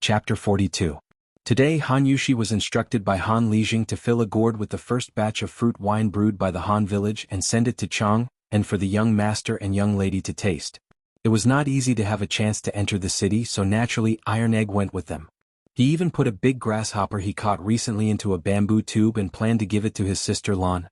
Chapter 42. Today Han Yushi was instructed by Han Lijing to fill a gourd with the first batch of fruit wine brewed by the Han village and send it to Chang, and for the young master and young lady to taste. It was not easy to have a chance to enter the city, so naturally Iron Egg went with them. He even put a big grasshopper he caught recently into a bamboo tube and planned to give it to his sister Lan.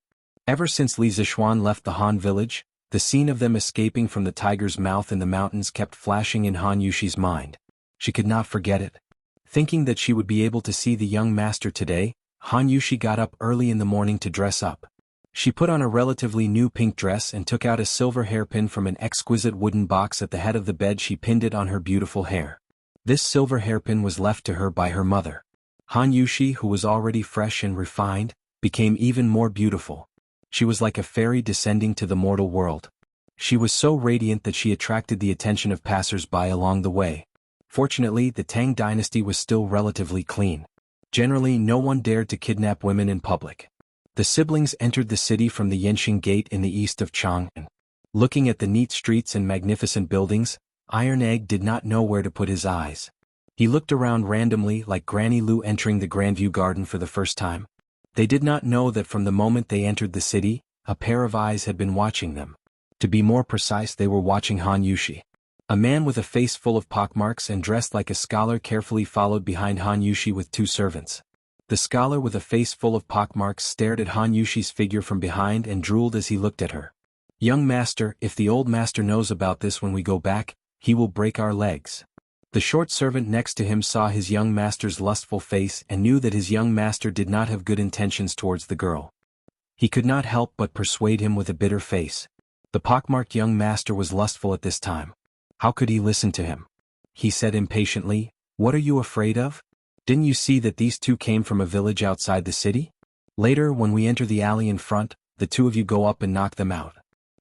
Ever since Li Zixuan left the Han village, the scene of them escaping from the tiger's mouth in the mountains kept flashing in Han Yushi's mind. She could not forget it. Thinking that she would be able to see the young master today, Han Yushi got up early in the morning to dress up. She put on a relatively new pink dress and took out a silver hairpin from an exquisite wooden box at the head of the bed. She pinned it on her beautiful hair. This silver hairpin was left to her by her mother. Han Yushi, who was already fresh and refined, became even more beautiful. She was like a fairy descending to the mortal world. She was so radiant that she attracted the attention of passers-by along the way. Fortunately, the Tang dynasty was still relatively clean. Generally, no one dared to kidnap women in public. The siblings entered the city from the Yenxing Gate in the east of Chang'an. Looking at the neat streets and magnificent buildings, Iron Egg did not know where to put his eyes. He looked around randomly like Granny Lu entering the Grandview Garden for the first time. They did not know that from the moment they entered the city, a pair of eyes had been watching them. To be more precise, they were watching Han Yushi. A man with a face full of pockmarks and dressed like a scholar carefully followed behind Han Yushi with two servants. The scholar with a face full of pockmarks stared at Han Yushi's figure from behind and drooled as he looked at her. "Young master, if the old master knows about this when we go back, he will break our legs." The short servant next to him saw his young master's lustful face and knew that his young master did not have good intentions towards the girl. He could not help but persuade him with a bitter face. The pockmarked young master was lustful at this time. How could he listen to him? He said impatiently, "What are you afraid of? Didn't you see that these two came from a village outside the city? Later, when we enter the alley in front, the two of you go up and knock them out.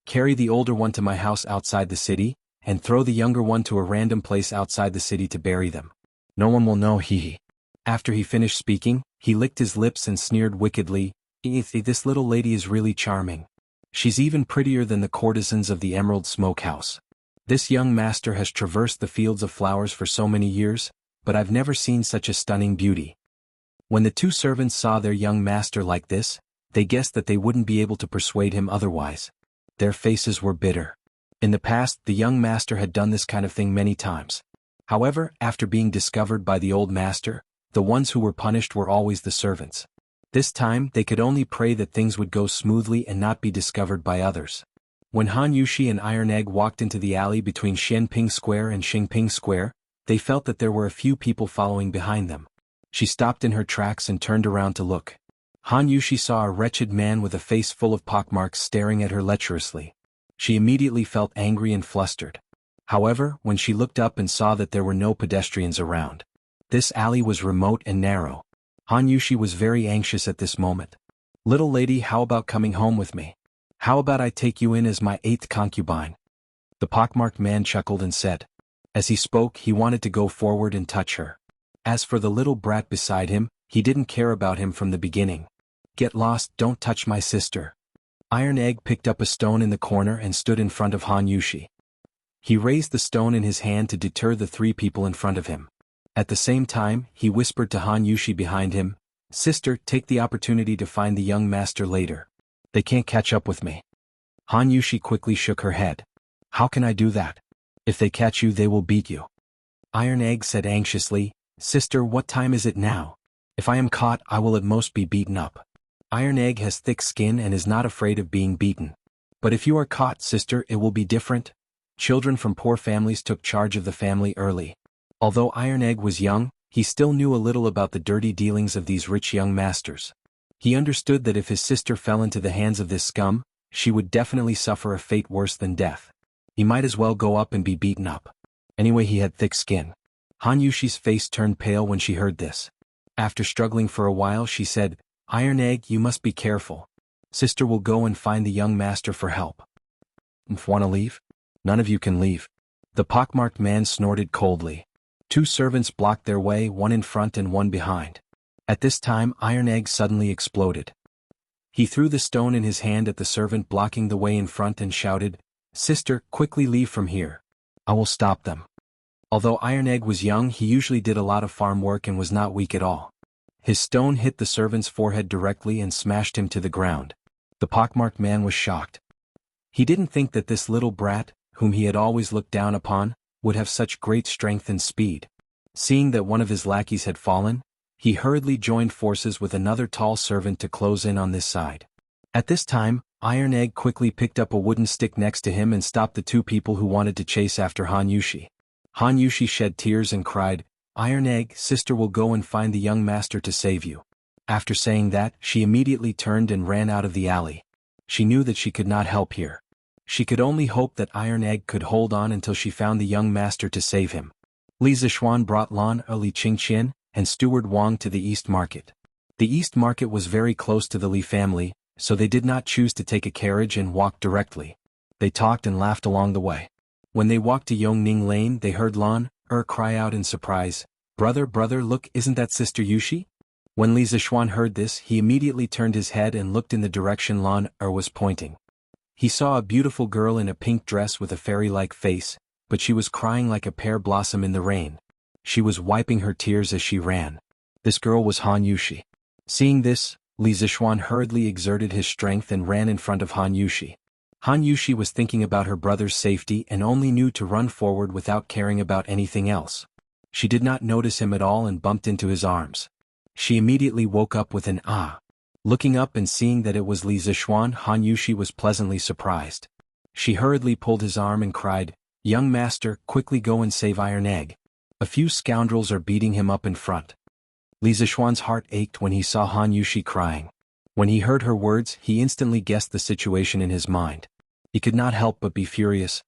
Carry the older one to my house outside the city, and throw the younger one to a random place outside the city to bury them. No one will know, hee." After he finished speaking, he licked his lips and sneered wickedly, "This little lady is really charming. She's even prettier than the courtesans of the Emerald Smokehouse. This young master has traversed the fields of flowers for so many years, but I've never seen such a stunning beauty." When the two servants saw their young master like this, they guessed that they wouldn't be able to persuade him otherwise. Their faces were bitter. In the past, the young master had done this kind of thing many times. However, after being discovered by the old master, the ones who were punished were always the servants. This time, they could only pray that things would go smoothly and not be discovered by others. When Han Yushi and Iron Egg walked into the alley between Xianping Square and Xingping Square, they felt that there were a few people following behind them. She stopped in her tracks and turned around to look. Han Yushi saw a wretched man with a face full of pockmarks staring at her lecherously. She immediately felt angry and flustered. However, when she looked up and saw that there were no pedestrians around. This alley was remote and narrow. Han Yushi was very anxious at this moment. "Little lady, how about coming home with me? How about I take you in as my 8th concubine?" The pockmarked man chuckled and said. As he spoke, he wanted to go forward and touch her. As for the little brat beside him, he didn't care about him from the beginning. "Get lost, don't touch my sister." Iron Egg picked up a stone in the corner and stood in front of Han Yushi. He raised the stone in his hand to deter the three people in front of him. At the same time, he whispered to Han Yushi behind him, "Sister, take the opportunity to find the young master later. They can't catch up with me." Han Yushi quickly shook her head. "How can I do that? If they catch you, they will beat you." Iron Egg said anxiously, "Sister, what time is it now? If I am caught, I will at most be beaten up. Iron Egg has thick skin and is not afraid of being beaten. But if you are caught, sister, it will be different." Children from poor families took charge of the family early. Although Iron Egg was young, he still knew a little about the dirty dealings of these rich young masters. He understood that if his sister fell into the hands of this scum, she would definitely suffer a fate worse than death. He might as well go up and be beaten up. Anyway, he had thick skin. Han Yushi's face turned pale when she heard this. After struggling for a while, she said, "Iron Egg, you must be careful. Sister will go and find the young master for help." "Want to leave? None of you can leave." The pockmarked man snorted coldly. Two servants blocked their way, one in front and one behind. At this time, Iron Egg suddenly exploded. He threw the stone in his hand at the servant blocking the way in front and shouted, "Sister, quickly leave from here. I will stop them." Although Iron Egg was young, he usually did a lot of farm work and was not weak at all. His stone hit the servant's forehead directly and smashed him to the ground. The pockmarked man was shocked. He didn't think that this little brat, whom he had always looked down upon, would have such great strength and speed. Seeing that one of his lackeys had fallen, he hurriedly joined forces with another tall servant to close in on this side. At this time, Iron Egg quickly picked up a wooden stick next to him and stopped the two people who wanted to chase after Han Yushi. Han Yushi shed tears and cried, "Iron Egg, sister will go and find the young master to save you." After saying that, she immediately turned and ran out of the alley. She knew that she could not help here. She could only hope that Iron Egg could hold on until she found the young master to save him. Li Zixuan brought Lan Li Qingqian and Steward Wang to the East Market. The East Market was very close to the Li family, so they did not choose to take a carriage and walk directly. They talked and laughed along the way. When they walked to Yongning Lane, they heard Lan cry out in surprise, brother, look, isn't that Sister Yushi?" When Li Zixuan heard this, he immediately turned his head and looked in the direction Lan was pointing. He saw a beautiful girl in a pink dress with a fairy-like face, but she was crying like a pear blossom in the rain. She was wiping her tears as she ran. This girl was Han Yushi. Seeing this, Li Zixuan hurriedly exerted his strength and ran in front of Han Yushi. Han Yushi was thinking about her brother's safety and only knew to run forward without caring about anything else. She did not notice him at all and bumped into his arms. She immediately woke up with an "ah." Looking up and seeing that it was Li Zixuan, Han Yushi was pleasantly surprised. She hurriedly pulled his arm and cried, "Young master, quickly go and save Iron Egg. A few scoundrels are beating him up in front." Li Zixuan's heart ached when he saw Han Yushi crying. When he heard her words, he instantly guessed the situation in his mind. He could not help but be furious.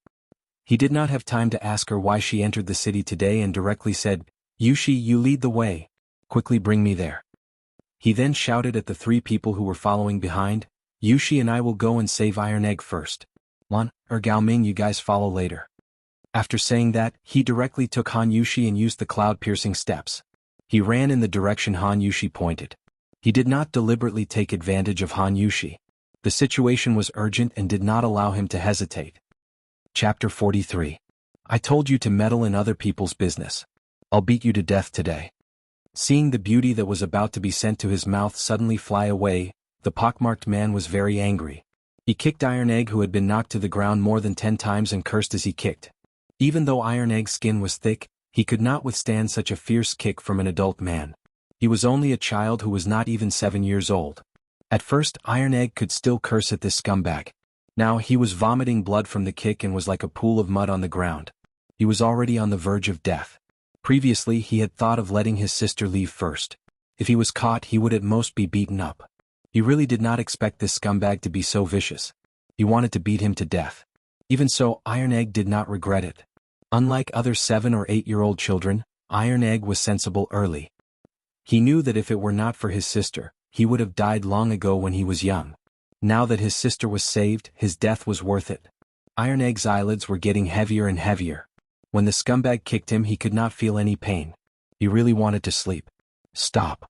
He did not have time to ask her why she entered the city today and directly said, "Yushi, you lead the way. Quickly bring me there." He then shouted at the three people who were following behind, "Yushi and I will go and save Iron Egg first. Lan, Gaoming, you guys follow later." After saying that, he directly took Han Yushi and used the cloud-piercing steps. He ran in the direction Han Yushi pointed. He did not deliberately take advantage of Han Yushi. The situation was urgent and did not allow him to hesitate. Chapter 43. I told you to meddle in other people's business. I'll beat you to death today. Seeing the beauty that was about to be sent to his mouth suddenly fly away, the pockmarked man was very angry. He kicked Iron Egg, who had been knocked to the ground more than 10 times, and cursed as he kicked. Even though Iron Egg's skin was thick, he could not withstand such a fierce kick from an adult man. He was only a child who was not even 7 years old. At first, Iron Egg could still curse at this scumbag. Now he was vomiting blood from the kick and was like a pool of mud on the ground. He was already on the verge of death. Previously, he had thought of letting his sister leave first. If he was caught, he would at most be beaten up. He really did not expect this scumbag to be so vicious. He wanted to beat him to death. Even so, Iron Egg did not regret it. Unlike other 7 or 8-year-old children, Iron Egg was sensible early. He knew that if it were not for his sister, he would have died long ago when he was young. Now that his sister was saved, his death was worth it. Iron Egg's eyelids were getting heavier and heavier. When the scumbag kicked him, he could not feel any pain. He really wanted to sleep. Stop.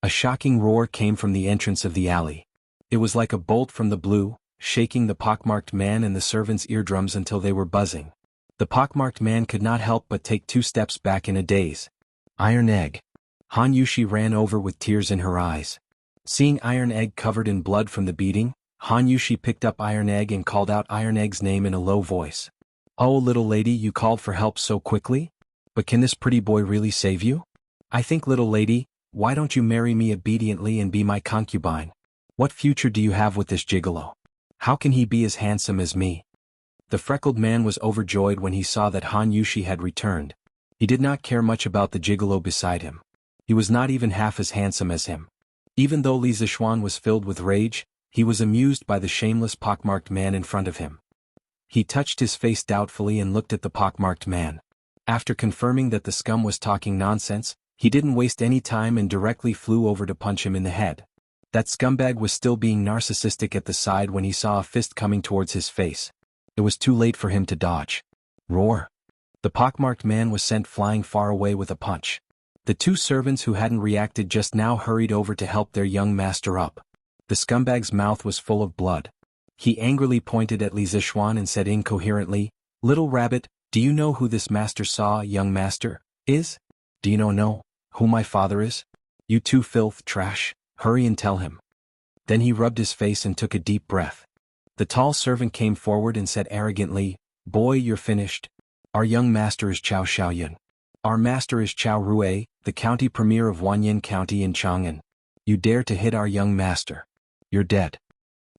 A shocking roar came from the entrance of the alley. It was like a bolt from the blue, shaking the pockmarked man and the servants' eardrums until they were buzzing. The pockmarked man could not help but take 2 steps back in a daze. Iron Egg. Han Yushi ran over with tears in her eyes. Seeing Iron Egg covered in blood from the beating, Han Yushi picked up Iron Egg and called out Iron Egg's name in a low voice. "Oh, little lady, you called for help so quickly? But can this pretty boy really save you? I think, little lady, why don't you marry me obediently and be my concubine? What future do you have with this gigolo? How can he be as handsome as me?" The freckled man was overjoyed when he saw that Han Yushi had returned. He did not care much about the gigolo beside him. He was not even half as handsome as him. Even though Li Zixuan was filled with rage, he was amused by the shameless pockmarked man in front of him. He touched his face doubtfully and looked at the pockmarked man. After confirming that the scum was talking nonsense, he didn't waste any time and directly flew over to punch him in the head. That scumbag was still being narcissistic at the side when he saw a fist coming towards his face. It was too late for him to dodge. Roar. The pockmarked man was sent flying far away with a punch. The 2 servants who hadn't reacted just now hurried over to help their young master up. The scumbag's mouth was full of blood. He angrily pointed at Li Zixuan and said incoherently, "Little rabbit, Do you know who this master saw, young master, is? Do you know who my father is? You two filth trash, hurry and tell him. Then he rubbed his face and took a deep breath. The tall servant came forward and said arrogantly, Boy, you're finished. Our young master is Chao Xiaoyun. Our master is Chao Rui, the county premier of Wanyan County in Chang'an. You dare to hit our young master. You're dead.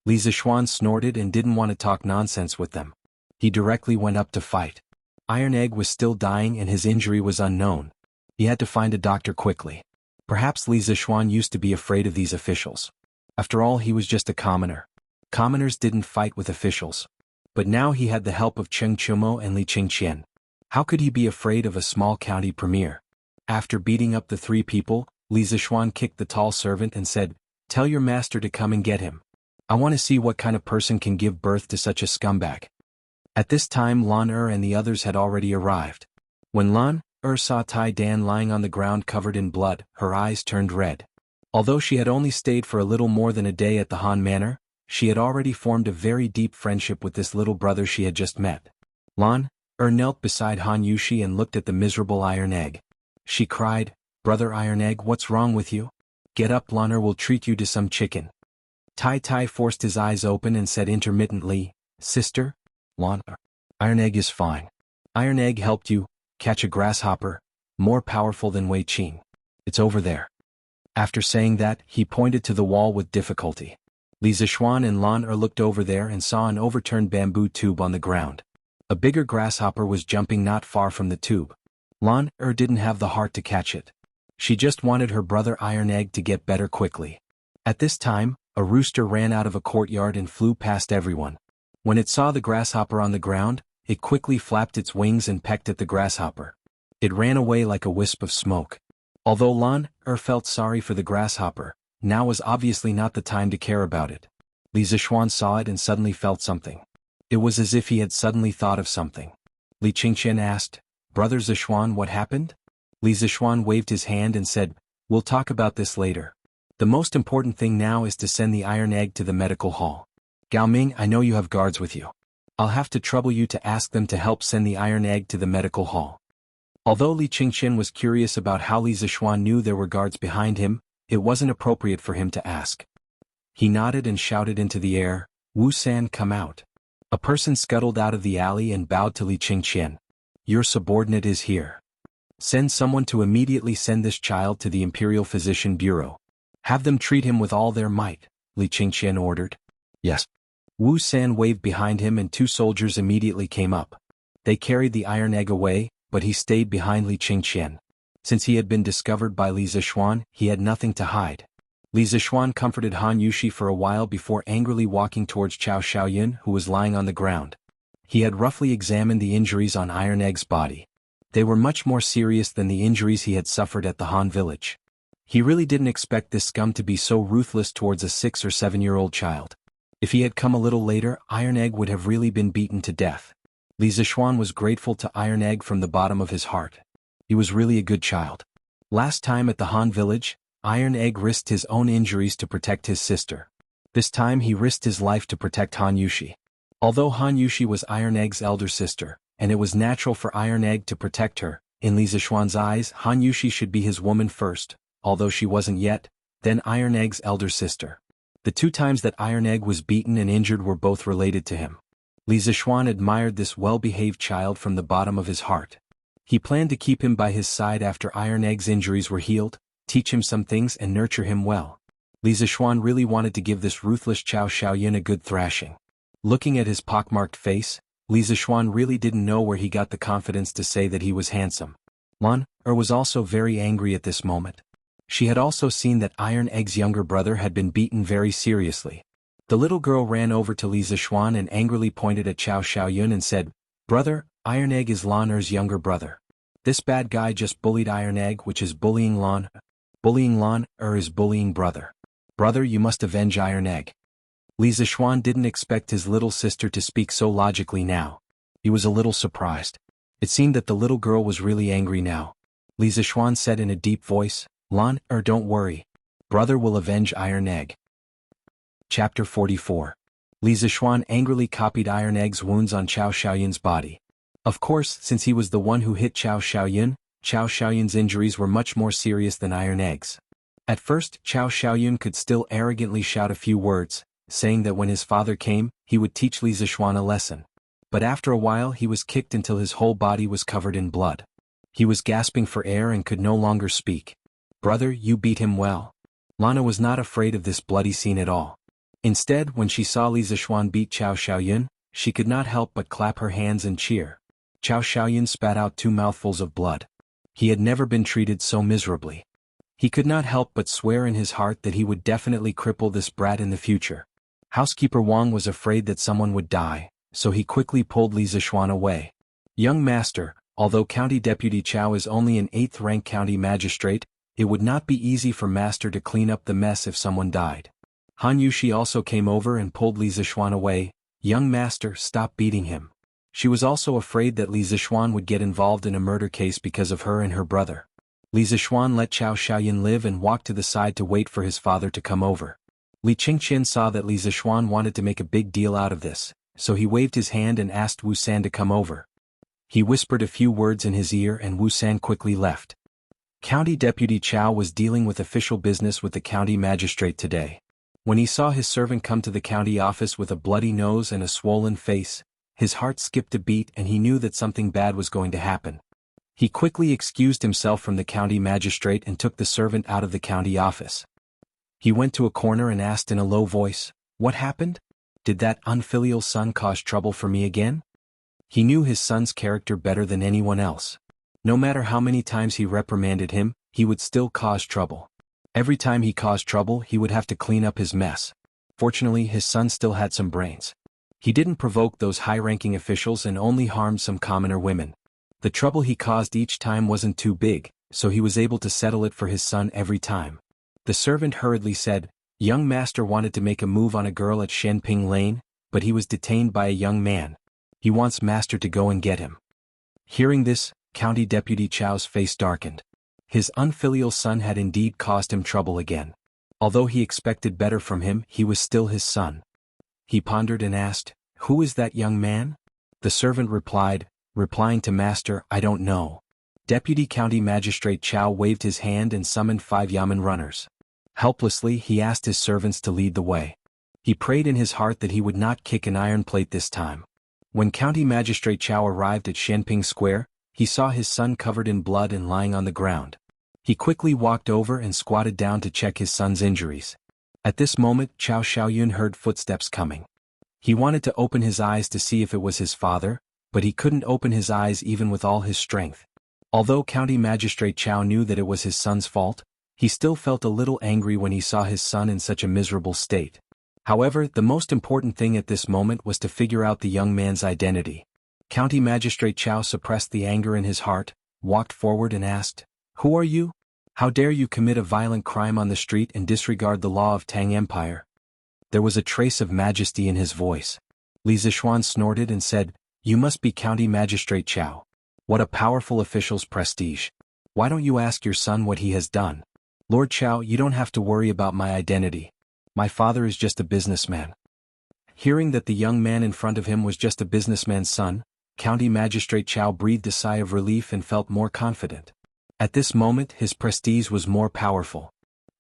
Li Zishuan snorted and didn't want to talk nonsense with them. He directly went up to fight. Iron Egg was still dying and his injury was unknown. He had to find a doctor quickly. Perhaps Li Zishuan used to be afraid of these officials. After all, he was just a commoner. Commoners didn't fight with officials. But now he had the help of Cheng Chumo and Li Qingqian. How could he be afraid of a small county premier? After beating up the three people, Li Zishuan kicked the tall servant and said, Tell your master to come and get him. I want to see what kind of person can give birth to such a scumbag. At this time Lan and the others had already arrived. When Lan saw Tai Dan lying on the ground covered in blood, her eyes turned red. Although she had only stayed for a little more than a day at the Han Manor, she had already formed a very deep friendship with this little brother she had just met. Lan knelt beside Han Yushi and looked at the miserable Iron Egg. She cried, Brother Iron Egg, what's wrong with you? Get up, Lan will treat you to some chicken. Tai forced his eyes open and said intermittently, Sister? Lan, Iron Egg is fine. Iron Egg helped you catch a grasshopper, more powerful than Wei Qin. It's over there. After saying that, he pointed to the wall with difficulty. Li Zishuan and Lan looked over there and saw an overturned bamboo tube on the ground. A bigger grasshopper was jumping not far from the tube. Lan didn't have the heart to catch it. She just wanted her brother Iron Egg to get better quickly. At this time, a rooster ran out of a courtyard and flew past everyone. When it saw the grasshopper on the ground, it quickly flapped its wings and pecked at the grasshopper. It ran away like a wisp of smoke. Although Lan felt sorry for the grasshopper, now was obviously not the time to care about it. Li Zishuan saw it and suddenly felt something. It was as if he had suddenly thought of something. Li Qingqian asked, Brother Zishuan, what happened? Li Zishuan waved his hand and said, We'll talk about this later. The most important thing now is to send the Iron Egg to the medical hall. Gao Ming, I know you have guards with you. I'll have to trouble you to ask them to help send the Iron Egg to the medical hall. Although Li Qingqian was curious about how Li Zishuan knew there were guards behind him, it wasn't appropriate for him to ask. He nodded and shouted into the air, Wu San, come out. A person scuttled out of the alley and bowed to Li Qingqian. Your subordinate is here. Send someone to immediately send this child to the Imperial Physician Bureau. Have them treat him with all their might, Li Qingqian ordered. Yes. Wu San waved behind him and two soldiers immediately came up. They carried the Iron Egg away, but he stayed behind Li Qingqian. Since he had been discovered by Li Zishuan, he had nothing to hide. Li Zishuan comforted Han Yushi for a while before angrily walking towards Chao Xiaoyun, who was lying on the ground. He had roughly examined the injuries on Iron Egg's body. They were much more serious than the injuries he had suffered at the Han village. He really didn't expect this scum to be so ruthless towards a 6 or 7-year-old child. If he had come a little later, Iron Egg would have really been beaten to death. Li Zishuan was grateful to Iron Egg from the bottom of his heart. He was really a good child. Last time at the Han village, Iron Egg risked his own injuries to protect his sister. This time he risked his life to protect Han Yushi. Although Han Yushi was Iron Egg's elder sister, and it was natural for Iron Egg to protect her, in Li Zishuan's eyes Han Yushi should be his woman first, although she wasn't yet, then Iron Egg's elder sister. The 2 times that Iron Egg was beaten and injured were both related to him. Li Zishuan admired this well-behaved child from the bottom of his heart. He planned to keep him by his side after Iron Egg's injuries were healed, teach him some things and nurture him well. Li Zishuan really wanted to give this ruthless Chao Xiaoyun a good thrashing. Looking at his pockmarked face, Li Zishuan really didn't know where he got the confidence to say that he was handsome. Lan was also very angry at this moment. She had also seen that Iron Egg's younger brother had been beaten very seriously. The little girl ran over to Li Zishuan and angrily pointed at Chao Xiaoyun and said, Brother, Iron Egg is Lan's younger brother. This bad guy just bullied Iron Egg, which is bullying Lan. Bullying Lan is bullying brother. Brother, you must avenge Iron Egg. Li Zishuan didn't expect his little sister to speak so logically now. He was a little surprised. It seemed that the little girl was really angry now. Li Zishuan said in a deep voice, Lan, don't worry. Brother will avenge Iron Egg. Chapter 44. Li Zishuan angrily copied Iron Egg's wounds on Chao Xiaoyun's body. Of course, since he was the one who hit Chao Xiaoyun's injuries were much more serious than iron eggs. At first, Chao Xiaoyun could still arrogantly shout a few words, saying that when his father came, he would teach Li Zixuan a lesson. But after a while he was kicked until his whole body was covered in blood. He was gasping for air and could no longer speak. "Brother, you beat him well." Lana was not afraid of this bloody scene at all. Instead, when she saw Li Zixuan beat Chao Xiaoyun, she could not help but clap her hands and cheer. Chao Xiaoyun spat out 2 mouthfuls of blood. He had never been treated so miserably. He could not help but swear in his heart that he would definitely cripple this brat in the future. Housekeeper Wang was afraid that someone would die, so he quickly pulled Li Zixuan away. "Young master, although County Deputy Chao is only an 8th-rank county magistrate, it would not be easy for master to clean up the mess if someone died." Han Yushi also came over and pulled Li Zixuan away. "Young master, stop beating him." She was also afraid that Li Zixuan would get involved in a murder case because of her and her brother. Li Zixuan let Chao Xiaoyun live and walked to the side to wait for his father to come over. Li Qingqian saw that Li Zixuan wanted to make a big deal out of this, so he waved his hand and asked Wu San to come over. He whispered a few words in his ear and Wu San quickly left. County Deputy Chao was dealing with official business with the county magistrate today. When he saw his servant come to the county office with a bloody nose and a swollen face, his heart skipped a beat and he knew that something bad was going to happen. He quickly excused himself from the county magistrate and took the servant out of the county office. He went to a corner and asked in a low voice, "What happened? Did that unfilial son cause trouble for me again?" He knew his son's character better than anyone else. No matter how many times he reprimanded him, he would still cause trouble. Every time he caused trouble, he would have to clean up his mess. Fortunately, his son still had some brains. He didn't provoke those high-ranking officials and only harmed some commoner women. The trouble he caused each time wasn't too big, so he was able to settle it for his son every time. The servant hurriedly said, "Young master wanted to make a move on a girl at Shenping Lane, but he was detained by a young man. He wants master to go and get him." Hearing this, County Deputy Chao's face darkened. His unfilial son had indeed caused him trouble again. Although he expected better from him, he was still his son. He pondered and asked, "Who is that young man?" The servant replying to master, "I don't know." Deputy County Magistrate Chao waved his hand and summoned 5 yamen runners. Helplessly, he asked his servants to lead the way. He prayed in his heart that he would not kick an iron plate this time. When County Magistrate Chao arrived at Shenping Square, he saw his son covered in blood and lying on the ground. He quickly walked over and squatted down to check his son's injuries. At this moment, Chao Xiaoyun heard footsteps coming. He wanted to open his eyes to see if it was his father, but he couldn't open his eyes even with all his strength. Although County Magistrate Chao knew that it was his son's fault, he still felt a little angry when he saw his son in such a miserable state. However, the most important thing at this moment was to figure out the young man's identity. County Magistrate Chao suppressed the anger in his heart, walked forward and asked, "Who are you? How dare you commit a violent crime on the street and disregard the law of Tang Empire?" There was a trace of majesty in his voice. Li Zixuan snorted and said, "You must be County Magistrate Chao. What a powerful official's prestige. Why don't you ask your son what he has done?" "Lord Chao, you don't have to worry about my identity. My father is just a businessman." Hearing that the young man in front of him was just a businessman's son, County Magistrate Chao breathed a sigh of relief and felt more confident. At this moment, his prestige was more powerful.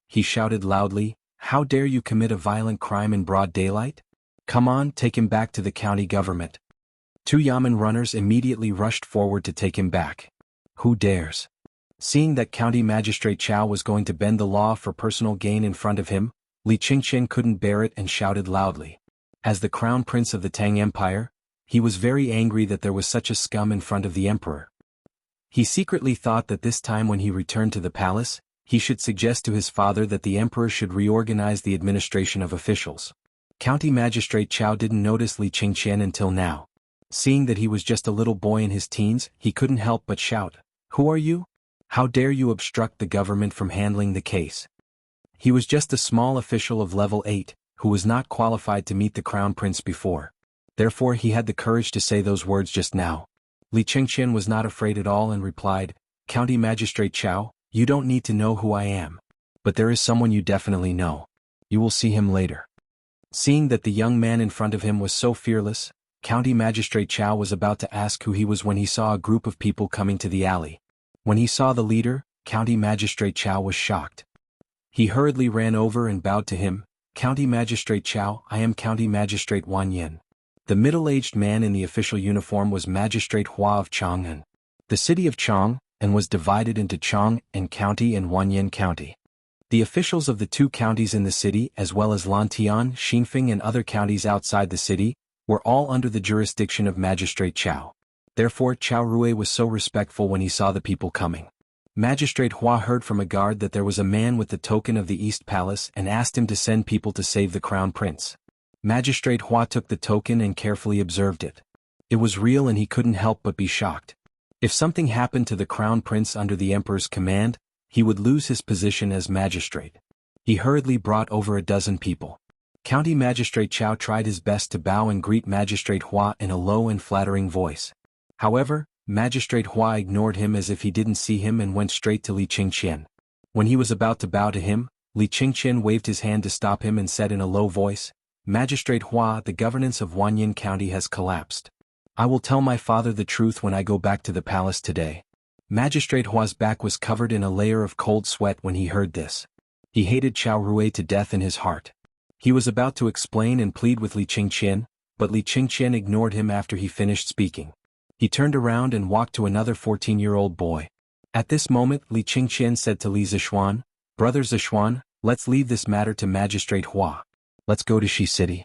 He shouted loudly, "How dare you commit a violent crime in broad daylight? Come on, take him back to the county government." 2 yamen runners immediately rushed forward to take him back. "Who dares?" Seeing that County Magistrate Chao was going to bend the law for personal gain in front of him, Li Qingqian couldn't bear it and shouted loudly. As the crown prince of the Tang Empire, he was very angry that there was such a scum in front of the emperor. He secretly thought that this time when he returned to the palace, he should suggest to his father that the emperor should reorganize the administration of officials. County Magistrate Chao didn't notice Li Qingqian until now. Seeing that he was just a little boy in his teens, he couldn't help but shout, "Who are you? How dare you obstruct the government from handling the case?" He was just a small official of level 8, who was not qualified to meet the crown prince before. Therefore he had the courage to say those words just now. Li Qingqian was not afraid at all and replied, "County Magistrate Chao, you don't need to know who I am. But there is someone you definitely know. You will see him later." Seeing that the young man in front of him was so fearless, County Magistrate Chow was about to ask who he was when he saw a group of people coming to the alley. When he saw the leader, County Magistrate Chow was shocked. He hurriedly ran over and bowed to him. "County Magistrate Chow, I am County Magistrate Wan Yin." The middle-aged man in the official uniform was Magistrate Hua of Chang'an. The city of Chang'an was divided into Chang'an County and Wanyan County. The officials of the two counties in the city, as well as Lantian, Xinfeng and other counties outside the city, were all under the jurisdiction of Magistrate Chow. Therefore Chow Rui was so respectful when he saw the people coming. Magistrate Hua heard from a guard that there was a man with the token of the East Palace and asked him to send people to save the Crown Prince. Magistrate Hua took the token and carefully observed it. It was real and he couldn't help but be shocked. If something happened to the Crown Prince under the Emperor's command, he would lose his position as magistrate. He hurriedly brought over a dozen people. County Magistrate Chow tried his best to bow and greet Magistrate Hua in a low and flattering voice. However, Magistrate Hua ignored him as if he didn't see him and went straight to Li Qingqian. When he was about to bow to him, Li Qingqian waved his hand to stop him and said in a low voice, "Magistrate Hua, the governance of Wanyan County has collapsed. I will tell my father the truth when I go back to the palace today." Magistrate Hua's back was covered in a layer of cold sweat when he heard this. He hated Chow Rui to death in his heart. He was about to explain and plead with Li Qingqian, but Li Qingqian ignored him after he finished speaking. He turned around and walked to another 14-year-old boy. At this moment Li Qingqian said to Li Zishuan, "Brother Zishuan, let's leave this matter to Magistrate Hua. Let's go to Shi City."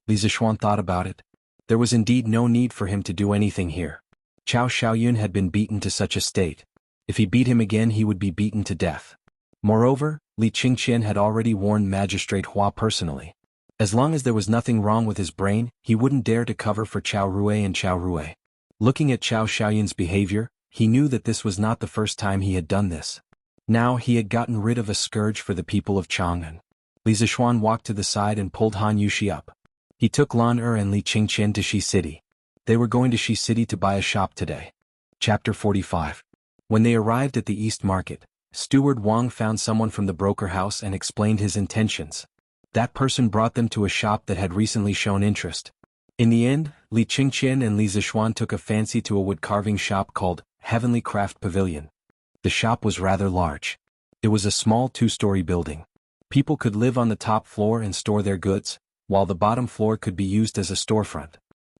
Li Zishuan thought about it. There was indeed no need for him to do anything here. Chow Xiaoyun had been beaten to such a state. If he beat him again he would be beaten to death. Moreover, Li Qingqian had already warned Magistrate Hua personally. As long as there was nothing wrong with his brain, he wouldn't dare to cover for Chow Rui and Chow Rui. Looking at Chow Xiaoyun's behavior, he knew that this was not the first time he had done this. Now he had gotten rid of a scourge for the people of Chang'an. Li Zishuan walked to the side and pulled Han Yushi up. He took Lan and Li Qingqian to Shi City. They were going to Shi City to buy a shop today. Chapter 45. When they arrived at the East Market, Steward Wang found someone from the broker house and explained his intentions. That person brought them to a shop that had recently shown interest. In the end, Li Qingqian and Li Zishuan took a fancy to a wood-carving shop called Heavenly Craft Pavilion. The shop was rather large. It was a small two-story building. People could live on the top floor and store their goods, while the bottom floor could be used as a storefront.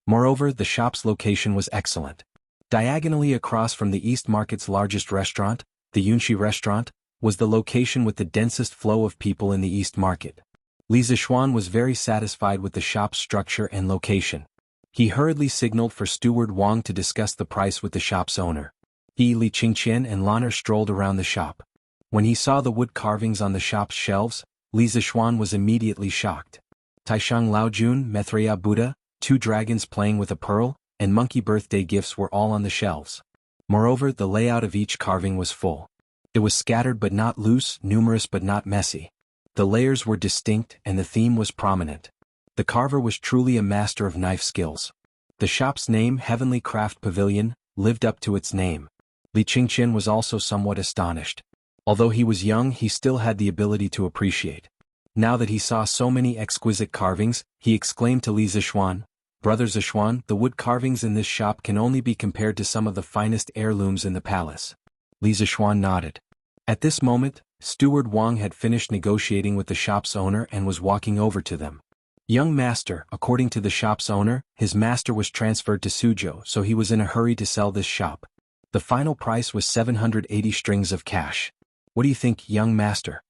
Moreover, the shop's location was excellent. Diagonally across from the East Market's largest restaurant, the Yunxi restaurant, was the location with the densest flow of people in the East Market. Li Zishuan was very satisfied with the shop's structure and location. He hurriedly signaled for Steward Wang to discuss the price with the shop's owner. He, Li Qingqian and Lan'er strolled around the shop. When he saw the wood carvings on the shop's shelves, Li Zishuan was immediately shocked. Taishang Laojun, Maitreya Buddha, 2 dragons playing with a pearl, and monkey birthday gifts were all on the shelves. Moreover, the layout of each carving was full. It was scattered but not loose, numerous but not messy. The layers were distinct and the theme was prominent. The carver was truly a master of knife skills. The shop's name, Heavenly Craft Pavilion, lived up to its name. Li Qingqian was also somewhat astonished. Although he was young, he still had the ability to appreciate. Now that he saw so many exquisite carvings, he exclaimed to Li Zishuan, "Brother Zishuan, the wood carvings in this shop can only be compared to some of the finest heirlooms in the palace." Li Zishuan nodded. At this moment, Steward Wang had finished negotiating with the shop's owner and was walking over to them. "Young master," according to the shop's owner, his master was transferred to Suzhou, so he was in a hurry to sell this shop. The final price was 780 strings of cash. "What do you think, young master?"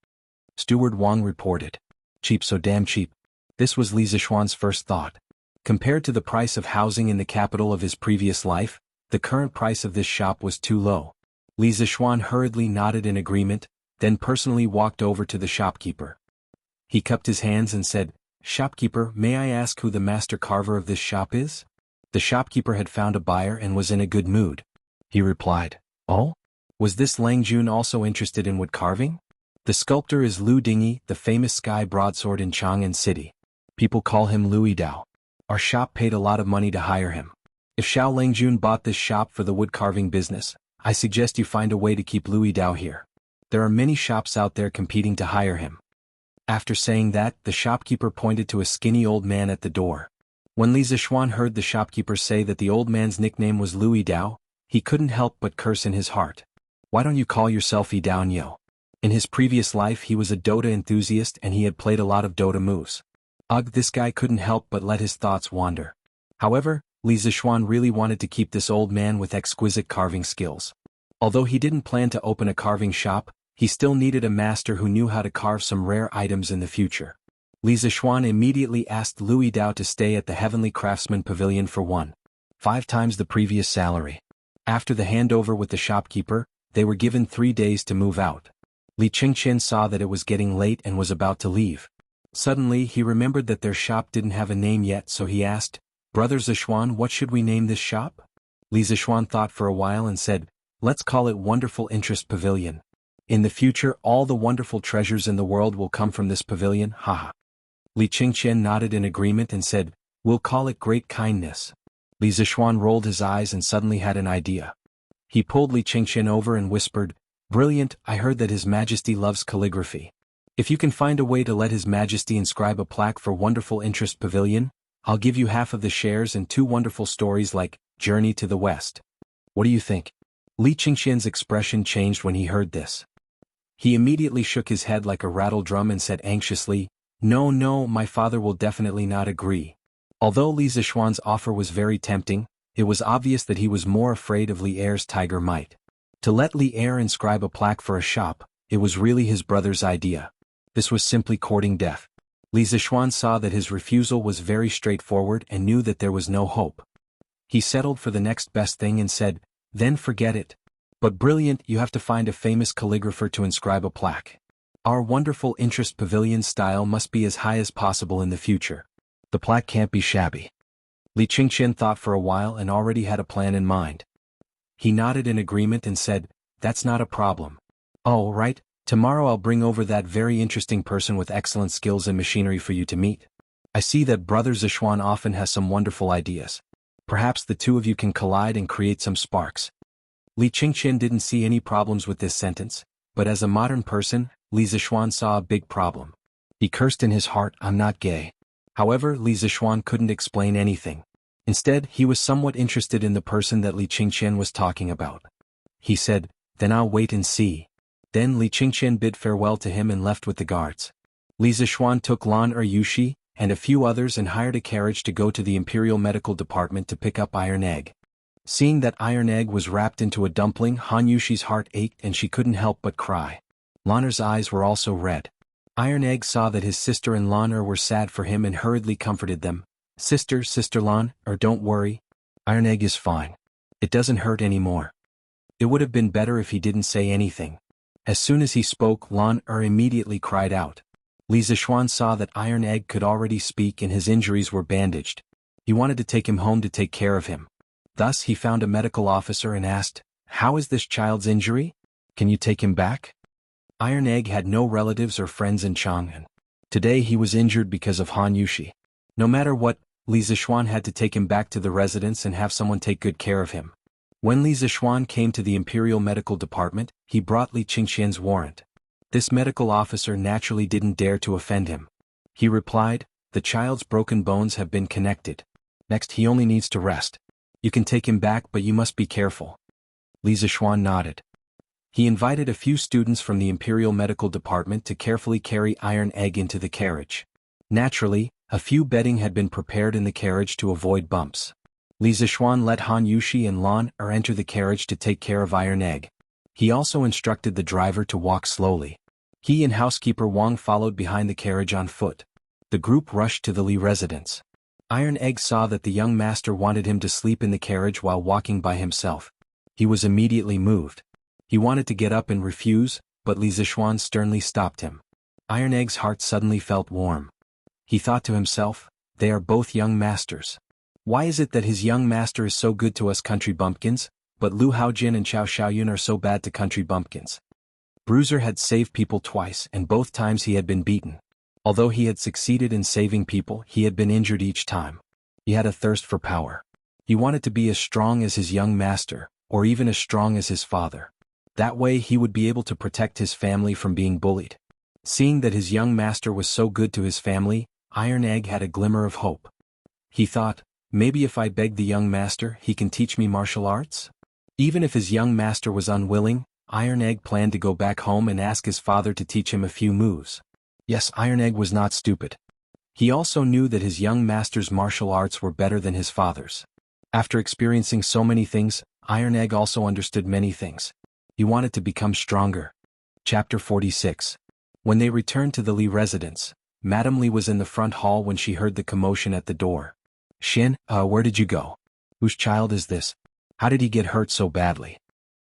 Steward Wang reported. "Cheap, so damn cheap." This was Li Zishuan's first thought. Compared to the price of housing in the capital of his previous life, the current price of this shop was too low. Li Zishuan hurriedly nodded in agreement, then personally walked over to the shopkeeper. He cupped his hands and said, "Shopkeeper, may I ask who the master carver of this shop is?" The shopkeeper had found a buyer and was in a good mood. He replied, "Oh? Was this Lang Jun also interested in wood carving?" "The sculptor is Lu Dingyi, the famous sky broadsword in Chang'an City. People call him Louis Dao. Our shop paid a lot of money to hire him. If Xiao Langjun bought this shop for the wood carving business, I suggest you find a way to keep Louis Dao here. There are many shops out there competing to hire him." After saying that, the shopkeeper pointed to a skinny old man at the door. When Li Zixuan heard the shopkeeper say that the old man's nickname was Louis Dao, he couldn't help but curse in his heart. Why don't you call yourself Yi Dao Niu? In his previous life he was a Dota enthusiast and he had played a lot of Dota moves. Ugh, this guy couldn't help but let his thoughts wander. However, Li Zixuan really wanted to keep this old man with exquisite carving skills. Although he didn't plan to open a carving shop, he still needed a master who knew how to carve some rare items in the future. Li Zixuan immediately asked Louis Dao to stay at the Heavenly Craftsman Pavilion for 1.5 times the previous salary. After the handover with the shopkeeper, they were given 3 days to move out. Li Qingqian saw that it was getting late and was about to leave. Suddenly he remembered that their shop didn't have a name yet, so he asked, "Brother Zixuan, what should we name this shop?" Li Zixuan thought for a while and said, "Let's call it Wonderful Interest Pavilion. In the future all the wonderful treasures in the world will come from this pavilion, haha." Li Qingqian nodded in agreement and said, "We'll call it Great Kindness." Li Zixuan rolled his eyes and suddenly had an idea. He pulled Li Qingqian over and whispered, "Brilliant, I heard that His Majesty loves calligraphy. If you can find a way to let His Majesty inscribe a plaque for Wonderful Interest Pavilion, I'll give you half of the shares and 2 wonderful stories like Journey to the West. What do you think?" Li Qingqian's expression changed when he heard this. He immediately shook his head like a rattle drum and said anxiously, No, my father will definitely not agree." Although Li Zixuan's offer was very tempting, it was obvious that he was more afraid of Li Er's tiger might. To let Li Er inscribe a plaque for a shop, it was really his brother's idea. This was simply courting death. Li Zixuan saw that his refusal was very straightforward and knew that there was no hope. He settled for the next best thing and said, "Then forget it. But brilliant, you have to find a famous calligrapher to inscribe a plaque. Our Wonderful Interest Pavilion style must be as high as possible in the future. The plaque can't be shabby." Li Qingqian thought for a while and already had a plan in mind. He nodded in agreement and said, "That's not a problem. Oh, right, tomorrow I'll bring over that very interesting person with excellent skills in machinery for you to meet. I see that Brother Zixuan often has some wonderful ideas. Perhaps the two of you can collide and create some sparks." Li Qingqian didn't see any problems with this sentence, but as a modern person, Li Zixuan saw a big problem. He cursed in his heart, "I'm not gay." However, Li Zixuan couldn't explain anything. Instead, he was somewhat interested in the person that Li Qingqian was talking about. He said, "Then I'll wait and see." Then Li Qingqian bid farewell to him and left with the guards. Li Zixuan took Lan Yushi and a few others and hired a carriage to go to the Imperial Medical Department to pick up Iron Egg. Seeing that Iron Egg was wrapped into a dumpling, Han Yushi's heart ached and she couldn't help but cry. Lan'er's eyes were also red. Iron Egg saw that his sister and Lan'er were sad for him and hurriedly comforted them. Sister Lan, don't worry. Iron Egg is fine. It doesn't hurt anymore." It would have been better if he didn't say anything. As soon as he spoke, Lan'er immediately cried out. Li Zixuan saw that Iron Egg could already speak and his injuries were bandaged. He wanted to take him home to take care of him. Thus he found a medical officer and asked, "How is this child's injury? Can you take him back?" Iron Egg had no relatives or friends in Chang'an. Today he was injured because of Han Yushi. No matter what, Li Zixuan had to take him back to the residence and have someone take good care of him. When Li Zixuan came to the Imperial Medical Department, he brought Li Qingqian's warrant. This medical officer naturally didn't dare to offend him. He replied, "The child's broken bones have been connected. Next he only needs to rest. You can take him back, but you must be careful." Li Zixuan nodded. He invited a few students from the Imperial Medical Department to carefully carry Iron Egg into the carriage. Naturally, a few bedding had been prepared in the carriage to avoid bumps. Li Zixuan let Han Yushi and Lan'er enter the carriage to take care of Iron Egg. He also instructed the driver to walk slowly. He and housekeeper Wang followed behind the carriage on foot. The group rushed to the Li residence. Iron Egg saw that the young master wanted him to sleep in the carriage while walking by himself. He was immediately moved. He wanted to get up and refuse, but Li Zixuan sternly stopped him. Iron Egg's heart suddenly felt warm. He thought to himself, "They are both young masters. Why is it that his young master is so good to us country bumpkins, but Lu Haojin and Qiao Xiaoyun are so bad to country bumpkins?" Bruiser had saved people twice and both times he had been beaten. Although he had succeeded in saving people, he had been injured each time. He had a thirst for power. He wanted to be as strong as his young master, or even as strong as his father. That way he would be able to protect his family from being bullied. Seeing that his young master was so good to his family, Iron Egg had a glimmer of hope. He thought, maybe if I beg the young master, he can teach me martial arts? Even if his young master was unwilling, Iron Egg planned to go back home and ask his father to teach him a few moves. Yes, Iron Egg was not stupid. He also knew that his young master's martial arts were better than his father's. After experiencing so many things, Iron Egg also understood many things. He wanted to become stronger. Chapter 46. When they returned to the Li residence, Madame Li was in the front hall when she heard the commotion at the door. Xin, where did you go? Whose child is this? How did he get hurt so badly?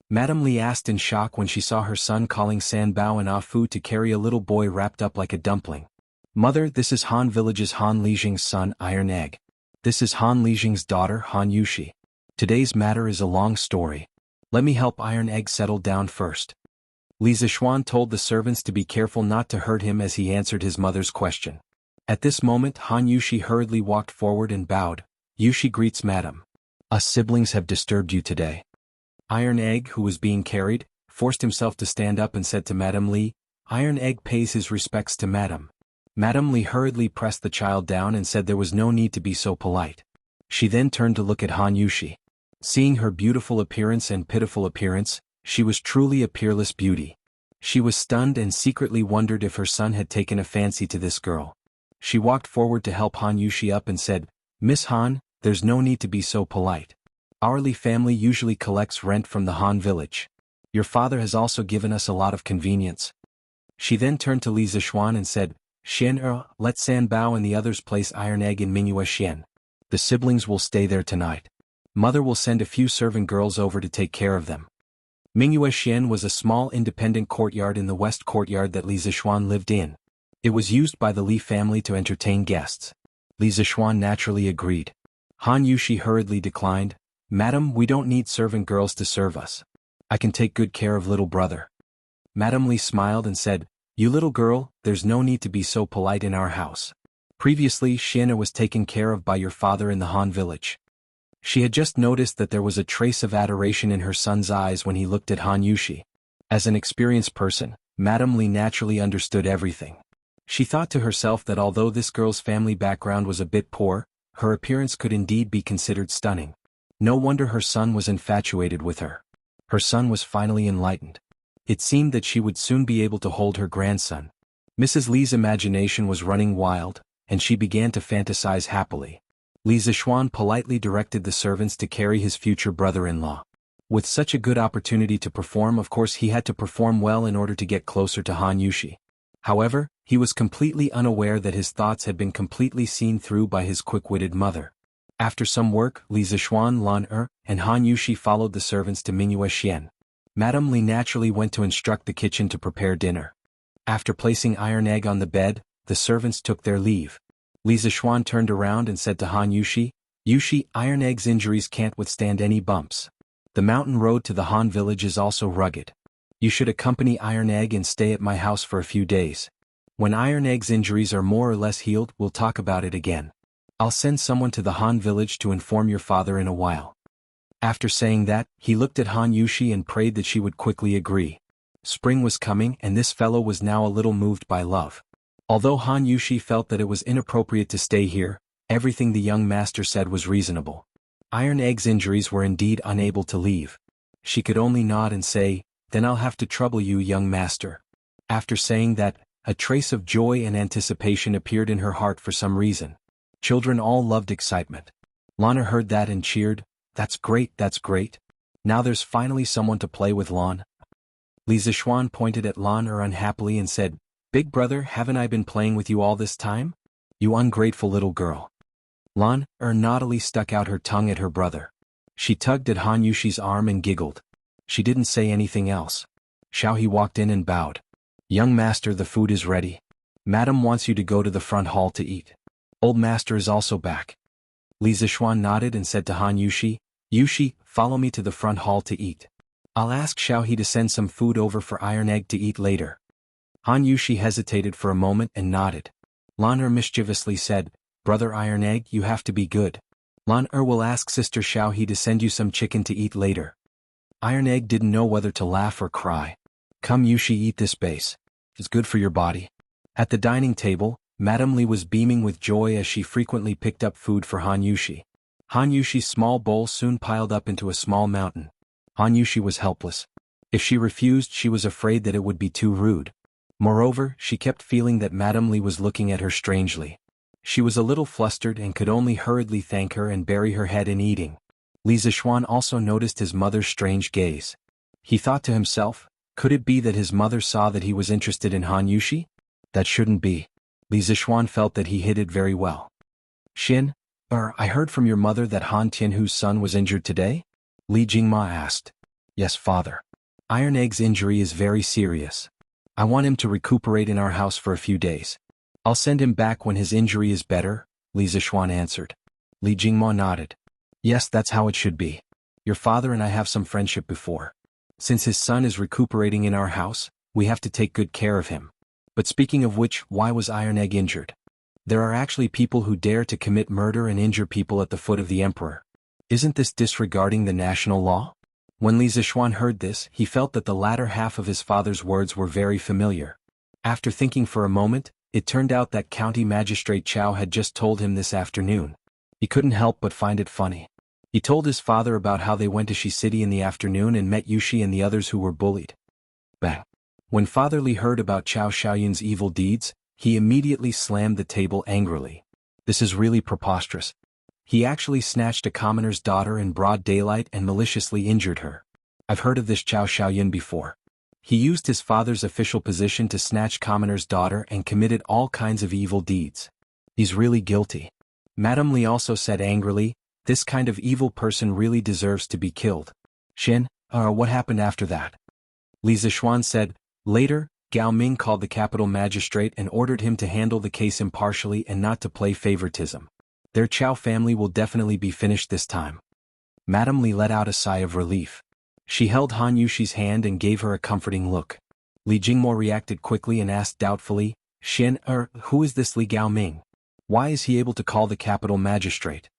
Madame Li asked in shock when she saw her son calling San Bao and Ah Fu to carry a little boy wrapped up like a dumpling. Mother, this is Han Village's Han Lijing's son, Iron Egg. This is Han Lijing's daughter, Han Yushi. Today's matter is a long story. Let me help Iron Egg settle down first. Li Zishuan told the servants to be careful not to hurt him as he answered his mother's question. At this moment Han Yushi hurriedly walked forward and bowed. Yushi greets Madam. Us siblings have disturbed you today. Iron Egg, who was being carried, forced himself to stand up and said to Madame Li, Iron Egg pays his respects to Madam. Madame Li hurriedly pressed the child down and said there was no need to be so polite. She then turned to look at Han Yushi. Seeing her beautiful appearance and pitiful appearance, she was truly a peerless beauty. She was stunned and secretly wondered if her son had taken a fancy to this girl. She walked forward to help Han Yushi up and said, Miss Han, there's no need to be so polite. Our Li family usually collects rent from the Han village. Your father has also given us a lot of convenience. She then turned to Li Zishuan and said, Xian, let San Bao and the others place Iron Egg in Mingyue Xian. The siblings will stay there tonight. Mother will send a few servant girls over to take care of them. Mingyue Xian was a small independent courtyard in the west courtyard that Li Zishuan lived in. It was used by the Li family to entertain guests. Li Zishuan naturally agreed. Han Yushi hurriedly declined, Madam, we don't need servant girls to serve us. I can take good care of little brother. Madame Li smiled and said, You little girl, there's no need to be so polite in our house. Previously Xiana was taken care of by your father in the Han village. She had just noticed that there was a trace of adoration in her son's eyes when he looked at Han Yushi. As an experienced person, Madame Li naturally understood everything. She thought to herself that although this girl's family background was a bit poor, her appearance could indeed be considered stunning. No wonder her son was infatuated with her. Her son was finally enlightened. It seemed that she would soon be able to hold her grandson. Mrs. Li's imagination was running wild, and she began to fantasize happily. Li Zishuan politely directed the servants to carry his future brother-in-law. With such a good opportunity to perform, of course he had to perform well in order to get closer to Han Yushi. However, he was completely unaware that his thoughts had been completely seen through by his quick-witted mother. After some work, Li Zishuan, Lan and Han Yushi followed the servants to Mingyue Xian. Madame Li naturally went to instruct the kitchen to prepare dinner. After placing Iron Egg on the bed, the servants took their leave. Li Zishuan turned around and said to Han Yushi, Yushi, Iron Egg's injuries can't withstand any bumps. The mountain road to the Han village is also rugged. You should accompany Iron Egg and stay at my house for a few days. When Iron Egg's injuries are more or less healed, we'll talk about it again. I'll send someone to the Han village to inform your father in a while. After saying that, he looked at Han Yushi and prayed that she would quickly agree. Spring was coming and this fellow was now a little moved by love. Although Han Yushi felt that it was inappropriate to stay here, everything the young master said was reasonable. Iron Egg's injuries were indeed unable to leave. She could only nod and say, Then I'll have to trouble you, young master. After saying that, a trace of joy and anticipation appeared in her heart for some reason. Children all loved excitement. Lana heard that and cheered, That's great, that's great. Now there's finally someone to play with, Lan. Li Zishuan pointed at Lan unhappily and said, Big brother, haven't I been playing with you all this time? You ungrateful little girl. Lan naughtily stuck out her tongue at her brother. She tugged at Han Yushi's arm and giggled. She didn't say anything else. Xiaohe walked in and bowed. Young master, the food is ready. Madam wants you to go to the front hall to eat. Old master is also back. Li Zishuan nodded and said to Han Yushi, Yushi, follow me to the front hall to eat. I'll ask Xiaohe to send some food over for Iron Egg to eat later. Han Yushi hesitated for a moment and nodded. Lan mischievously said, Brother Iron Egg, you have to be good. Lan will ask Sister Xiaohe to send you some chicken to eat later. Iron Egg didn't know whether to laugh or cry. Come Yushi, eat this base. It's good for your body. At the dining table, Madame Li was beaming with joy as she frequently picked up food for Han Yushi. Han Yushi's small bowl soon piled up into a small mountain. Han Yushi was helpless. If she refused, she was afraid that it would be too rude. Moreover, she kept feeling that Madame Li was looking at her strangely. She was a little flustered and could only hurriedly thank her and bury her head in eating. Li Zixuan also noticed his mother's strange gaze. He thought to himself, could it be that his mother saw that he was interested in Han Yushi? That shouldn't be. Li Zixuan felt that he hid it very well. Xin, I heard from your mother that Han Tianhu's son was injured today? Li Jingma asked. Yes, father. Iron Egg's injury is very serious. I want him to recuperate in our house for a few days. I'll send him back when his injury is better, Li Zixuan answered. Li Jingma nodded. Yes, that's how it should be. Your father and I have some friendship before. Since his son is recuperating in our house, we have to take good care of him. But speaking of which, why was Iron Egg injured? There are actually people who dare to commit murder and injure people at the foot of the emperor. Isn't this disregarding the national law? When Li Zixuan heard this, he felt that the latter half of his father's words were very familiar. After thinking for a moment, it turned out that County Magistrate Chow had just told him this afternoon. He couldn't help but find it funny. He told his father about how they went to Shi City in the afternoon and met Yushi and the others who were bullied. Bang! When Father Li heard about Chow Xiaoyun's evil deeds, he immediately slammed the table angrily. This is really preposterous. He actually snatched a commoner's daughter in broad daylight and maliciously injured her. I've heard of this Chow Xiaoyun before. He used his father's official position to snatch commoner's daughter and committed all kinds of evil deeds. He's really guilty. Madame Li also said angrily, this kind of evil person really deserves to be killed. Xin, what happened after that? Li Zixuan said, later, Gao Ming called the capital magistrate and ordered him to handle the case impartially and not to play favoritism. Their Chow family will definitely be finished this time. Madame Li let out a sigh of relief. She held Han Yushi's hand and gave her a comforting look. Li Jingmo reacted quickly and asked doubtfully, Xin, who is this Li Gao Ming? Why is he able to call the capital magistrate?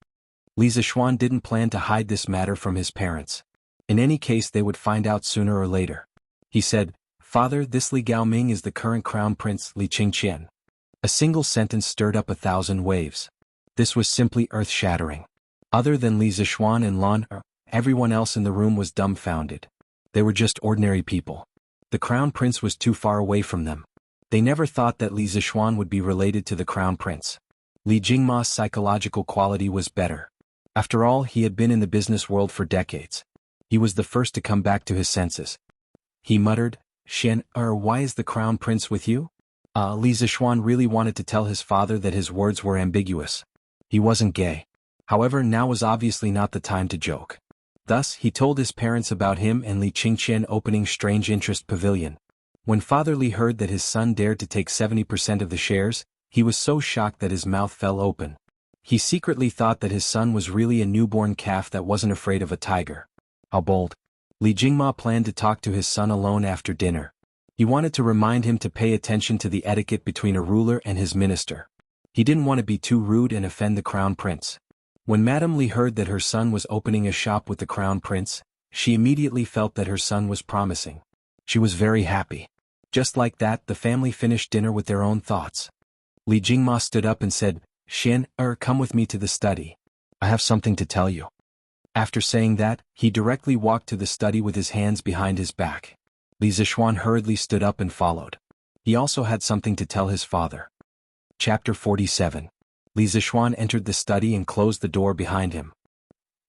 Li Zixuan didn't plan to hide this matter from his parents. In any case, they would find out sooner or later. He said, Father, this Li Gao Ming is the current crown prince, Li Qingqian. A single sentence stirred up 1,000 waves. This was simply earth-shattering. Other than Li Zixuan and Lan, everyone else in the room was dumbfounded. They were just ordinary people. The crown prince was too far away from them. They never thought that Li Zixuan would be related to the crown prince. Li Jingma's psychological quality was better. After all, he had been in the business world for decades. He was the first to come back to his senses. He muttered, Xin, why is the crown prince with you? Li Zixuan really wanted to tell his father that his words were ambiguous. He wasn't gay. However, now was obviously not the time to joke. Thus, he told his parents about him and Li Qingqian opening Strange Interest Pavilion. When Father Li heard that his son dared to take 70% of the shares, he was so shocked that his mouth fell open. He secretly thought that his son was really a newborn calf that wasn't afraid of a tiger. How bold. Li Jingma planned to talk to his son alone after dinner. He wanted to remind him to pay attention to the etiquette between a ruler and his minister. He didn't want to be too rude and offend the crown prince. When Madame Li heard that her son was opening a shop with the crown prince, she immediately felt that her son was promising. She was very happy. Just like that, the family finished dinner with their own thoughts. Li Jingma stood up and said, Xin, come with me to the study. I have something to tell you. After saying that, he directly walked to the study with his hands behind his back. Li Zixuan hurriedly stood up and followed. He also had something to tell his father. Chapter 47. Li Zixuan entered the study and closed the door behind him.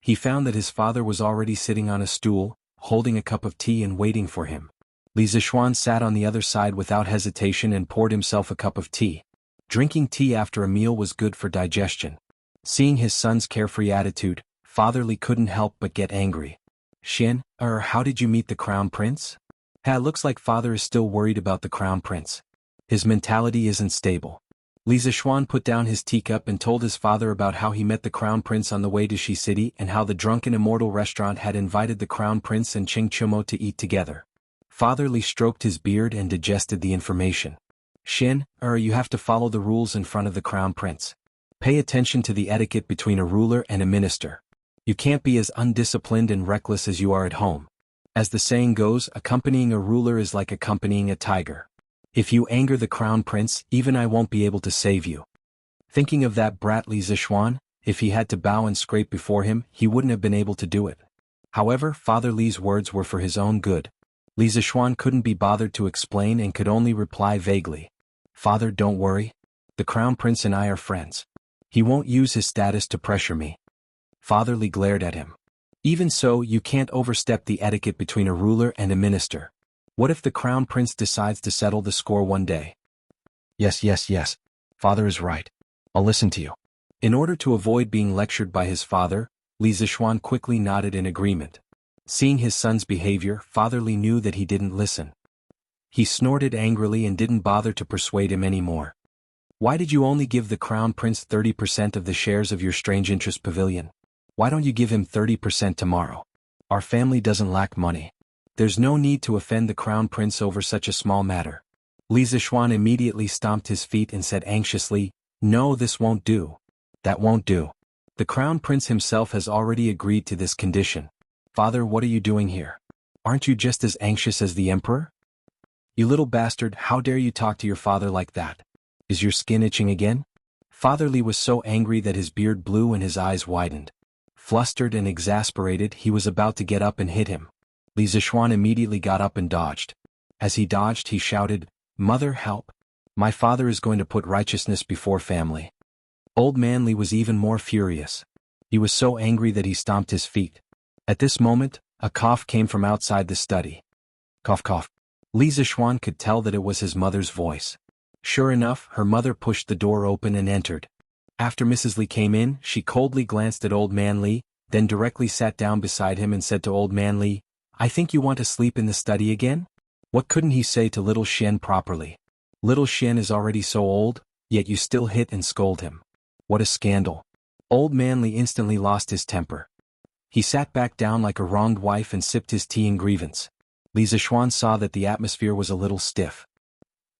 He found that his father was already sitting on a stool, holding a cup of tea and waiting for him. Li Zixuan sat on the other side without hesitation and poured himself a cup of tea. Drinking tea after a meal was good for digestion. Seeing his son's carefree attitude, Father Li couldn't help but get angry. Xin, how did you meet the crown prince? Looks like father is still worried about the crown prince. His mentality isn't stable. Li Zixuan put down his teacup and told his father about how he met the crown prince on the way to Shi City and how the Drunken Immortal restaurant had invited the crown prince and Cheng Chumo to eat together. Father Li stroked his beard and digested the information. Xin, you have to follow the rules in front of the crown prince. Pay attention to the etiquette between a ruler and a minister. You can't be as undisciplined and reckless as you are at home. As the saying goes, accompanying a ruler is like accompanying a tiger. If you anger the crown prince, even I won't be able to save you. Thinking of that brat Li Zishuan, if he had to bow and scrape before him, he wouldn't have been able to do it. However, Father Li's words were for his own good. Li Zishuan couldn't be bothered to explain and could only reply vaguely. Father, don't worry. The crown prince and I are friends. He won't use his status to pressure me. Father Li glared at him. Even so, you can't overstep the etiquette between a ruler and a minister. What if the crown prince decides to settle the score one day? Yes. Father is right. I'll listen to you. In order to avoid being lectured by his father, Li Zishuan quickly nodded in agreement. Seeing his son's behavior, Father Li knew that he didn't listen. He snorted angrily and didn't bother to persuade him anymore. Why did you only give the crown prince 30% of the shares of your strange interest pavilion? Why don't you give him 30% tomorrow? Our family doesn't lack money. There's no need to offend the crown prince over such a small matter. Li Zishuan immediately stomped his feet and said anxiously, No, this won't do. That won't do. The crown prince himself has already agreed to this condition. Father, what are you doing here? Aren't you just as anxious as the emperor? You little bastard, how dare you talk to your father like that? Is your skin itching again? Father Li was so angry that his beard blew and his eyes widened. Flustered and exasperated, he was about to get up and hit him. Li Zishuan immediately got up and dodged. As he dodged, he shouted, Mother, help! My father is going to put righteousness before family. Old man Li was even more furious. He was so angry that he stomped his feet. At this moment, a cough came from outside the study. Cough cough. Li Zishuan could tell that it was his mother's voice. Sure enough, her mother pushed the door open and entered. After Mrs. Li came in, she coldly glanced at Old Man Li, then directly sat down beside him and said to Old Man Li, I think you want to sleep in the study again? What couldn't he say to little Xian properly? Little Xian is already so old, yet you still hit and scold him. What a scandal. Old Man Li instantly lost his temper. He sat back down like a wronged wife and sipped his tea in grievance. Li Zishuan saw that the atmosphere was a little stiff.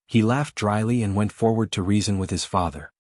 He laughed dryly and went forward to reason with his father.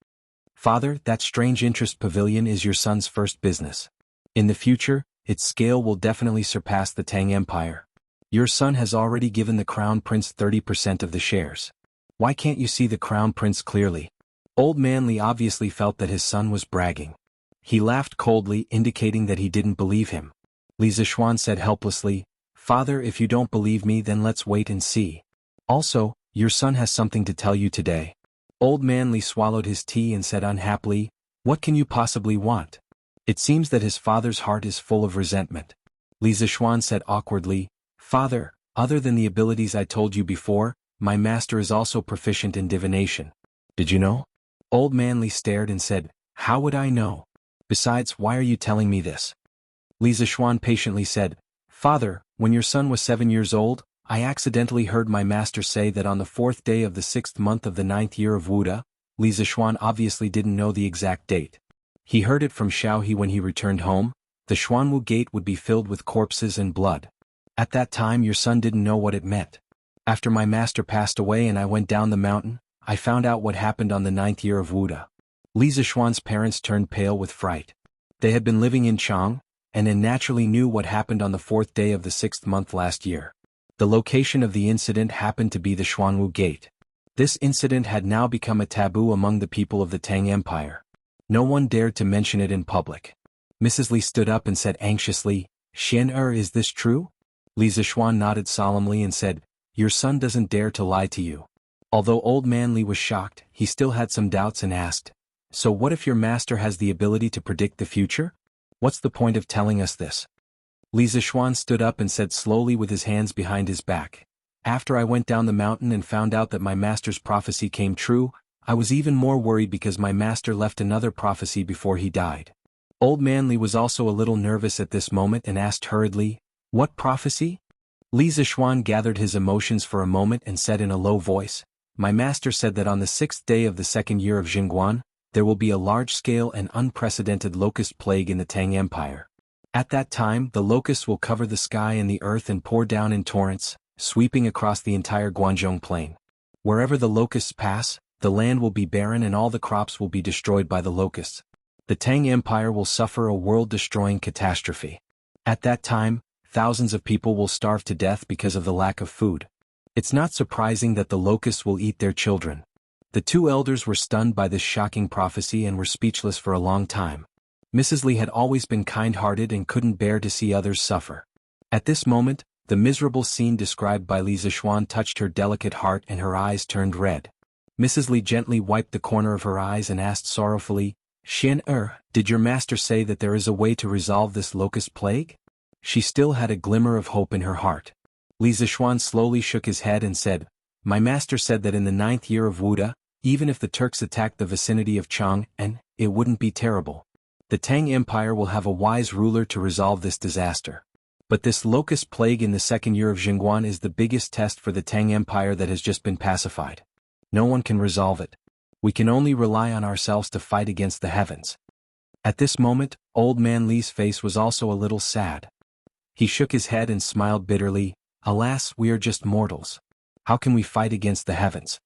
Father, that strange interest pavilion is your son's first business. In the future, its scale will definitely surpass the Tang Empire. Your son has already given the crown prince 30% of the shares. Why can't you see the crown prince clearly? Old Man Li obviously felt that his son was bragging. He laughed coldly, indicating that he didn't believe him. Li Zishuan said helplessly, Father, if you don't believe me, then let's wait and see. Also, your son has something to tell you today. Old Man Li swallowed his tea and said unhappily, What can you possibly want? It seems that his father's heart is full of resentment. Li Zishuan said awkwardly, Father, other than the abilities I told you before, my master is also proficient in divination. Did you know? Old Man Li stared and said, How would I know? Besides, why are you telling me this? Li Zishuan patiently said, Father, when your son was 7 years old, I accidentally heard my master say that on the 4th day of the 6th month of the 9th year of Wuda. Li Zishuan obviously didn't know the exact date. He heard it from Xiaohe when he returned home. The Xuanwu gate would be filled with corpses and blood. At that time your son didn't know what it meant. After my master passed away and I went down the mountain, I found out what happened on the 9th year of Wuda. Li Zishuan's parents turned pale with fright. They had been living in Chang, and naturally knew what happened on the 4th day of the 6th month last year. The location of the incident happened to be the Xuanwu Gate. This incident had now become a taboo among the people of the Tang Empire. No one dared to mention it in public. Mrs. Li stood up and said anxiously, Xian is this true? Li Zishuan nodded solemnly and said, Your son doesn't dare to lie to you. Although Old Man Li was shocked, he still had some doubts and asked, So what if your master has the ability to predict the future? What's the point of telling us this? Li Zishuan stood up and said slowly with his hands behind his back, After I went down the mountain and found out that my master's prophecy came true, I was even more worried because my master left another prophecy before he died. Old Man Li was also a little nervous at this moment and asked hurriedly, What prophecy? Li Zishuan gathered his emotions for a moment and said in a low voice, My master said that on the 6th day of the 2nd year of Jingguan, there will be a large-scale and unprecedented locust plague in the Tang Empire. At that time, the locusts will cover the sky and the earth and pour down in torrents, sweeping across the entire Guanzhong plain. Wherever the locusts pass, the land will be barren and all the crops will be destroyed by the locusts. The Tang Empire will suffer a world-destroying catastrophe. At that time, thousands of people will starve to death because of the lack of food. It's not surprising that the locusts will eat their children. The two elders were stunned by this shocking prophecy and were speechless for a long time. Mrs. Li had always been kind-hearted and couldn't bear to see others suffer. At this moment, the miserable scene described by Li Zixuan touched her delicate heart and her eyes turned red. Mrs. Li gently wiped the corner of her eyes and asked sorrowfully, "Xian, did your master say that there is a way to resolve this locust plague?" She still had a glimmer of hope in her heart. Li Zixuan slowly shook his head and said, "My master said that in the 9th year of Wuda, even if the Turks attacked the vicinity of Chang'an, it wouldn't be terrible. The Tang Empire will have a wise ruler to resolve this disaster. But this locust plague in the 2nd year of Jingguan is the biggest test for the Tang Empire that has just been pacified. No one can resolve it. We can only rely on ourselves to fight against the heavens." At this moment, Old Man Li's face was also a little sad. He shook his head and smiled bitterly, "Alas, we are just mortals. How can we fight against the heavens?"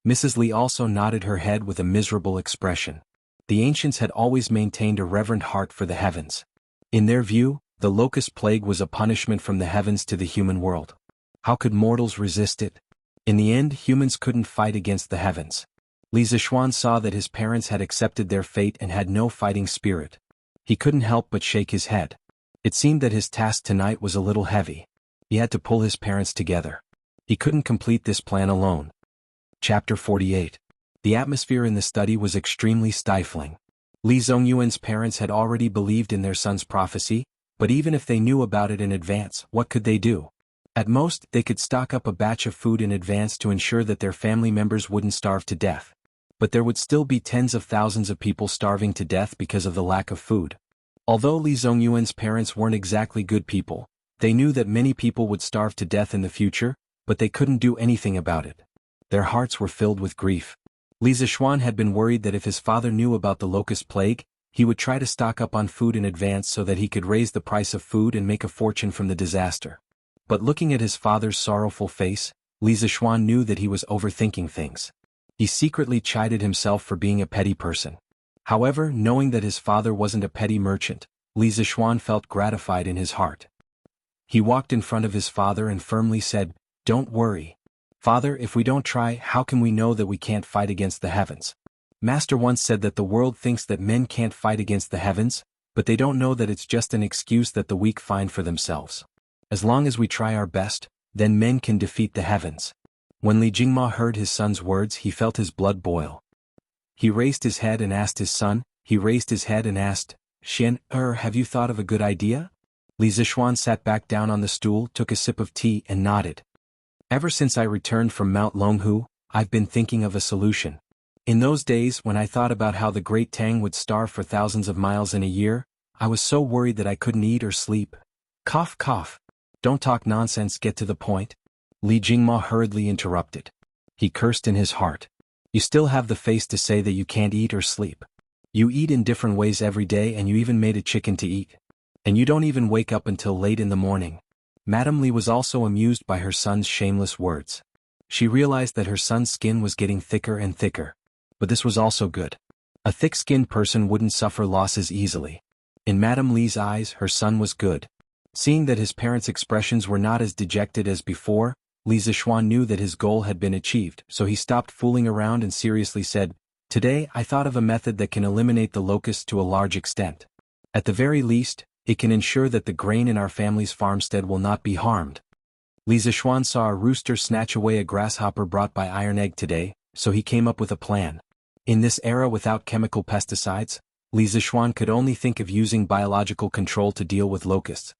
Mrs. Li also nodded her head with a miserable expression. The ancients had always maintained a reverent heart for the heavens. In their view, the locust plague was a punishment from the heavens to the human world. How could mortals resist it? In the end, humans couldn't fight against the heavens. Li Zixuan saw that his parents had accepted their fate and had no fighting spirit. He couldn't help but shake his head. It seemed that his task tonight was a little heavy. He had to pull his parents together. He couldn't complete this plan alone. Chapter 48. The atmosphere in the study was extremely stifling. Li Zongyuan's parents had already believed in their son's prophecy, but even if they knew about it in advance, what could they do? At most, they could stock up a batch of food in advance to ensure that their family members wouldn't starve to death. But there would still be tens of thousands of people starving to death because of the lack of food. Although Li Zongyuan's parents weren't exactly good people, they knew that many people would starve to death in the future, but they couldn't do anything about it. Their hearts were filled with grief. Li Zixuan had been worried that if his father knew about the locust plague, he would try to stock up on food in advance so that he could raise the price of food and make a fortune from the disaster. But looking at his father's sorrowful face, Li Zixuan knew that he was overthinking things. He secretly chided himself for being a petty person. However, knowing that his father wasn't a petty merchant, Li Zixuan felt gratified in his heart. He walked in front of his father and firmly said, "Don't worry. Father, if we don't try, how can we know that we can't fight against the heavens? Master once said that the world thinks that men can't fight against the heavens, but they don't know that it's just an excuse that the weak find for themselves. As long as we try our best, then men can defeat the heavens." When Li Jingma heard his son's words, he felt his blood boil. He raised his head and asked his son, "Xian, have you thought of a good idea?" Li Zixuan sat back down on the stool, took a sip of tea and nodded. "Ever since I returned from Mount Longhu, I've been thinking of a solution. In those days when I thought about how the Great Tang would starve for thousands of miles in a year, I was so worried that I couldn't eat or sleep." Cough, cough. "Don't talk nonsense, get to the point." Li Jingma hurriedly interrupted. He cursed in his heart. "You still have the face to say that you can't eat or sleep. You eat in different ways every day and you even made a chicken to eat. And you don't even wake up until late in the morning." Madame Li was also amused by her son's shameless words. She realized that her son's skin was getting thicker and thicker. But this was also good. A thick-skinned person wouldn't suffer losses easily. In Madame Li's eyes, her son was good. Seeing that his parents' expressions were not as dejected as before, Li Zixuan knew that his goal had been achieved, so he stopped fooling around and seriously said, "Today I thought of a method that can eliminate the locusts to a large extent. At the very least, it can ensure that the grain in our family's farmstead will not be harmed." Li Zixuan saw a rooster snatch away a grasshopper brought by Iron Egg today, so he came up with a plan. In this era without chemical pesticides, Li Zixuan could only think of using biological control to deal with locusts.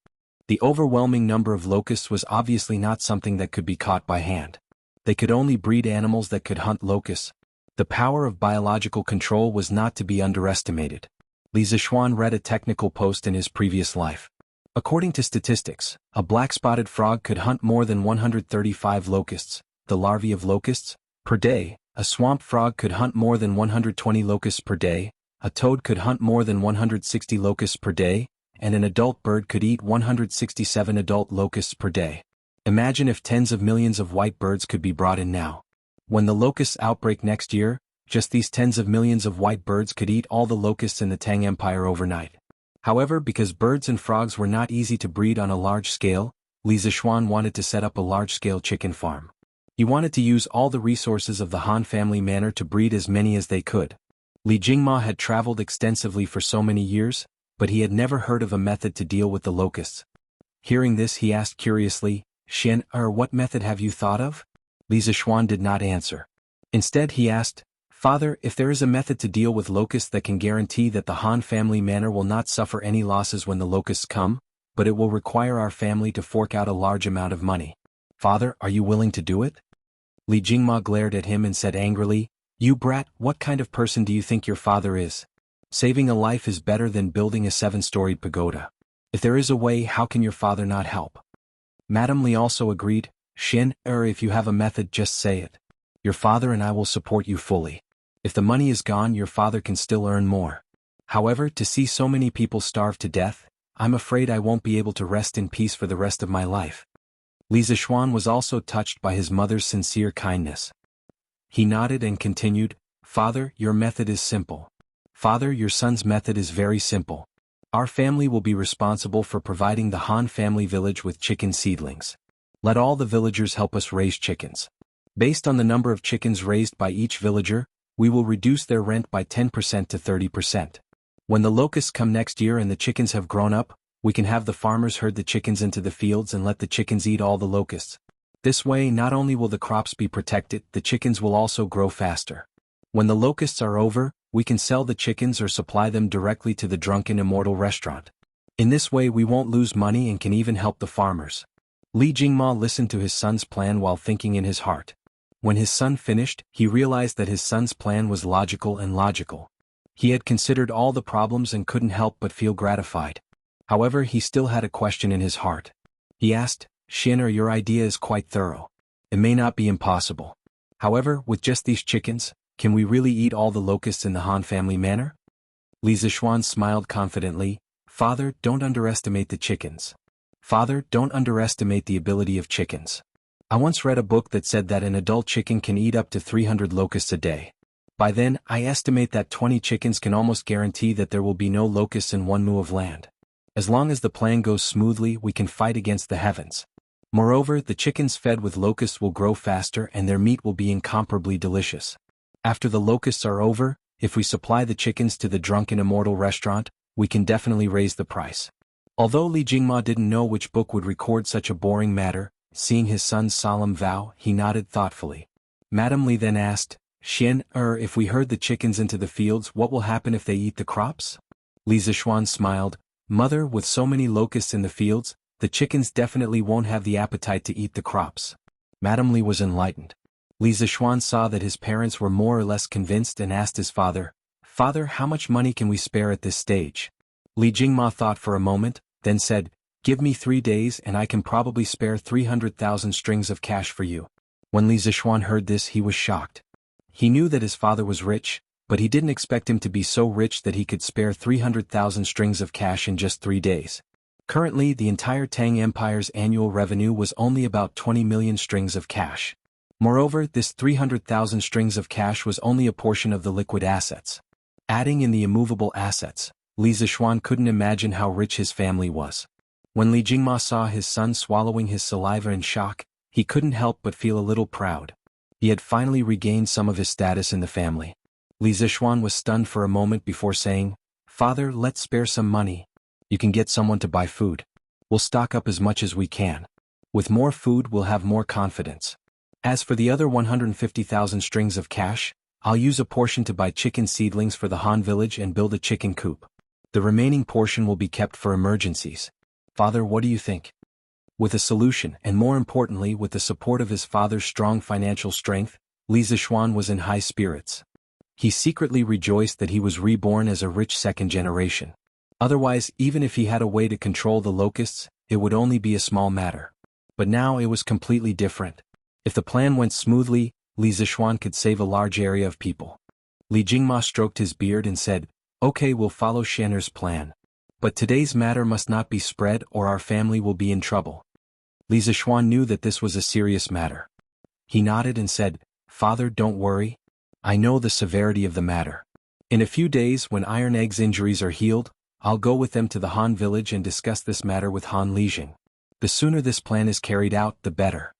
The overwhelming number of locusts was obviously not something that could be caught by hand. They could only breed animals that could hunt locusts. The power of biological control was not to be underestimated. Li Zixuan read a technical post in his previous life. According to statistics, a black-spotted frog could hunt more than 135 locusts, the larvae of locusts, per day. A swamp frog could hunt more than 120 locusts per day, a toad could hunt more than 160 locusts per day, and an adult bird could eat 167 adult locusts per day. Imagine if tens of millions of white birds could be brought in now. When the locusts outbreak next year, just these tens of millions of white birds could eat all the locusts in the Tang Empire overnight. However, because birds and frogs were not easy to breed on a large scale, Li Zixuan wanted to set up a large-scale chicken farm. He wanted to use all the resources of the Han family manor to breed as many as they could. Li Jingma had traveled extensively for so many years, but he had never heard of a method to deal with the locusts. Hearing this, he asked curiously, "Xian, what method have you thought of?" Li Zishuan did not answer. Instead he asked, "Father, if there is a method to deal with locusts that can guarantee that the Han family manor will not suffer any losses when the locusts come, but it will require our family to fork out a large amount of money. Father, are you willing to do it?" Li Jingma glared at him and said angrily, "You brat, what kind of person do you think your father is? Saving a life is better than building a 7-storied pagoda. If there is a way, how can your father not help?" Madame Li also agreed, "Xian, if you have a method, just say it. Your father and I will support you fully. If the money is gone, your father can still earn more. However, to see so many people starve to death, I'm afraid I won't be able to rest in peace for the rest of my life." Li Zishuan was also touched by his mother's sincere kindness. He nodded and continued, "Father, your method is simple. Father, your son's method is very simple. Our family will be responsible for providing the Han family village with chicken seedlings. Let all the villagers help us raise chickens. Based on the number of chickens raised by each villager, we will reduce their rent by 10% to 30%. When the locusts come next year and the chickens have grown up, we can have the farmers herd the chickens into the fields and let the chickens eat all the locusts. This way, not only will the crops be protected, the chickens will also grow faster. When the locusts are over, we can sell the chickens or supply them directly to the Drunken Immortal restaurant. In this way we won't lose money and can even help the farmers." Li Jingma listened to his son's plan while thinking in his heart. When his son finished, he realized that his son's plan was logical. He had considered all the problems and couldn't help but feel gratified. However, he still had a question in his heart. He asked, "Xian, your idea is quite thorough. It may not be impossible. However, with just these chickens, can we really eat all the locusts in the Han family manor?" Li Zishuan smiled confidently, "Father, don't underestimate the chickens. Father, don't underestimate the ability of chickens. I once read a book that said that an adult chicken can eat up to 300 locusts a day. By then, I estimate that 20 chickens can almost guarantee that there will be no locusts in 1 mu of land. As long as the plan goes smoothly, we can fight against the heavens. Moreover, the chickens fed with locusts will grow faster and their meat will be incomparably delicious. After the locusts are over, if we supply the chickens to the Drunken Immortal restaurant, we can definitely raise the price." Although Li Jingma didn't know which book would record such a boring matter, seeing his son's solemn vow, he nodded thoughtfully. Madame Li then asked, "Xian, if we herd the chickens into the fields, what will happen if they eat the crops?" Li Zishuan smiled, "Mother, with so many locusts in the fields, the chickens definitely won't have the appetite to eat the crops." Madame Li was enlightened. Li Zishuan saw that his parents were more or less convinced and asked his father, "Father, how much money can we spare at this stage?" Li Jingma thought for a moment, then said, "Give me 3 days and I can probably spare 300,000 strings of cash for you." When Li Zishuan heard this, he was shocked. He knew that his father was rich, but he didn't expect him to be so rich that he could spare 300,000 strings of cash in just 3 days. Currently, the entire Tang Empire's annual revenue was only about 20 million strings of cash. Moreover, this 300,000 strings of cash was only a portion of the liquid assets. Adding in the immovable assets, Li Zishuan couldn't imagine how rich his family was. When Li Jingma saw his son swallowing his saliva in shock, he couldn't help but feel a little proud. He had finally regained some of his status in the family. Li Zishuan was stunned for a moment before saying, "Father, let's spare some money. You can get someone to buy food. We'll stock up as much as we can. With more food we'll have more confidence. As for the other 150,000 strings of cash, I'll use a portion to buy chicken seedlings for the Han village and build a chicken coop. The remaining portion will be kept for emergencies. Father, what do you think?" With a solution, and more importantly with the support of his father's strong financial strength, Li Zishuan was in high spirits. He secretly rejoiced that he was reborn as a rich second generation. Otherwise, even if he had a way to control the locusts, it would only be a small matter. But now it was completely different. If the plan went smoothly, Li Zishuan could save a large area of people. Li Jingma stroked his beard and said, "Okay, we'll follow Xian'er's plan. But today's matter must not be spread or our family will be in trouble." Li Zishuan knew that this was a serious matter. He nodded and said, "Father, don't worry. I know the severity of the matter. In a few days, when Iron Egg's injuries are healed, I'll go with them to the Han village and discuss this matter with Han Lijing. The sooner this plan is carried out, the better."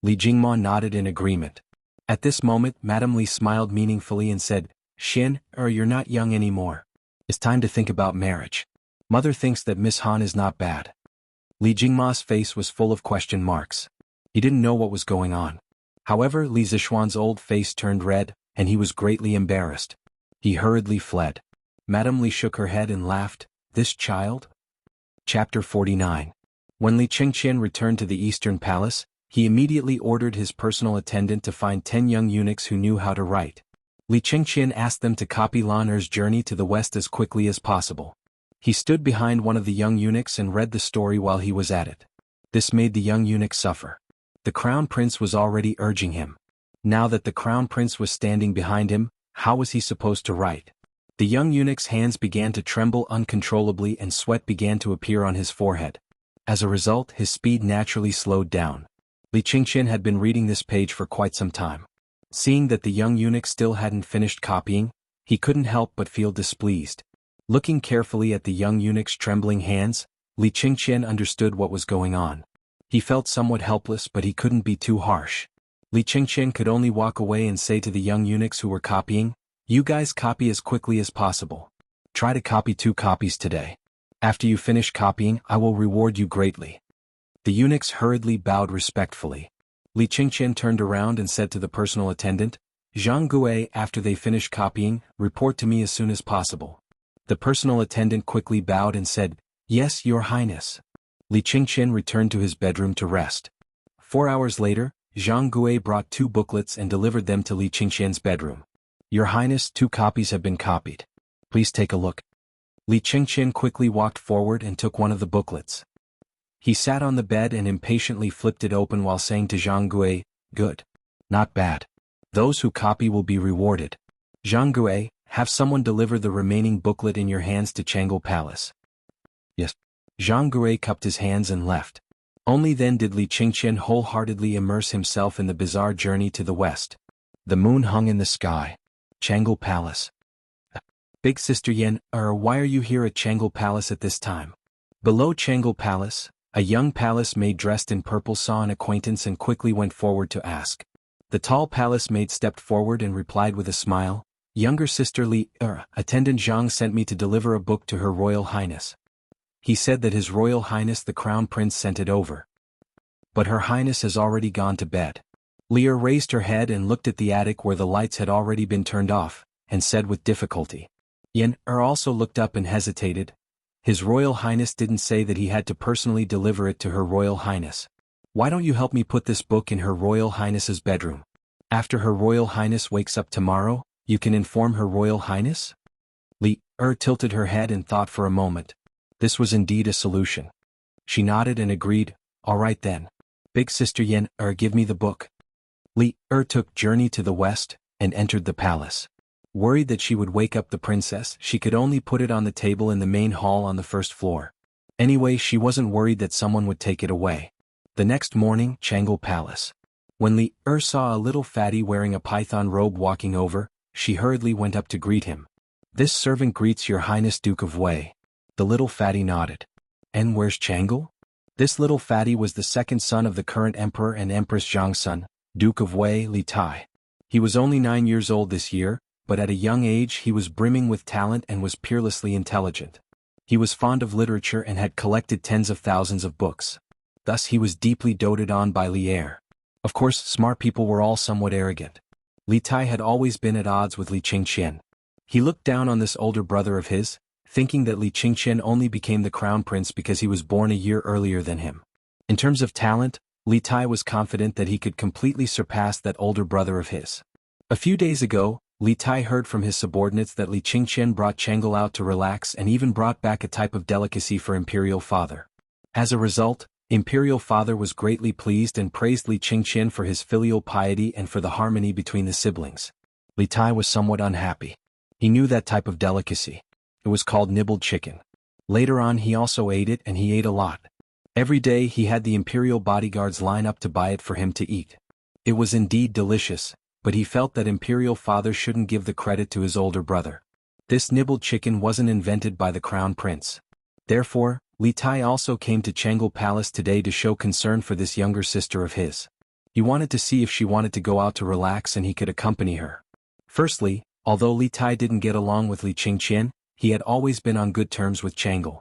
Li Jingma nodded in agreement. At this moment Madame Li smiled meaningfully and said, Xin, you're not young anymore. It's time to think about marriage. Mother thinks that Miss Han is not bad. Li Jingma's face was full of question marks. He didn't know what was going on. However, Li Zixuan's old face turned red, and he was greatly embarrassed. He hurriedly fled. Madame Li shook her head and laughed. This child? Chapter 49. When Li Qingqian returned to the Eastern Palace, he immediately ordered his personal attendant to find 10 young eunuchs who knew how to write. Li Qingqian asked them to copy Lan Er's journey to the west as quickly as possible. He stood behind one of the young eunuchs and read the story while he was at it. This made the young eunuch suffer. The crown prince was already urging him. Now that the crown prince was standing behind him, how was he supposed to write? The young eunuch's hands began to tremble uncontrollably and sweat began to appear on his forehead. As a result, his speed naturally slowed down. Li Qingqian had been reading this page for quite some time. Seeing that the young eunuch still hadn't finished copying, he couldn't help but feel displeased. Looking carefully at the young eunuch's trembling hands, Li Qingqian understood what was going on. He felt somewhat helpless, but he couldn't be too harsh. Li Qingqian could only walk away and say to the young eunuchs who were copying, You guys copy as quickly as possible. Try to copy 2 copies today. After you finish copying, I will reward you greatly. The eunuchs hurriedly bowed respectfully. Li Qingqian turned around and said to the personal attendant, Zhang Gui, after they finish copying, report to me as soon as possible. The personal attendant quickly bowed and said, Yes, Your Highness. Li Qingqian returned to his bedroom to rest. 4 hours later, Zhang Gui brought 2 booklets and delivered them to Li Qingqian's bedroom. Your Highness, 2 copies have been copied. Please take a look. Li Qingqian quickly walked forward and took one of the booklets. He sat on the bed and impatiently flipped it open while saying to Zhang Gui, Good. Not bad. Those who copy will be rewarded. Zhang Gui, have someone deliver the remaining booklet in your hands to Chang'e Palace. Yes. Zhang Gui cupped his hands and left. Only then did Li Qingqian wholeheartedly immerse himself in the bizarre journey to the west. The moon hung in the sky. Chang'e Palace. Big Sister Yan, why are you here at Chang'e Palace at this time? Below Chang'e Palace, a young palace maid dressed in purple saw an acquaintance and quickly went forward to ask. The tall palace maid stepped forward and replied with a smile, Younger Sister Li, Attendant Zhang sent me to deliver a book to Her Royal Highness. He said that His Royal Highness the Crown Prince sent it over. But Her Highness has already gone to bed. Lear raised her head and looked at the attic where the lights had already been turned off, and said with difficulty. Yan also looked up and hesitated. His Royal Highness didn't say that he had to personally deliver it to Her Royal Highness. Why don't you help me put this book in Her Royal Highness's bedroom? After Her Royal Highness wakes up tomorrow, you can inform Her Royal Highness? Li tilted her head and thought for a moment. This was indeed a solution. She nodded and agreed, All right then. Big Sister Yan, give me the book. Li took journey to the west, and entered the palace. Worried that she would wake up the princess, she could only put it on the table in the main hall on the first floor. Anyway, she wasn't worried that someone would take it away. The next morning, Chang'e Palace. When Li saw a little fatty wearing a python robe walking over, she hurriedly went up to greet him. This servant greets Your Highness Duke of Wei. The little fatty nodded. And where's Chang'e? This little fatty was the second son of the current emperor and empress Zhang's son, Duke of Wei Li Tai. He was only 9 years old this year, but at a young age he was brimming with talent and was peerlessly intelligent. He was fond of literature and had collected tens of thousands of books. Thus he was deeply doted on by Li Er. Of course, smart people were all somewhat arrogant. Li Tai had always been at odds with Li Qingqian. He looked down on this older brother of his, thinking that Li Qingqian only became the crown prince because he was born a year earlier than him. In terms of talent, Li Tai was confident that he could completely surpass that older brother of his. A few days ago, Li Tai heard from his subordinates that Li Qingqian brought Chang'e out to relax and even brought back a type of delicacy for Imperial Father. As a result, Imperial Father was greatly pleased and praised Li Qingqian for his filial piety and for the harmony between the siblings. Li Tai was somewhat unhappy. He knew that type of delicacy. It was called nibbled chicken. Later on he also ate it and he ate a lot. Every day he had the Imperial bodyguards line up to buy it for him to eat. It was indeed delicious, but he felt that Imperial Father shouldn't give the credit to his older brother. This nibbled chicken wasn't invented by the Crown Prince. Therefore, Li Tai also came to Chang'e Palace today to show concern for this younger sister of his. He wanted to see if she wanted to go out to relax and he could accompany her. Firstly, although Li Tai didn't get along with Li Qingqian, he had always been on good terms with Chang'e.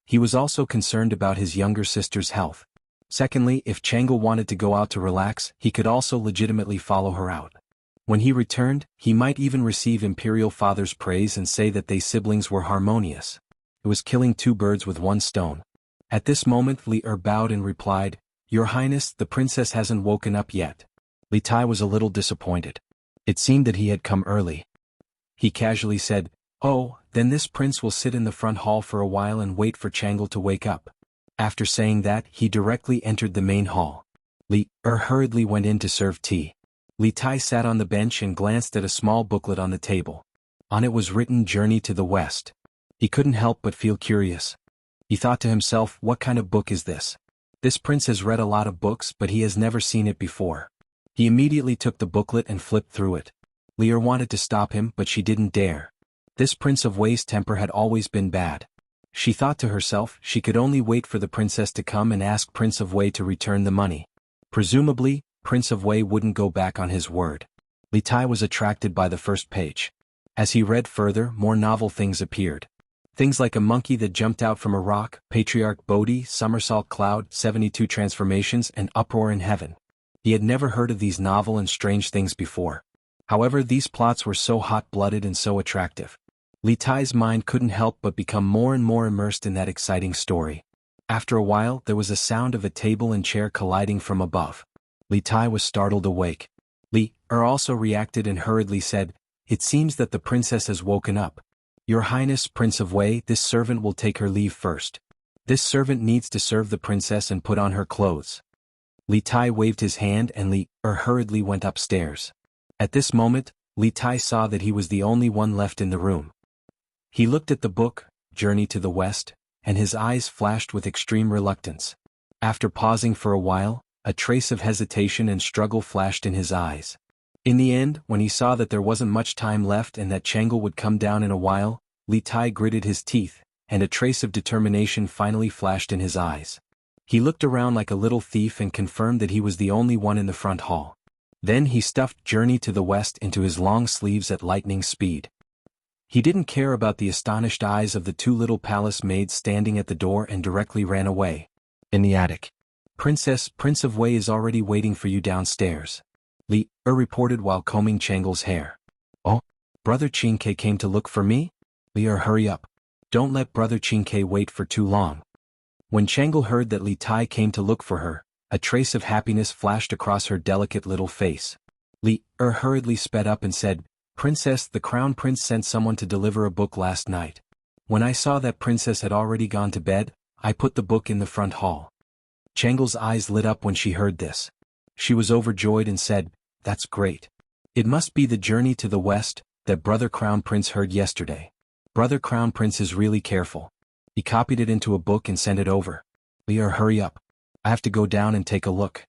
He was also concerned about his younger sister's health. Secondly, if Chang'e wanted to go out to relax, he could also legitimately follow her out. When he returned, he might even receive Imperial Father's praise and say that they siblings were harmonious. It was killing two birds with one stone. At this moment Li bowed and replied, "Your Highness, the princess hasn't woken up yet." Li Tai was a little disappointed. It seemed that he had come early. He casually said, "Oh, then this prince will sit in the front hall for a while and wait for Chang'e to wake up." After saying that, he directly entered the main hall. Li hurriedly went in to serve tea. Li Tai sat on the bench and glanced at a small booklet on the table. On it was written "Journey to the West." He couldn't help but feel curious. He thought to himself, what kind of book is this? This prince has read a lot of books but he has never seen it before. He immediately took the booklet and flipped through it. Li wanted to stop him but she didn't dare. This Prince of Wei's temper had always been bad. She thought to herself she could only wait for the princess to come and ask Prince of Wei to return the money. Presumably, Prince of Wei wouldn't go back on his word. Li Tai was attracted by the first page. As he read further, more novel things appeared. Things like a monkey that jumped out from a rock, Patriarch Bodhi, Somersault Cloud, 72 transformations, and Uproar in Heaven. He had never heard of these novel and strange things before. However, these plots were so hot-blooded and so attractive. Li Tai's mind couldn't help but become more and more immersed in that exciting story. After a while, there was a sound of a table and chair colliding from above. Li Tai was startled awake. Li also reacted and hurriedly said, "It seems that the princess has woken up. Your Highness, Prince of Wei, this servant will take her leave first. This servant needs to serve the princess and put on her clothes." Li Tai waved his hand and Li hurriedly went upstairs. At this moment, Li Tai saw that he was the only one left in the room. He looked at the book, Journey to the West, and his eyes flashed with extreme reluctance. After pausing for a while, a trace of hesitation and struggle flashed in his eyes. In the end, when he saw that there wasn't much time left and that Chang'e would come down in a while, Li Tai gritted his teeth, and a trace of determination finally flashed in his eyes. He looked around like a little thief and confirmed that he was the only one in the front hall. Then he stuffed Journey to the West into his long sleeves at lightning speed. He didn't care about the astonished eyes of the two little palace maids standing at the door and directly ran away. In the attic. "Princess, Prince of Wei is already waiting for you downstairs," Li reported while combing Chang'e's hair. "Oh, Brother Qingke came to look for me? Li hurry up. Don't let Brother Qingke wait for too long." When Chang'e heard that Li Tai came to look for her, a trace of happiness flashed across her delicate little face. Li hurriedly sped up and said, "Princess, the Crown Prince sent someone to deliver a book last night. When I saw that Princess had already gone to bed, I put the book in the front hall." Chang'e's eyes lit up when she heard this. She was overjoyed and said, "That's great. It must be the Journey to the West that Brother Crown Prince heard yesterday. Brother Crown Prince is really careful. He copied it into a book and sent it over. Li hurry up. I have to go down and take a look."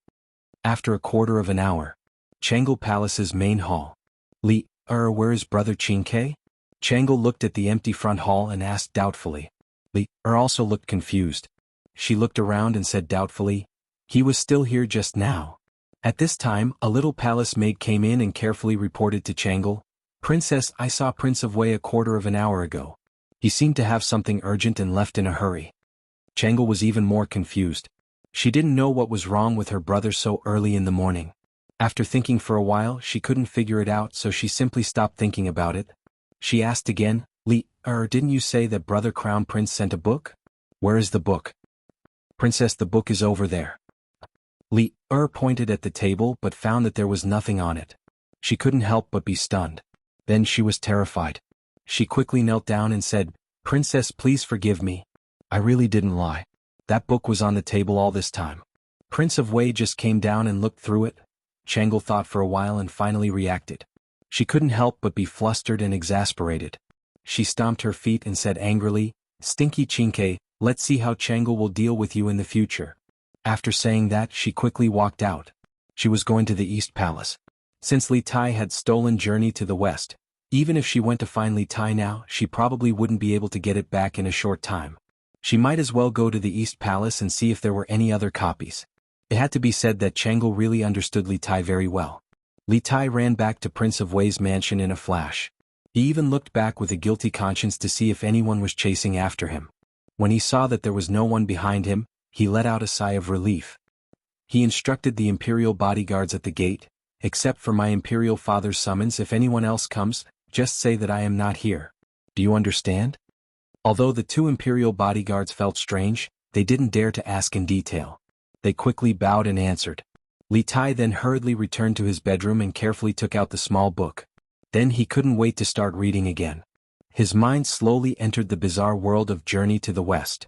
After a quarter of an hour. Chang'e Palace's main hall. Li where is Brother Qingke? Chang'e looked at the empty front hall and asked doubtfully. Li also looked confused. She looked around and said doubtfully, "He was still here just now." At this time, a little palace maid came in and carefully reported to Chang'e, "Princess, I saw Prince of Wei a quarter of an hour ago. He seemed to have something urgent and left in a hurry." Chang'e was even more confused. She didn't know what was wrong with her brother so early in the morning. After thinking for a while, she couldn't figure it out, so she simply stopped thinking about it. She asked again, "Li, didn't you say that Brother Crown Prince sent a book? Where is the book?" "Princess, the book is over there." Li pointed at the table but found that there was nothing on it. She couldn't help but be stunned. Then she was terrified. She quickly knelt down and said, "Princess, please forgive me. I really didn't lie. That book was on the table all this time. Prince of Wei just came down and looked through it." Chang'e thought for a while and finally reacted. She couldn't help but be flustered and exasperated. She stomped her feet and said angrily, "Stinky Qingke, let's see how Chang'e will deal with you in the future." After saying that, she quickly walked out. She was going to the East Palace. Since Li Tai had stolen Journey to the West, even if she went to find Li Tai now, she probably wouldn't be able to get it back in a short time. She might as well go to the East Palace and see if there were any other copies. It had to be said that Chang'e really understood Li Tai very well. Li Tai ran back to Prince of Wei's mansion in a flash. He even looked back with a guilty conscience to see if anyone was chasing after him. When he saw that there was no one behind him, he let out a sigh of relief. He instructed the imperial bodyguards at the gate, "Except for my imperial father's summons, if anyone else comes, just say that I am not here. Do you understand?" Although the two imperial bodyguards felt strange, they didn't dare to ask in detail. They quickly bowed and answered. Li Tai then hurriedly returned to his bedroom and carefully took out the small book. Then he couldn't wait to start reading again. His mind slowly entered the bizarre world of Journey to the West.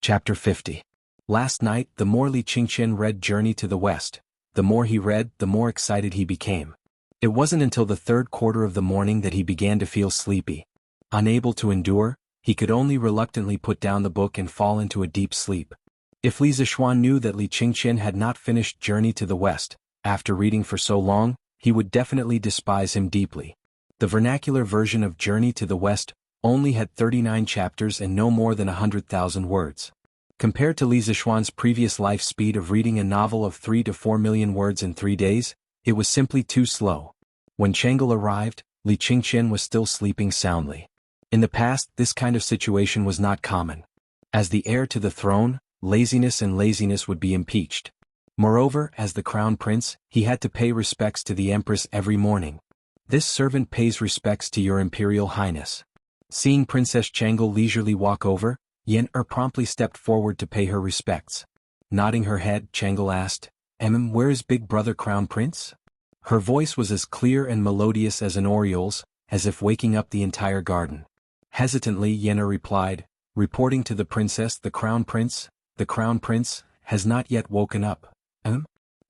Chapter 50. Last night, the more Li Qingqian read Journey to the West, the more he read, the more excited he became. It wasn't until the third quarter of the morning that he began to feel sleepy. Unable to endure, he could only reluctantly put down the book and fall into a deep sleep. If Li Zixuan knew that Li Qingqian had not finished Journey to the West, after reading for so long, he would definitely despise him deeply. The vernacular version of Journey to the West only had 39 chapters and no more than 100,000 words. Compared to Li Zixuan's previous life speed of reading a novel of 3 to 4 million words in 3 days, it was simply too slow. When Chang'e arrived, Li Qingqian was still sleeping soundly. In the past, this kind of situation was not common. As the heir to the throne, laziness would be impeached. Moreover, as the crown prince, he had to pay respects to the empress every morning. "This servant pays respects to your imperial highness." Seeing Princess Chang'e leisurely walk over, Yan promptly stepped forward to pay her respects. Nodding her head, Chang'e asked, Where is big brother crown prince?" Her voice was as clear and melodious as an oriole's, as if waking up the entire garden. Hesitantly, Yan replied, "Reporting to the princess, the crown prince has not yet woken up."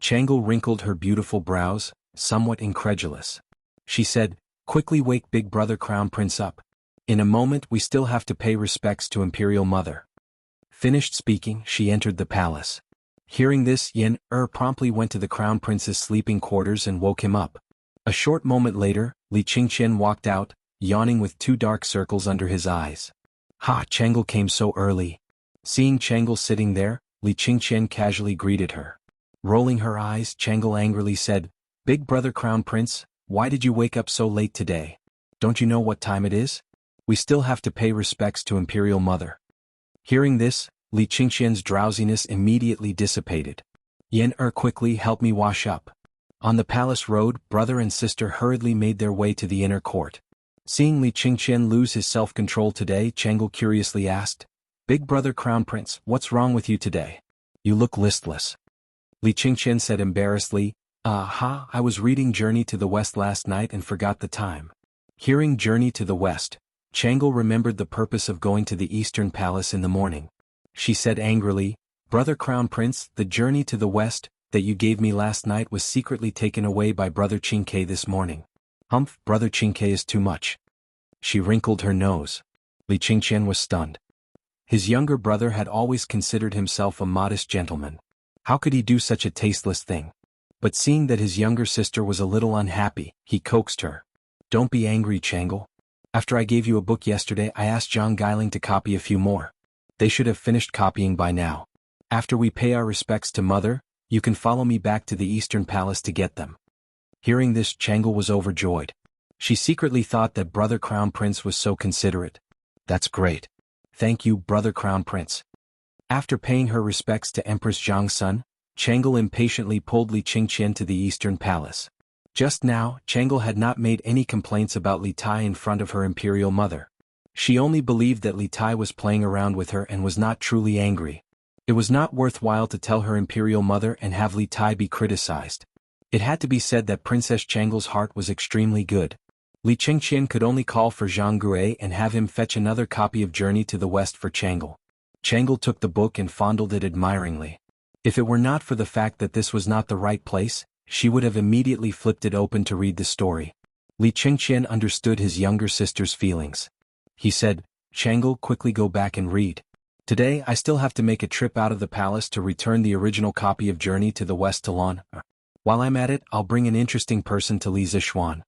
Chang'e wrinkled her beautiful brows, somewhat incredulous. She said, "Quickly wake big brother crown prince up. In a moment we still have to pay respects to imperial mother." Finished speaking, she entered the palace. Hearing this, Yan promptly went to the crown prince's sleeping quarters and woke him up. A short moment later, Li Qingqian walked out, yawning with 2 dark circles under his eyes. "Ha, Chang'e came so early." Seeing Chang'e sitting there, Li Qingqian casually greeted her. Rolling her eyes, Chang'e angrily said, "Big brother crown prince, why did you wake up so late today? Don't you know what time it is? We still have to pay respects to imperial mother." Hearing this, Li Qingqian's drowsiness immediately dissipated. Yan quickly helped me wash up. On the palace road, brother and sister hurriedly made their way to the inner court. Seeing Li Qingqian lose his self-control today, Chang'e curiously asked, "Big brother crown prince, what's wrong with you today? You look listless." Li Qingqian said embarrassedly, I was reading Journey to the West last night and forgot the time." Hearing Journey to the West, Chang'e remembered the purpose of going to the Eastern Palace in the morning. She said angrily, "Brother crown prince, the Journey to the West that you gave me last night was secretly taken away by brother Qingke this morning." Brother Qingke is too much." She wrinkled her nose. Li Qingqian was stunned. His younger brother had always considered himself a modest gentleman. How could he do such a tasteless thing? But seeing that his younger sister was a little unhappy, he coaxed her. "Don't be angry, Chang'e. After I gave you a book yesterday, I asked Zhang Gailing to copy a few more. They should have finished copying by now. After we pay our respects to mother, you can follow me back to the Eastern Palace to get them." Hearing this, Chang'e was overjoyed. She secretly thought that brother crown prince was so considerate. "That's great. Thank you, brother crown prince." After paying her respects to Empress Zhang's son, Chang'e impatiently pulled Li Qingqian to the Eastern Palace. Just now, Chang'e had not made any complaints about Li Tai in front of her imperial mother. She only believed that Li Tai was playing around with her and was not truly angry. It was not worthwhile to tell her imperial mother and have Li Tai be criticized. It had to be said that Princess Chang'e's heart was extremely good. Li Qingqian could only call for Zhang Gue and have him fetch another copy of Journey to the West for Chang'e. Chang'e took the book and fondled it admiringly. If it were not for the fact that this was not the right place, she would have immediately flipped it open to read the story. Li Qingqian understood his younger sister's feelings. He said, "Chang'e, quickly go back and read. Today I still have to make a trip out of the palace to return the original copy of Journey to the West to Lon. While I'm at it, I'll bring an interesting person to Li Zixuan."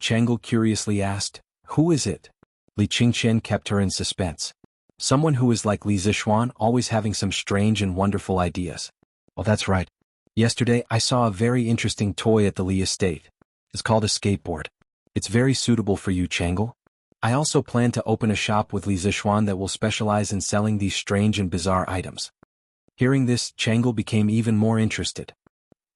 Chang'e curiously asked, "Who is it?" Li Qingqian kept her in suspense. "Someone who is like Li Zixuan, always having some strange and wonderful ideas." Oh, that's right. Yesterday I saw a very interesting toy at the Lee estate. It's called a skateboard. It's very suitable for you, Changle. I also plan to open a shop with Li Zixuan that will specialize in selling these strange and bizarre items. Hearing this, Changle became even more interested.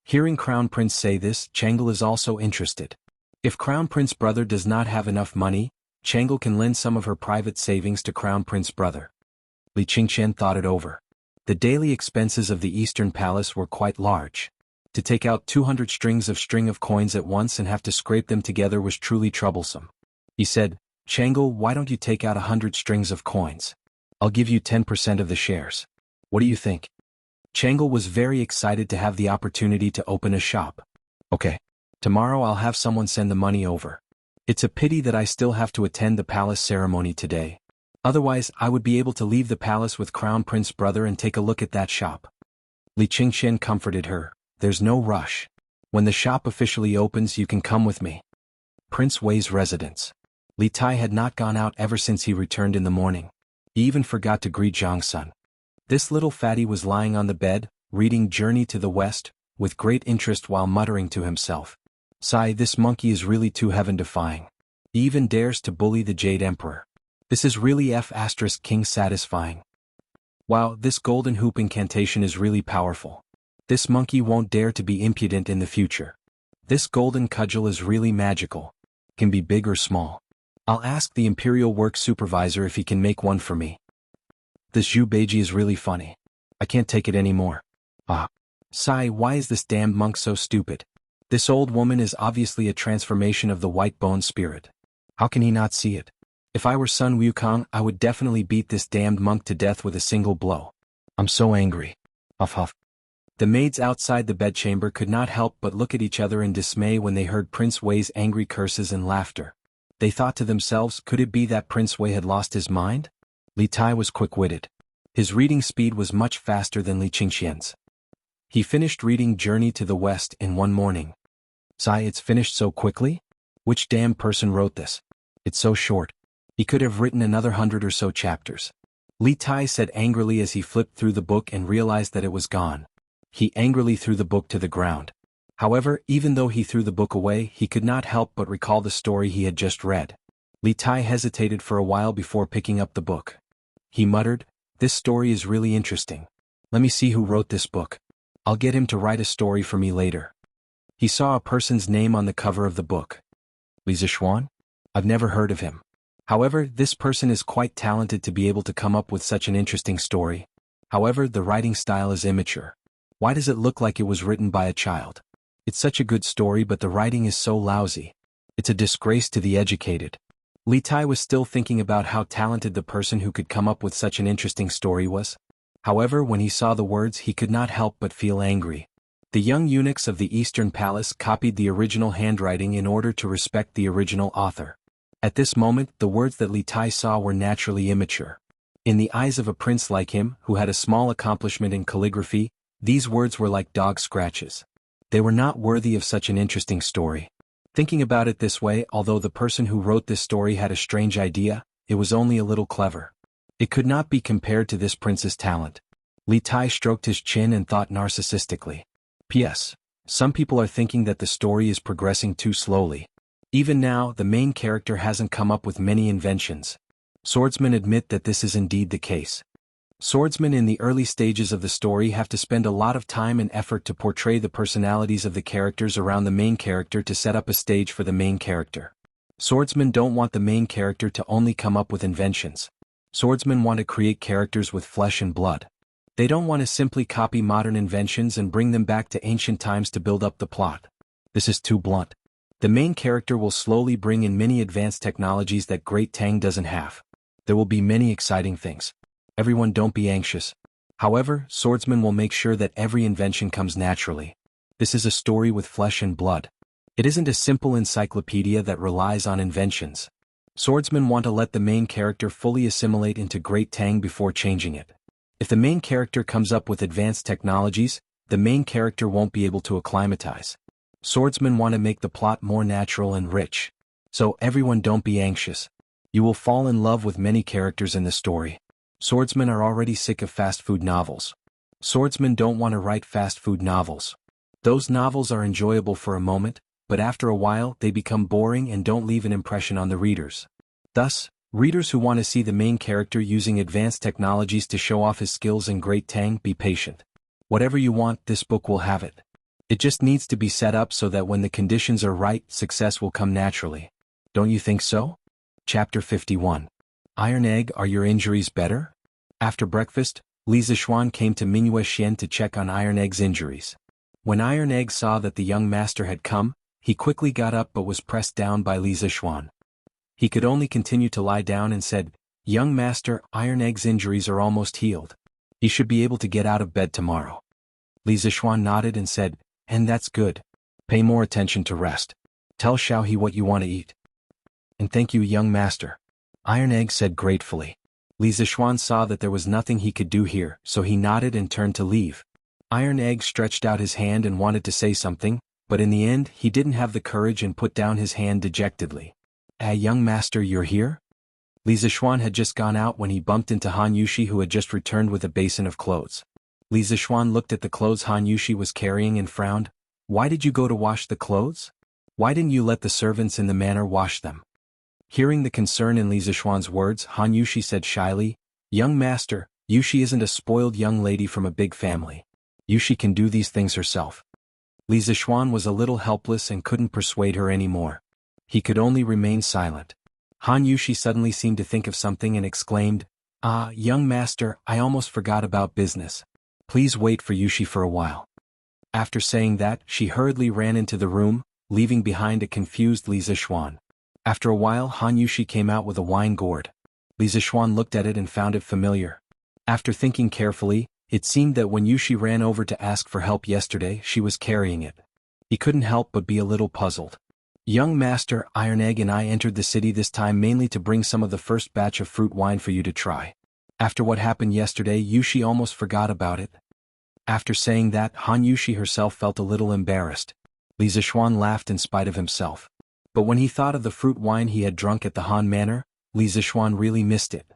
Hearing Crown Prince say this, Changle is also interested. If Crown Prince brother does not have enough money, Changle can lend some of her private savings to Crown Prince brother. Li Qingqian thought it over. The daily expenses of the Eastern Palace were quite large. To take out 200 strings of coins at once and have to scrape them together was truly troublesome. He said, Changle, why don't you take out 100 strings of coins? I'll give you 10% of the shares. What do you think? Changle was very excited to have the opportunity to open a shop. Okay. Tomorrow I'll have someone send the money over. It's a pity that I still have to attend the palace ceremony today. Otherwise, I would be able to leave the palace with Crown Prince brother and take a look at that shop. Li Qingqian comforted her. There's no rush. When the shop officially opens, you can come with me. Prince Wei's residence. Li Tai had not gone out ever since he returned in the morning. He even forgot to greet Zhang Sun. This little fatty was lying on the bed, reading Journey to the West, with great interest while muttering to himself. Sigh, this monkey is really too heaven-defying. He even dares to bully the Jade Emperor. This is really King satisfying. Wow, this golden hoop incantation is really powerful. This monkey won't dare to be impudent in the future. This golden cudgel is really magical. Can be big or small. I'll ask the Imperial Work Supervisor if he can make one for me. This Zhu Beiji is really funny. I can't take it anymore. Sigh, why is this damned monk so stupid? This old woman is obviously a transformation of the white bone spirit. How can he not see it? If I were Sun Wukong, I would definitely beat this damned monk to death with a single blow. I'm so angry. Huff huff. The maids outside the bedchamber could not help but look at each other in dismay when they heard Prince Wei's angry curses and laughter. They thought to themselves, could it be that Prince Wei had lost his mind? Li Tai was quick-witted. His reading speed was much faster than Li Qingqian's. He finished reading Journey to the West in one morning. Sigh, it's finished so quickly? Which damn person wrote this? It's so short. He could have written another 100 or so chapters. Li Tai said angrily as he flipped through the book and realized that it was gone. He angrily threw the book to the ground. However, even though he threw the book away, he could not help but recall the story he had just read. Li Tai hesitated for a while before picking up the book. He muttered, this story is really interesting. Let me see who wrote this book. I'll get him to write a story for me later. He saw a person's name on the cover of the book. Li Zixuan? I've never heard of him. However, this person is quite talented to be able to come up with such an interesting story. However, the writing style is immature. Why does it look like it was written by a child? It's such a good story, but the writing is so lousy. It's a disgrace to the educated. Li Tai was still thinking about how talented the person who could come up with such an interesting story was. However, when he saw the words, he could not help but feel angry. The young eunuchs of the Eastern Palace copied the original handwriting in order to respect the original author. At this moment, the words that Li Tai saw were naturally immature. In the eyes of a prince like him, who had a small accomplishment in calligraphy, these words were like dog scratches. They were not worthy of such an interesting story. Thinking about it this way, although the person who wrote this story had a strange idea, it was only a little clever. It could not be compared to this prince's talent. Li Tai stroked his chin and thought narcissistically. P.S. Some people are thinking that the story is progressing too slowly. Even now, the main character hasn't come up with many inventions. Swordsmen admit that this is indeed the case. Swordsmen in the early stages of the story have to spend a lot of time and effort to portray the personalities of the characters around the main character to set up a stage for the main character. Swordsmen don't want the main character to only come up with inventions. Swordsmen want to create characters with flesh and blood. They don't want to simply copy modern inventions and bring them back to ancient times to build up the plot. This is too blunt. The main character will slowly bring in many advanced technologies that Great Tang doesn't have. There will be many exciting things. Everyone don't be anxious. However, swordsmen will make sure that every invention comes naturally. This is a story with flesh and blood. It isn't a simple encyclopedia that relies on inventions. Swordsmen want to let the main character fully assimilate into Great Tang before changing it. If the main character comes up with advanced technologies, the main character won't be able to acclimatize. Swordsmen want to make the plot more natural and rich. So everyone don't be anxious. You will fall in love with many characters in the story. Swordsmen are already sick of fast food novels. Swordsmen don't want to write fast food novels. Those novels are enjoyable for a moment, but after a while they become boring and don't leave an impression on the readers. Thus, readers who want to see the main character using advanced technologies to show off his skills in great tang, be patient. Whatever you want, this book will have it. It just needs to be set up so that when the conditions are right, success will come naturally. Don't you think so? Chapter 51. Iron Egg, are your injuries better? After breakfast, Li Zixuan came to Mingyue Xian to check on Iron Egg's injuries. When Iron Egg saw that the young master had come, he quickly got up but was pressed down by Li Zixuan. He could only continue to lie down and said, "Young master, Iron Egg's injuries are almost healed. He should be able to get out of bed tomorrow." Li Zixuan nodded and said, "And that's good. Pay more attention to rest. Tell Xiaohe what you want to eat." "And thank you, young master," Iron Egg said gratefully. Li Zixuan saw that there was nothing he could do here, so he nodded and turned to leave. Iron Egg stretched out his hand and wanted to say something, but in the end he didn't have the courage and put down his hand dejectedly. Young master, you're here?" Li Zixuan had just gone out when he bumped into Han Yushi, who had just returned with a basin of clothes. Li Zixuan looked at the clothes Han Yushi was carrying and frowned. "Why did you go to wash the clothes? Why didn't you let the servants in the manor wash them?" Hearing the concern in Li Zixuan's words, Han Yushi said shyly, "Young master, Yushi isn't a spoiled young lady from a big family. Yushi can do these things herself." Li Zixuan was a little helpless and couldn't persuade her anymore. He could only remain silent. Han Yushi suddenly seemed to think of something and exclaimed, Young master, I almost forgot about business. Please wait for Yushi for a while." After saying that, she hurriedly ran into the room, leaving behind a confused Li Zixuan. After a while, Han Yushi came out with a wine gourd. Li Zixuan looked at it and found it familiar. After thinking carefully, it seemed that when Yushi ran over to ask for help yesterday, she was carrying it. He couldn't help but be a little puzzled. "Young master, Iron Egg and I entered the city this time mainly to bring some of the first batch of fruit wine for you to try. After what happened yesterday, Yushi almost forgot about it." After saying that, Han Yushi herself felt a little embarrassed. Li Zixuan laughed in spite of himself. But when he thought of the fruit wine he had drunk at the Han Manor, Li Zixuan really missed it.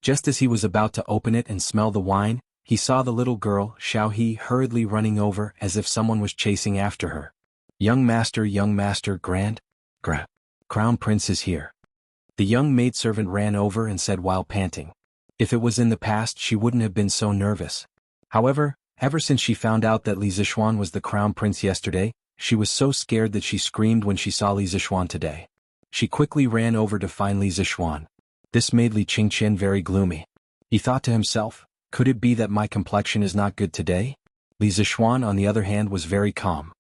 Just as he was about to open it and smell the wine, he saw the little girl, Xiaohe, hurriedly running over as if someone was chasing after her. Young master, Crown Prince is here." The young maidservant ran over and said while panting. If it was in the past she wouldn't have been so nervous. However, ever since she found out that Li Zixuan was the Crown Prince yesterday, she was so scared that she screamed when she saw Li Zixuan today. She quickly ran over to find Li Zixuan. This made Li Qingqian very gloomy. He thought to himself, could it be that my complexion is not good today? Li Zixuan, on the other hand, was very calm.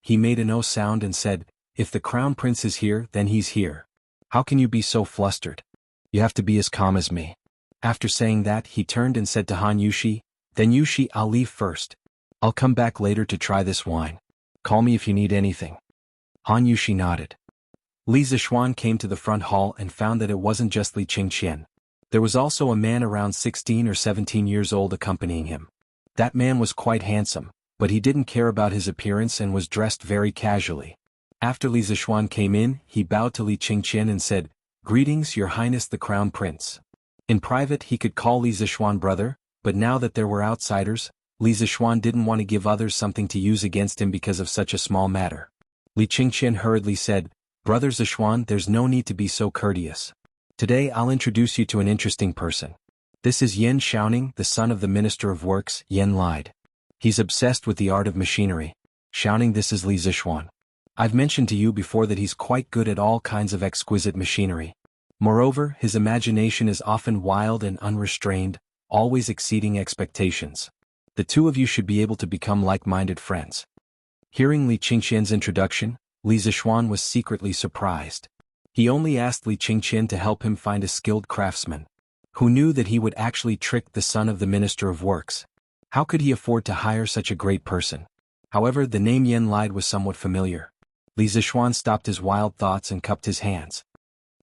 He made a no sound and said, "If the Crown Prince is here, then he's here. How can you be so flustered? You have to be as calm as me." After saying that, he turned and said to Han Yushi, "Then Yushi, I'll leave first. I'll come back later to try this wine. Call me if you need anything." Han Yushi nodded. Li Zixuan came to the front hall and found that it wasn't just Li Qingqian. There was also a man around 16 or 17 years old accompanying him. That man was quite handsome, but he didn't care about his appearance and was dressed very casually. After Li Zixuan came in, he bowed to Li Qingqian and said, "Greetings, Your Highness the Crown Prince." In private he could call Li Zixuan brother, but now that there were outsiders, Li Zixuan didn't want to give others something to use against him because of such a small matter. Li Qingqian hurriedly said, "Brother Zixuan, there's no need to be so courteous. Today I'll introduce you to an interesting person. This is Yan Xiaoning, the son of the Minister of Works, Yan lied. He's obsessed with the art of machinery. Xiaoning, this is Li Zixuan. I've mentioned to you before that he's quite good at all kinds of exquisite machinery. Moreover, his imagination is often wild and unrestrained, always exceeding expectations. The two of you should be able to become like-minded friends." Hearing Li Qingqian's introduction, Li Zixuan was secretly surprised. He only asked Li Qingqian to help him find a skilled craftsman. Who knew that he would actually trick the son of the Minister of Works? How could he afford to hire such a great person? However, the name Yan lied was somewhat familiar. Li Zixuan stopped his wild thoughts and cupped his hands.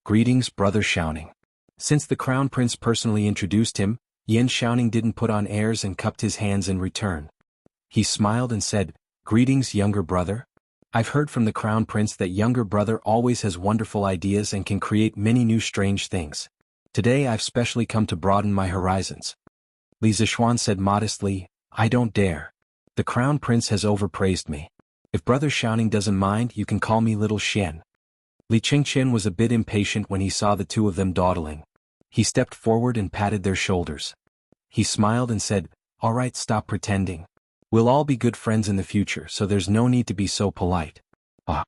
"Greetings, Brother Xiaoning." Since the Crown Prince personally introduced him, Yan Xiaoning didn't put on airs and cupped his hands in return. He smiled and said, "Greetings, younger brother. I've heard from the Crown Prince that younger brother always has wonderful ideas and can create many new strange things. Today I've specially come to broaden my horizons." Li Zixuan said modestly, I don't dare. The crown prince has overpraised me. If Brother Xiaoning doesn't mind, you can call me Little Xian. Li Qingqian was a bit impatient when he saw the two of them dawdling. He stepped forward and patted their shoulders. He smiled and said, "All right, stop pretending. We'll all be good friends in the future, so there's no need to be so polite." Ah.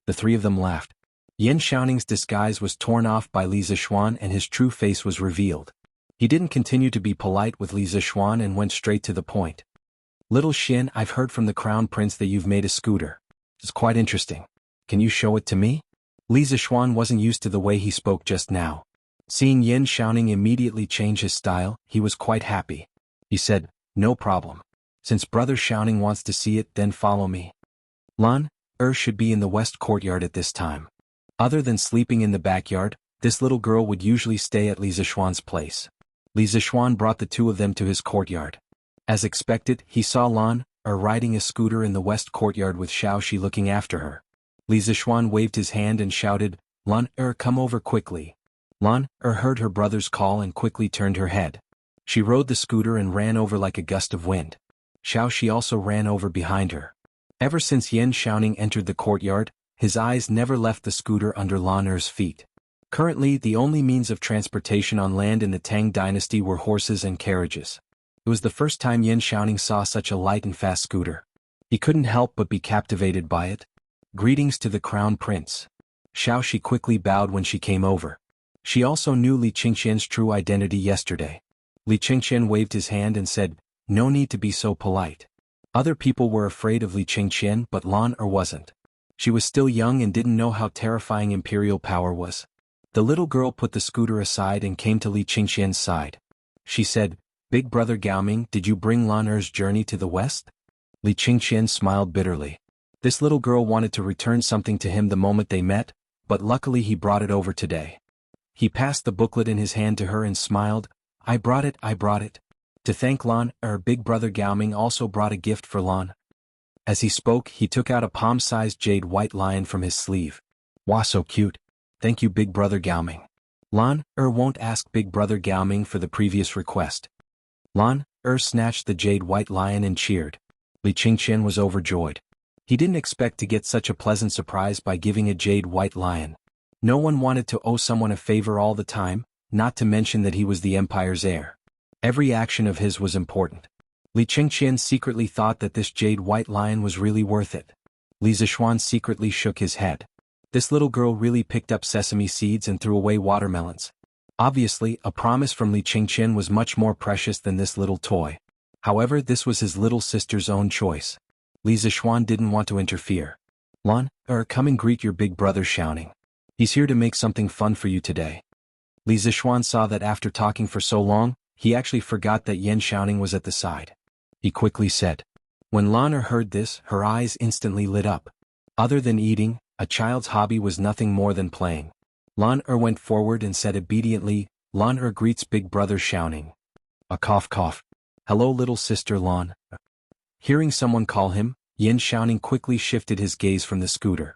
The three of them laughed. Yan Xiaoning's disguise was torn off by Li Zixuan and his true face was revealed. He didn't continue to be polite with Li Zixuan and went straight to the point. "Little Xian, I've heard from the crown prince that you've made a scooter. It's quite interesting. Can you show it to me?" Li Zixuan wasn't used to the way he spoke just now. Seeing Yan Xiaoning immediately change his style, he was quite happy. He said, "No problem. Since Brother Xiaoning wants to see it, then follow me." Lan should be in the west courtyard at this time. Other than sleeping in the backyard, this little girl would usually stay at Li Zixuan's place. Li Zixuan brought the two of them to his courtyard. As expected, he saw Lan riding a scooter in the west courtyard with Xiaoxi looking after her. Li Zixuan waved his hand and shouted, "Lan come over quickly." Lan heard her brother's call and quickly turned her head. She rode the scooter and ran over like a gust of wind. Xiaoxi also ran over behind her. Ever since Yan Xiaoning entered the courtyard, his eyes never left the scooter under Lan feet. Currently, the only means of transportation on land in the Tang dynasty were horses and carriages. It was the first time Yan Xiaoning saw such a light and fast scooter. He couldn't help but be captivated by it. "Greetings to the crown prince." Xiaoxi quickly bowed when she came over. She also knew Li Qingqian's true identity yesterday. Li Qingqian waved his hand and said, "No need to be so polite." Other people were afraid of Li Qingqian, but Lan wasn't. She was still young and didn't know how terrifying imperial power was. The little girl put the scooter aside and came to Li Qingqian's side. She said, "Big brother Gaoming, did you bring Lan's journey to the west?" Li Qingqian smiled bitterly. This little girl wanted to return something to him the moment they met, but luckily he brought it over today. He passed the booklet in his hand to her and smiled, I brought it. To thank Lan, big brother Gaoming also brought a gift for Lan." As he spoke, he took out a palm-sized jade white lion from his sleeve. "Wow, so cute. Thank you, big brother Gaoming." Lan won't ask big brother Gaoming for the previous request. Lan snatched the jade white lion and cheered. Li Qingqian was overjoyed. He didn't expect to get such a pleasant surprise by giving a jade white lion. No one wanted to owe someone a favor all the time, not to mention that he was the empire's heir. Every action of his was important. Li Qingqian secretly thought that this jade white lion was really worth it. Li Zixuan secretly shook his head. This little girl really picked up sesame seeds and threw away watermelons. Obviously, a promise from Li Qingqian was much more precious than this little toy. However, this was his little sister's own choice. Li Zixuan didn't want to interfere. "Lan, come and greet your big brother Xiaoning. He's here to make something fun for you today." Li Zixuan saw that after talking for so long, he actually forgot that Yan Xiaoning was at the side. He quickly said. When Lan heard this, her eyes instantly lit up. Other than eating, a child's hobby was nothing more than playing. Lan went forward and said obediently, "Lan greets big brother Xiaoning." A cough cough. "Hello little sister Lan." Hearing someone call him, Yan Xiaoning quickly shifted his gaze from the scooter.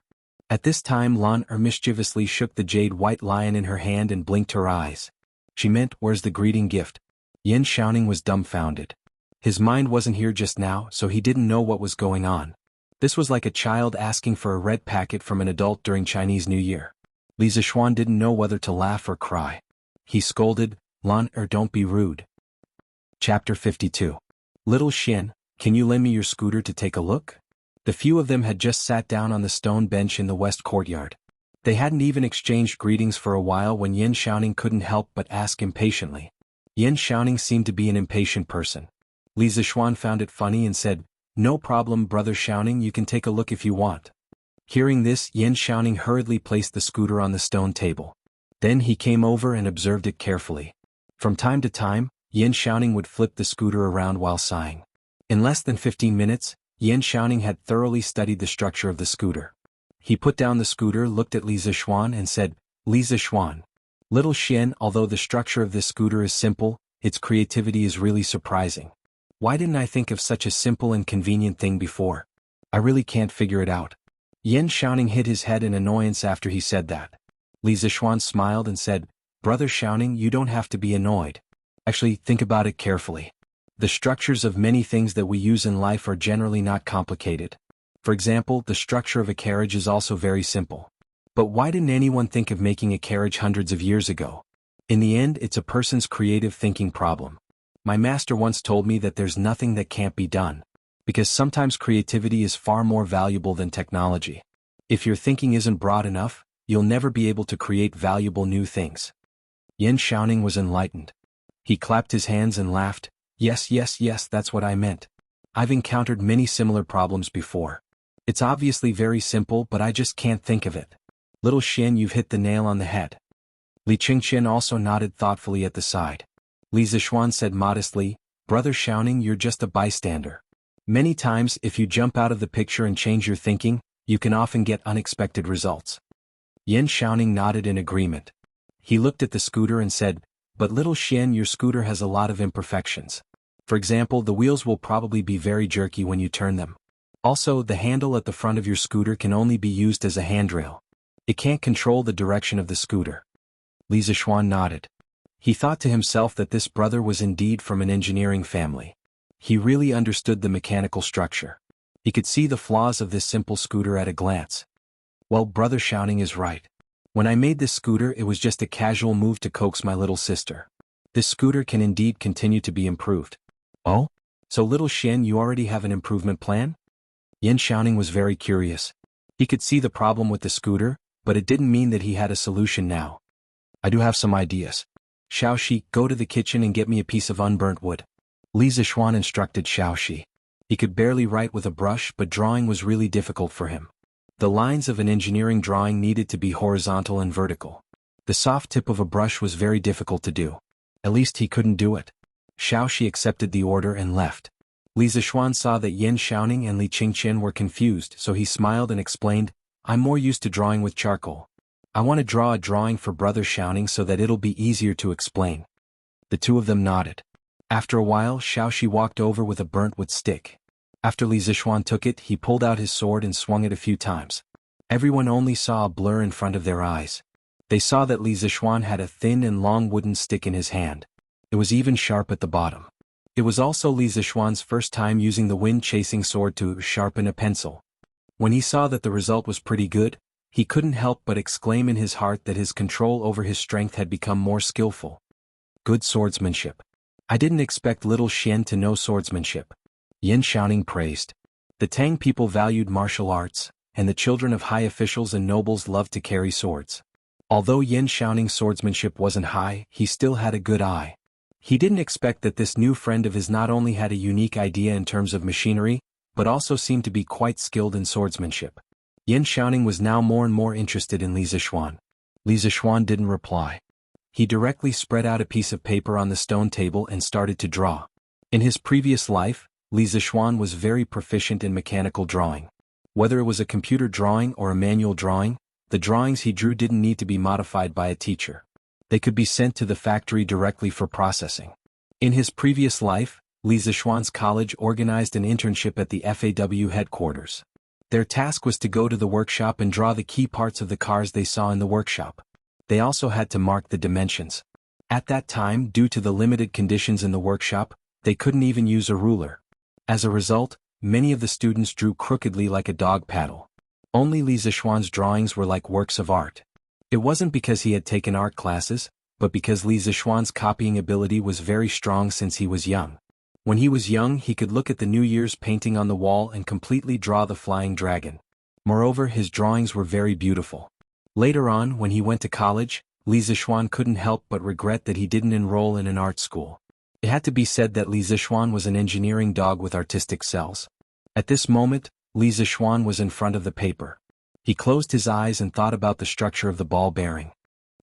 At this time Lan mischievously shook the jade white lion in her hand and blinked her eyes. She meant, "Where's the greeting gift?" Yan Xiaoning was dumbfounded. His mind wasn't here just now, so he didn't know what was going on. This was like a child asking for a red packet from an adult during Chinese New Year. Li Zixuan didn't know whether to laugh or cry. He scolded, "Lan don't be rude." Chapter 52. Little Xian, can you lend me your scooter to take a look? The few of them had just sat down on the stone bench in the west courtyard. They hadn't even exchanged greetings for a while when Yan Xiaoning couldn't help but ask impatiently. Yan Xiaoning seemed to be an impatient person. Li Zixuan found it funny and said, "No problem brother Xiaoning, you can take a look if you want." Hearing this, Yan Xiaoning hurriedly placed the scooter on the stone table. Then he came over and observed it carefully. From time to time, Yan Xiaoning would flip the scooter around while sighing. In less than 15 minutes, Yan Xiaoning had thoroughly studied the structure of the scooter. He put down the scooter, looked at Li Zixuan and said, "Li Zixuan. Little Xian, although the structure of this scooter is simple, its creativity is really surprising. Why didn't I think of such a simple and convenient thing before? I really can't figure it out." Yan Xiaoning hit his head in annoyance after he said that. Li Zixuan smiled and said, "Brother Xiaoning, you don't have to be annoyed. Actually, think about it carefully. The structures of many things that we use in life are generally not complicated. For example, the structure of a carriage is also very simple. But why didn't anyone think of making a carriage hundreds of years ago? In the end, it's a person's creative thinking problem. My master once told me that there's nothing that can't be done. Because sometimes creativity is far more valuable than technology. If your thinking isn't broad enough, you'll never be able to create valuable new things. Yan Xiaoning was enlightened. He clapped his hands and laughed. Yes, yes, yes, that's what I meant. I've encountered many similar problems before. It's obviously very simple, but I just can't think of it. Little Xian, you've hit the nail on the head. Li Qingqian also nodded thoughtfully at the side. Li Zishuan said modestly, Brother Xiaoning, you're just a bystander. Many times, if you jump out of the picture and change your thinking, you can often get unexpected results. Yan Xiaoning nodded in agreement. He looked at the scooter and said, But little Xian, your scooter has a lot of imperfections. For example, the wheels will probably be very jerky when you turn them. Also, the handle at the front of your scooter can only be used as a handrail. It can't control the direction of the scooter. Li Zishuan nodded. He thought to himself that this brother was indeed from an engineering family. He really understood the mechanical structure. He could see the flaws of this simple scooter at a glance. Well, Brother Xiaoning is right. When I made this scooter, it was just a casual move to coax my little sister. This scooter can indeed continue to be improved. Oh? So little Xian, you already have an improvement plan? Yan Xiaoning was very curious. He could see the problem with the scooter, but it didn't mean that he had a solution now. I do have some ideas. Xiaoxi, go to the kitchen and get me a piece of unburnt wood. Li Zishuan instructed Xiaoxi. He could barely write with a brush, but drawing was really difficult for him. The lines of an engineering drawing needed to be horizontal and vertical. The soft tip of a brush was very difficult to do. At least he couldn't do it. Xiaoxi accepted the order and left. Li Zishuan saw that Yan Xiaoning and Li Qingqian were confused, so he smiled and explained, I'm more used to drawing with charcoal. I want to draw a drawing for Brother Xiaoning so that it'll be easier to explain. The two of them nodded. After a while, Xiaoxi walked over with a burnt wood stick. After Li Zishuan took it, he pulled out his sword and swung it a few times. Everyone only saw a blur in front of their eyes. They saw that Li Zishuan had a thin and long wooden stick in his hand. It was even sharp at the bottom. It was also Li Zishuan's first time using the wind-chasing sword to sharpen a pencil. When he saw that the result was pretty good, he couldn't help but exclaim in his heart that his control over his strength had become more skillful. Good swordsmanship. I didn't expect little Xian to know swordsmanship. Yan Xiaoning praised. The Tang people valued martial arts, and the children of high officials and nobles loved to carry swords. Although Yan Xiaoning's swordsmanship wasn't high, he still had a good eye. He didn't expect that this new friend of his not only had a unique idea in terms of machinery, but also seemed to be quite skilled in swordsmanship. Yan Xiaoning was now more and more interested in Li Zishuan. Li Zishuan didn't reply. He directly spread out a piece of paper on the stone table and started to draw. In his previous life, Li Zishuan was very proficient in mechanical drawing. Whether it was a computer drawing or a manual drawing, the drawings he drew didn't need to be modified by a teacher. They could be sent to the factory directly for processing. In his previous life, Li Zishuan's college organized an internship at the FAW headquarters. Their task was to go to the workshop and draw the key parts of the cars they saw in the workshop. They also had to mark the dimensions. At that time, due to the limited conditions in the workshop, they couldn't even use a ruler. As a result, many of the students drew crookedly like a dog paddle. Only Li Zishuan's drawings were like works of art. It wasn't because he had taken art classes, but because Li Zishuan's copying ability was very strong since he was young. When he was young, he could look at the New Year's painting on the wall and completely draw the flying dragon. Moreover, his drawings were very beautiful. Later on, when he went to college, Li Zishuan couldn't help but regret that he didn't enroll in an art school. It had to be said that Li Zishuan was an engineering dog with artistic cells. At this moment, Li Zishuan was in front of the paper. He closed his eyes and thought about the structure of the ball bearing.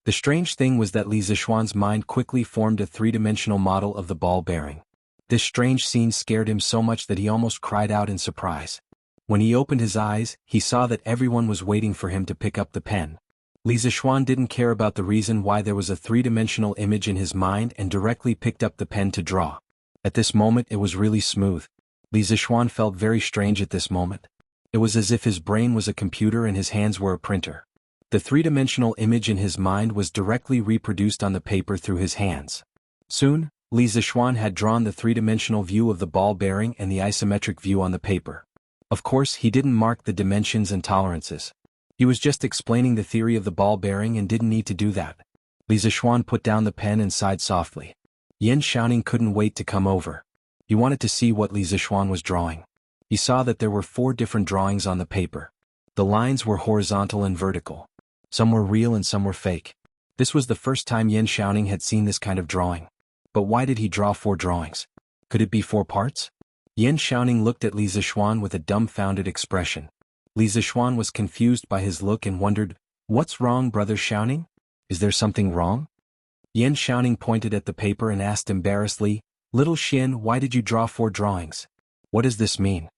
The strange thing was that Li Zishuan's mind quickly formed a three-dimensional model of the ball bearing. This strange scene scared him so much that he almost cried out in surprise. When he opened his eyes, he saw that everyone was waiting for him to pick up the pen. Li Zishuan didn't care about the reason why there was a three-dimensional image in his mind and directly picked up the pen to draw. At this moment it was really smooth. Li Zishuan felt very strange at this moment. It was as if his brain was a computer and his hands were a printer. The three-dimensional image in his mind was directly reproduced on the paper through his hands. Soon, Li Zixuan had drawn the three-dimensional view of the ball bearing and the isometric view on the paper. Of course, he didn't mark the dimensions and tolerances. He was just explaining the theory of the ball bearing and didn't need to do that. Li Zixuan put down the pen and sighed softly. Yan Xiaoning couldn't wait to come over. He wanted to see what Li Zixuan was drawing. He saw that there were 4 different drawings on the paper. The lines were horizontal and vertical. Some were real and some were fake. This was the first time Yan Xiaoning had seen this kind of drawing. But why did he draw 4 drawings? Could it be 4 parts? Yan Xiaoning looked at Li Zixuan with a dumbfounded expression. Li Zixuan was confused by his look and wondered, "What's wrong, Brother Xiaoning? Is there something wrong?" Yan Xiaoning pointed at the paper and asked embarrassedly, "Little Xian, why did you draw 4 drawings? What does this mean?"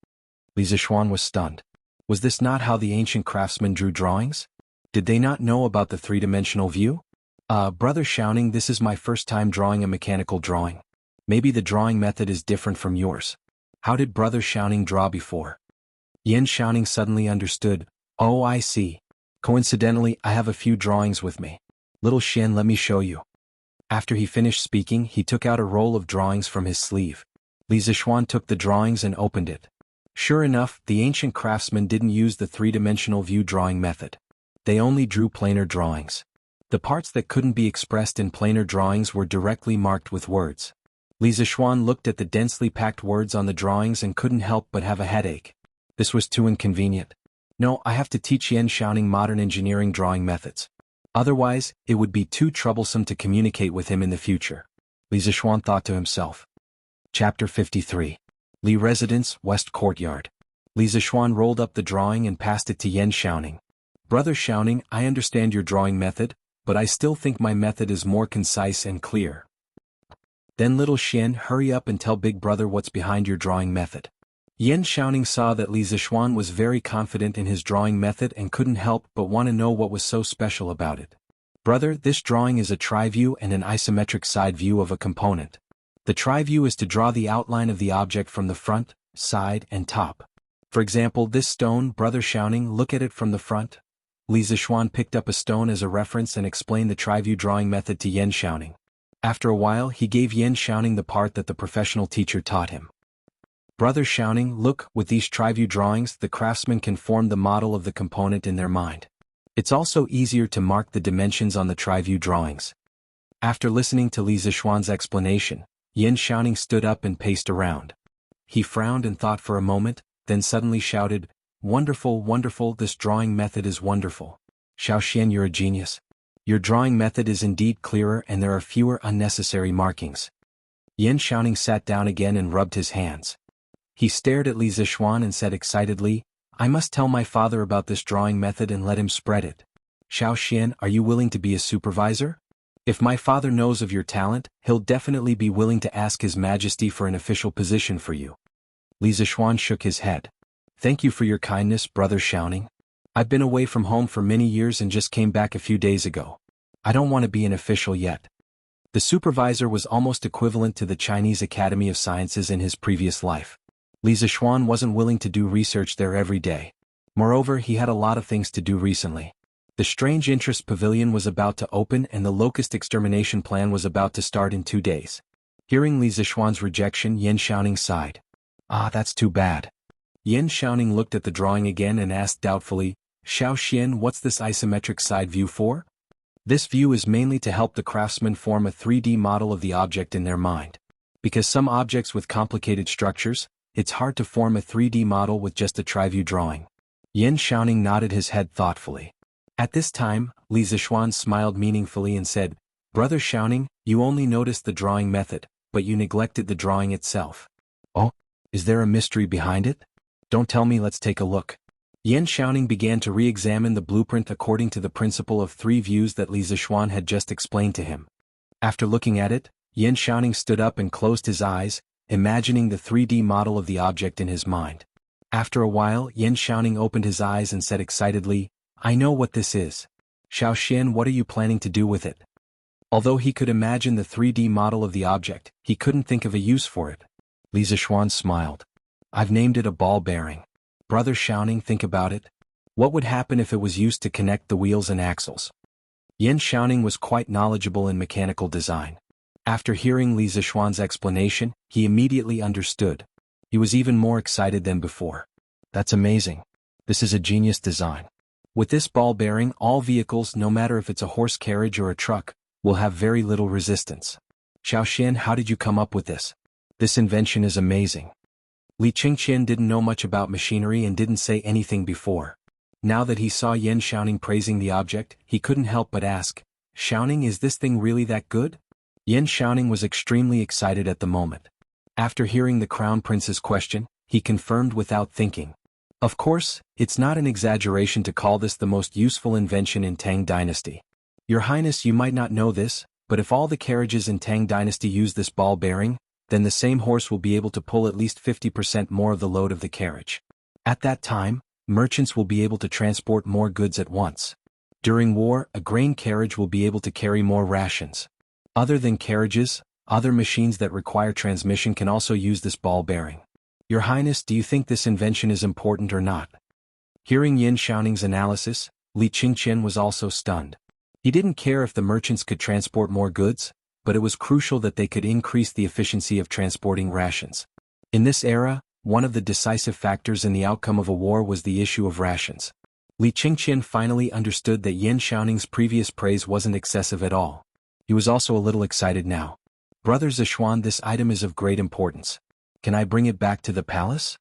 Li Zixuan was stunned. Was this not how the ancient craftsmen drew drawings? Did they not know about the three-dimensional view? Brother Xiaoning, this is my first time drawing a mechanical drawing. Maybe the drawing method is different from yours. How did Brother Xiaoning draw before? Yan Xiaoning suddenly understood. Oh, I see. Coincidentally, I have a few drawings with me. Little Xian, let me show you. After he finished speaking, he took out a roll of drawings from his sleeve. Li Zixuan took the drawings and opened it. Sure enough, the ancient craftsmen didn't use the three-dimensional view drawing method. They only drew planar drawings. The parts that couldn't be expressed in planar drawings were directly marked with words. Li Zixuan looked at the densely packed words on the drawings and couldn't help but have a headache. This was too inconvenient. No, I have to teach Yan Xiaoning modern engineering drawing methods. Otherwise, it would be too troublesome to communicate with him in the future. Li Zixuan thought to himself. Chapter 53. Li Residence, West Courtyard. Li Zixuan rolled up the drawing and passed it to Yan Xiaoning. Brother Xiaoning, I understand your drawing method, but I still think my method is more concise and clear. Then little Xian, hurry up and tell big brother what's behind your drawing method. Yan Xiaoning saw that Li Zixuan was very confident in his drawing method and couldn't help but want to know what was so special about it. Brother, this drawing is a tri-view and an isometric side view of a component. The tri-view is to draw the outline of the object from the front, side, and top. For example, this stone, Brother Xiaoning, look at it from the front. Li Zixuan picked up a stone as a reference and explained the tri-view drawing method to Yan Xiaoning. After a while, he gave Yan Xiaoning the part that the professional teacher taught him. Brother Xiaoning, look, with these tri-view drawings, the craftsman can form the model of the component in their mind. It's also easier to mark the dimensions on the tri-view drawings. After listening to Li Zixuan's explanation, Yan Xiaoning stood up and paced around. He frowned and thought for a moment, then suddenly shouted, "Wonderful, wonderful, this drawing method is wonderful. Xiao Xian, you're a genius. Your drawing method is indeed clearer and there are fewer unnecessary markings." Yan Xiaoning sat down again and rubbed his hands. He stared at Li Zixuan and said excitedly, "I must tell my father about this drawing method and let him spread it. Xiao Xian, are you willing to be a supervisor? If my father knows of your talent, he'll definitely be willing to ask His Majesty for an official position for you." Li Zixuan shook his head. "Thank you for your kindness, Brother Xiaoning. I've been away from home for many years and just came back a few days ago. I don't want to be an official yet." The supervisor was almost equivalent to the Chinese Academy of Sciences in his previous life. Li Zixuan wasn't willing to do research there every day. Moreover, he had a lot of things to do recently. The Strange Interest Pavilion was about to open and the locust extermination plan was about to start in 2 days. Hearing Li Zixuan's rejection, Yan Xiaoning sighed. That's too bad. Yan Xiaoning looked at the drawing again and asked doubtfully, "Xiao Xian, what's this isometric side view for?" This view is mainly to help the craftsman form a 3D model of the object in their mind. Because some objects with complicated structures, it's hard to form a 3D model with just a tri-view drawing. Yan Xiaoning nodded his head thoughtfully. At this time, Li Zixuan smiled meaningfully and said, "Brother Xiaoning, you only noticed the drawing method, but you neglected the drawing itself." "Oh, is there a mystery behind it? Don't tell me, let's take a look." Yan Xiaoning began to re-examine the blueprint according to the principle of 3 views that Li Zixuan had just explained to him. After looking at it, Yan Xiaoning stood up and closed his eyes, imagining the 3D model of the object in his mind. After a while, Yan Xiaoning opened his eyes and said excitedly, "I know what this is. Xiao Xian, what are you planning to do with it?" Although he could imagine the 3D model of the object, he couldn't think of a use for it. Li Zixuan smiled. "I've named it a ball bearing. Brother Xiaoning, think about it. What would happen if it was used to connect the wheels and axles?" Yan Xiaoning was quite knowledgeable in mechanical design. After hearing Li Zishuan's explanation, he immediately understood. He was even more excited than before. That's amazing. This is a genius design. With this ball bearing, all vehicles, no matter if it's a horse carriage or a truck, will have very little resistance. Xiaoxian, how did you come up with this? This invention is amazing. Li Qingqian didn't know much about machinery and didn't say anything before. Now that he saw Yan Xiaoning praising the object, he couldn't help but ask, Xiaoning, is this thing really that good? Yan Xiaoning was extremely excited at the moment. After hearing the Crown Prince's question, he confirmed without thinking. Of course, it's not an exaggeration to call this the most useful invention in Tang Dynasty. Your Highness, you might not know this, but if all the carriages in Tang Dynasty use this ball bearing, then the same horse will be able to pull at least 50% more of the load of the carriage. At that time, merchants will be able to transport more goods at once. During war, a grain carriage will be able to carry more rations. Other than carriages, other machines that require transmission can also use this ball bearing. Your Highness, do you think this invention is important or not? Hearing Yan Xiaoning's analysis, Li Qingqian was also stunned. He didn't care if the merchants could transport more goods, but it was crucial that they could increase the efficiency of transporting rations. In this era, one of the decisive factors in the outcome of a war was the issue of rations. Li Qingqian finally understood that Yan Xiaoning's previous praise wasn't excessive at all. He was also a little excited now. Brother Zishuan, this item is of great importance. Can I bring it back to the palace?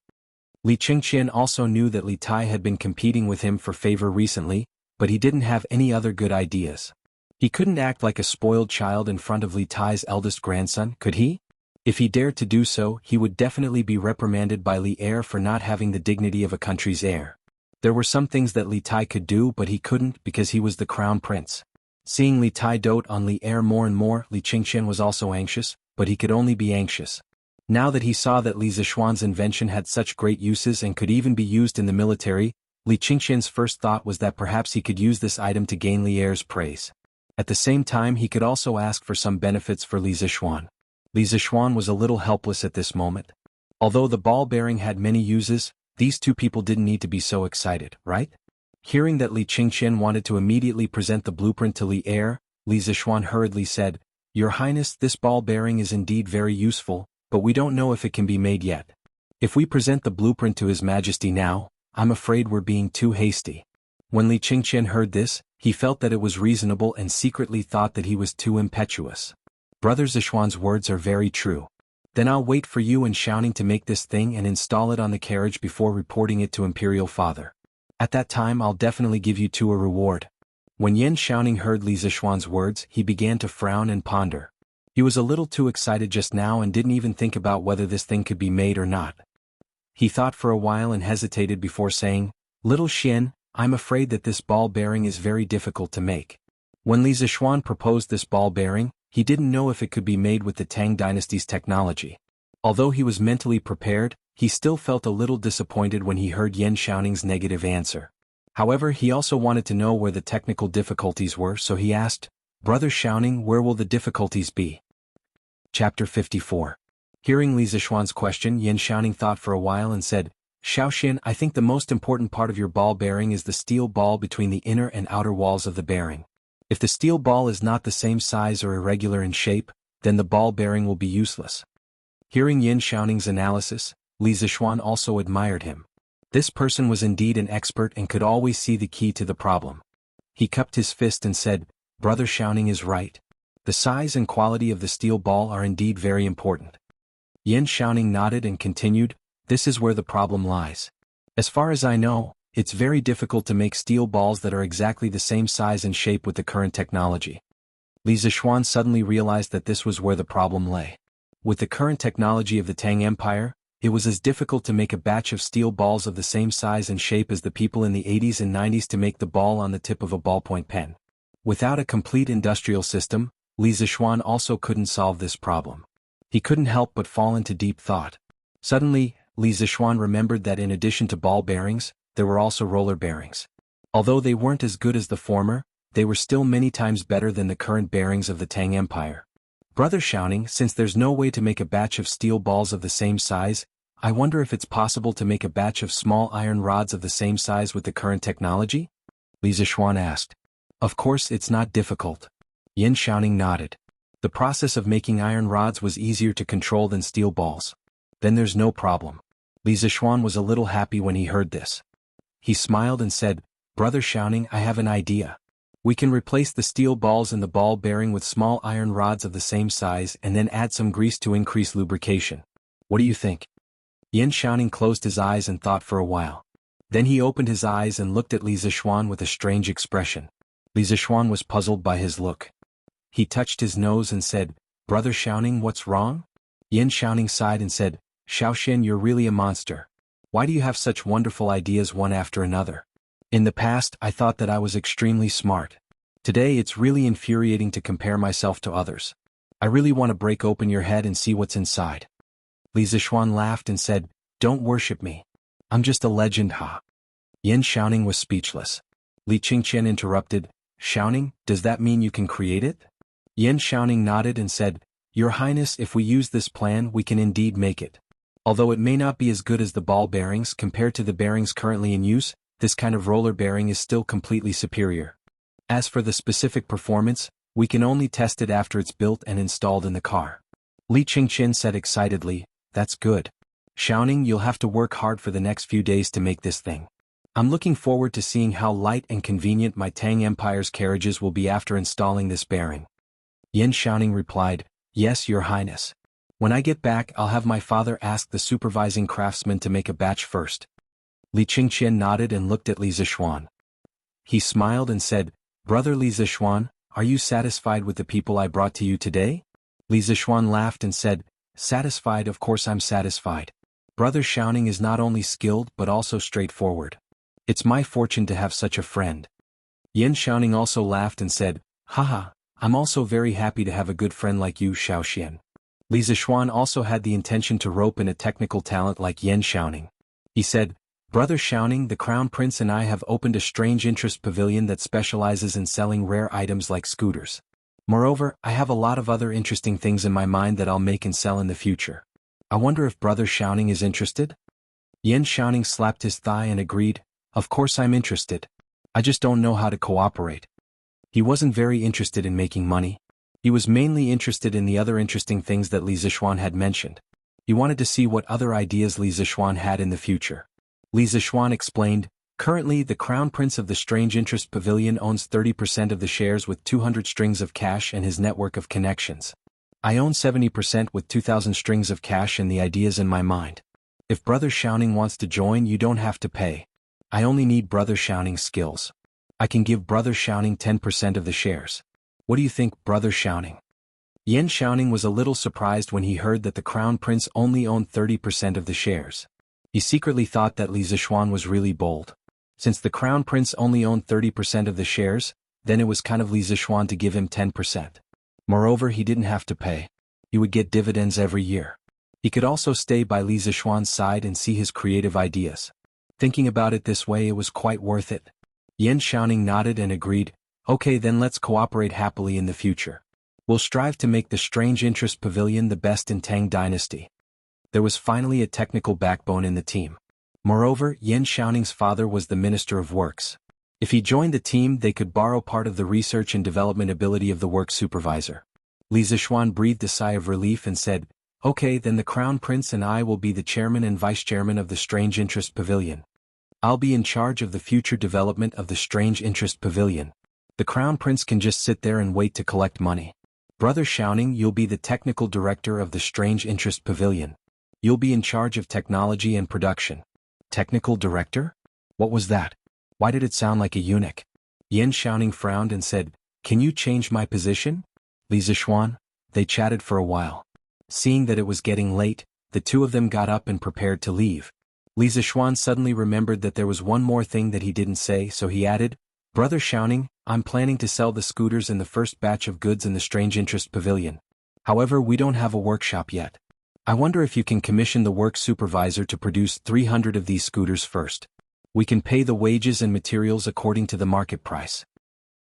Li Qingqian also knew that Li Tai had been competing with him for favor recently, but he didn't have any other good ideas. He couldn't act like a spoiled child in front of Li Tai's eldest grandson, could he? If he dared to do so, he would definitely be reprimanded by Li Heir for not having the dignity of a country's heir. There were some things that Li Tai could do, but he couldn't because he was the crown prince. Seeing Li Tai dote on Li Heir more and more, Li Qingqian was also anxious, but he could only be anxious. Now that he saw that Li Zishuan's invention had such great uses and could even be used in the military, Li Qingqian's first thought was that perhaps he could use this item to gain Li Heir's praise. At the same time, he could also ask for some benefits for Li Zishuan. Li Zishuan was a little helpless at this moment. Although the ball bearing had many uses, these two people didn't need to be so excited, right? Hearing that Li Qingqian wanted to immediately present the blueprint to Li Heir, Li Zishuan hurriedly said, Your Highness, this ball bearing is indeed very useful, but we don't know if it can be made yet. If we present the blueprint to His Majesty now, I'm afraid we're being too hasty. When Li Qingqian heard this, he felt that it was reasonable and secretly thought that he was too impetuous. Brother Zishuan's words are very true. Then I'll wait for you and Xiaoning to make this thing and install it on the carriage before reporting it to Imperial Father. At that time I'll definitely give you two a reward. When Yan Xiaoning heard Li Zishuan's words, he began to frown and ponder. He was a little too excited just now and didn't even think about whether this thing could be made or not. He thought for a while and hesitated before saying, Little Xian, I'm afraid that this ball bearing is very difficult to make. When Li Zishuan proposed this ball bearing, he didn't know if it could be made with the Tang Dynasty's technology. Although he was mentally prepared, he still felt a little disappointed when he heard Yan Xiaoning's negative answer. However, he also wanted to know where the technical difficulties were, so he asked, Brother Xiaoning, where will the difficulties be? Chapter 54. Hearing Li Zishuan's question, Yan Xiaoning thought for a while and said, Xiaoxian, I think the most important part of your ball bearing is the steel ball between the inner and outer walls of the bearing. If the steel ball is not the same size or irregular in shape, then the ball bearing will be useless. Hearing Yan Xiaoning's analysis, Li Zishuan also admired him. This person was indeed an expert and could always see the key to the problem. He cupped his fist and said, Brother Xiaoning is right. The size and quality of the steel ball are indeed very important. Yan Xiaoning nodded and continued, This is where the problem lies. As far as I know, it's very difficult to make steel balls that are exactly the same size and shape with the current technology. Li Zishuan suddenly realized that this was where the problem lay. With the current technology of the Tang Empire, it was as difficult to make a batch of steel balls of the same size and shape as the people in the 80s and 90s to make the ball on the tip of a ballpoint pen. Without a complete industrial system, Li Zishuan also couldn't solve this problem. He couldn't help but fall into deep thought. Suddenly, Li Zishuan remembered that in addition to ball bearings, there were also roller bearings. Although they weren't as good as the former, they were still many times better than the current bearings of the Tang Empire. Brother Xiaoning, since there's no way to make a batch of steel balls of the same size, I wonder if it's possible to make a batch of small iron rods of the same size with the current technology? Li Zishuan asked. Of course it's not difficult. Yan Xiaoning nodded. The process of making iron rods was easier to control than steel balls. Then there's no problem. Li Zishuan was a little happy when he heard this. He smiled and said, Brother Xiaoning, I have an idea. We can replace the steel balls in the ball bearing with small iron rods of the same size and then add some grease to increase lubrication. What do you think? Yan Xiaoning closed his eyes and thought for a while. Then he opened his eyes and looked at Li Zishuan with a strange expression. Li Zishuan was puzzled by his look. He touched his nose and said, Brother Xiaoning, what's wrong? Yan Xiaoning sighed and said, Xiaoxian, you're really a monster. Why do you have such wonderful ideas one after another? In the past, I thought that I was extremely smart. Today it's really infuriating to compare myself to others. I really want to break open your head and see what's inside. Li Zishuan laughed and said, Don't worship me. I'm just a legend, ha. Yan Xiaoning was speechless. Li Qingqian interrupted, Xiaoning, does that mean you can create it? Yan Xiaoning nodded and said, Your Highness, if we use this plan we can indeed make it. Although it may not be as good as the ball bearings compared to the bearings currently in use, this kind of roller bearing is still completely superior. As for the specific performance, we can only test it after it's built and installed in the car. Li Qingqian said excitedly, That's good. Xiaoning, you'll have to work hard for the next few days to make this thing. I'm looking forward to seeing how light and convenient my Tang Empire's carriages will be after installing this bearing. Yan Xiaoning replied, Yes, Your Highness. When I get back I'll have my father ask the supervising craftsman to make a batch first. Li Qingqian nodded and looked at Li Zishuan. He smiled and said, Brother Li Zishuan, are you satisfied with the people I brought to you today? Li Zishuan laughed and said, Satisfied, of course I'm satisfied. Brother Xiaoning is not only skilled but also straightforward. It's my fortune to have such a friend. Yan Xiaoning also laughed and said, Haha, I'm also very happy to have a good friend like you, Xiaoxian. Li Zishuan also had the intention to rope in a technical talent like Yan Xiaoning. He said, Brother Xiaoning, the Crown Prince and I have opened a strange interest pavilion that specializes in selling rare items like scooters. Moreover, I have a lot of other interesting things in my mind that I'll make and sell in the future. I wonder if Brother Xiaoning is interested? Yan Xiaoning slapped his thigh and agreed, Of course I'm interested. I just don't know how to cooperate. He wasn't very interested in making money. He was mainly interested in the other interesting things that Li Zishuan had mentioned. He wanted to see what other ideas Li Zishuan had in the future. Li Zishuan explained, Currently the Crown Prince of the Strange Interest Pavilion owns 30% of the shares with 200 strings of cash and his network of connections. I own 70% with 2,000 strings of cash and the ideas in my mind. If Brother Xiaoning wants to join, you don't have to pay. I only need Brother Xiaoning's skills. I can give Brother Xiaoning 10% of the shares. What do you think, Brother Xiaoning? Yan Xiaoning was a little surprised when he heard that the Crown Prince only owned 30% of the shares. He secretly thought that Li Zishuan was really bold. Since the Crown Prince only owned 30% of the shares, then it was kind of Li Zishuan to give him 10%. Moreover, he didn't have to pay. He would get dividends every year. He could also stay by Li Zishuan's side and see his creative ideas. Thinking about it this way, it was quite worth it. Yan Xiaoning nodded and agreed, Okay, then let's cooperate happily in the future. We'll strive to make the Strange Interest Pavilion the best in Tang Dynasty. There was finally a technical backbone in the team. Moreover, Yan Xiaoning's father was the Minister of Works. If he joined the team, they could borrow part of the research and development ability of the work supervisor. Li Zishuan breathed a sigh of relief and said, Okay, then the Crown Prince and I will be the chairman and vice chairman of the Strange Interest Pavilion. I'll be in charge of the future development of the Strange Interest Pavilion. The Crown Prince can just sit there and wait to collect money. Brother Xiaoning, you'll be the technical director of the Strange Interest Pavilion. You'll be in charge of technology and production. Technical director? What was that? Why did it sound like a eunuch? Yan Xiaoning frowned and said, Can you change my position? Li Zishuan? They chatted for a while. Seeing that it was getting late, the two of them got up and prepared to leave. Li Zishuan suddenly remembered that there was one more thing that he didn't say, so he added, Brother Xiaoning, I'm planning to sell the scooters in the first batch of goods in the Strange Interest Pavilion. However, we don't have a workshop yet. I wonder if you can commission the work supervisor to produce 300 of these scooters first. We can pay the wages and materials according to the market price.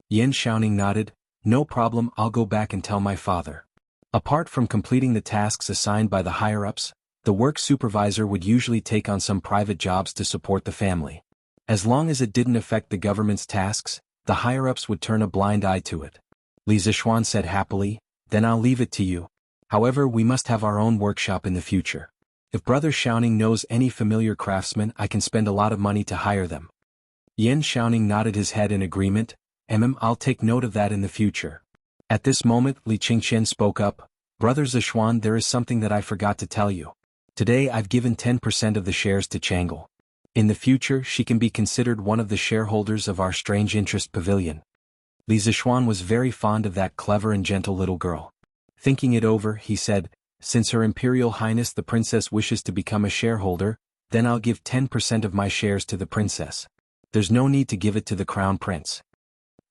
Yan Xiaoning nodded, No problem, I'll go back and tell my father. Apart from completing the tasks assigned by the higher-ups, the work supervisor would usually take on some private jobs to support the family. As long as it didn't affect the government's tasks, the higher-ups would turn a blind eye to it. Li Zishuan said happily, then I'll leave it to you. However, we must have our own workshop in the future. If Brother Xiaoning knows any familiar craftsmen, I can spend a lot of money to hire them. Yan Xiaoning nodded his head in agreement. I'll take note of that in the future. At this moment, Li Qingqian spoke up. Brother Zishuan, there is something that I forgot to tell you. Today I've given 10% of the shares to Changle. In the future, she can be considered one of the shareholders of our strange interest pavilion. Li Zishuan was very fond of that clever and gentle little girl. Thinking it over, he said, since Her Imperial Highness the Princess wishes to become a shareholder, then I'll give 10% of my shares to the princess. There's no need to give it to the Crown Prince.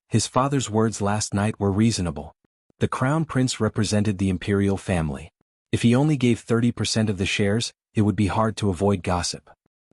His father's words last night were reasonable. The Crown Prince represented the imperial family. If he only gave 30% of the shares, it would be hard to avoid gossip.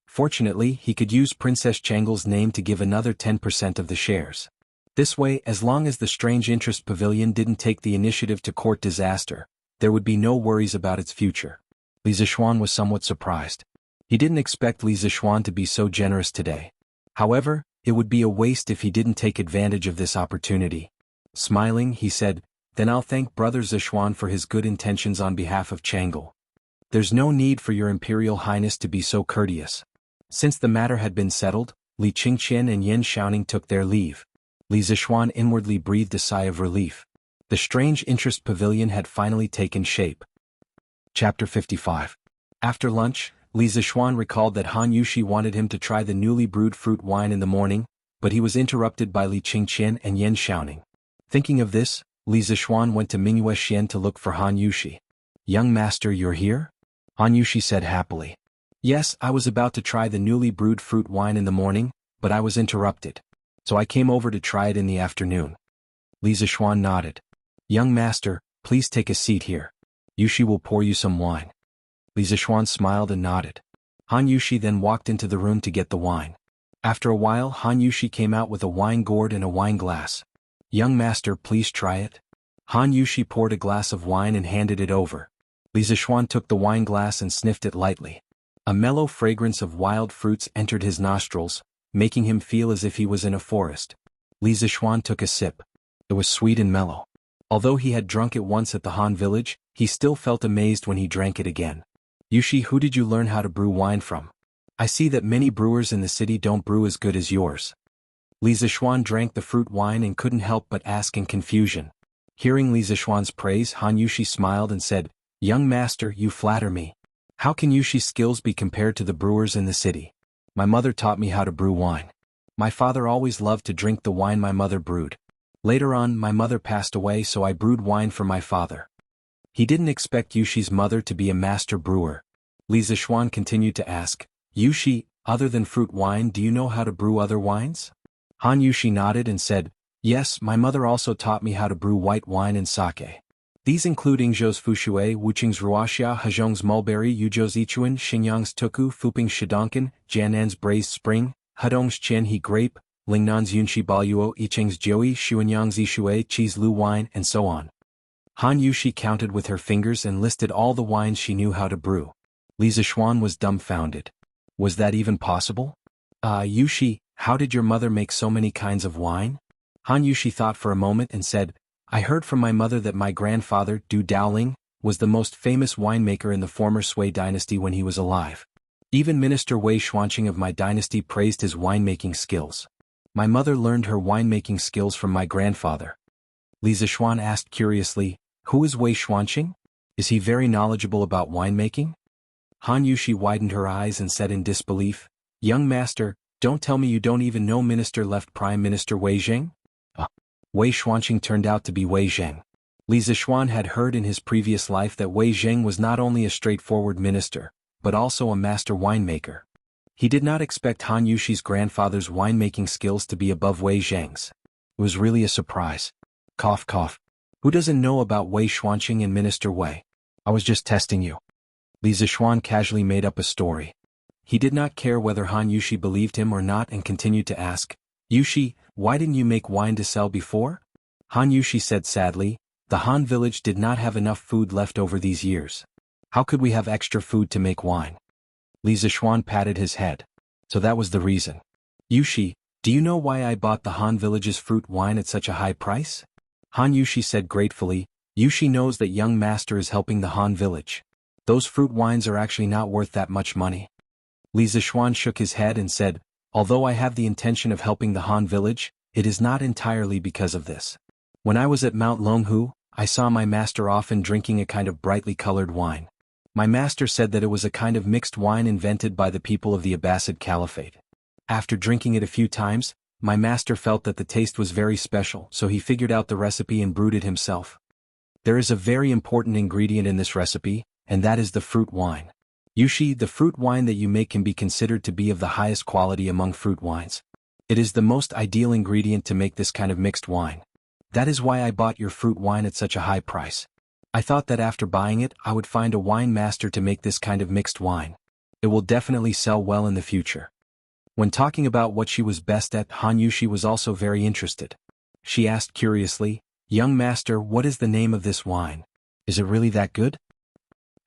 Fortunately, he could use Princess Changle's name to give another 10% of the shares. This way, as long as the Strange Interest Pavilion didn't take the initiative to court disaster, there would be no worries about its future. Li Zishuan was somewhat surprised. He didn't expect Li Zishuan to be so generous today. However, it would be a waste if he didn't take advantage of this opportunity. Smiling, he said, then I'll thank Brother Zishuan for his good intentions on behalf of Changle. There's no need for your Imperial Highness to be so courteous. Since the matter had been settled, Li Qingqian and Yan Xiaoning took their leave. Li Zishuan inwardly breathed a sigh of relief. The Strange Interest Pavilion had finally taken shape. Chapter 55. After lunch, Li Zishuan recalled that Han Yushi wanted him to try the newly brewed fruit wine in the morning, but he was interrupted by Li Qingqian and Yan Xiaoning. Thinking of this, Li Zishuan went to Mingyue Xian to look for Han Yushi. Young master, you're here? Han Yushi said happily. Yes, I was about to try the newly brewed fruit wine in the morning, but I was interrupted. So I came over to try it in the afternoon. Li Zishuan nodded. Young master, please take a seat here. Yushi will pour you some wine. Li Zishuan smiled and nodded. Han Yushi then walked into the room to get the wine. After a while, Han Yushi came out with a wine gourd and a wine glass. Young master, please try it. Han Yushi poured a glass of wine and handed it over. Li Zishuan took the wine glass and sniffed it lightly. A mellow fragrance of wild fruits entered his nostrils, making him feel as if he was in a forest. Li Zishuan took a sip. It was sweet and mellow. Although he had drunk it once at the Han village, he still felt amazed when he drank it again. Yushi, who did you learn how to brew wine from? I see that many brewers in the city don't brew as good as yours. Li Zishuan drank the fruit wine and couldn't help but ask in confusion. Hearing Li Zishuan's praise, Han Yushi smiled and said, Young master, you flatter me. How can Yushi's skills be compared to the brewers in the city? My mother taught me how to brew wine. My father always loved to drink the wine my mother brewed. Later on, my mother passed away, so I brewed wine for my father. He didn't expect Yushi's mother to be a master brewer. Li Zishuan continued to ask, Yushi, other than fruit wine, do you know how to brew other wines? Han Yushi nodded and said, Yes, my mother also taught me how to brew white wine and sake. These include Yingzhou's Fushui, Wuqing's Ruoxia, Hezhong's Mulberry, Yuzhou's Ichuan, Xinjiang's Tuku, Fuping's Shidonkan, Jiannan's Braised Spring, Hedong's Qianhe Grape, Lingnan's Yunxi Baluo, Yicheng's Jiui, Xuanyang's Yishui, Cheese Lu Wine, and so on. Han Yushi counted with her fingers and listed all the wines she knew how to brew. Li Zishuan was dumbfounded. Was that even possible? Yushi, how did your mother make so many kinds of wine? Han Yushi thought for a moment and said, I heard from my mother that my grandfather, Du Daoling, was the most famous winemaker in the former Sui dynasty when he was alive. Even Minister Wei Xuanqing of my dynasty praised his winemaking skills. My mother learned her winemaking skills from my grandfather. Li Zishuan asked curiously, Who is Wei Xuanqing? Is he very knowledgeable about winemaking? Han Yushi widened her eyes and said in disbelief, Young master, don't tell me you don't even know Minister-left Prime Minister Wei Zheng? Wei Xuanqing turned out to be Wei Zheng. Li Zishuan had heard in his previous life that Wei Zheng was not only a straightforward minister, but also a master winemaker. He did not expect Han Yushi's grandfather's winemaking skills to be above Wei Zheng's. It was really a surprise. Cough cough. Who doesn't know about Wei Xuanqing and Minister Wei? I was just testing you. Li Zishuan casually made up a story. He did not care whether Han Yushi believed him or not and continued to ask, Yushi, why didn't you make wine to sell before? Han Yushi said sadly, the Han village did not have enough food left over these years. How could we have extra food to make wine? Li Zishuan patted his head. So that was the reason. Yushi, do you know why I bought the Han village's fruit wine at such a high price? Han Yushi said gratefully, Yushi knows that young master is helping the Han village. Those fruit wines are actually not worth that much money. Li Zishuan shook his head and said, although I have the intention of helping the Han village, it is not entirely because of this. When I was at Mount Longhu, I saw my master often drinking a kind of brightly colored wine. My master said that it was a kind of mixed wine invented by the people of the Abbasid Caliphate. After drinking it a few times, my master felt that the taste was very special, so he figured out the recipe and brewed it himself. There is a very important ingredient in this recipe, and that is the fruit wine. Yushi, the fruit wine that you make can be considered to be of the highest quality among fruit wines. It is the most ideal ingredient to make this kind of mixed wine. That is why I bought your fruit wine at such a high price. I thought that after buying it, I would find a wine master to make this kind of mixed wine. It will definitely sell well in the future. When talking about what she was best at, Han Yushi was also very interested. She asked curiously, young master, what is the name of this wine? Is it really that good?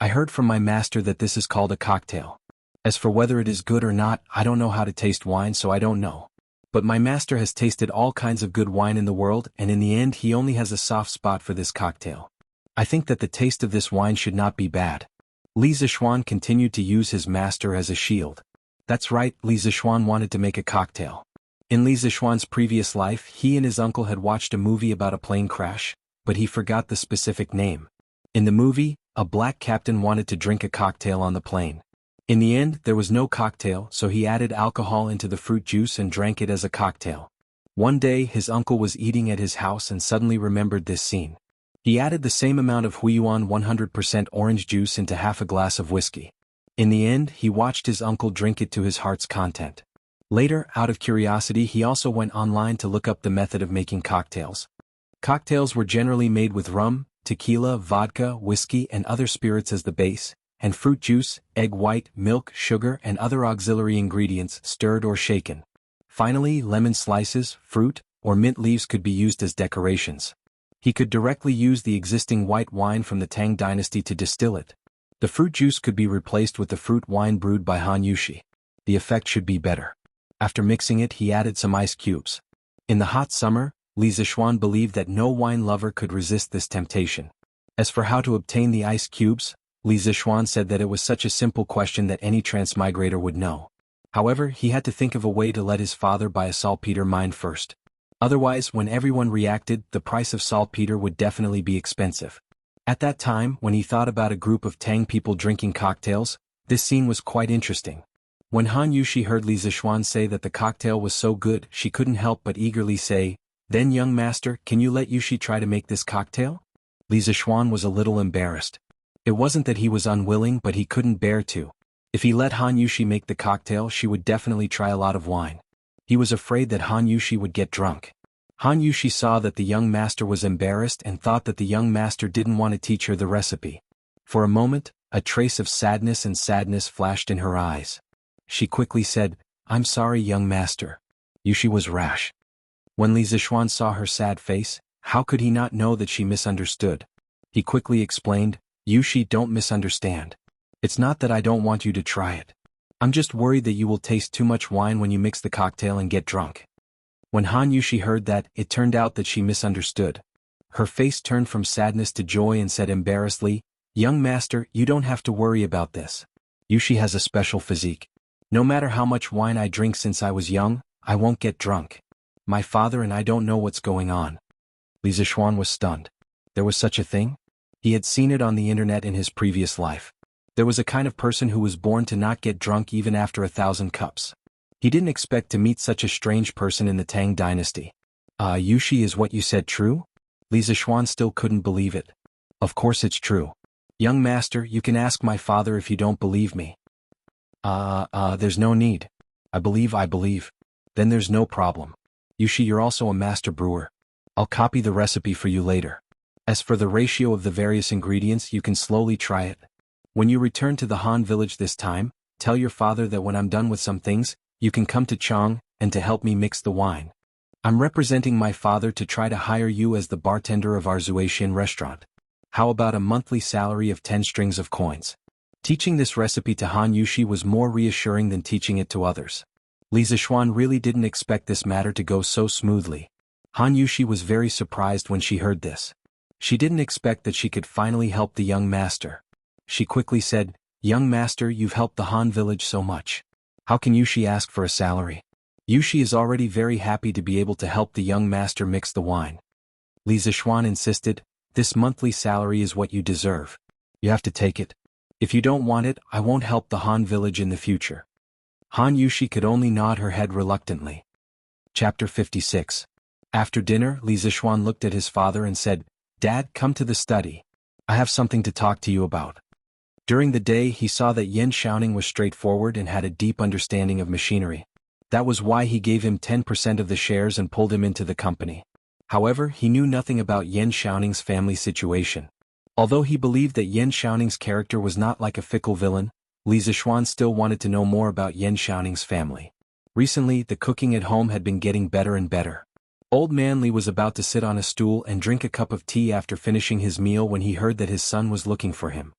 I heard from my master that this is called a cocktail. As for whether it is good or not, I don't know how to taste wine, so I don't know. But my master has tasted all kinds of good wine in the world, and in the end he only has a soft spot for this cocktail. I think that the taste of this wine should not be bad. Li Zishuan continued to use his master as a shield. That's right, Li Zishuan wanted to make a cocktail. In Li Zishuan's previous life, he and his uncle had watched a movie about a plane crash, but he forgot the specific name. In the movie, a black captain wanted to drink a cocktail on the plane. In the end, there was no cocktail, so he added alcohol into the fruit juice and drank it as a cocktail. One day, his uncle was eating at his house and suddenly remembered this scene. He added the same amount of Huiyuan 100% orange juice into half a glass of whiskey. In the end, he watched his uncle drink it to his heart's content. Later, out of curiosity, he also went online to look up the method of making cocktails. Cocktails were generally made with rum, tequila, vodka, whiskey, and other spirits as the base, and fruit juice, egg white, milk, sugar, and other auxiliary ingredients stirred or shaken. Finally, lemon slices, fruit, or mint leaves could be used as decorations. He could directly use the existing white wine from the Tang dynasty to distill it. The fruit juice could be replaced with the fruit wine brewed by Han Yushi. The effect should be better. After mixing it, he added some ice cubes. In the hot summer, Li Zishuan believed that no wine lover could resist this temptation. As for how to obtain the ice cubes, Li Zishuan said that it was such a simple question that any transmigrator would know. However, he had to think of a way to let his father buy a saltpeter mine first. Otherwise, when everyone reacted, the price of saltpeter would definitely be expensive. At that time, when he thought about a group of Tang people drinking cocktails, this scene was quite interesting. When Han Yushi heard Li Zishuan say that the cocktail was so good, she couldn't help but eagerly say, then young master, can you let Yushi try to make this cocktail? Li Zishuan was a little embarrassed. It wasn't that he was unwilling, but he couldn't bear to. If he let Han Yushi make the cocktail, she would definitely try a lot of wine. He was afraid that Han Yushi would get drunk. Han Yushi saw that the young master was embarrassed and thought that the young master didn't want to teach her the recipe. For a moment, a trace of sadness flashed in her eyes. She quickly said, I'm sorry, young master. Yushi was rash. When Li Zishuan saw her sad face, how could he not know that she misunderstood? He quickly explained, Yushi, don't misunderstand. It's not that I don't want you to try it. I'm just worried that you will taste too much wine when you mix the cocktail and get drunk. When Han Yushi heard that, it turned out that she misunderstood. Her face turned from sadness to joy and said embarrassedly, young master, you don't have to worry about this. Yushi has a special physique. No matter how much wine I drink since I was young, I won't get drunk. My father and I don't know what's going on. Li Zishuan was stunned. There was such a thing? He had seen it on the internet in his previous life. There was a kind of person who was born to not get drunk even after 1,000 cups. He didn't expect to meet such a strange person in the Tang dynasty. Yushi, is what you said true? Li Zishuan still couldn't believe it. Of course it's true. Young master, you can ask my father if you don't believe me. There's no need. I believe. Then there's no problem. Yushi, you're also a master brewer. I'll copy the recipe for you later. As for the ratio of the various ingredients, you can slowly try it. When you return to the Han village this time, tell your father that when I'm done with some things, you can come to Chang and to help me mix the wine. I'm representing my father to try to hire you as the bartender of our Zuaishan restaurant. How about a monthly salary of 10 strings of coins? Teaching this recipe to Han Yushi was more reassuring than teaching it to others. Li Zishuan really didn't expect this matter to go so smoothly. Han Yushi was very surprised when she heard this. She didn't expect that she could finally help the young master. She quickly said, "Young master, you've helped the Han village so much. How can Yushi ask for a salary?" Yushi is already very happy to be able to help the young master mix the wine. Li Zishuan insisted, "This monthly salary is what you deserve. You have to take it. If you don't want it, I won't help the Han village in the future." Han Yushi could only nod her head reluctantly. Chapter 56. After dinner, Li Zishuan looked at his father and said, "Dad, come to the study. I have something to talk to you about." During the day he saw that Yan Xiaoning was straightforward and had a deep understanding of machinery. That was why he gave him 10% of the shares and pulled him into the company. However, he knew nothing about Yan Xiaoning's family situation. Although he believed that Yan Xiaoning's character was not like a fickle villain, Li Zishuan still wanted to know more about Yan Xiaoning's family. Recently, the cooking at home had been getting better and better. Old man Li was about to sit on a stool and drink a cup of tea after finishing his meal when he heard that his son was looking for him.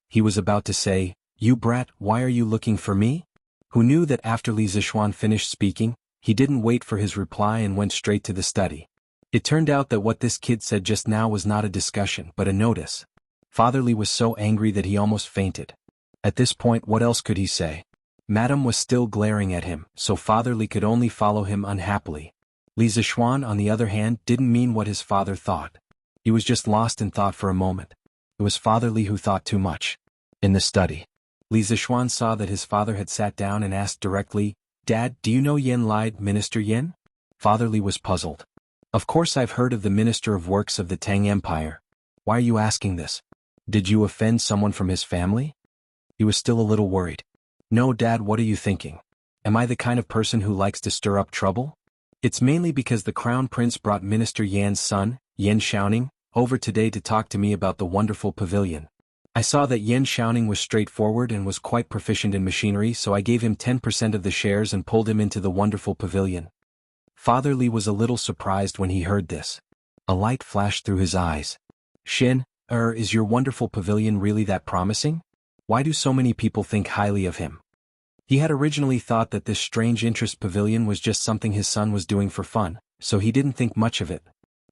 He was about to say, "You brat, why are you looking for me?" Who knew that after Li Zishuan finished speaking, he didn't wait for his reply and went straight to the study. It turned out that what this kid said just now was not a discussion but a notice. Father Li was so angry that he almost fainted. At this point, what else could he say? Madam was still glaring at him, so Father Li could only follow him unhappily. Li Zishuan, on the other hand, didn't mean what his father thought. He was just lost in thought for a moment. It was Father Li who thought too much. In the study, Li Zishuan saw that his father had sat down and asked directly, "Dad, do you know Yan Lied, Minister Yan?" Father Li was puzzled. "Of course I've heard of the Minister of Works of the Tang Empire. Why are you asking this? Did you offend someone from his family?" He was still a little worried. "No, Dad, what are you thinking? Am I the kind of person who likes to stir up trouble? It's mainly because the Crown Prince brought Minister Yan's son, Yan Xiaoning, over today to talk to me about the wonderful pavilion. I saw that Yan Xiaoning was straightforward and was quite proficient in machinery, so I gave him 10% of the shares and pulled him into the wonderful pavilion." Father Li was a little surprised when he heard this. A light flashed through his eyes. "Shin, is your wonderful pavilion really that promising? Why do so many people think highly of him?" He had originally thought that this strange interest pavilion was just something his son was doing for fun, so he didn't think much of it.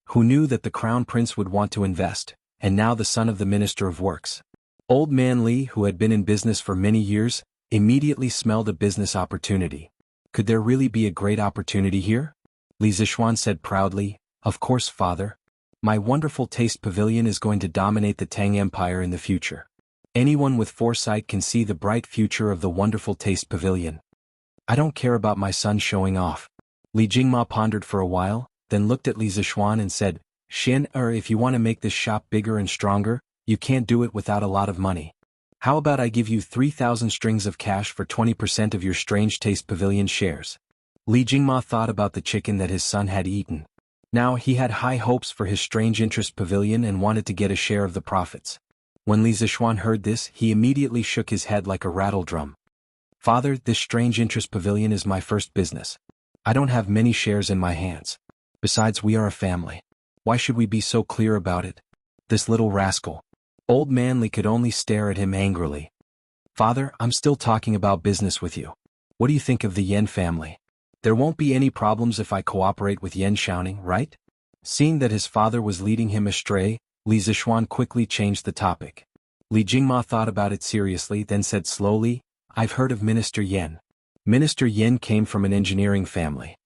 Who knew that the Crown Prince would want to invest, and now the son of the Minister of Works? Old man Li, who had been in business for many years, immediately smelled a business opportunity. Could there really be a great opportunity here? Li Zishuan said proudly, "Of course, father. My wonderful taste pavilion is going to dominate the Tang Empire in the future. Anyone with foresight can see the bright future of the wonderful taste pavilion. I don't care about my son showing off." Li Jingma pondered for a while, then looked at Li Zishuan and said, "Shin, if you want to make this shop bigger and stronger, you can't do it without a lot of money. How about I give you 3,000 strings of cash for 20% of your Strange Taste Pavilion shares?" Li Jingma thought about the chicken that his son had eaten. Now he had high hopes for his Strange Interest Pavilion and wanted to get a share of the profits. When Li Zishuan heard this, he immediately shook his head like a rattle drum. "Father, this Strange Interest Pavilion is my first business. I don't have many shares in my hands. Besides, we are a family. Why should we be so clear about it? This little rascal." Old man Li could only stare at him angrily. "Father, I'm still talking about business with you. What do you think of the Yan family? There won't be any problems if I cooperate with Yan Xiaoning, right?" Seeing that his father was leading him astray, Li Zishuan quickly changed the topic. Li Jingma thought about it seriously, then said slowly, "I've heard of Minister Yan. Minister Yan came from an engineering family.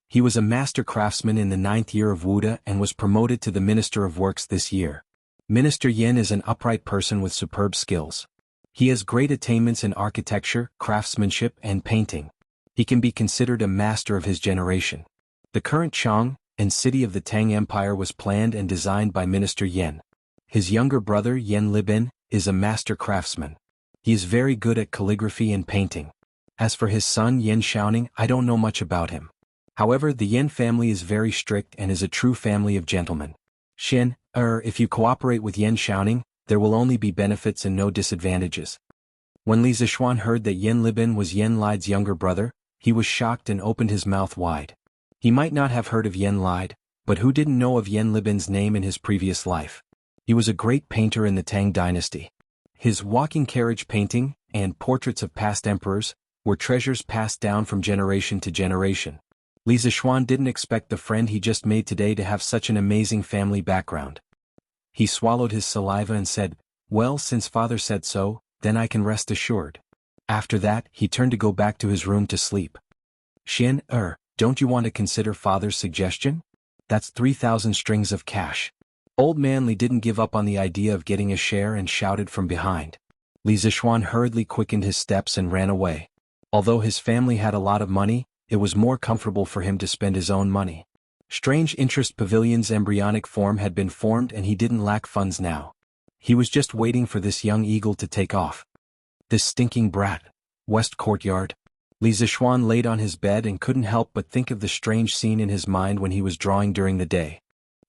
He was a master craftsman in the 9th year of Wuda and was promoted to the Minister of Works this year. Minister Yan is an upright person with superb skills. He has great attainments in architecture, craftsmanship, and painting. He can be considered a master of his generation. The current Chang and city of the Tang Empire was planned and designed by Minister Yan. His younger brother Yan Libin is a master craftsman. He is very good at calligraphy and painting. As for his son Yan Xiaoning, I don't know much about him. However, the Yan family is very strict and is a true family of gentlemen. Shin, if you cooperate with Yan Xiaoning, there will only be benefits and no disadvantages." When Li Zishuan heard that Yan Libin was Yan Lied's younger brother, he was shocked and opened his mouth wide. He might not have heard of Yan Lied, but who didn't know of Yan Libin's name in his previous life? He was a great painter in the Tang dynasty. His walking carriage painting and portraits of past emperors were treasures passed down from generation to generation. Li Zishuan didn't expect the friend he just made today to have such an amazing family background. He swallowed his saliva and said, "Well, since father said so, then I can rest assured." After that, he turned to go back to his room to sleep. Xian, don't you want to consider father's suggestion? That's 3,000 strings of cash. Old man Li didn't give up on the idea of getting a share and shouted from behind. Li Zixuan hurriedly quickened his steps and ran away. Although his family had a lot of money, it was more comfortable for him to spend his own money. Strange Interest Pavilion's embryonic form had been formed and he didn't lack funds now. He was just waiting for this young eagle to take off. This stinking brat. West Courtyard. Li Zixuan laid on his bed and couldn't help but think of the strange scene in his mind when he was drawing during the day.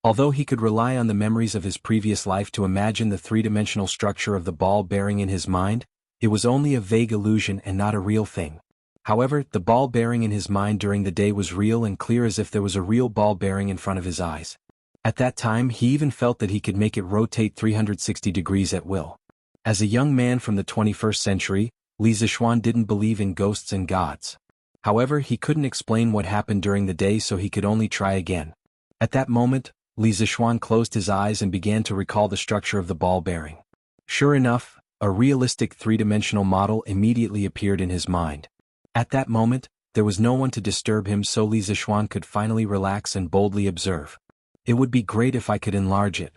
Although he could rely on the memories of his previous life to imagine the three-dimensional structure of the ball bearing in his mind, it was only a vague illusion and not a real thing. However, the ball bearing in his mind during the day was real and clear as if there was a real ball bearing in front of his eyes. At that time he even felt that he could make it rotate 360 degrees at will. As a young man from the 21st century, Li Zixuan didn't believe in ghosts and gods. However, he couldn't explain what happened during the day, so he could only try again. At that moment, Li Zixuan closed his eyes and began to recall the structure of the ball bearing. Sure enough, a realistic three-dimensional model immediately appeared in his mind. At that moment, there was no one to disturb him, so Li Zixuan could finally relax and boldly observe. It would be great if I could enlarge it.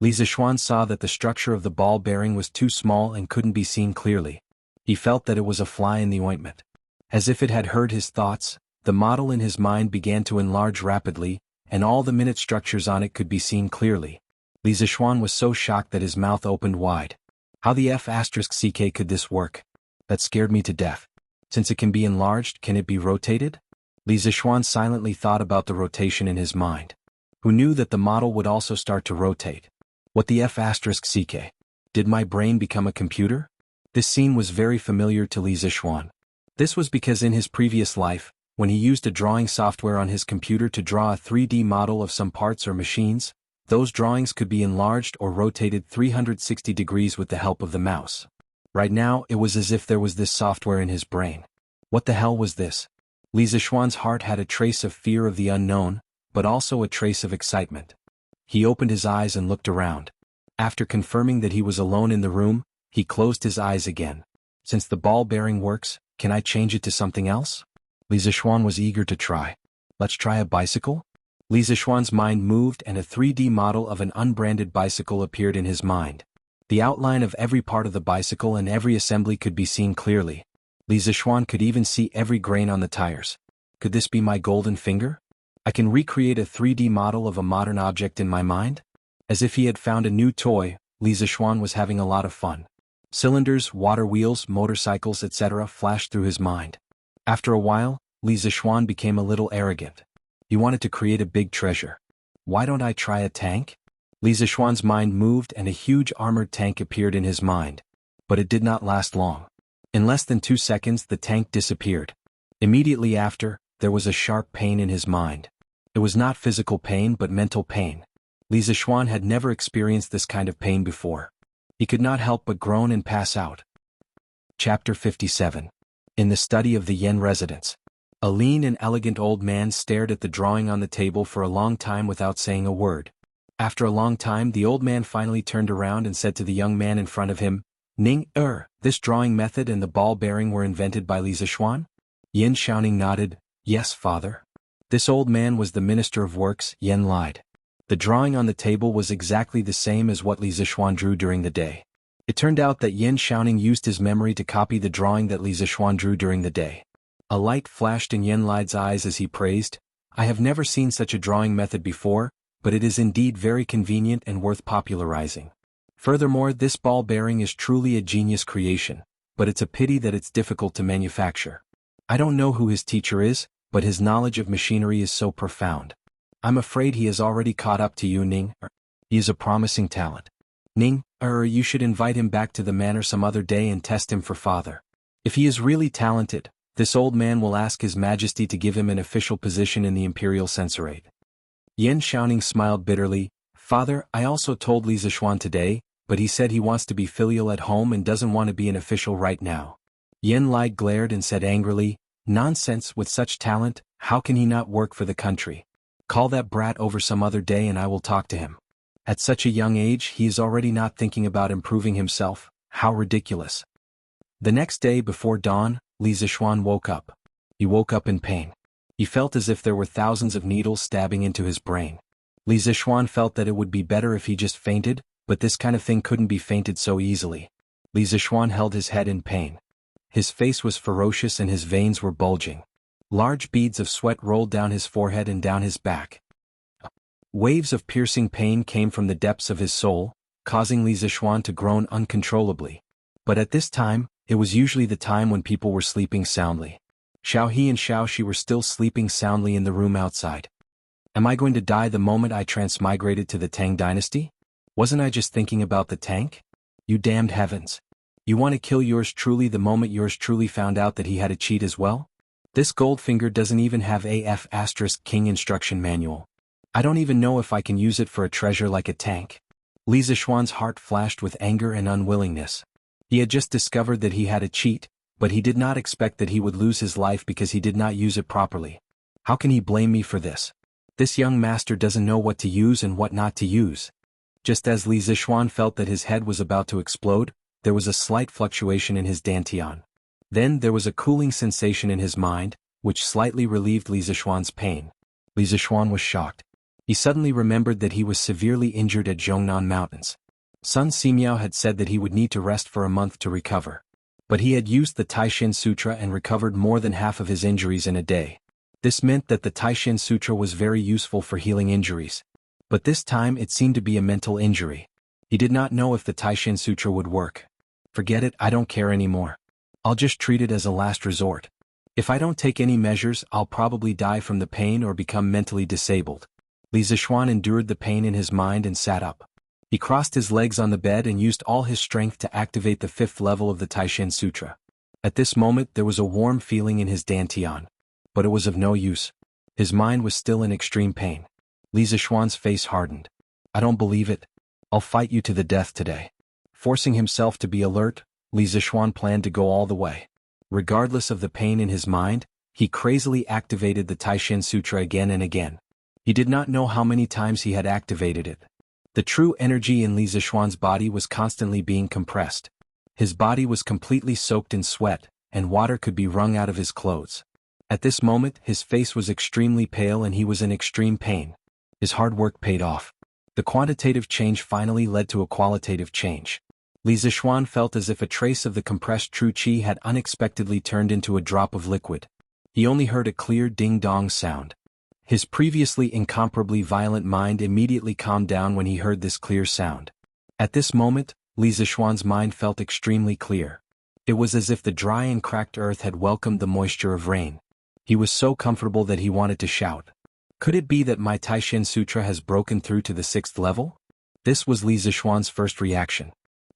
Li Zixuan saw that the structure of the ball bearing was too small and couldn't be seen clearly. He felt that it was a fly in the ointment. As if it had heard his thoughts, the model in his mind began to enlarge rapidly, and all the minute structures on it could be seen clearly. Li Zixuan was so shocked that his mouth opened wide. How the F***ck could this work? That scared me to death. Since it can be enlarged, can it be rotated? Li Zixuan silently thought about the rotation in his mind. Who knew that the model would also start to rotate? What the F***ck? Did my brain become a computer? This scene was very familiar to Li Zixuan. This was because in his previous life, when he used a drawing software on his computer to draw a 3D model of some parts or machines, those drawings could be enlarged or rotated 360 degrees with the help of the mouse. Right now, it was as if there was this software in his brain. What the hell was this? Li Zixuan's heart had a trace of fear of the unknown, but also a trace of excitement. He opened his eyes and looked around. After confirming that he was alone in the room, he closed his eyes again. Since the ball bearing works, can I change it to something else? Li Zixuan was eager to try. Let's try a bicycle? Li Zixuan's mind moved and a 3D model of an unbranded bicycle appeared in his mind. The outline of every part of the bicycle and every assembly could be seen clearly. Li Zixuan could even see every grain on the tires. Could this be my golden finger? I can recreate a 3D model of a modern object in my mind? As if he had found a new toy, Li Zixuan was having a lot of fun. Cylinders, water wheels, motorcycles, etc. flashed through his mind. After a while, Li Zixuan became a little arrogant. He wanted to create a big treasure. Why don't I try a tank? Li Zixuan's mind moved and a huge armored tank appeared in his mind. But it did not last long. In less than 2 seconds the tank disappeared. Immediately after, there was a sharp pain in his mind. It was not physical pain but mental pain. Li Zixuan had never experienced this kind of pain before. He could not help but groan and pass out. Chapter 57. In the study of the Yen residence. A lean and elegant old man stared at the drawing on the table for a long time without saying a word. After a long time the old man finally turned around and said to the young man in front of him, "Ning, this drawing method and the ball bearing were invented by Li Zixuan?" Yen Xiaoning nodded, "Yes, father." This old man was the Minister of Works. Yen lied. The drawing on the table was exactly the same as what Li Zixuan drew during the day. It turned out that Yen Xiaoning used his memory to copy the drawing that Li Zixuan drew during the day. A light flashed in Yen Li's eyes as he praised, "I have never seen such a drawing method before, but it is indeed very convenient and worth popularizing. Furthermore, this ball bearing is truly a genius creation, but it's a pity that it's difficult to manufacture. I don't know who his teacher is, but his knowledge of machinery is so profound. I'm afraid he has already caught up to you, Ning. He is a promising talent. Ning, you should invite him back to the manor some other day and test him for father. If he is really talented, this old man will ask His Majesty to give him an official position in the Imperial Censorate." Yen Xiaoning smiled bitterly, "Father, I also told Li Zixuan today, but he said he wants to be filial at home and doesn't want to be an official right now." Yen Li glared and said angrily, "Nonsense, with such talent, how can he not work for the country? Call that brat over some other day and I will talk to him." At such a young age he is already not thinking about improving himself, how ridiculous. The next day before dawn, Li Zixuan woke up. He woke up in pain. He felt as if there were thousands of needles stabbing into his brain. Li Zixuan felt that it would be better if he just fainted, but this kind of thing couldn't be fainted so easily. Li Zixuan held his head in pain. His face was ferocious and his veins were bulging. Large beads of sweat rolled down his forehead and down his back. Waves of piercing pain came from the depths of his soul, causing Li Zixuan to groan uncontrollably. But at this time, it was usually the time when people were sleeping soundly. Xiao He and Xiao Shi were still sleeping soundly in the room outside. Am I going to die the moment I transmigrated to the Tang dynasty? Wasn't I just thinking about the tank? You damned heavens. You want to kill yours truly the moment yours truly found out that he had a cheat as well? This Goldfinger doesn't even have AF * King instruction manual. I don't even know if I can use it for a treasure like a tank. Li Zixuan's heart flashed with anger and unwillingness. He had just discovered that he had a cheat, but he did not expect that he would lose his life because he did not use it properly. How can he blame me for this? This young master doesn't know what to use and what not to use. Just as Li Zixuan felt that his head was about to explode, there was a slight fluctuation in his dantian. Then there was a cooling sensation in his mind, which slightly relieved Li Zixuan's pain. Li Zixuan was shocked. He suddenly remembered that he was severely injured at Zhongnan Mountains. Sun Simiao had said that he would need to rest for a month to recover. But he had used the Taishin Sutra and recovered more than half of his injuries in a day. This meant that the Taishin Sutra was very useful for healing injuries. But this time it seemed to be a mental injury. He did not know if the Taishin Sutra would work. Forget it, I don't care anymore. I'll just treat it as a last resort. If I don't take any measures, I'll probably die from the pain or become mentally disabled. Li Zixuan endured the pain in his mind and sat up. He crossed his legs on the bed and used all his strength to activate the 5th level of the Taishin Sutra. At this moment there was a warm feeling in his dantian. But it was of no use. His mind was still in extreme pain. Li Zixuan's face hardened. I don't believe it. I'll fight you to the death today. Forcing himself to be alert, Li Zixuan planned to go all the way. Regardless of the pain in his mind, he crazily activated the Taishin Sutra again and again. He did not know how many times he had activated it. The true energy in Li Zixuan's body was constantly being compressed. His body was completely soaked in sweat, and water could be wrung out of his clothes. At this moment, his face was extremely pale and he was in extreme pain. His hard work paid off. The quantitative change finally led to a qualitative change. Li Zixuan felt as if a trace of the compressed true qi had unexpectedly turned into a drop of liquid. He only heard a clear ding-dong sound. His previously incomparably violent mind immediately calmed down when he heard this clear sound. At this moment, Li Zixuan's mind felt extremely clear. It was as if the dry and cracked earth had welcomed the moisture of rain. He was so comfortable that he wanted to shout. Could it be that my Taishin Sutra has broken through to the 6th level? This was Li Zixuan's first reaction.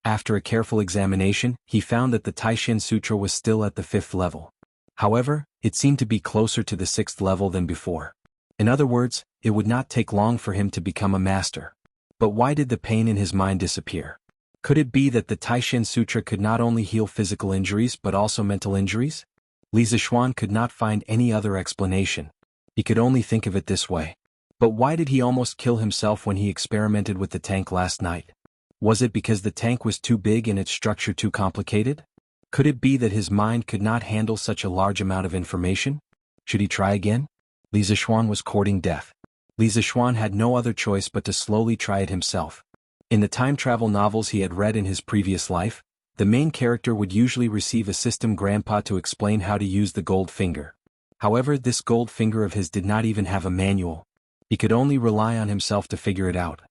After a careful examination, he found that the Taishin Sutra was still at the 5th level. However, it seemed to be closer to the 6th level than before. In other words, it would not take long for him to become a master. But why did the pain in his mind disappear? Could it be that the Taishin Sutra could not only heal physical injuries but also mental injuries? Li Zixuan could not find any other explanation. He could only think of it this way. But why did he almost kill himself when he experimented with the tank last night? Was it because the tank was too big and its structure too complicated? Could it be that his mind could not handle such a large amount of information? Should he try again? Li Zixuan was courting death. Li Zixuan had no other choice but to slowly try it himself. In the time travel novels he had read in his previous life, the main character would usually receive a system grandpa to explain how to use the gold finger. However, this gold finger of his did not even have a manual. He could only rely on himself to figure it out.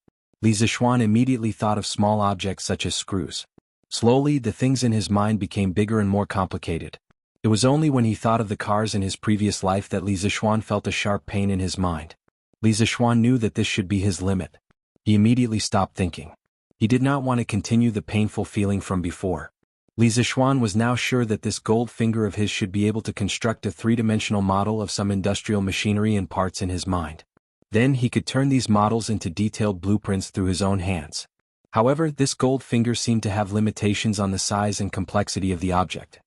Li Zixuan immediately thought of small objects such as screws. Slowly, the things in his mind became bigger and more complicated. It was only when he thought of the cars in his previous life that Li Zixuan felt a sharp pain in his mind. Li Zixuan knew that this should be his limit. He immediately stopped thinking. He did not want to continue the painful feeling from before. Li Zixuan was now sure that this gold finger of his should be able to construct a three-dimensional model of some industrial machinery and parts in his mind. Then he could turn these models into detailed blueprints through his own hands. However, this gold finger seemed to have limitations on the size and complexity of the object.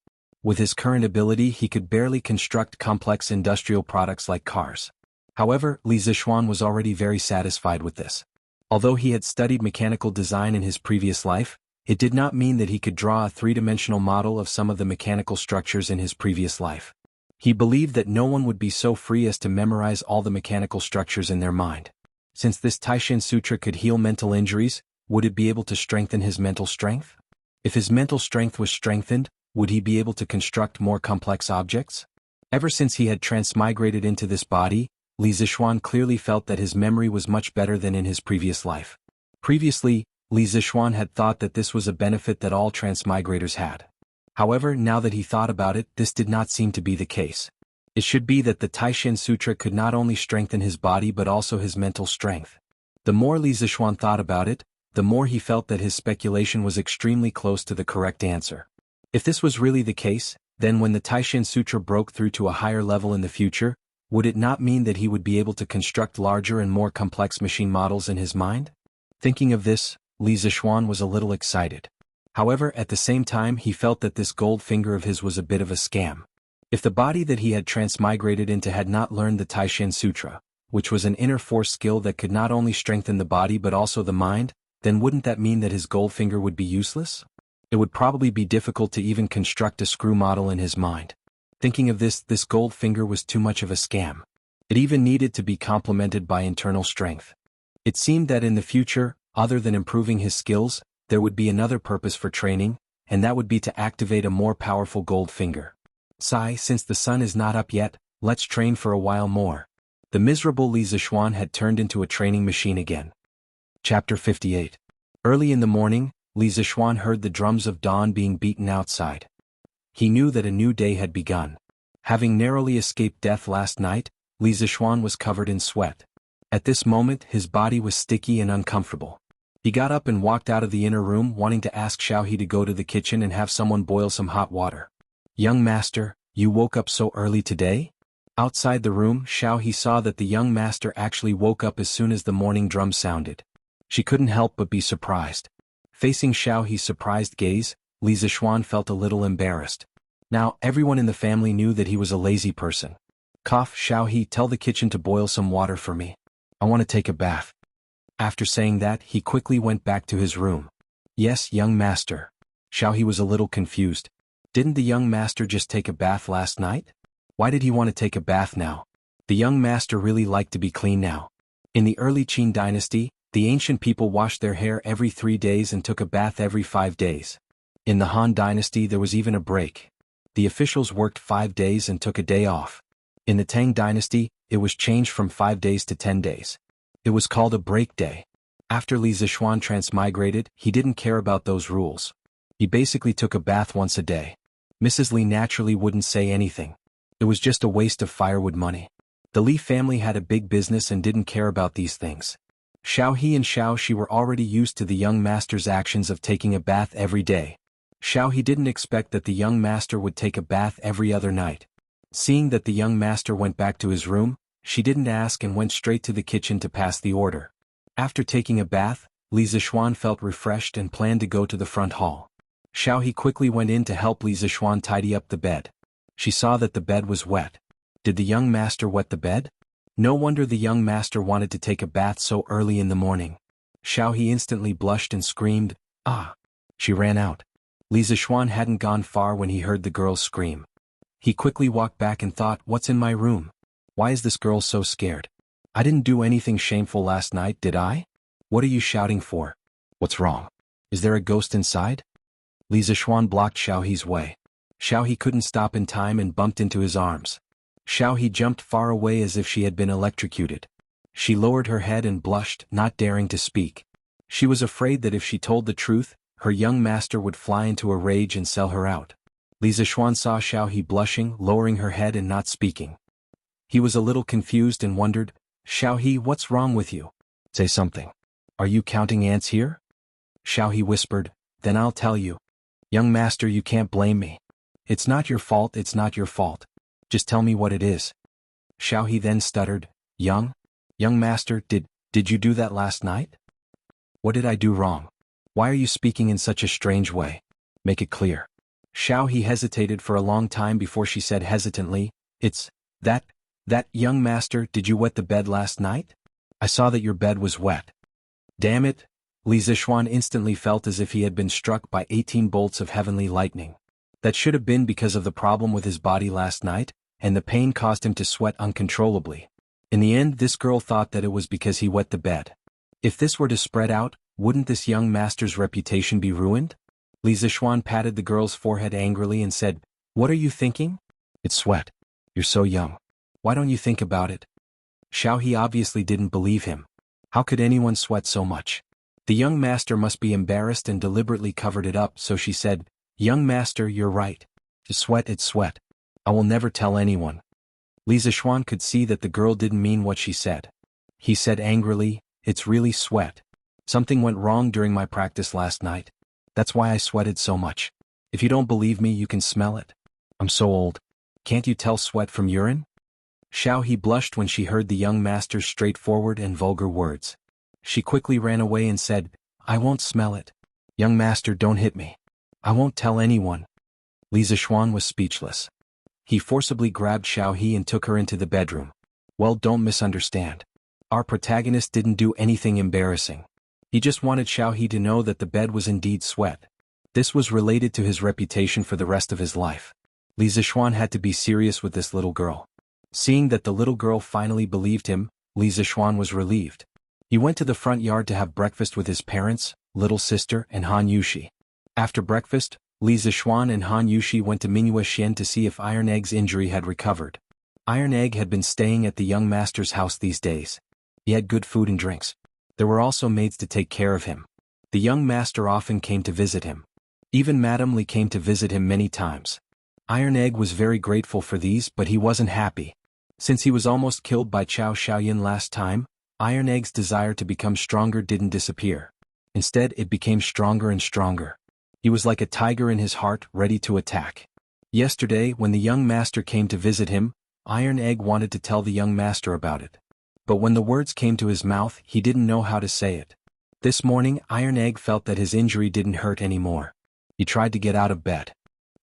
With his current ability, he could barely construct complex industrial products like cars. However, Li Zixuan was already very satisfied with this. Although he had studied mechanical design in his previous life, it did not mean that he could draw a three-dimensional model of some of the mechanical structures in his previous life. He believed that no one would be so free as to memorize all the mechanical structures in their mind. Since this Taishin Sutra could heal mental injuries, would it be able to strengthen his mental strength? If his mental strength was strengthened, would he be able to construct more complex objects? Ever since he had transmigrated into this body, Li Zixuan clearly felt that his memory was much better than in his previous life. Previously, Li Zixuan had thought that this was a benefit that all transmigrators had. However, now that he thought about it, this did not seem to be the case. It should be that the Taishin Sutra could not only strengthen his body but also his mental strength. The more Li Zixuan thought about it, the more he felt that his speculation was extremely close to the correct answer. If this was really the case, then when the Taishin Sutra broke through to a higher level in the future, would it not mean that he would be able to construct larger and more complex machine models in his mind? Thinking of this, Li Zixuan was a little excited. However, at the same time he felt that this gold finger of his was a bit of a scam. If the body that he had transmigrated into had not learned the Taishin Sutra, which was an inner force skill that could not only strengthen the body but also the mind, then wouldn't that mean that his gold finger would be useless? It would probably be difficult to even construct a screw model in his mind. Thinking of this gold finger was too much of a scam. It even needed to be complemented by internal strength. It seemed that in the future, other than improving his skills, there would be another purpose for training, and that would be to activate a more powerful gold finger. Sigh, since the sun is not up yet, let's train for a while more. The miserable Li Zixuan had turned into a training machine again. Chapter 58. Early in the morning, Li Zixuan heard the drums of dawn being beaten outside. He knew that a new day had begun. Having narrowly escaped death last night, Li Zixuan was covered in sweat. At this moment his body was sticky and uncomfortable. He got up and walked out of the inner room wanting to ask Xiaohe to go to the kitchen and have someone boil some hot water. "Young master, you woke up so early today?" Outside the room, Xiaohe saw that the young master actually woke up as soon as the morning drum sounded. She couldn't help but be surprised. Facing Xiaohe's surprised gaze, Li Zixuan felt a little embarrassed. Now, everyone in the family knew that he was a lazy person. "Cough, Xiaohe, tell the kitchen to boil some water for me. I want to take a bath." After saying that, he quickly went back to his room. "Yes, young master." Xiaohe was a little confused. Didn't the young master just take a bath last night? Why did he want to take a bath now? The young master really liked to be clean now. In the early Qin dynasty, the ancient people washed their hair every 3 days and took a bath every 5 days. In the Han dynasty there was even a break. The officials worked 5 days and took a day off. In the Tang dynasty, it was changed from 5 days to 10 days. It was called a break day. After Li Zixuan transmigrated, he didn't care about those rules. He basically took a bath once a day. Mrs. Li naturally wouldn't say anything. It was just a waste of firewood money. The Li family had a big business and didn't care about these things. Xiaohe and Xiaoxi were already used to the young master's actions of taking a bath every day. Xiaohe didn't expect that the young master would take a bath every other night. Seeing that the young master went back to his room, she didn't ask and went straight to the kitchen to pass the order. After taking a bath, Li Zixuan felt refreshed and planned to go to the front hall. Xiaohe quickly went in to help Li Zixuan tidy up the bed. She saw that the bed was wet. Did the young master wet the bed? No wonder the young master wanted to take a bath so early in the morning. Xiaohe instantly blushed and screamed, "Ah!" She ran out. Li Zixuan hadn't gone far when he heard the girl's scream. He quickly walked back and thought, "What's in my room? Why is this girl so scared? I didn't do anything shameful last night, did I? What are you shouting for? What's wrong? Is there a ghost inside?" Li Zixuan blocked Xiaohe's way. Xiaohe couldn't stop in time and bumped into his arms. Xiaohe jumped far away as if she had been electrocuted. She lowered her head and blushed, not daring to speak. She was afraid that if she told the truth, her young master would fly into a rage and sell her out. Li Zixuan saw Xiaohe blushing, lowering her head and not speaking. He was a little confused and wondered, "Xiaohe, what's wrong with you? Say something. Are you counting ants here?" Xiaohe whispered, "Then I'll tell you. Young master, you can't blame me. It's not your fault, it's not your fault. Just tell me what it is." Xiaohe then stuttered, Young master, did you do that last night? What did I do wrong? Why are you speaking in such a strange way? Make it clear." Xiaohe hesitated for a long time before she said hesitantly, "It's that young master, did you wet the bed last night? I saw that your bed was wet." Damn it! Li Zixuan instantly felt as if he had been struck by 18 bolts of heavenly lightning. That should have been because of the problem with his body last night, and the pain caused him to sweat uncontrollably. In the end, this girl thought that it was because he wet the bed. If this were to spread out, wouldn't this young master's reputation be ruined? Li Zixuan patted the girl's forehead angrily and said, "What are you thinking? It's sweat. You're so young. Why don't you think about it?" Xiao He obviously didn't believe him. How could anyone sweat so much? The young master must be embarrassed and deliberately covered it up, so she said, "Young master, you're right. To sweat, it's sweat. I will never tell anyone." Li Zixuan could see that the girl didn't mean what she said. He said angrily, "It's really sweat. Something went wrong during my practice last night. That's why I sweated so much. If you don't believe me, you can smell it. I'm so old. Can't you tell sweat from urine?" Xiao He blushed when she heard the young master's straightforward and vulgar words. She quickly ran away and said, "I won't smell it. Young master, don't hit me. I won't tell anyone." Li Zixuan was speechless. He forcibly grabbed Xiao He and took her into the bedroom. Well, don't misunderstand. Our protagonist didn't do anything embarrassing. He just wanted Xiao He to know that the bed was indeed sweat. This was related to his reputation for the rest of his life. Li Zixuan had to be serious with this little girl. Seeing that the little girl finally believed him, Li Zixuan was relieved. He went to the front yard to have breakfast with his parents, little sister, and Han Yushi. After breakfast, Li Zixuan and Han Yushi went to Mingyue Xian to see if Iron Egg's injury had recovered. Iron Egg had been staying at the young master's house these days. He had good food and drinks. There were also maids to take care of him. The young master often came to visit him. Even Madame Li came to visit him many times. Iron Egg was very grateful for these, but he wasn't happy. Since he was almost killed by Chao Xiaoyan last time, Iron Egg's desire to become stronger didn't disappear. Instead, it became stronger and stronger. He was like a tiger in his heart, ready to attack. Yesterday, when the young master came to visit him, Iron Egg wanted to tell the young master about it. But when the words came to his mouth, he didn't know how to say it. This morning, Iron Egg felt that his injury didn't hurt anymore. He tried to get out of bed.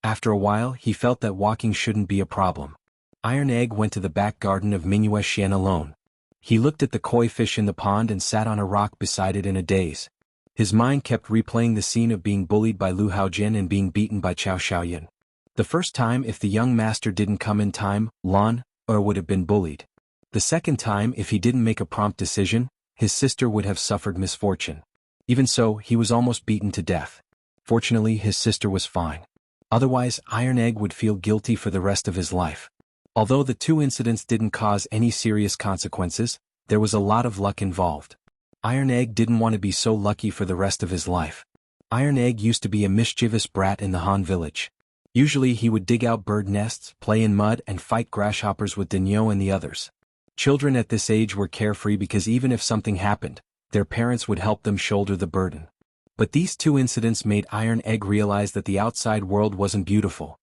After a while, he felt that walking shouldn't be a problem. Iron Egg went to the back garden of Mingyue Xian alone. He looked at the koi fish in the pond and sat on a rock beside it in a daze. His mind kept replaying the scene of being bullied by Lu Haojin and being beaten by Chao Xiaoyan. The first time, if the young master didn't come in time, Lan would have been bullied. The second time, if he didn't make a prompt decision, his sister would have suffered misfortune. Even so, he was almost beaten to death. Fortunately, his sister was fine. Otherwise, Iron Egg would feel guilty for the rest of his life. Although the two incidents didn't cause any serious consequences, there was a lot of luck involved. Iron Egg didn't want to be so lucky for the rest of his life. Iron Egg used to be a mischievous brat in the Han village. Usually he would dig out bird nests, play in mud, and fight grasshoppers with Dinyo and the others. Children at this age were carefree because even if something happened, their parents would help them shoulder the burden. But these two incidents made Iron Egg realize that the outside world wasn't beautiful.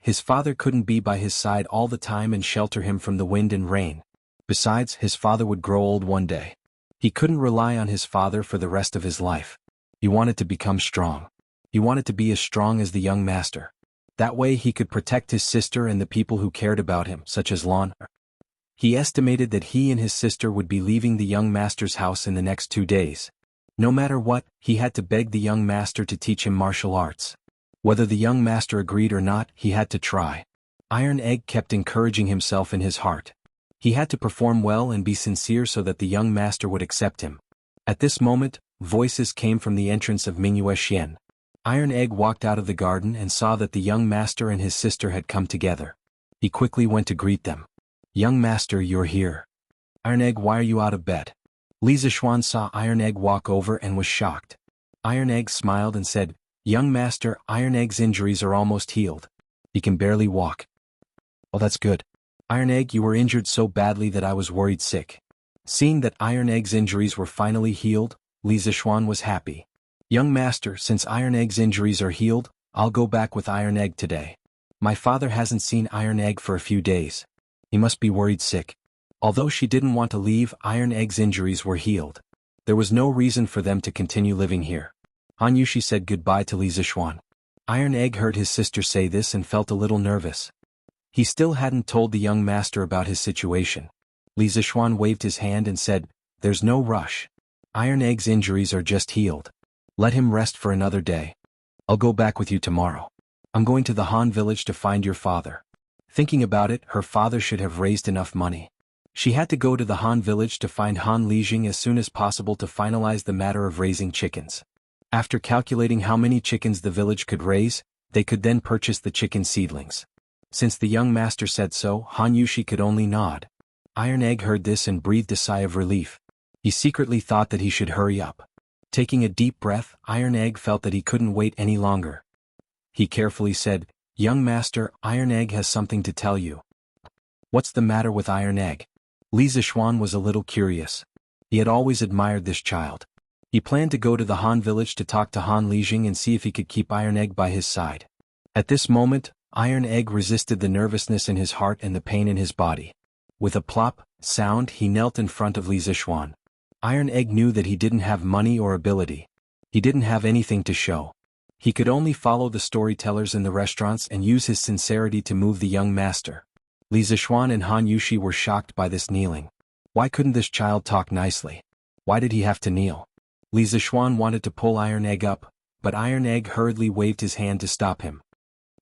His father couldn't be by his side all the time and shelter him from the wind and rain. Besides, his father would grow old one day. He couldn't rely on his father for the rest of his life. He wanted to become strong. He wanted to be as strong as the young master. That way he could protect his sister and the people who cared about him, such as Lan. He estimated that he and his sister would be leaving the young master's house in the next 2 days. No matter what, he had to beg the young master to teach him martial arts. Whether the young master agreed or not, he had to try. Iron Egg kept encouraging himself in his heart. He had to perform well and be sincere so that the young master would accept him. At this moment, voices came from the entrance of Mingyue Xian. Iron Egg walked out of the garden and saw that the young master and his sister had come together. He quickly went to greet them. "Young master, you're here. Iron Egg, why are you out of bed?" Li Zixuan saw Iron Egg walk over and was shocked. Iron Egg smiled and said, "Young master, Iron Egg's injuries are almost healed. He can barely walk." "Oh, that's good. Iron Egg, you were injured so badly that I was worried sick." Seeing that Iron Egg's injuries were finally healed, Li Zixuan was happy. "Young master, since Iron Egg's injuries are healed, I'll go back with Iron Egg today. My father hasn't seen Iron Egg for a few days. He must be worried sick." Although she didn't want to leave, Iron Egg's injuries were healed. There was no reason for them to continue living here. Han Yushi said goodbye to Li Zixuan. Iron Egg heard his sister say this and felt a little nervous. He still hadn't told the young master about his situation. Li Zixuan waved his hand and said, "There's no rush. Iron Egg's injuries are just healed. Let him rest for another day. I'll go back with you tomorrow. I'm going to the Han village to find your father. Thinking about it, her father should have raised enough money. She had to go to the Han village to find Han Lijing as soon as possible to finalize the matter of raising chickens. After calculating how many chickens the village could raise, they could then purchase the chicken seedlings. Since the young master said so, Han Yushi could only nod. Iron Egg heard this and breathed a sigh of relief. He secretly thought that he should hurry up. Taking a deep breath, Iron Egg felt that he couldn't wait any longer. He carefully said, "Young master, Iron Egg has something to tell you." "What's the matter with Iron Egg?" Li Zixuan was a little curious. He had always admired this child. He planned to go to the Han village to talk to Han Lijing and see if he could keep Iron Egg by his side. At this moment, Iron Egg resisted the nervousness in his heart and the pain in his body. With a plop sound, he knelt in front of Li Zixuan. Iron Egg knew that he didn't have money or ability. He didn't have anything to show. He could only follow the storytellers in the restaurants and use his sincerity to move the young master. Li Zixuan and Han Yushi were shocked by this kneeling. Why couldn't this child talk nicely? Why did he have to kneel? Li Zixuan wanted to pull Iron Egg up, but Iron Egg hurriedly waved his hand to stop him.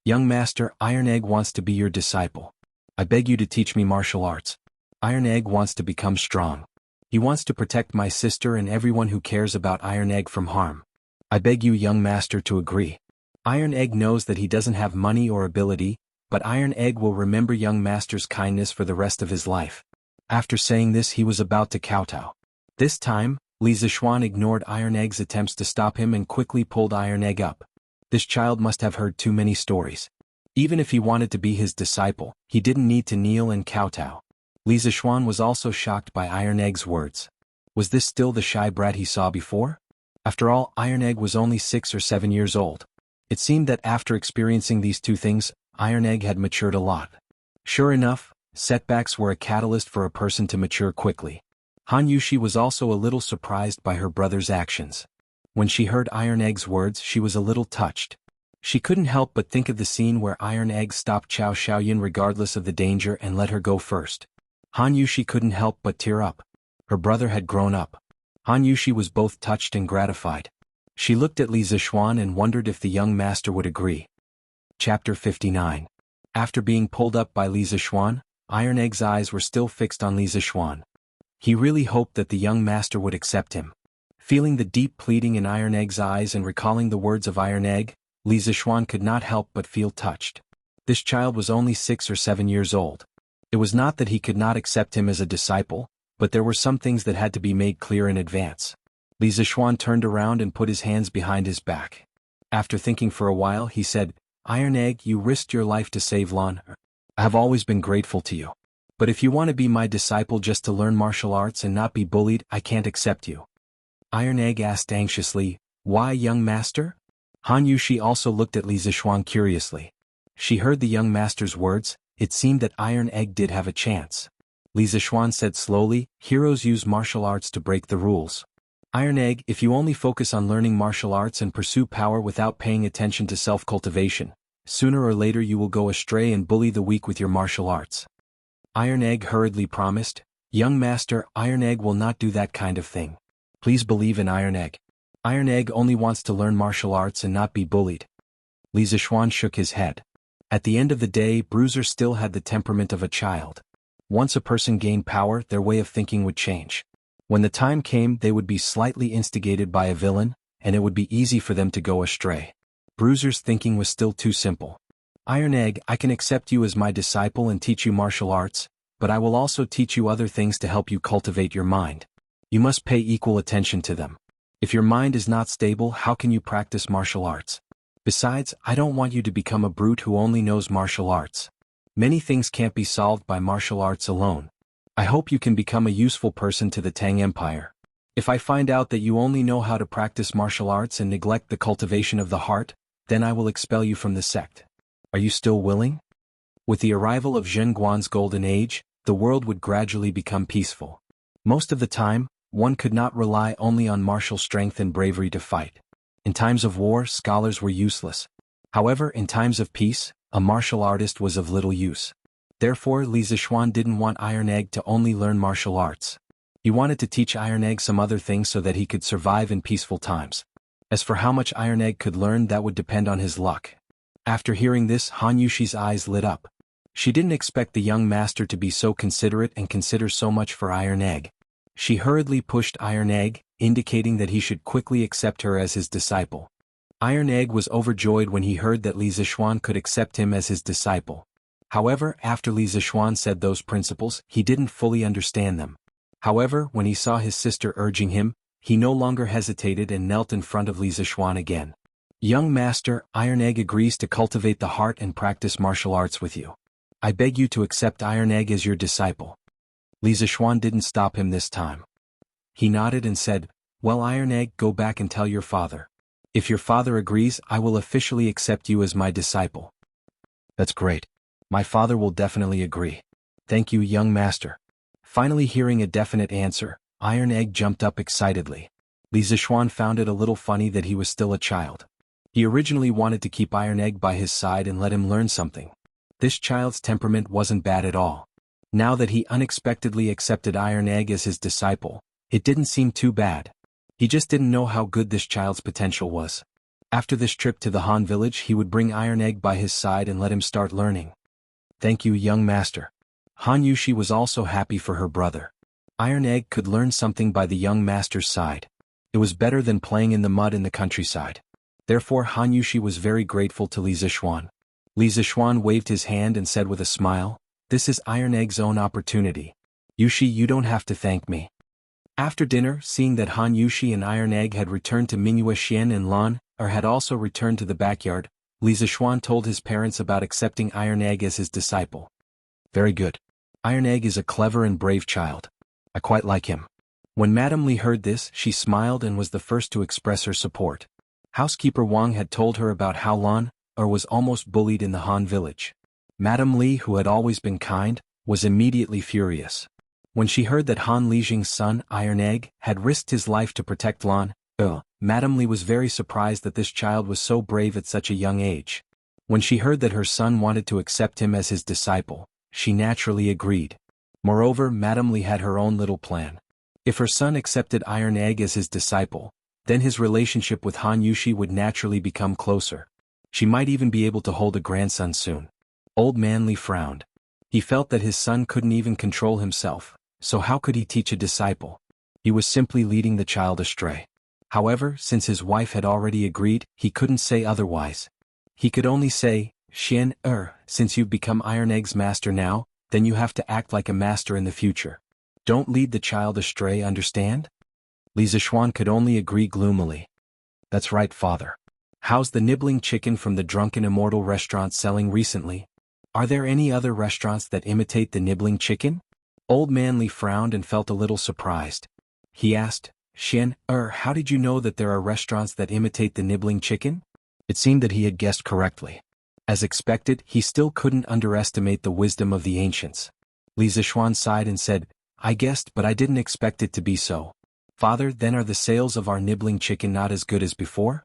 "Young master, Iron Egg wants to be your disciple. I beg you to teach me martial arts. Iron Egg wants to become strong. He wants to protect my sister and everyone who cares about Iron Egg from harm. I beg you, young master, to agree." Iron Egg knows that he doesn't have money or ability, but Iron Egg will remember young master's kindness for the rest of his life. After saying this, he was about to kowtow. This time, Li Zixuan ignored Iron Egg's attempts to stop him and quickly pulled Iron Egg up. This child must have heard too many stories. Even if he wanted to be his disciple, he didn't need to kneel and kowtow. Li Zixuan was also shocked by Iron Egg's words. Was this still the shy brat he saw before? After all, Iron Egg was only 6 or 7 years old. It seemed that after experiencing these two things, Iron Egg had matured a lot. Sure enough, setbacks were a catalyst for a person to mature quickly. Han Yushi was also a little surprised by her brother's actions. When she heard Iron Egg's words, she was a little touched. She couldn't help but think of the scene where Iron Egg stopped Chao Xiaoyan regardless of the danger and let her go first. Han Yushi couldn't help but tear up. Her brother had grown up. Han Yushi was both touched and gratified. She looked at Li Zixuan and wondered if the young master would agree. Chapter 59. After being pulled up by Li Zixuan, Iron Egg's eyes were still fixed on Li Zixuan. He really hoped that the young master would accept him. Feeling the deep pleading in Iron Egg's eyes and recalling the words of Iron Egg, Li Zixuan could not help but feel touched. This child was only 6 or 7 years old. It was not that he could not accept him as a disciple, but there were some things that had to be made clear in advance. Li Zixuan turned around and put his hands behind his back. After thinking for a while, he said, "Iron Egg, you risked your life to save Lan. I have always been grateful to you. But if you want to be my disciple just to learn martial arts and not be bullied, I can't accept you." Iron Egg asked anxiously, "Why, young master?" Han Yushi also looked at Li Zixuan curiously. She heard the young master's words. It seemed that Iron Egg did have a chance. Li Zixuan said slowly, "Heroes use martial arts to break the rules. Iron Egg, if you only focus on learning martial arts and pursue power without paying attention to self-cultivation, sooner or later you will go astray and bully the weak with your martial arts." Iron Egg hurriedly promised, "Young master, Iron Egg will not do that kind of thing. Please believe in Iron Egg. Iron Egg only wants to learn martial arts and not be bullied." Li Zixuan shook his head. At the end of the day, Bruiser still had the temperament of a child. Once a person gained power, their way of thinking would change. When the time came, they would be slightly instigated by a villain, and it would be easy for them to go astray. Bruiser's thinking was still too simple. "Iron Egg, I can accept you as my disciple and teach you martial arts, but I will also teach you other things to help you cultivate your mind. You must pay equal attention to them. If your mind is not stable, how can you practice martial arts? Besides, I don't want you to become a brute who only knows martial arts. Many things can't be solved by martial arts alone. I hope you can become a useful person to the Tang Empire. If I find out that you only know how to practice martial arts and neglect the cultivation of the heart, then I will expel you from the sect. Are you still willing?" With the arrival of Zhen Guan's golden age, the world would gradually become peaceful. Most of the time, one could not rely only on martial strength and bravery to fight. In times of war, scholars were useless. However, in times of peace, a martial artist was of little use. Therefore, Li Zixuan didn't want Iron Egg to only learn martial arts. He wanted to teach Iron Egg some other things so that he could survive in peaceful times. As for how much Iron Egg could learn, that would depend on his luck. After hearing this, Han Yushi's eyes lit up. She didn't expect the young master to be so considerate and consider so much for Iron Egg. She hurriedly pushed Iron Egg, indicating that he should quickly accept her as his disciple. Iron Egg was overjoyed when he heard that Li Zishuan could accept him as his disciple. However, after Li Zishuan said those principles, he didn't fully understand them. However, when he saw his sister urging him, he no longer hesitated and knelt in front of Li Zishuan again. Young master, Iron Egg agrees to cultivate the heart and practice martial arts with you. I beg you to accept Iron Egg as your disciple. Li Zishuan didn't stop him this time. He nodded and said, well, Iron Egg, go back and tell your father. If your father agrees, I will officially accept you as my disciple. That's great. My father will definitely agree. Thank you, young master. Finally hearing a definite answer, Iron Egg jumped up excitedly. Li Zishuan found it a little funny that he was still a child. He originally wanted to keep Iron Egg by his side and let him learn something. This child's temperament wasn't bad at all. Now that he unexpectedly accepted Iron Egg as his disciple, it didn't seem too bad. He just didn't know how good this child's potential was. After this trip to the Han village, he would bring Iron Egg by his side and let him start learning. Thank you, young master. Han Yushi was also happy for her brother. Iron Egg could learn something by the young master's side. It was better than playing in the mud in the countryside. Therefore Han Yushi was very grateful to Li Zishuan. Li Zishuan waved his hand and said with a smile, this is Iron Egg's own opportunity. Yushi, you don't have to thank me. After dinner, seeing that Han Yushi and Iron Egg had returned to Mingyue Xian and Lan, or had also returned to the backyard, Li Zishuan told his parents about accepting Iron Egg as his disciple. Very good. Iron Egg is a clever and brave child. I quite like him. When Madame Li heard this, she smiled and was the first to express her support. Housekeeper Wang had told her about how Lan, was almost bullied in the Han village. Madame Li, who had always been kind, was immediately furious. When she heard that Han Lijing's son, Iron Egg, had risked his life to protect Lan, Madame Li was very surprised that this child was so brave at such a young age. When she heard that her son wanted to accept him as his disciple, she naturally agreed. Moreover, Madame Li had her own little plan. If her son accepted Iron Egg as his disciple, then his relationship with Han Yushi would naturally become closer. She might even be able to hold a grandson soon. Old Man Li frowned. He felt that his son couldn't even control himself, so how could he teach a disciple? He was simply leading the child astray. However, since his wife had already agreed, he couldn't say otherwise. He could only say, Xian, since you've become Iron Egg's master now, then you have to act like a master in the future. Don't lead the child astray, understand? Li Zishuan could only agree gloomily. That's right, father. How's the nibbling chicken from the Drunken Immortal restaurant selling recently? Are there any other restaurants that imitate the nibbling chicken? Old Man Li frowned and felt a little surprised. He asked, Xian, how did you know that there are restaurants that imitate the nibbling chicken? It seemed that he had guessed correctly. As expected, he still couldn't underestimate the wisdom of the ancients. Li Zishuan sighed and said, I guessed, but I didn't expect it to be so. Father, then are the sales of our nibbling chicken not as good as before?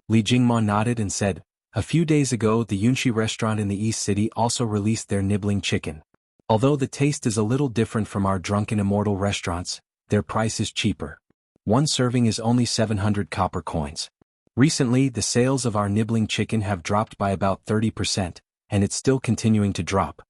Li Jingma nodded and said, a few days ago the Yunxi restaurant in the East City also released their nibbling chicken. Although the taste is a little different from our Drunken Immortal restaurants, their price is cheaper. One serving is only 700 copper coins. Recently, the sales of our nibbling chicken have dropped by about 30%, and it's still continuing to drop.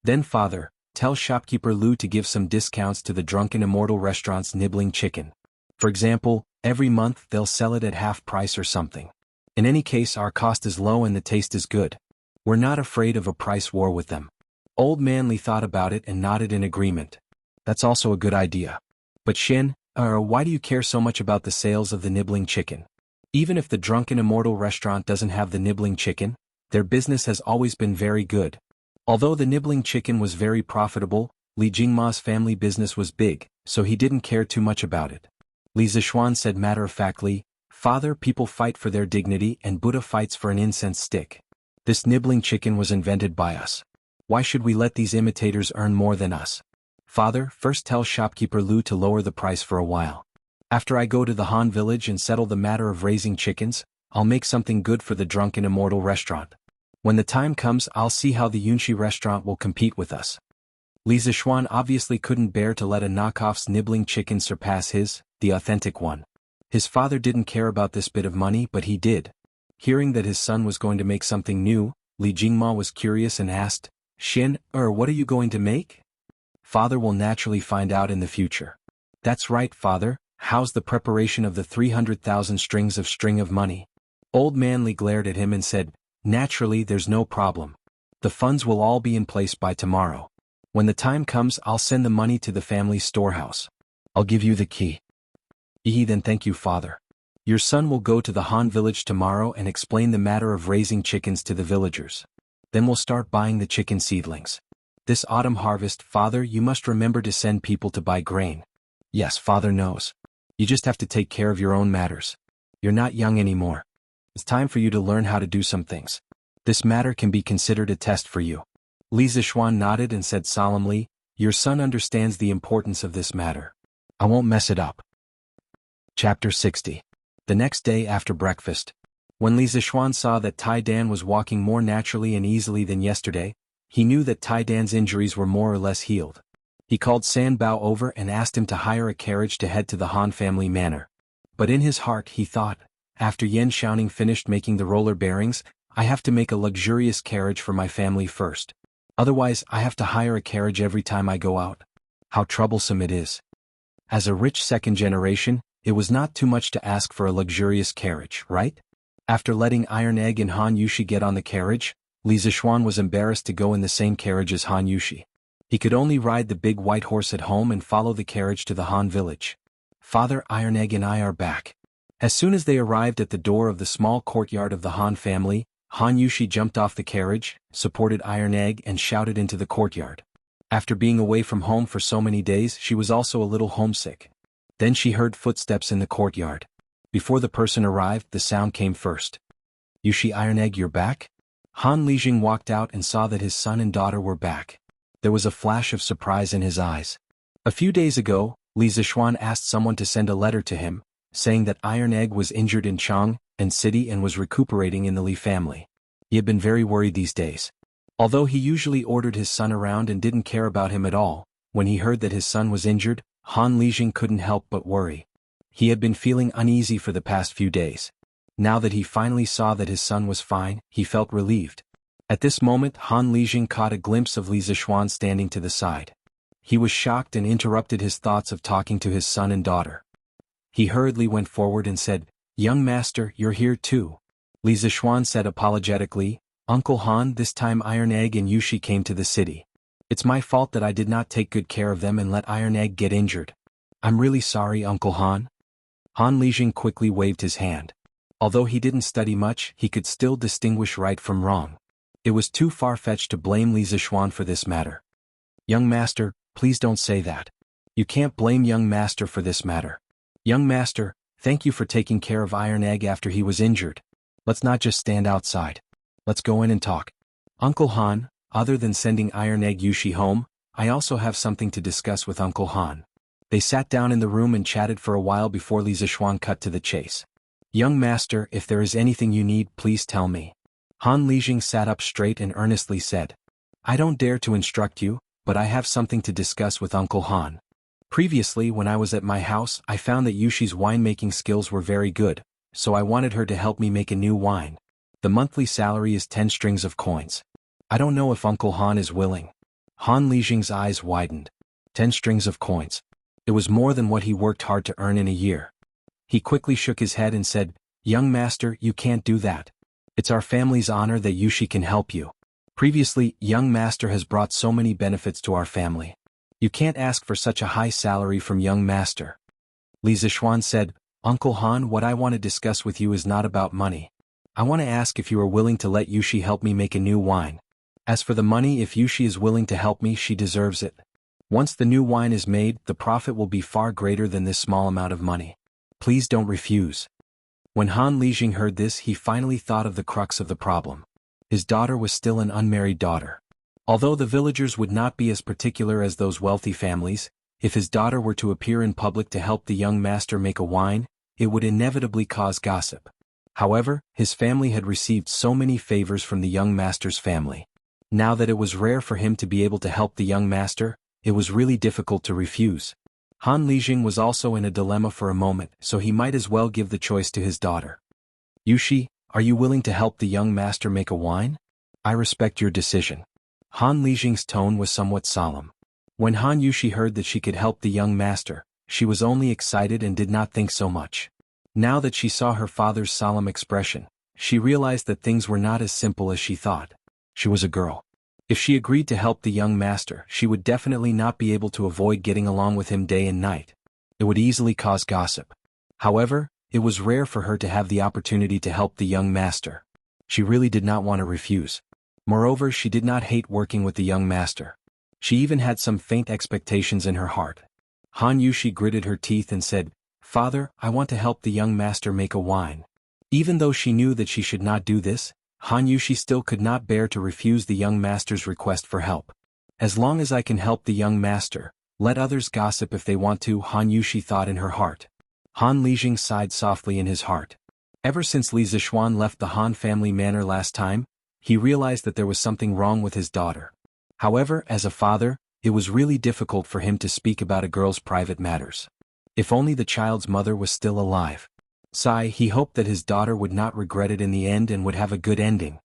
Then father, tell shopkeeper Lu to give some discounts to the Drunken Immortal restaurant's nibbling chicken. For example, every month they'll sell it at half price or something. In any case, our cost is low and the taste is good. We're not afraid of a price war with them. Old Man Li thought about it and nodded in agreement. That's also a good idea. But Shin, why do you care so much about the sales of the nibbling chicken? Even if the Drunken Immortal restaurant doesn't have the nibbling chicken, their business has always been very good. Although the nibbling chicken was very profitable, Li Jingma's family business was big, so he didn't care too much about it. Li Zishuan said matter-of-factly, Father, people fight for their dignity and Buddha fights for an incense stick. This nibbling chicken was invented by us. Why should we let these imitators earn more than us? Father, first tell shopkeeper Lu to lower the price for a while. After I go to the Han village and settle the matter of raising chickens, I'll make something good for the Drunken Immortal restaurant. When the time comes, I'll see how the Yunxi restaurant will compete with us. Li Zixuan obviously couldn't bear to let a knockoff's nibbling chicken surpass the authentic one. His father didn't care about this bit of money, but he did. Hearing that his son was going to make something new, Li Jingma was curious and asked, what are you going to make? Father will naturally find out in the future. That's right, father, how's the preparation of the 300,000 strings of string of money? Old man Li glared at him and said, naturally there's no problem. The funds will all be in place by tomorrow. When the time comes, I'll send the money to the family storehouse. I'll give you the key. Then thank you, father. Your son will go to the Han village tomorrow and explain the matter of raising chickens to the villagers. Then we'll start buying the chicken seedlings. This autumn harvest, father, you must remember to send people to buy grain. Yes, father knows. You just have to take care of your own matters. You're not young anymore. It's time for you to learn how to do some things. This matter can be considered a test for you. Li Zixuan nodded and said solemnly, your son understands the importance of this matter. I won't mess it up. Chapter 60. The next day after breakfast. When Li Zixuan saw that Tai Dan was walking more naturally and easily than yesterday, he knew that Tai Dan's injuries were more or less healed. He called San Bao over and asked him to hire a carriage to head to the Han family manor. But in his heart he thought, after Yan Xiaoning finished making the roller bearings, I have to make a luxurious carriage for my family first. Otherwise I have to hire a carriage every time I go out. How troublesome it is. As a rich second generation, it was not too much to ask for a luxurious carriage, right? After letting Iron Egg and Han Yushi get on the carriage, Li Zixuan was embarrassed to go in the same carriage as Han Yushi. He could only ride the big white horse at home and follow the carriage to the Han village. Father, Iron Egg and I are back. As soon as they arrived at the door of the small courtyard of the Han family, Han Yushi jumped off the carriage, supported Iron Egg and shouted into the courtyard. After being away from home for so many days, she was also a little homesick. Then she heard footsteps in the courtyard. Before the person arrived, the sound came first. Yushi, Iron Egg, you're back? Han Lijing walked out and saw that his son and daughter were back. There was a flash of surprise in his eyes. A few days ago, Li Zixuan asked someone to send a letter to him, saying that Iron Egg was injured in Chang and City and was recuperating in the Li family. He had been very worried these days. Although he usually ordered his son around and didn't care about him at all, when he heard that his son was injured, Han Lijing couldn't help but worry. He had been feeling uneasy for the past few days. Now that he finally saw that his son was fine, he felt relieved. At this moment, Han Lijing caught a glimpse of Li Zixuan standing to the side. He was shocked and interrupted his thoughts of talking to his son and daughter. He hurriedly went forward and said, "Young master, you're here too." Li Zixuan said apologetically, "Uncle Han, this time Iron Egg and Yushi came to the city. It's my fault that I did not take good care of them and let Iron Egg get injured. I'm really sorry, Uncle Han." Han Lijing quickly waved his hand. Although he didn't study much, he could still distinguish right from wrong. It was too far-fetched to blame Li Zixuan for this matter. "Young master, please don't say that. You can't blame young master for this matter. Young master, thank you for taking care of Iron Egg after he was injured. Let's not just stand outside. Let's go in and talk. Uncle Han, other than sending Iron Egg Yushi home, I also have something to discuss with Uncle Han." They sat down in the room and chatted for a while before Li Zixuan cut to the chase. "Young master, if there is anything you need, please tell me." Han Lijing sat up straight and earnestly said, "I don't dare to instruct you, but I have something to discuss with Uncle Han. Previously, when I was at my house, I found that Yushi's winemaking skills were very good, so I wanted her to help me make a new wine. The monthly salary is 10 strings of coins. I don't know if Uncle Han is willing." Han Lijing's eyes widened. 10 strings of coins. It was more than what he worked hard to earn in a year. He quickly shook his head and said, "Young master, you can't do that. It's our family's honor that Yushi can help you. Previously, young master has brought so many benefits to our family. You can't ask for such a high salary from young master." Li Zixuan said, "Uncle Han, what I want to discuss with you is not about money. I want to ask if you are willing to let Yushi help me make a new wine. As for the money, if Yushi is willing to help me, she deserves it. Once the new wine is made, the profit will be far greater than this small amount of money. Please don't refuse." When Han Lijing heard this, he finally thought of the crux of the problem. His daughter was still an unmarried daughter. Although the villagers would not be as particular as those wealthy families, if his daughter were to appear in public to help the young master make a wine, it would inevitably cause gossip. However, his family had received so many favors from the young master's family. Now that it was rare for him to be able to help the young master, it was really difficult to refuse. Han Lijing was also in a dilemma for a moment, so he might as well give the choice to his daughter. Yushi, are you willing to help the young master make a wine? I respect your decision. Han Lijing's tone was somewhat solemn. When Han Yushi heard that she could help the young master, she was only excited and did not think so much. Now that she saw her father's solemn expression, she realized that things were not as simple as she thought. She was a girl. If she agreed to help the young master, she would definitely not be able to avoid getting along with him day and night. It would easily cause gossip. However, it was rare for her to have the opportunity to help the young master. She really did not want to refuse. Moreover, she did not hate working with the young master. She even had some faint expectations in her heart. Han Yushi gritted her teeth and said, "Father, I want to help the young master make a wine." Even though she knew that she should not do this, Han Yushi still could not bear to refuse the young master's request for help. As long as I can help the young master, let others gossip if they want to, Han Yushi thought in her heart. Han Lijing sighed softly in his heart. Ever since Li Zixuan left the Han family manor last time, he realized that there was something wrong with his daughter. However, as a father, it was really difficult for him to speak about a girl's private matters. If only the child's mother was still alive. He hoped that his daughter would not regret it in the end and would have a good ending.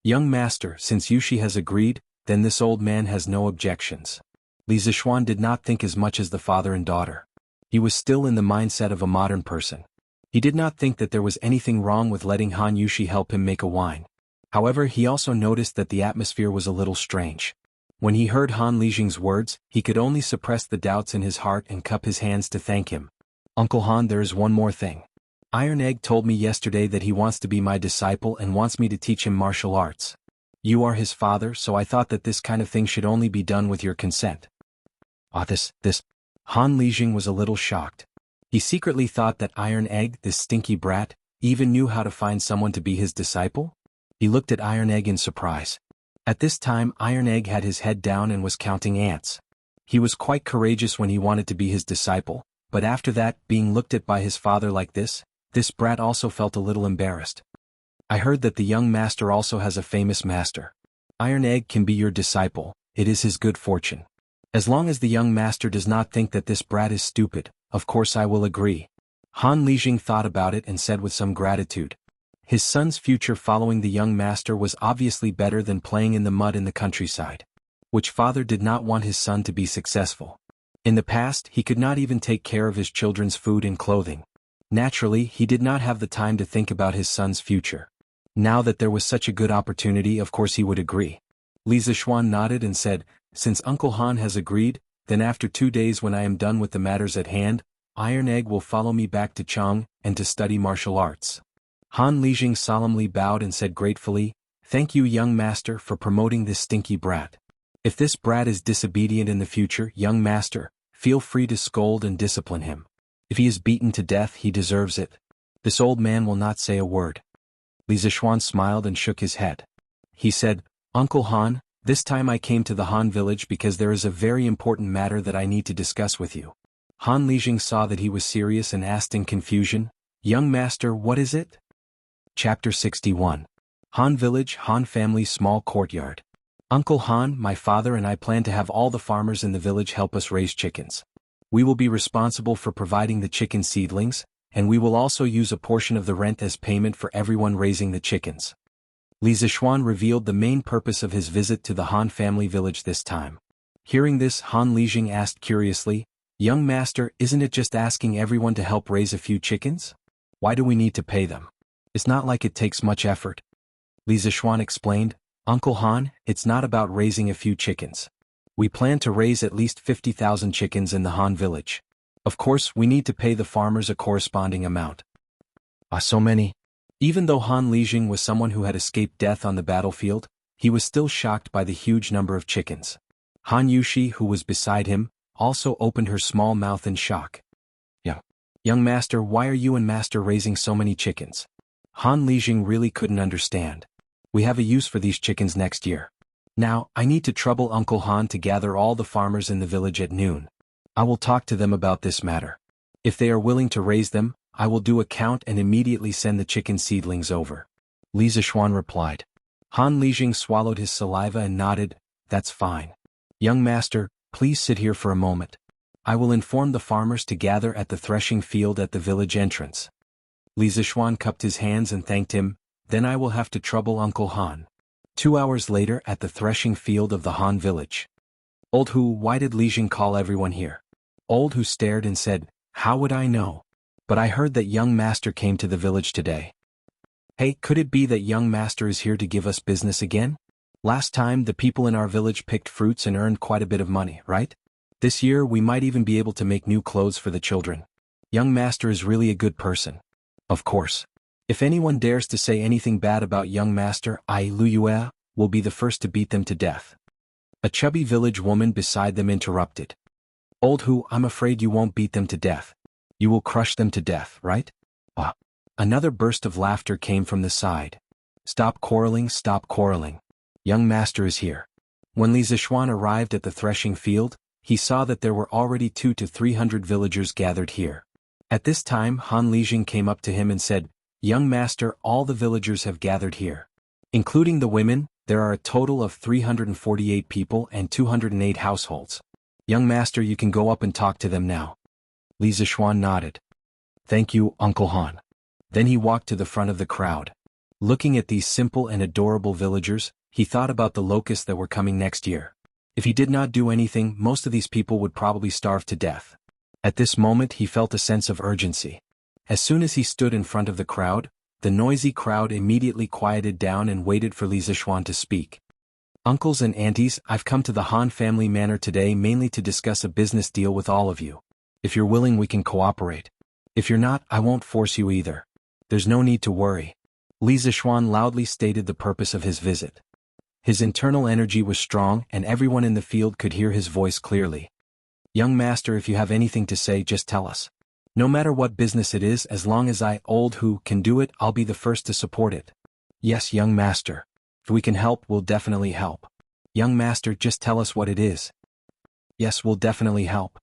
Young master, since Yushi has agreed, then this old man has no objections. Li Zixuan did not think as much as the father and daughter. He was still in the mindset of a modern person. He did not think that there was anything wrong with letting Han Yushi help him make a wine. However, he also noticed that the atmosphere was a little strange. When he heard Han Lijing's words, he could only suppress the doubts in his heart and cup his hands to thank him. "Uncle Han, there is one more thing. Iron Egg told me yesterday that he wants to be my disciple and wants me to teach him martial arts. You are his father, so I thought that this kind of thing should only be done with your consent." This. Han Lijing was a little shocked. He secretly thought that Iron Egg, this stinky brat, even knew how to find someone to be his disciple? He looked at Iron Egg in surprise. At this time, Iron Egg had his head down and was counting ants. He was quite courageous when he wanted to be his disciple, but after that, being looked at by his father like this brat also felt a little embarrassed. "I heard that the young master also has a famous master. Iron Egg can be your disciple, it is his good fortune. As long as the young master does not think that this brat is stupid, of course I will agree." Han Lijing thought about it and said with some gratitude. His son's future following the young master was obviously better than playing in the mud in the countryside. Which father did not want his son to be successful? In the past, he could not even take care of his children's food and clothing. Naturally, he did not have the time to think about his son's future. Now that there was such a good opportunity, of course he would agree. Li Zixuan nodded and said, "Since Uncle Han has agreed, then after 2 days when I am done with the matters at hand, Iron Egg will follow me back to Chang and to study martial arts." Han Lijing solemnly bowed and said gratefully, "Thank you, young master, for promoting this stinky brat. If this brat is disobedient in the future, young master, feel free to scold and discipline him. If he is beaten to death, he deserves it. This old man will not say a word." Li Zixuan smiled and shook his head. He said, "Uncle Han, this time I came to the Han village because there is a very important matter that I need to discuss with you." Han Lijing saw that he was serious and asked in confusion, "Young master, what is it?" Chapter 61. Han Village, Han Family Small Courtyard. "Uncle Han, my father and I plan to have all the farmers in the village help us raise chickens. We will be responsible for providing the chicken seedlings, and we will also use a portion of the rent as payment for everyone raising the chickens." Li Zixuan revealed the main purpose of his visit to the Han family village this time. Hearing this, Han Lijing asked curiously, "Young master, isn't it just asking everyone to help raise a few chickens? Why do we need to pay them? It's not like it takes much effort." Li Zixuan explained, "Uncle Han, it's not about raising a few chickens. We plan to raise at least 50,000 chickens in the Han village. Of course, we need to pay the farmers a corresponding amount." So many? Even though Han Lijing was someone who had escaped death on the battlefield, he was still shocked by the huge number of chickens. Han Yushi, who was beside him, also opened her small mouth in shock. "Yeah. Young master, why are you and master raising so many chickens?" Han Lijing really couldn't understand. "We have a use for these chickens next year. Now, I need to trouble Uncle Han to gather all the farmers in the village at noon. I will talk to them about this matter. If they are willing to raise them, I will do a count and immediately send the chicken seedlings over." Li Zixuan replied. Han Lijing swallowed his saliva and nodded, "That's fine. Young master, Please sit here for a moment. I will inform the farmers to gather at the threshing field at the village entrance. Li Zishuan cupped his hands and thanked him. Then I will have to trouble Uncle Han. 2 hours later at the threshing field of the Han village. Old Hu, why did Li Jing call everyone here? Old Hu stared and said, how would I know? But I heard that young master came to the village today. Hey, could it be that young master is here to give us business again? Last time the people in our village picked fruits and earned quite a bit of money, right? This year we might even be able to make new clothes for the children. Young master is really a good person. Of course. If anyone dares to say anything bad about young master, Lu Yue, will be the first to beat them to death. A chubby village woman beside them interrupted. Old Hu, I'm afraid you won't beat them to death. You will crush them to death, right? Another burst of laughter came from the side. Stop quarreling, stop quarreling. Young master is here. When Li Zishuan arrived at the threshing field, he saw that there were already 200 to 300 villagers gathered here. At this time Han Lijing came up to him and said, young master, all the villagers have gathered here. Including the women, there are a total of 348 people and 208 households. Young master, you can go up and talk to them now. Li Zishuan nodded. Thank you, Uncle Han. Then he walked to the front of the crowd. Looking at these simple and adorable villagers, he thought about the locusts that were coming next year. If he did not do anything, most of these people would probably starve to death. At this moment he felt a sense of urgency. As soon as he stood in front of the crowd, the noisy crowd immediately quieted down and waited for Li Zishuan to speak. Uncles and aunties, I've come to the Han family manor today mainly to discuss a business deal with all of you. If you're willing, we can cooperate. If you're not, I won't force you either. There's no need to worry. Li Zishuan loudly stated the purpose of his visit. His internal energy was strong and everyone in the field could hear his voice clearly. Young master, if you have anything to say, just tell us. No matter what business it is, as long as I, Old Hu, can do it, I'll be the first to support it. Yes, young master. If we can help, we'll definitely help. Young master, just tell us what it is. Yes, we'll definitely help.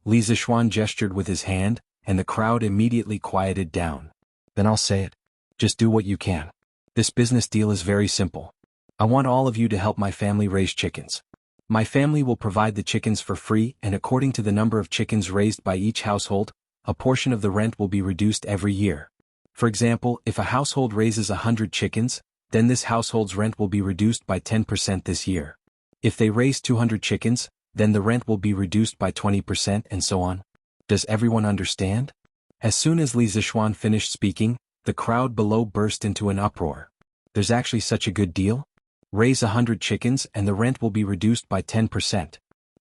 Li Zishuan gestured with his hand, and the crowd immediately quieted down. Then I'll say it. Just do what you can. This business deal is very simple. I want all of you to help my family raise chickens. My family will provide the chickens for free, and according to the number of chickens raised by each household, a portion of the rent will be reduced every year. For example, if a household raises 100 chickens, then this household's rent will be reduced by 10% this year. If they raise 200 chickens, then the rent will be reduced by 20% and so on. Does everyone understand? As soon as Li Zishuan finished speaking, the crowd below burst into an uproar. There's actually such a good deal? Raise 100 chickens and the rent will be reduced by 10%.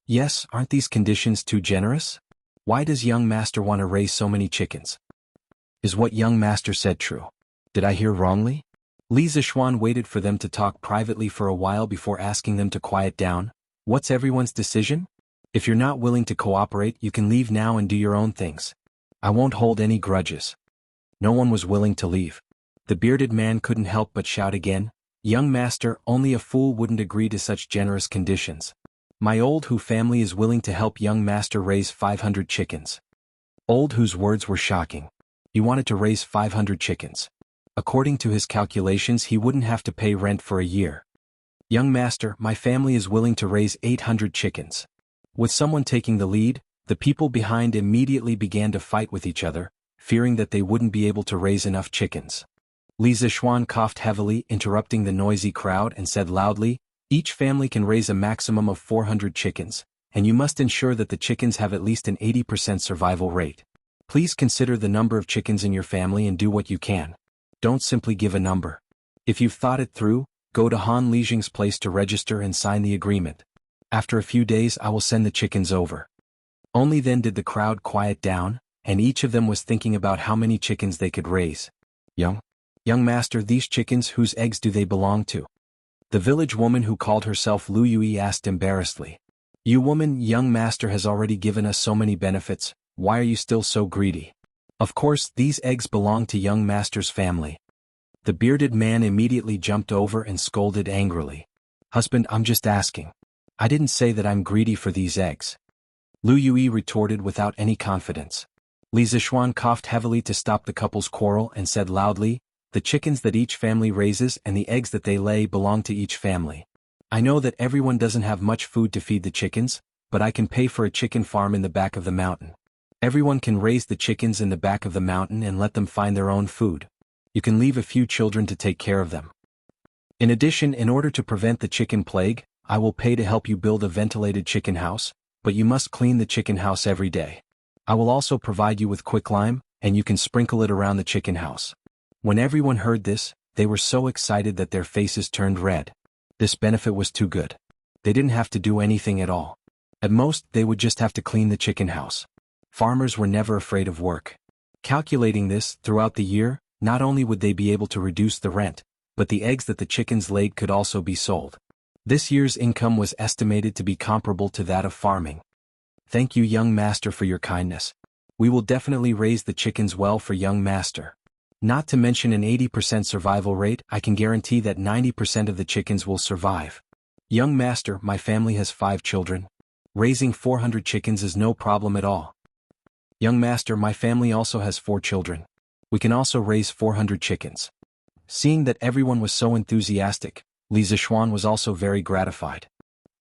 Yes, aren't these conditions too generous? Why does young master want to raise so many chickens? Is what young master said true? Did I hear wrongly? Li Zishuan waited for them to talk privately for a while before asking them to quiet down. What's everyone's decision? If you're not willing to cooperate, you can leave now and do your own things. I won't hold any grudges. No one was willing to leave. The bearded man couldn't help but shout again, young master, only a fool wouldn't agree to such generous conditions. My Old Hu family is willing to help young master raise 500 chickens. Old Hu's words were shocking. He wanted to raise 500 chickens. According to his calculations, he wouldn't have to pay rent for a year. Young master, my family is willing to raise 800 chickens. With someone taking the lead, the people behind immediately began to fight with each other, fearing that they wouldn't be able to raise enough chickens. Li Zishuan coughed heavily, interrupting the noisy crowd, and said loudly, each family can raise a maximum of 400 chickens, and you must ensure that the chickens have at least an 80% survival rate. Please consider the number of chickens in your family and do what you can. Don't simply give a number. If you've thought it through, go to Han Lijing's place to register and sign the agreement. After a few days I will send the chickens over. Only then did the crowd quiet down, and each of them was thinking about how many chickens they could raise. Young master, these chickens, whose eggs do they belong to? The village woman who called herself Lu Yui asked embarrassedly. You woman, young master has already given us so many benefits, why are you still so greedy? Of course, these eggs belong to young master's family. The bearded man immediately jumped over and scolded angrily. Husband, I'm just asking. I didn't say that I'm greedy for these eggs. Lu Yui retorted without any confidence. Li Zishuan coughed heavily to stop the couple's quarrel and said loudly, the chickens that each family raises and the eggs that they lay belong to each family. I know that everyone doesn't have much food to feed the chickens, but I can pay for a chicken farm in the back of the mountain. Everyone can raise the chickens in the back of the mountain and let them find their own food. You can leave a few children to take care of them. In addition, in order to prevent the chicken plague, I will pay to help you build a ventilated chicken house, but you must clean the chicken house every day. I will also provide you with quicklime, and you can sprinkle it around the chicken house. When everyone heard this, they were so excited that their faces turned red. This benefit was too good. They didn't have to do anything at all. At most, they would just have to clean the chicken house. Farmers were never afraid of work. Calculating this, throughout the year, not only would they be able to reduce the rent, but the eggs that the chickens laid could also be sold. This year's income was estimated to be comparable to that of farming. Thank you, young master, for your kindness. We will definitely raise the chickens well for young master. Not to mention an 80% survival rate, I can guarantee that 90% of the chickens will survive. Young master, my family has 5 children. Raising 400 chickens is no problem at all. Young master, my family also has 4 children. We can also raise 400 chickens. Seeing that everyone was so enthusiastic, Li Zishuan was also very gratified.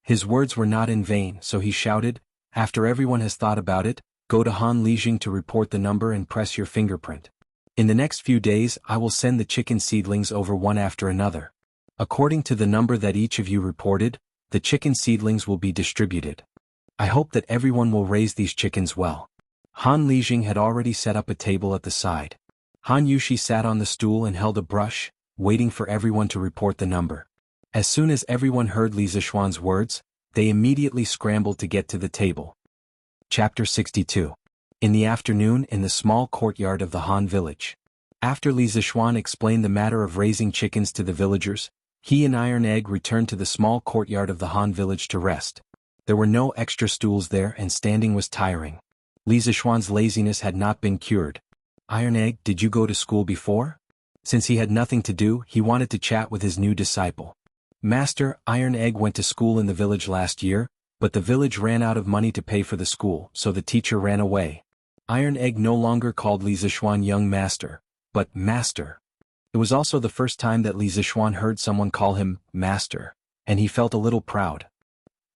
His words were not in vain, so he shouted, "After everyone has thought about it, go to Han Lijing to report the number and press your fingerprint. In the next few days I will send the chicken seedlings over one after another. According to the number that each of you reported, the chicken seedlings will be distributed. I hope that everyone will raise these chickens well." Han Lijing had already set up a table at the side. Han Yushi sat on the stool and held a brush, waiting for everyone to report the number. As soon as everyone heard Li Zishuan's words, they immediately scrambled to get to the table. Chapter 62. In the afternoon, in the small courtyard of the Han village. After Li Zishuan explained the matter of raising chickens to the villagers, he and Iron Egg returned to the small courtyard of the Han village to rest. There were no extra stools there and standing was tiring. Li Zishuan's laziness had not been cured. Iron Egg, did you go to school before? Since he had nothing to do, he wanted to chat with his new disciple. Master, Iron Egg went to school in the village last year, but the village ran out of money to pay for the school, so the teacher ran away. Iron Egg no longer called Li Zishuan young master, but master. It was also the first time that Li Zishuan heard someone call him master, and he felt a little proud.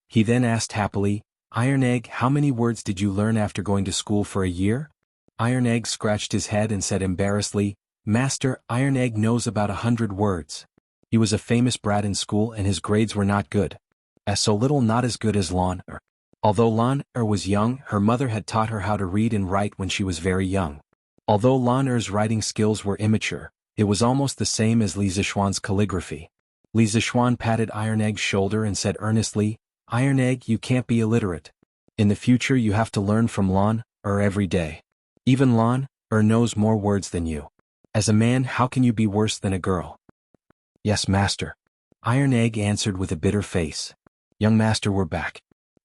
He then asked happily, Iron Egg, how many words did you learn after going to school for a year? Iron Egg scratched his head and said embarrassedly, Master, Iron Egg knows about 100 words. He was a famous brat in school and his grades were not good. As so little not as good as Lan Er. Although Lan Er was young, her mother had taught her how to read and write when she was very young. Although Lan Er's writing skills were immature, it was almost the same as Li Zishuan's calligraphy. Li Zishuan patted Iron Egg's shoulder and said earnestly, Iron Egg, you can't be illiterate. In the future you have to learn from Lan Er every day. Even Lan Er knows more words than you. As a man, how can you be worse than a girl? Yes, master. Iron Egg answered with a bitter face. Young master, we're back.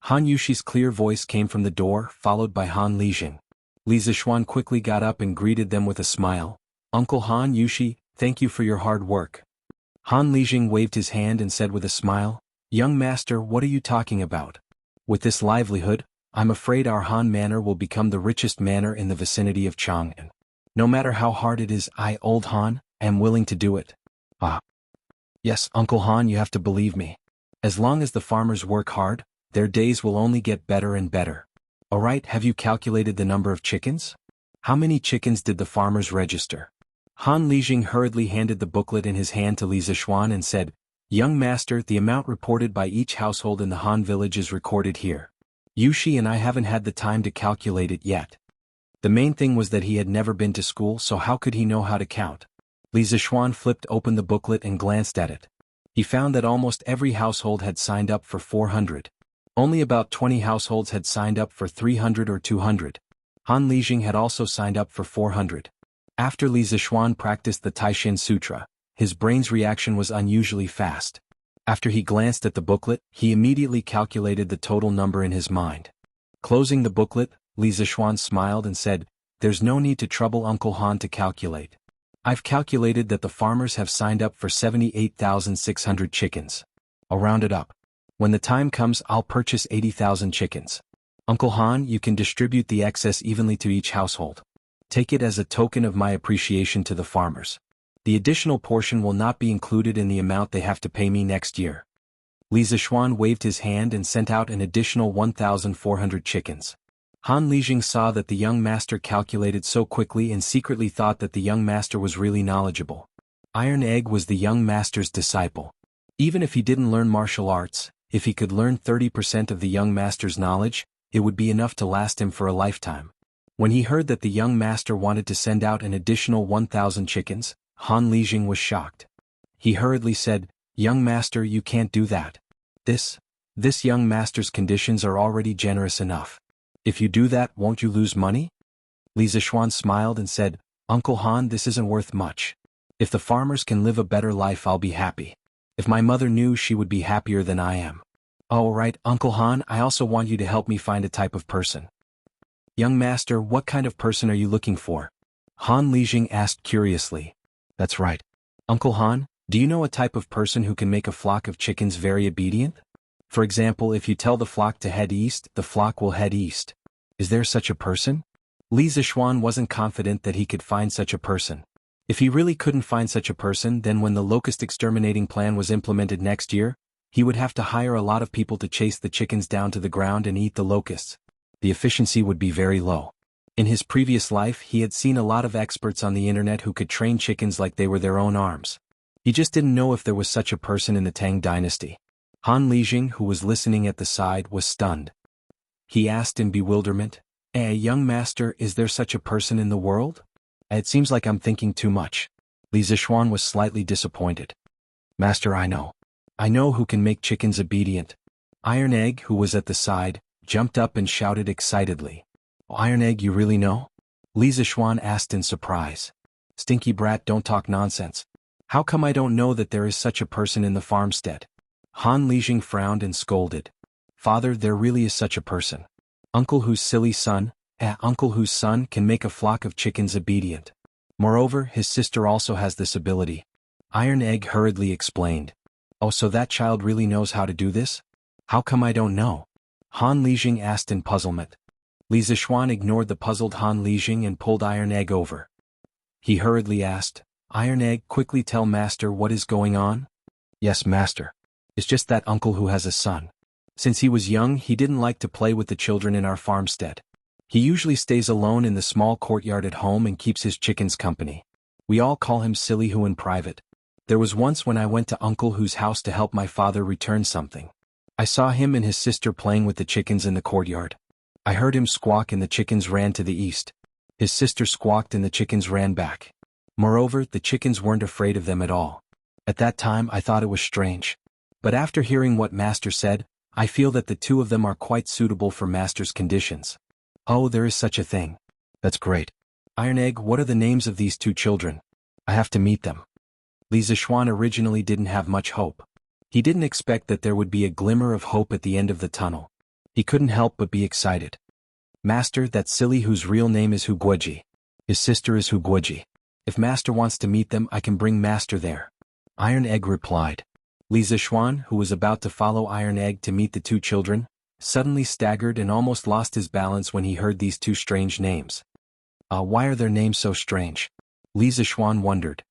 Han Yushi's clear voice came from the door, followed by Han Lijing. Li Zishuan quickly got up and greeted them with a smile. Uncle Han Yushi, thank you for your hard work. Han Lijing waved his hand and said with a smile, Young master, what are you talking about? With this livelihood, I'm afraid our Han manor will become the richest manor in the vicinity of Chang'an. No matter how hard it is, I, old Han, am willing to do it. Ah. Yes, Uncle Han, you have to believe me. As long as the farmers work hard, their days will only get better and better. Alright, have you calculated the number of chickens? How many chickens did the farmers register? Han Lijing hurriedly handed the booklet in his hand to Li Zishuan and said, Young master, the amount reported by each household in the Han village is recorded here. Yushi and I haven't had the time to calculate it yet. The main thing was that he had never been to school, so how could he know how to count? Li Zishuan flipped open the booklet and glanced at it. He found that almost every household had signed up for 400. Only about 20 households had signed up for 300 or 200. Han Lijing had also signed up for 400. After Li Zishuan practiced the Taishin Sutra, his brain's reaction was unusually fast. After he glanced at the booklet, he immediately calculated the total number in his mind. Closing the booklet, Li Zishuan smiled and said, There's no need to trouble Uncle Han to calculate. I've calculated that the farmers have signed up for 78,600 chickens. I'll round it up. When the time comes, I'll purchase 80,000 chickens. Uncle Han, you can distribute the excess evenly to each household. Take it as a token of my appreciation to the farmers. The additional portion will not be included in the amount they have to pay me next year. Li Zixuan waved his hand and sent out an additional 1,400 chickens. Han Lijing saw that the young master calculated so quickly and secretly thought that the young master was really knowledgeable. Iron Egg was the young master's disciple. Even if he didn't learn martial arts, if he could learn 30% of the young master's knowledge, it would be enough to last him for a lifetime. When he heard that the young master wanted to send out an additional 1,000 chickens, Han Lijing was shocked. He hurriedly said, "Young master, you can't do that. This young master's conditions are already generous enough. If you do that, won't you lose money?" Li Zixuan smiled and said, "Uncle Han, this isn't worth much. If the farmers can live a better life, I'll be happy. If my mother knew, she would be happier than I am. Oh, right, Uncle Han, I also want you to help me find a type of person." "Young master, what kind of person are you looking for?" Han Lijing asked curiously. "That's right. Uncle Han, do you know a type of person who can make a flock of chickens very obedient? For example, if you tell the flock to head east, the flock will head east. Is there such a person?" Li Zixuan wasn't confident that he could find such a person. If he really couldn't find such a person, then when the locust exterminating plan was implemented next year, he would have to hire a lot of people to chase the chickens down to the ground and eat the locusts. The efficiency would be very low. In his previous life, he had seen a lot of experts on the internet who could train chickens like they were their own arms. He just didn't know if there was such a person in the Tang dynasty. Han Lijing, who was listening at the side, was stunned. He asked in bewilderment, Young master, is there such a person in the world? It seems like I'm thinking too much." Li Zixuan was slightly disappointed. "Master, I know who can make chickens obedient." Iron Egg, who was at the side, jumped up and shouted excitedly. "Oh, Iron Egg, you really know?" Li Zixuan asked in surprise. "Stinky brat, don't talk nonsense. How come I don't know that there is such a person in the farmstead?" Han Lijing frowned and scolded. "Father, there really is such a person. Uncle whose son can make a flock of chickens obedient. Moreover, his sister also has this ability." Iron Egg hurriedly explained. "Oh, so that child really knows how to do this? How come I don't know?" Han Lijing asked in puzzlement. Li Zixuan ignored the puzzled Han Lijing and pulled Iron Egg over. He hurriedly asked, "Iron Egg, quickly tell master what is going on." "Yes, master. It's just that uncle who has a son. Since he was young, he didn't like to play with the children in our farmstead. He usually stays alone in the small courtyard at home and keeps his chickens company. We all call him Silly Who in private. There was once when I went to Uncle Who's house to help my father return something. I saw him and his sister playing with the chickens in the courtyard. I heard him squawk and the chickens ran to the east. His sister squawked and the chickens ran back. Moreover, the chickens weren't afraid of them at all. At that time I thought it was strange. But after hearing what master said, I feel that the two of them are quite suitable for master's conditions." "Oh, there is such a thing. That's great. Iron Egg, what are the names of these two children? I have to meet them." Li Zixuan originally didn't have much hope. He didn't expect that there would be a glimmer of hope at the end of the tunnel. He couldn't help but be excited. "Master, that Silly whose real name is Huguoji. His sister is Huguoji. If master wants to meet them, I can bring master there." Iron Egg replied. Li Zixuan, who was about to follow Iron Egg to meet the two children, suddenly staggered and almost lost his balance when he heard these two strange names. Why are their names so strange?" Li Zixuan wondered.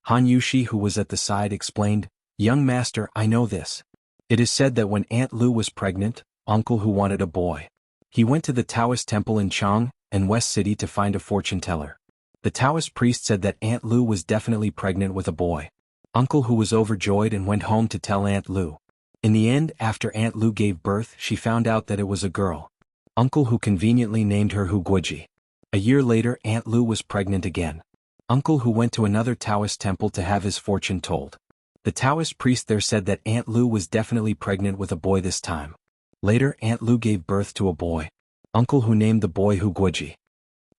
Han Yushi, who was at the side, explained, "Young master, I know this. It is said that when Aunt Lu was pregnant, Uncle Who wanted a boy. He went to the Taoist temple in Chang and West City to find a fortune teller. The Taoist priest said that Aunt Lu was definitely pregnant with a boy. Uncle Who was overjoyed and went home to tell Aunt Lu. In the end, after Aunt Lu gave birth, she found out that it was a girl. Uncle Who conveniently named her Huguoji. A year later, Aunt Lu was pregnant again. Uncle Who went to another Taoist temple to have his fortune told. The Taoist priest there said that Aunt Lu was definitely pregnant with a boy this time. Later, Aunt Lu gave birth to a boy. Uncle Who named the boy Huguoji."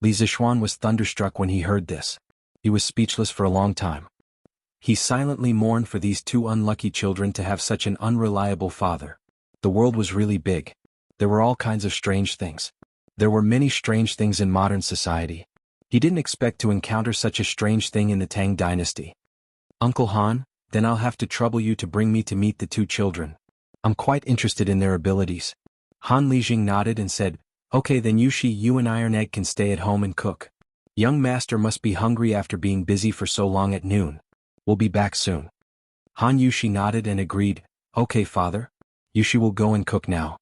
Li Zixuan was thunderstruck when he heard this. He was speechless for a long time. He silently mourned for these two unlucky children to have such an unreliable father. The world was really big. There were all kinds of strange things. There were many strange things in modern society. He didn't expect to encounter such a strange thing in the Tang dynasty. "Uncle Han, then I'll have to trouble you to bring me to meet the two children. I'm quite interested in their abilities." Han Lijing nodded and said, "Okay, then Yushi, you and Iron Egg can stay at home and cook. Young master must be hungry after being busy for so long at noon. We'll be back soon." Han Yushi nodded and agreed, "Okay, father." Yushi will go and cook now.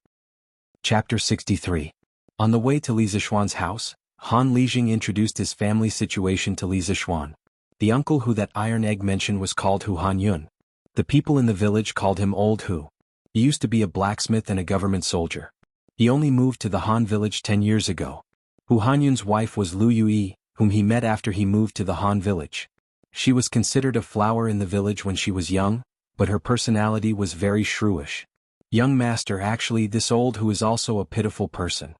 Chapter 63. On the way to Li Zishuan's house, Han Lijing introduced his family situation to Li Zishuan. The uncle who that iron egg mentioned was called Hu Han Yun. The people in the village called him Old Hu. He used to be a blacksmith and a government soldier. He only moved to the Han village 10 years ago. Hu Han Yun's wife was Lu Yui, whom he met after he moved to the Han village. She was considered a flower in the village when she was young, but her personality was very shrewish. Young master, actually this Old Hu is also a pitiful person.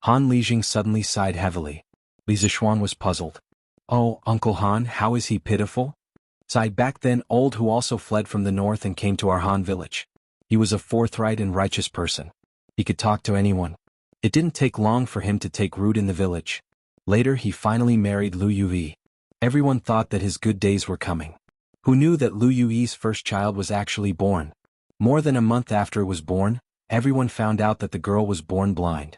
Han Lijing suddenly sighed heavily. Li Zishuan was puzzled. Oh, Uncle Han, how is he pitiful? Sighed back then. Old Hu also fled from the north and came to our Han village. He was a forthright and righteous person. He could talk to anyone. It didn't take long for him to take root in the village. Later he finally married Lu Yui. Everyone thought that his good days were coming. Who knew that Lu Yui's first child was actually born? More than a month after it was born, everyone found out that the girl was born blind.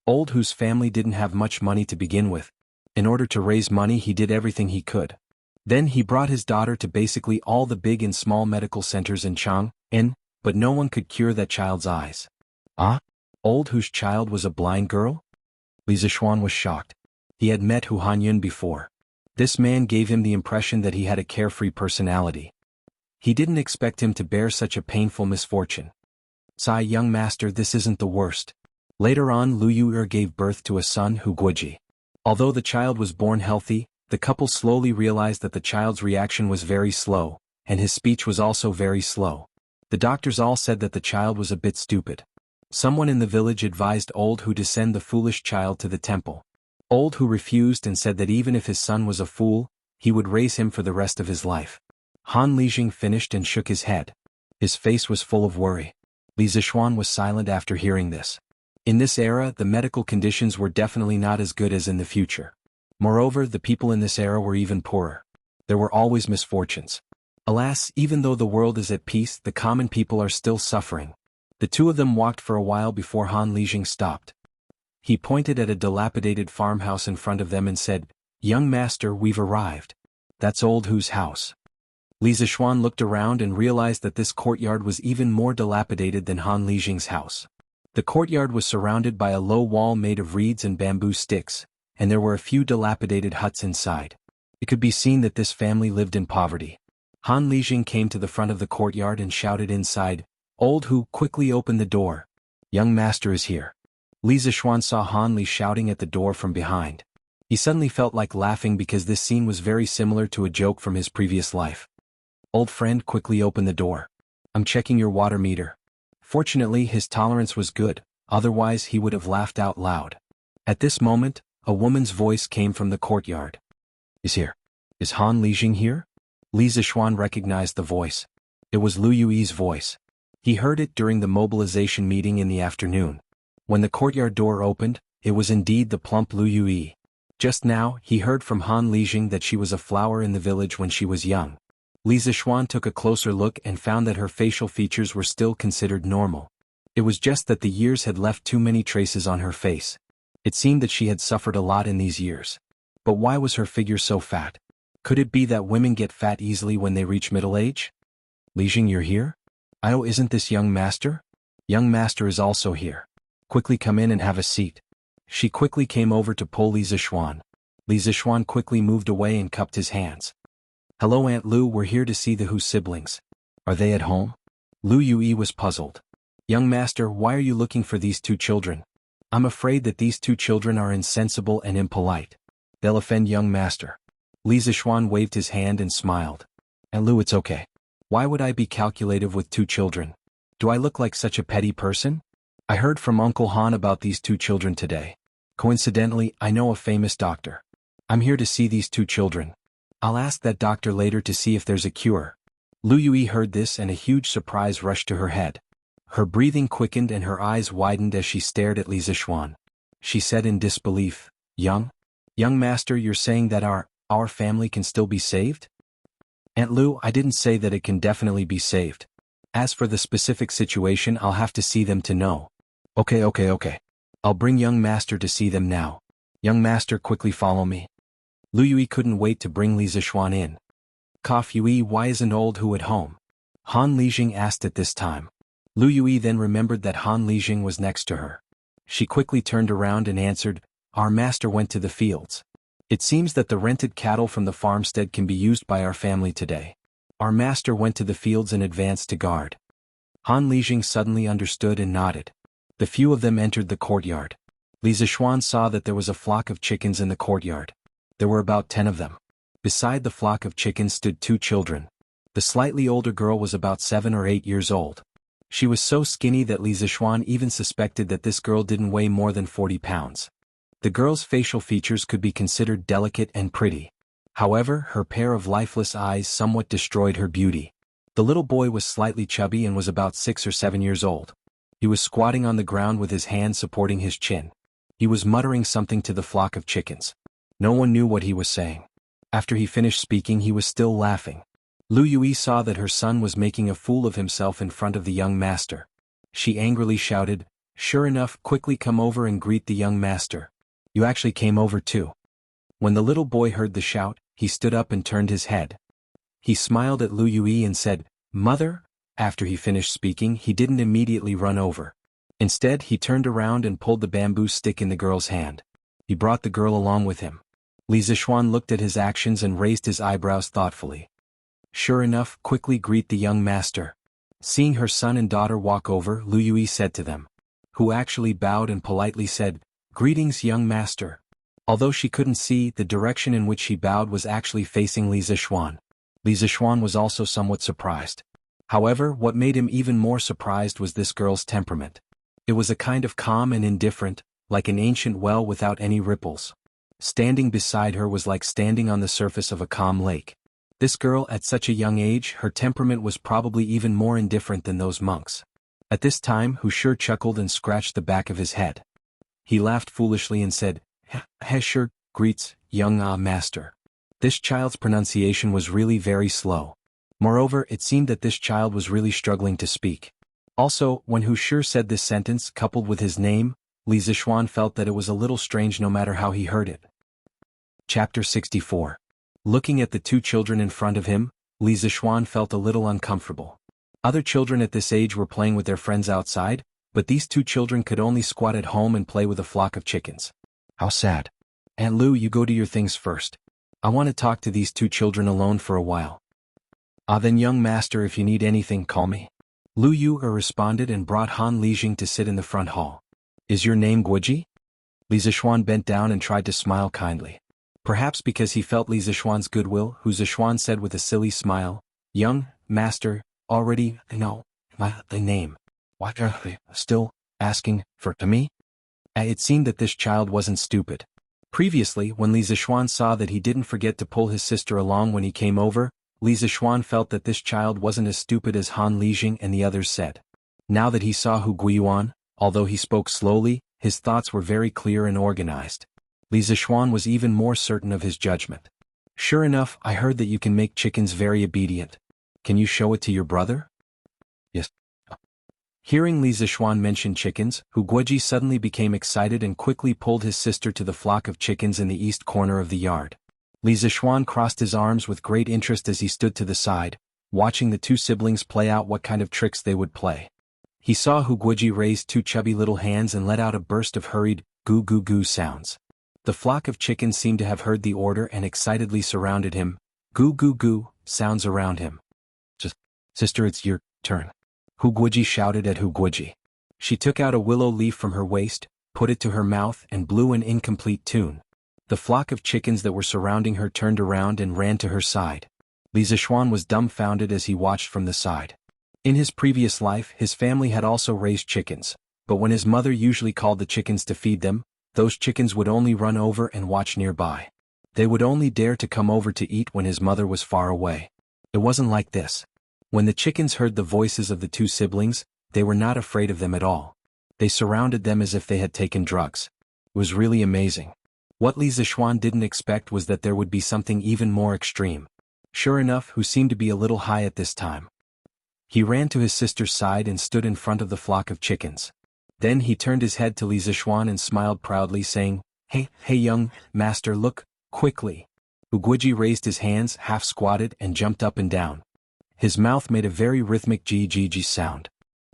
Old Hu's family didn't have much money to begin with. In order to raise money, he did everything he could. Then he brought his daughter to basically all the big and small medical centers in Chang'an, but no one could cure that child's eyes. Ah? Old Hu's child was a blind girl? Li Zishuan was shocked. He had met Hu Hanyun before. This man gave him the impression that he had a carefree personality. He didn't expect him to bear such a painful misfortune. Sigh, young master, this isn't the worst. Later on, Lu Yu'er gave birth to a son, Hu Guoji. Although the child was born healthy, the couple slowly realized that the child's reaction was very slow, and his speech was also very slow. The doctors all said that the child was a bit stupid. Someone in the village advised Old Hu to send the foolish child to the temple. Old Hu refused and said that even if his son was a fool, he would raise him for the rest of his life. Han Lijing finished and shook his head. His face was full of worry. Li Zishuan was silent after hearing this. In this era, the medical conditions were definitely not as good as in the future. Moreover, the people in this era were even poorer. There were always misfortunes. Alas, even though the world is at peace, the common people are still suffering. The two of them walked for a while before Han Lijing stopped. He pointed at a dilapidated farmhouse in front of them and said, "Young master, we've arrived. That's Old Hu's house." Li Zishuan looked around and realized that this courtyard was even more dilapidated than Han Lijing's house. The courtyard was surrounded by a low wall made of reeds and bamboo sticks, and there were a few dilapidated huts inside. It could be seen that this family lived in poverty. Han Lijing came to the front of the courtyard and shouted inside. Old Hu quickly opened the door. "Young master is here." Li Zishuan saw Han Li shouting at the door from behind. He suddenly felt like laughing because this scene was very similar to a joke from his previous life. "Old friend, quickly open the door. I'm checking your water meter." Fortunately, his tolerance was good, otherwise he would have laughed out loud. At this moment, a woman's voice came from the courtyard. "Is here. Is Han Lijing here?" Li Zishuan recognized the voice. It was Lu Yui's voice. He heard it during the mobilization meeting in the afternoon. When the courtyard door opened, it was indeed the plump Lu Yui. Just now, he heard from Han Lijing that she was a flower in the village when she was young. Li Zishuan took a closer look and found that her facial features were still considered normal. It was just that the years had left too many traces on her face. It seemed that she had suffered a lot in these years. But why was her figure so fat? Could it be that women get fat easily when they reach middle age? "Lijing, you're here? Oh, isn't this young master?" "Young master is also here. Quickly come in and have a seat." She quickly came over to pull Li Zishuan. Li Zishuan quickly moved away and cupped his hands. "Hello Aunt Lu, we're here to see the Hu siblings. Are they at home?" Lu Yui was puzzled. "Young master, why are you looking for these two children? I'm afraid that these two children are insensible and impolite. They'll offend young master." Li Zishuan waved his hand and smiled. "Aunt Lu, it's okay. Why would I be calculative with two children? Do I look like such a petty person? I heard from Uncle Han about these two children today. Coincidentally, I know a famous doctor. I'm here to see these two children. I'll ask that doctor later to see if there's a cure." Lu Yui heard this and a huge surprise rushed to her head. Her breathing quickened and her eyes widened as she stared at Li Zishuan. She said in disbelief, Young master, you're saying that our family can still be saved?" "Aunt Lu, I didn't say that it can definitely be saved. As for the specific situation, I'll have to see them to know." Okay. I'll bring young master to see them now. Young master, quickly follow me." Lu Yui couldn't wait to bring Li Zishuan in. "Cough Yui, why isn't Old Hu at home?" Han Lijing asked at this time. Lu Yui then remembered that Han Lijing was next to her. She quickly turned around and answered, "Our master went to the fields. It seems that the rented cattle from the farmstead can be used by our family today. Our master went to the fields in advance to guard." Han Lijing suddenly understood and nodded. The few of them entered the courtyard. Li Zixuan saw that there was a flock of chickens in the courtyard. There were about 10 of them. Beside the flock of chickens stood 2 children. The slightly older girl was about 7 or 8 years old. She was so skinny that Li Zixuan even suspected that this girl didn't weigh more than 40 pounds. The girl's facial features could be considered delicate and pretty. However, her pair of lifeless eyes somewhat destroyed her beauty. The little boy was slightly chubby and was about 6 or 7 years old. He was squatting on the ground with his hand supporting his chin. He was muttering something to the flock of chickens. No one knew what he was saying. After he finished speaking, he was still laughing. Lu Yui saw that her son was making a fool of himself in front of the young master. She angrily shouted, "Sure enough, quickly come over and greet the young master. You actually came over too." When the little boy heard the shout, he stood up and turned his head. He smiled at Lu Yui and said, "Mother?" After he finished speaking, he didn't immediately run over. Instead, he turned around and pulled the bamboo stick in the girl's hand. He brought the girl along with him. Li Zixuan looked at his actions and raised his eyebrows thoughtfully. "Sure enough, quickly greet the young master." Seeing her son and daughter walk over, Lu Yui said to them, who actually bowed and politely said, "Greetings, young master." Although she couldn't see, the direction in which he bowed was actually facing Li Zixuan. Li Zixuan was also somewhat surprised. However, what made him even more surprised was this girl's temperament. It was a kind of calm and indifferent, like an ancient well without any ripples. Standing beside her was like standing on the surface of a calm lake. This girl, at such a young age, her temperament was probably even more indifferent than those monks. At this time, Wuxia chuckled and scratched the back of his head. He laughed foolishly and said, "Sure, greets, young master." This child's pronunciation was really very slow. Moreover, it seemed that this child was really struggling to speak. Also, when Wuxia said this sentence coupled with his name, Li Zixuan felt that it was a little strange no matter how he heard it. Chapter 64. Looking at the 2 children in front of him, Li Zixuan felt a little uncomfortable. Other children at this age were playing with their friends outside, but these 2 children could only squat at home and play with a flock of chickens. How sad. "Aunt Lu, you go do your things first. I want to talk to these 2 children alone for a while." Then young master, if you need anything, call me." Lu Yui responded and brought Han Lijing to sit in the front hall. "Is your name Guoji?" Li Zixuan bent down and tried to smile kindly. Perhaps because he felt Li Zixuan's goodwill, Hu Zixuan said with a silly smile, "Young master, already know the name. Why are they still asking for me?" It seemed that this child wasn't stupid. Previously, when Li Zixuan saw that he didn't forget to pull his sister along when he came over, Li Zixuan felt that this child wasn't as stupid as Han Lijing and the others said. Now that he saw Hu Guiyuan, although he spoke slowly, his thoughts were very clear and organized. Li Zixuan was even more certain of his judgment. "Sure enough, I heard that you can make chickens very obedient. Can you show it to your brother?" "Yes." Hearing Li Zixuan mention chickens, Hu Guoji suddenly became excited and quickly pulled his sister to the flock of chickens in the east corner of the yard. Li Zixuan crossed his arms with great interest as he stood to the side, watching the 2 siblings play out what kind of tricks they would play. He saw Hu Guoji raise 2 chubby little hands and let out a burst of hurried, goo goo goo sounds. The flock of chickens seemed to have heard the order and excitedly surrounded him. Goo goo goo, sounds around him. "Just, sister, it's your turn," Hu Guoji shouted at Hu Guoji. She took out a willow leaf from her waist, put it to her mouth and blew an incomplete tune. The flock of chickens that were surrounding her turned around and ran to her side. Li Zixuan was dumbfounded as he watched from the side. In his previous life, his family had also raised chickens, but when his mother usually called the chickens to feed them, those chickens would only run over and watch nearby. They would only dare to come over to eat when his mother was far away. It wasn't like this. When the chickens heard the voices of the 2 siblings, they were not afraid of them at all. They surrounded them as if they had taken drugs. It was really amazing. What Li Zixuan didn't expect was that there would be something even more extreme. Sure enough, Hu seemed to be a little high at this time. He ran to his sister's side and stood in front of the flock of chickens. Then he turned his head to Li Zixuan and smiled proudly, saying, Hey, young master, look, quickly." Hu Guoji raised his hands, half squatted, and jumped up and down. His mouth made a very rhythmic g sound.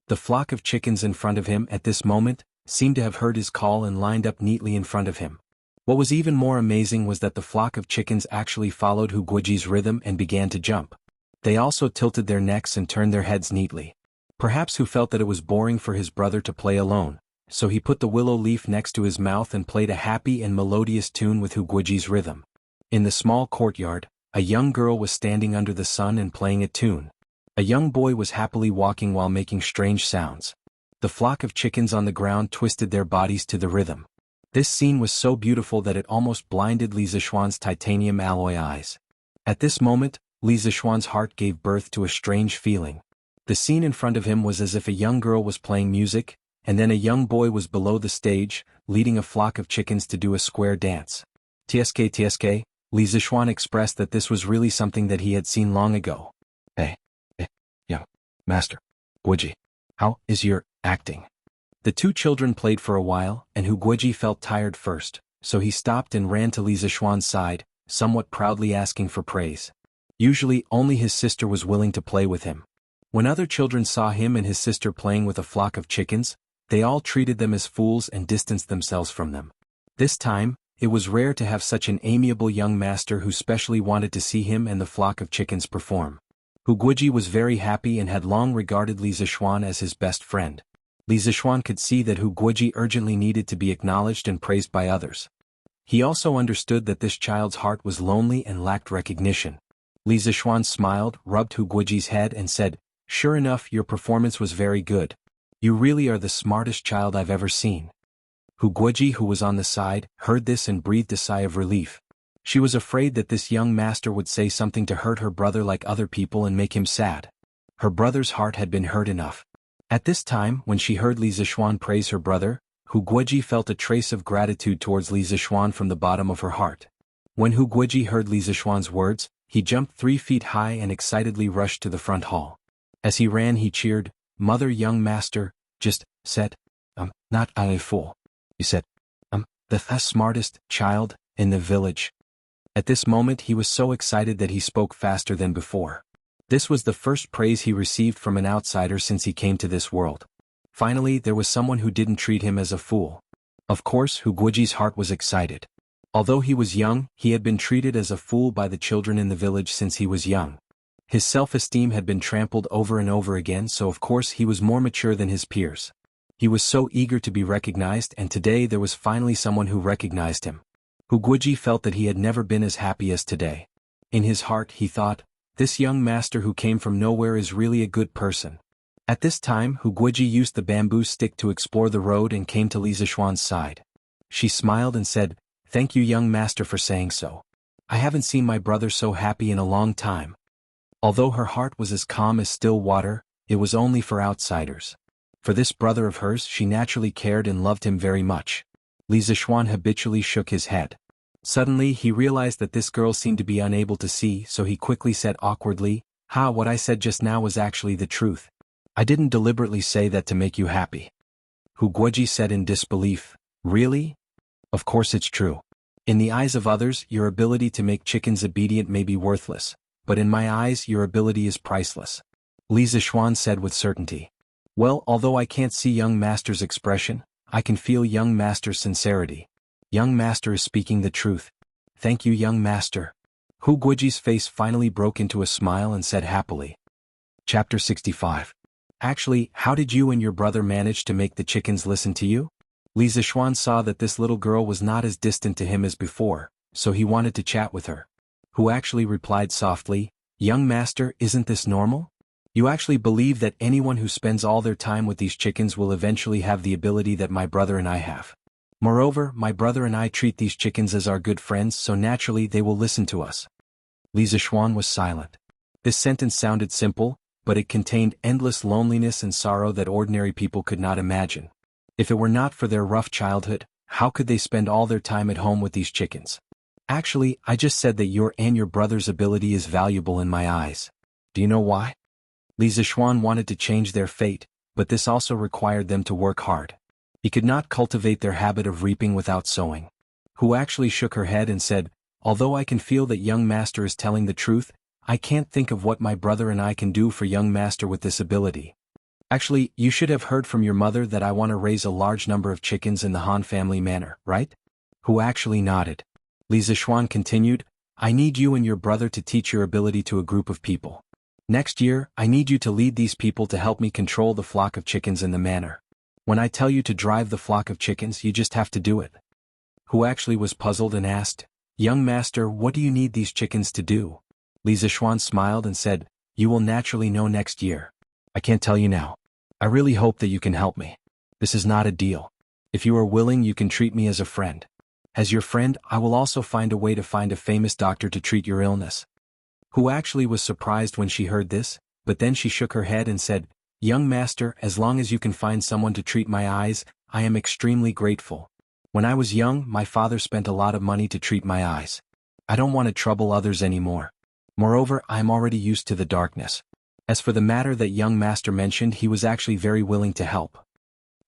The flock of chickens in front of him at this moment seemed to have heard his call and lined up neatly in front of him. What was even more amazing was that the flock of chickens actually followed Hu Guiji's rhythm and began to jump. They also tilted their necks and turned their heads neatly. Perhaps Hu felt that it was boring for his brother to play alone, so he put the willow leaf next to his mouth and played a happy and melodious tune with Hu Guiji's rhythm. In the small courtyard, a young girl was standing under the sun and playing a tune. A young boy was happily walking while making strange sounds. The flock of chickens on the ground twisted their bodies to the rhythm. This scene was so beautiful that it almost blinded Li Zishuan's titanium alloy eyes. At this moment, Li Zishuan's heart gave birth to a strange feeling. The scene in front of him was as if a young girl was playing music, and then a young boy was below the stage, leading a flock of chickens to do a square dance. TSK, Li Zishuan expressed that this was really something that he had seen long ago. Hey, young master, Guiji, how is your acting? The two children played for a while, and Hu Guiji felt tired first, so he stopped and ran to Li Zishuan's side, somewhat proudly asking for praise. Usually, only his sister was willing to play with him. When other children saw him and his sister playing with a flock of chickens, they all treated them as fools and distanced themselves from them. This time, it was rare to have such an amiable young master who specially wanted to see him and the flock of chickens perform. Hu Guiji was very happy and had long regarded Li Zishuan as his best friend. Li Zishuan could see that Hu Guiji urgently needed to be acknowledged and praised by others. He also understood that this child's heart was lonely and lacked recognition. Li Zishuan smiled, rubbed Hu Guiji's head and said, "Sure enough, your performance was very good. You really are the smartest child I've ever seen." Hu Guiji, who was on the side, heard this and breathed a sigh of relief. She was afraid that this young master would say something to hurt her brother like other people and make him sad. Her brother's heart had been hurt enough. At this time, when she heard Li Zishuan praise her brother, Hu Guiji felt a trace of gratitude towards Li Zishuan from the bottom of her heart. When Hu Guiji heard Li Zishuan's words, he jumped 3 feet high and excitedly rushed to the front hall. As he ran he cheered, "Mother, young master, just said, not a fool. You said, the smartest child in the village." At this moment he was so excited that he spoke faster than before. This was the first praise he received from an outsider since he came to this world. Finally, there was someone who didn't treat him as a fool. Of course, Hu Guiji's heart was excited. Although he was young, he had been treated as a fool by the children in the village since he was young. His self-esteem had been trampled over and over again, so of course he was more mature than his peers. He was so eager to be recognized, and today there was finally someone who recognized him. Hu Guiji felt that he had never been as happy as today. In his heart he thought, "This young master who came from nowhere is really a good person." At this time, Hu Guiji used the bamboo stick to explore the road and came to Li Zishuan's side. She smiled and said, "Thank you, young master, for saying so. I haven't seen my brother so happy in a long time." Although her heart was as calm as still water, it was only for outsiders. For this brother of hers she naturally cared and loved him very much. Li Zishuan habitually shook his head. Suddenly he realized that this girl seemed to be unable to see, so he quickly said awkwardly, "What I said just now was actually the truth. I didn't deliberately say that to make you happy." Hu Guiji said in disbelief, "Really? Of course it's true. In the eyes of others, your ability to make chickens obedient may be worthless, but in my eyes your ability is priceless." Li Zishuan said with certainty. "Well, although I can't see young master's expression, I can feel young master's sincerity. Young master is speaking the truth. Thank you, young master." Hu Guiji's face finally broke into a smile and said happily. Chapter 65. Actually, how did you and your brother manage to make the chickens listen to you? Li Zishuan saw that this little girl was not as distant to him as before, so he wanted to chat with her. Hu actually replied softly, "Young master, isn't this normal? You actually believe that anyone who spends all their time with these chickens will eventually have the ability that my brother and I have. Moreover, my brother and I treat these chickens as our good friends, so naturally they will listen to us." Li Zishuan was silent. This sentence sounded simple, but it contained endless loneliness and sorrow that ordinary people could not imagine. If it were not for their rough childhood, how could they spend all their time at home with these chickens? Actually, I just said that your and your brother's ability is valuable in my eyes. Do you know why? Li Zishuan wanted to change their fate, but this also required them to work hard. He could not cultivate their habit of reaping without sowing. Hu actually shook her head and said, "Although I can feel that young master is telling the truth, I can't think of what my brother and I can do for young master with this ability." Actually, you should have heard from your mother that I want to raise a large number of chickens in the Han family manor, right? Who actually nodded. Li Zishuan continued, I need you and your brother to teach your ability to a group of people. Next year, I need you to lead these people to help me control the flock of chickens in the manor. When I tell you to drive the flock of chickens, you just have to do it. Hu actually was puzzled and asked, Young master, what do you need these chickens to do? Li Zishuan smiled and said, You will naturally know next year. I can't tell you now. I really hope that you can help me. This is not a deal. If you are willing, you can treat me as a friend. As your friend, I will also find a way to find a famous doctor to treat your illness. Hu actually was surprised when she heard this, but then she shook her head and said, Young master, as long as you can find someone to treat my eyes, I am extremely grateful. When I was young, my father spent a lot of money to treat my eyes. I don't want to trouble others anymore. Moreover, I am already used to the darkness. As for the matter that young master mentioned, he was actually very willing to help.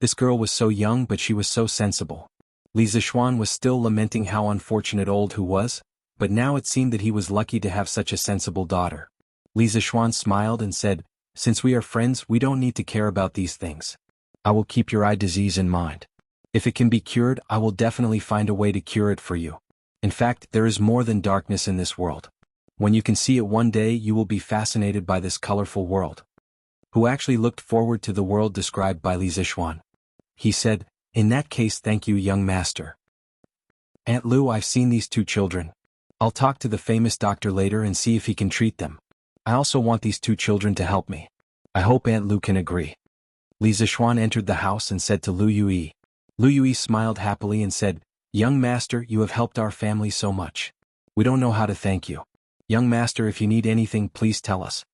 This girl was so young, but she was so sensible. Li Zishuan was still lamenting how unfortunate old Hu was, but now it seemed that he was lucky to have such a sensible daughter. Li Zishuan smiled and said, Since we are friends, we don't need to care about these things. I will keep your eye disease in mind. If it can be cured, I will definitely find a way to cure it for you. In fact, there is more than darkness in this world. When you can see it one day, you will be fascinated by this colorful world. Hu actually looked forward to the world described by Li Zishuan. He said, In that case, thank you, young master. Aunt Lu, I've seen these two children. I'll talk to the famous doctor later and see if he can treat them. I also want these two children to help me. I hope Aunt Lu can agree. Li Zishuan entered the house and said to Lu Yui. Lu Yui smiled happily and said, Young master, you have helped our family so much. We don't know how to thank you. Young master, if you need anything, please tell us.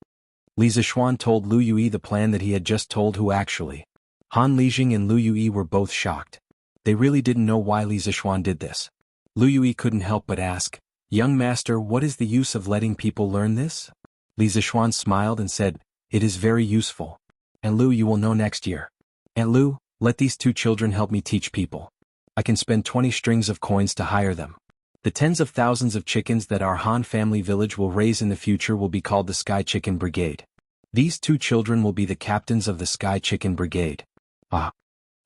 Li Zishuan told Lu Yui the plan that he had just told Hu actually. Han Lijing and Lu Yui were both shocked. They really didn't know why Li Zishuan did this. Lu Yui couldn't help but ask, Young master, what is the use of letting people learn this? Li Zishuan smiled and said, It is very useful. Aunt Lu, you will know next year. Aunt Lu, let these two children help me teach people. I can spend 20 strings of coins to hire them. The tens of thousands of chickens that our Han family village will raise in the future will be called the Sky Chicken Brigade. These two children will be the captains of the Sky Chicken Brigade.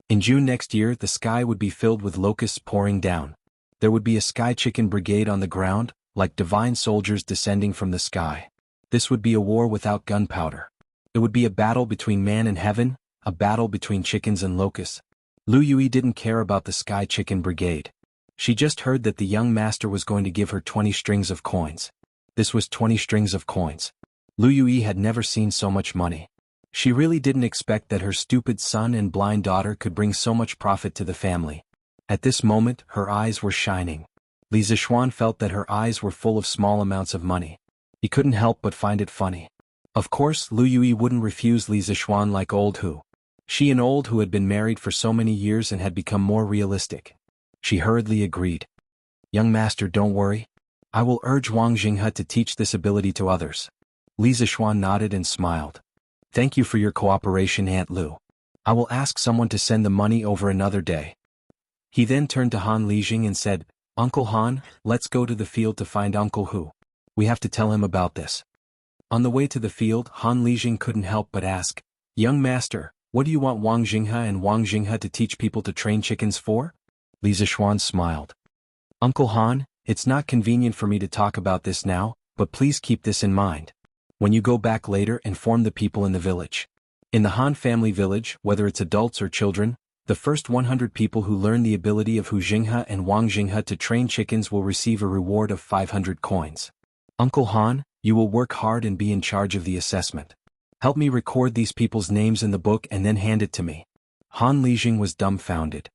In June next year, the sky would be filled with locusts pouring down. There would be a Sky Chicken Brigade on the ground, like divine soldiers descending from the sky. This would be a war without gunpowder. It would be a battle between man and heaven, a battle between chickens and locusts. Lu Yui didn't care about the Sky Chicken Brigade. She just heard that the young master was going to give her 20 strings of coins. This was 20 strings of coins. Lu Yui had never seen so much money. She really didn't expect that her stupid son and blind daughter could bring so much profit to the family. At this moment, her eyes were shining. Li Zishuan felt that her eyes were full of small amounts of money. He couldn't help but find it funny. Of course, Lu Yui wouldn't refuse Li Zishuan like old Hu. She and old Hu had been married for so many years and had become more realistic. She hurriedly agreed. Young master, don't worry. I will urge Wang Jinghe to teach this ability to others. Li Zishuan nodded and smiled. Thank you for your cooperation, Aunt Lu. I will ask someone to send the money over another day. He then turned to Han Lijing and said, Uncle Han, let's go to the field to find Uncle Hu. We have to tell him about this. On the way to the field, Han Lijing couldn't help but ask, Young master, what do you want Wang Jinghe and Wang Jinghe to teach people to train chickens for? Li Zishuan smiled. Uncle Han, it's not convenient for me to talk about this now, but please keep this in mind. When you go back later, inform the people in the village. In the Han family village, whether it's adults or children, the first 100 people who learn the ability of Hu Jinghe and Wang Jinghe to train chickens will receive a reward of 500 coins. Uncle Han, you will work hard and be in charge of the assessment. Help me record these people's names in the book and then hand it to me. Han Lijing was dumbfounded.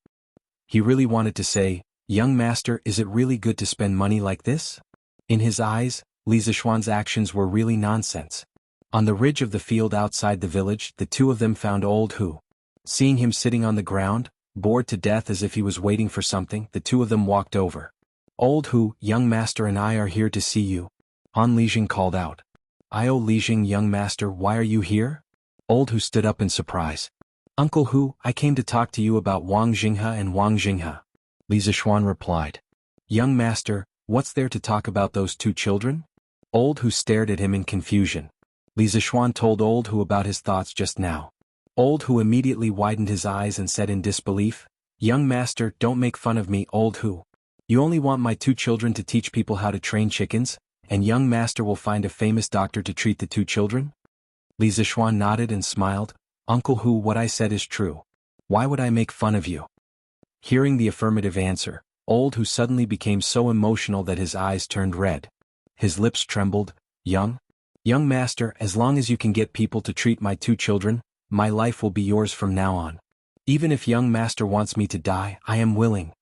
He really wanted to say, Young master, is it really good to spend money like this? In his eyes, Li Zishuan's actions were really nonsense. On the ridge of the field outside the village, the two of them found old Hu. Seeing him sitting on the ground, bored to death as if he was waiting for something, the two of them walked over. Old Hu, young master and I are here to see you. Han Lijing called out. Io Lijing, young master, why are you here? Old Hu stood up in surprise. Uncle Hu, I came to talk to you about Wang Jinghe and Wang Jinghe. Li Zishuan replied. Young master, what's there to talk about those two children? Old Hu stared at him in confusion. Li Zishuan told Old Hu about his thoughts just now. Old Hu immediately widened his eyes and said in disbelief, "Young master, don't make fun of me, Old Hu. You only want my 2 children to teach people how to train chickens, and young master will find a famous doctor to treat the 2 children?" Li Zishuan nodded and smiled, "Uncle Hu, what I said is true. Why would I make fun of you?" Hearing the affirmative answer, Old Hu suddenly became so emotional that his eyes turned red. His lips trembled. Young master, as long as you can get people to treat my 2 children, my life will be yours from now on. Even if young master wants me to die, I am willing."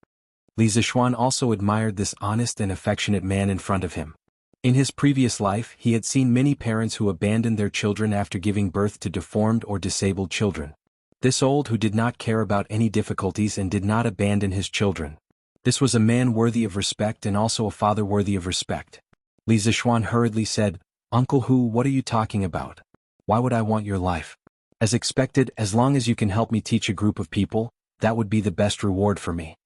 Li Zishuan also admired this honest and affectionate man in front of him. In his previous life, he had seen many parents who abandoned their children after giving birth to deformed or disabled children. This Old Hu did not care about any difficulties and did not abandon his children. This was a man worthy of respect and also a father worthy of respect. Li Zishuan hurriedly said, "Uncle Hu, what are you talking about? Why would I want your life? As expected, as long as you can help me teach a group of people, that would be the best reward for me."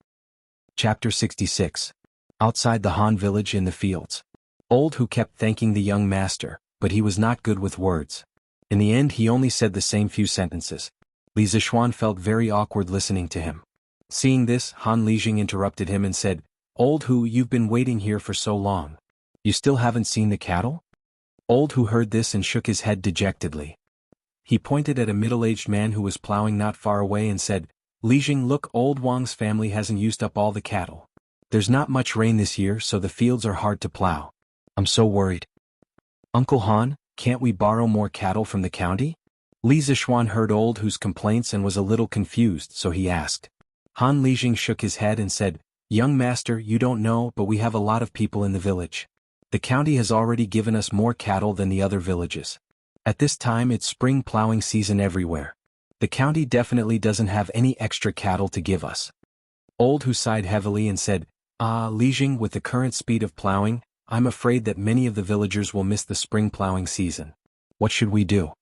Chapter 66. Outside the Han village in the fields. Old Hu kept thanking the young master, but he was not good with words. In the end he only said the same few sentences. Li Zishuan felt very awkward listening to him. Seeing this, Han Lijing interrupted him and said, "Old Hu, you've been waiting here for so long. You still haven't seen the cattle?" Old Hu heard this and shook his head dejectedly. He pointed at a middle-aged man who was plowing not far away and said, "Lijing, look, old Wang's family hasn't used up all the cattle. There's not much rain this year, so the fields are hard to plow. I'm so worried." "Uncle Han, can't we borrow more cattle from the county?" Li Zishuan heard Old Hu's complaints and was a little confused, so he asked. Han Lijing shook his head and said, "Young master, you don't know, but we have a lot of people in the village. The county has already given us more cattle than the other villages. At this time it's spring plowing season everywhere. The county definitely doesn't have any extra cattle to give us." Old Hu sighed heavily and said, Lijing, with the current speed of plowing, I'm afraid that many of the villagers will miss the spring plowing season. What should we do?"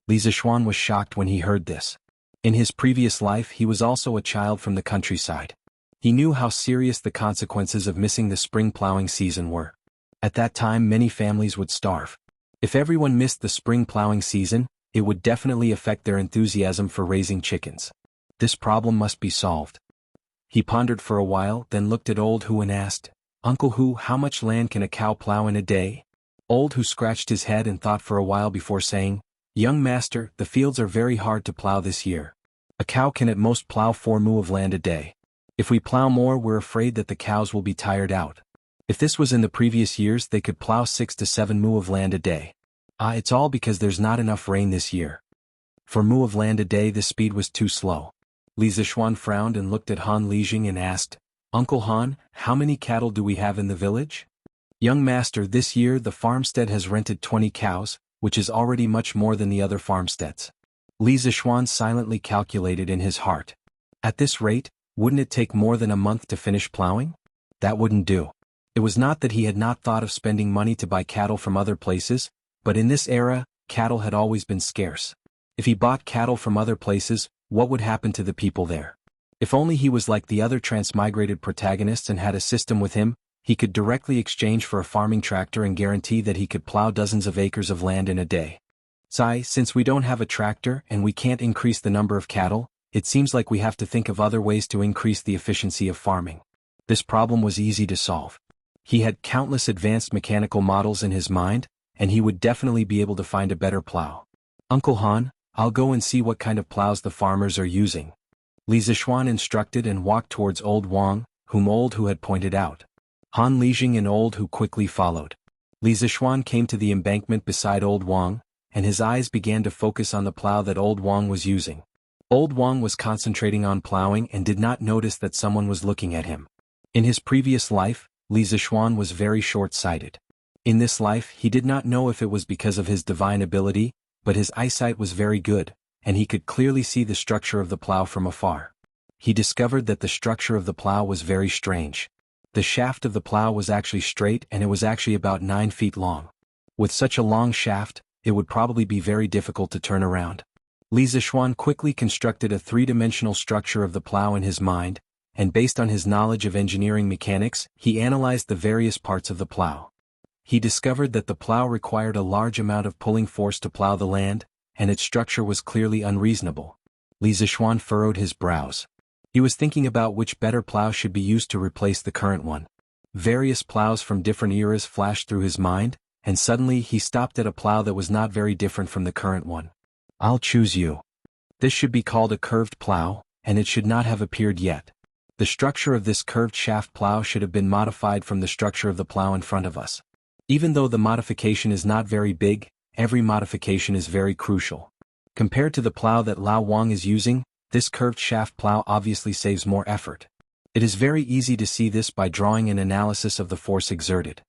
Li Zishuan was shocked when he heard this. In his previous life he was also a child from the countryside. He knew how serious the consequences of missing the spring plowing season were. At that time many families would starve. If everyone missed the spring plowing season, it would definitely affect their enthusiasm for raising chickens. This problem must be solved. He pondered for a while, then looked at Old Hu and asked, "Uncle Hu, how much land can a cow plow in a day?" Old Hu scratched his head and thought for a while before saying, "Young master, the fields are very hard to plow this year. A cow can at most plow 4 mu of land a day. If we plow more, we're afraid that the cows will be tired out. If this was in the previous years, they could plow 6 to 7 mu of land a day. It's all because there's not enough rain this year. For mu of land a day, the speed was too slow." Li Zishuan frowned and looked at Han Lijing and asked, "Uncle Han, how many cattle do we have in the village?" "Young master, this year the farmstead has rented 20 cows, which is already much more than the other farmsteads." Li Zishuan silently calculated in his heart. At this rate, wouldn't it take more than a month to finish plowing? That wouldn't do. It was not that he had not thought of spending money to buy cattle from other places, but in this era, cattle had always been scarce. If he bought cattle from other places, what would happen to the people there? If only he was like the other transmigrated protagonists and had a system with him, he could directly exchange for a farming tractor and guarantee that he could plow dozens of acres of land in a day. Since we don't have a tractor and we can't increase the number of cattle, it seems like we have to think of other ways to increase the efficiency of farming. This problem was easy to solve. He had countless advanced mechanical models in his mind, and he would definitely be able to find a better plow. "Uncle Han, I'll go and see what kind of plows the farmers are using." Li Zishuan instructed and walked towards Old Wang, whom Old Hu had pointed out. Han Lijing and Old Hu quickly followed. Li Zishuan came to the embankment beside Old Wang, and his eyes began to focus on the plow that Old Wang was using. Old Wang was concentrating on plowing and did not notice that someone was looking at him. In his previous life, Li Zishuan was very short-sighted. In this life he did not know if it was because of his divine ability, but his eyesight was very good, and he could clearly see the structure of the plow from afar. He discovered that the structure of the plow was very strange. The shaft of the plow was actually straight and it was actually about 9 feet long. With such a long shaft, it would probably be very difficult to turn around. Li Zishuan quickly constructed a 3-dimensional structure of the plow in his mind, and based on his knowledge of engineering mechanics, he analyzed the various parts of the plow. He discovered that the plow required a large amount of pulling force to plow the land, and its structure was clearly unreasonable. Li Zixuan furrowed his brows. He was thinking about which better plow should be used to replace the current one. Various plows from different eras flashed through his mind, and suddenly he stopped at a plow that was not very different from the current one. I'll choose you. This should be called a curved plow, and it should not have appeared yet. The structure of this curved shaft plow should have been modified from the structure of the plow in front of us. Even though the modification is not very big, every modification is very crucial. Compared to the plow that Lao Wang is using, this curved shaft plow obviously saves more effort. It is very easy to see this by drawing an analysis of the force exerted.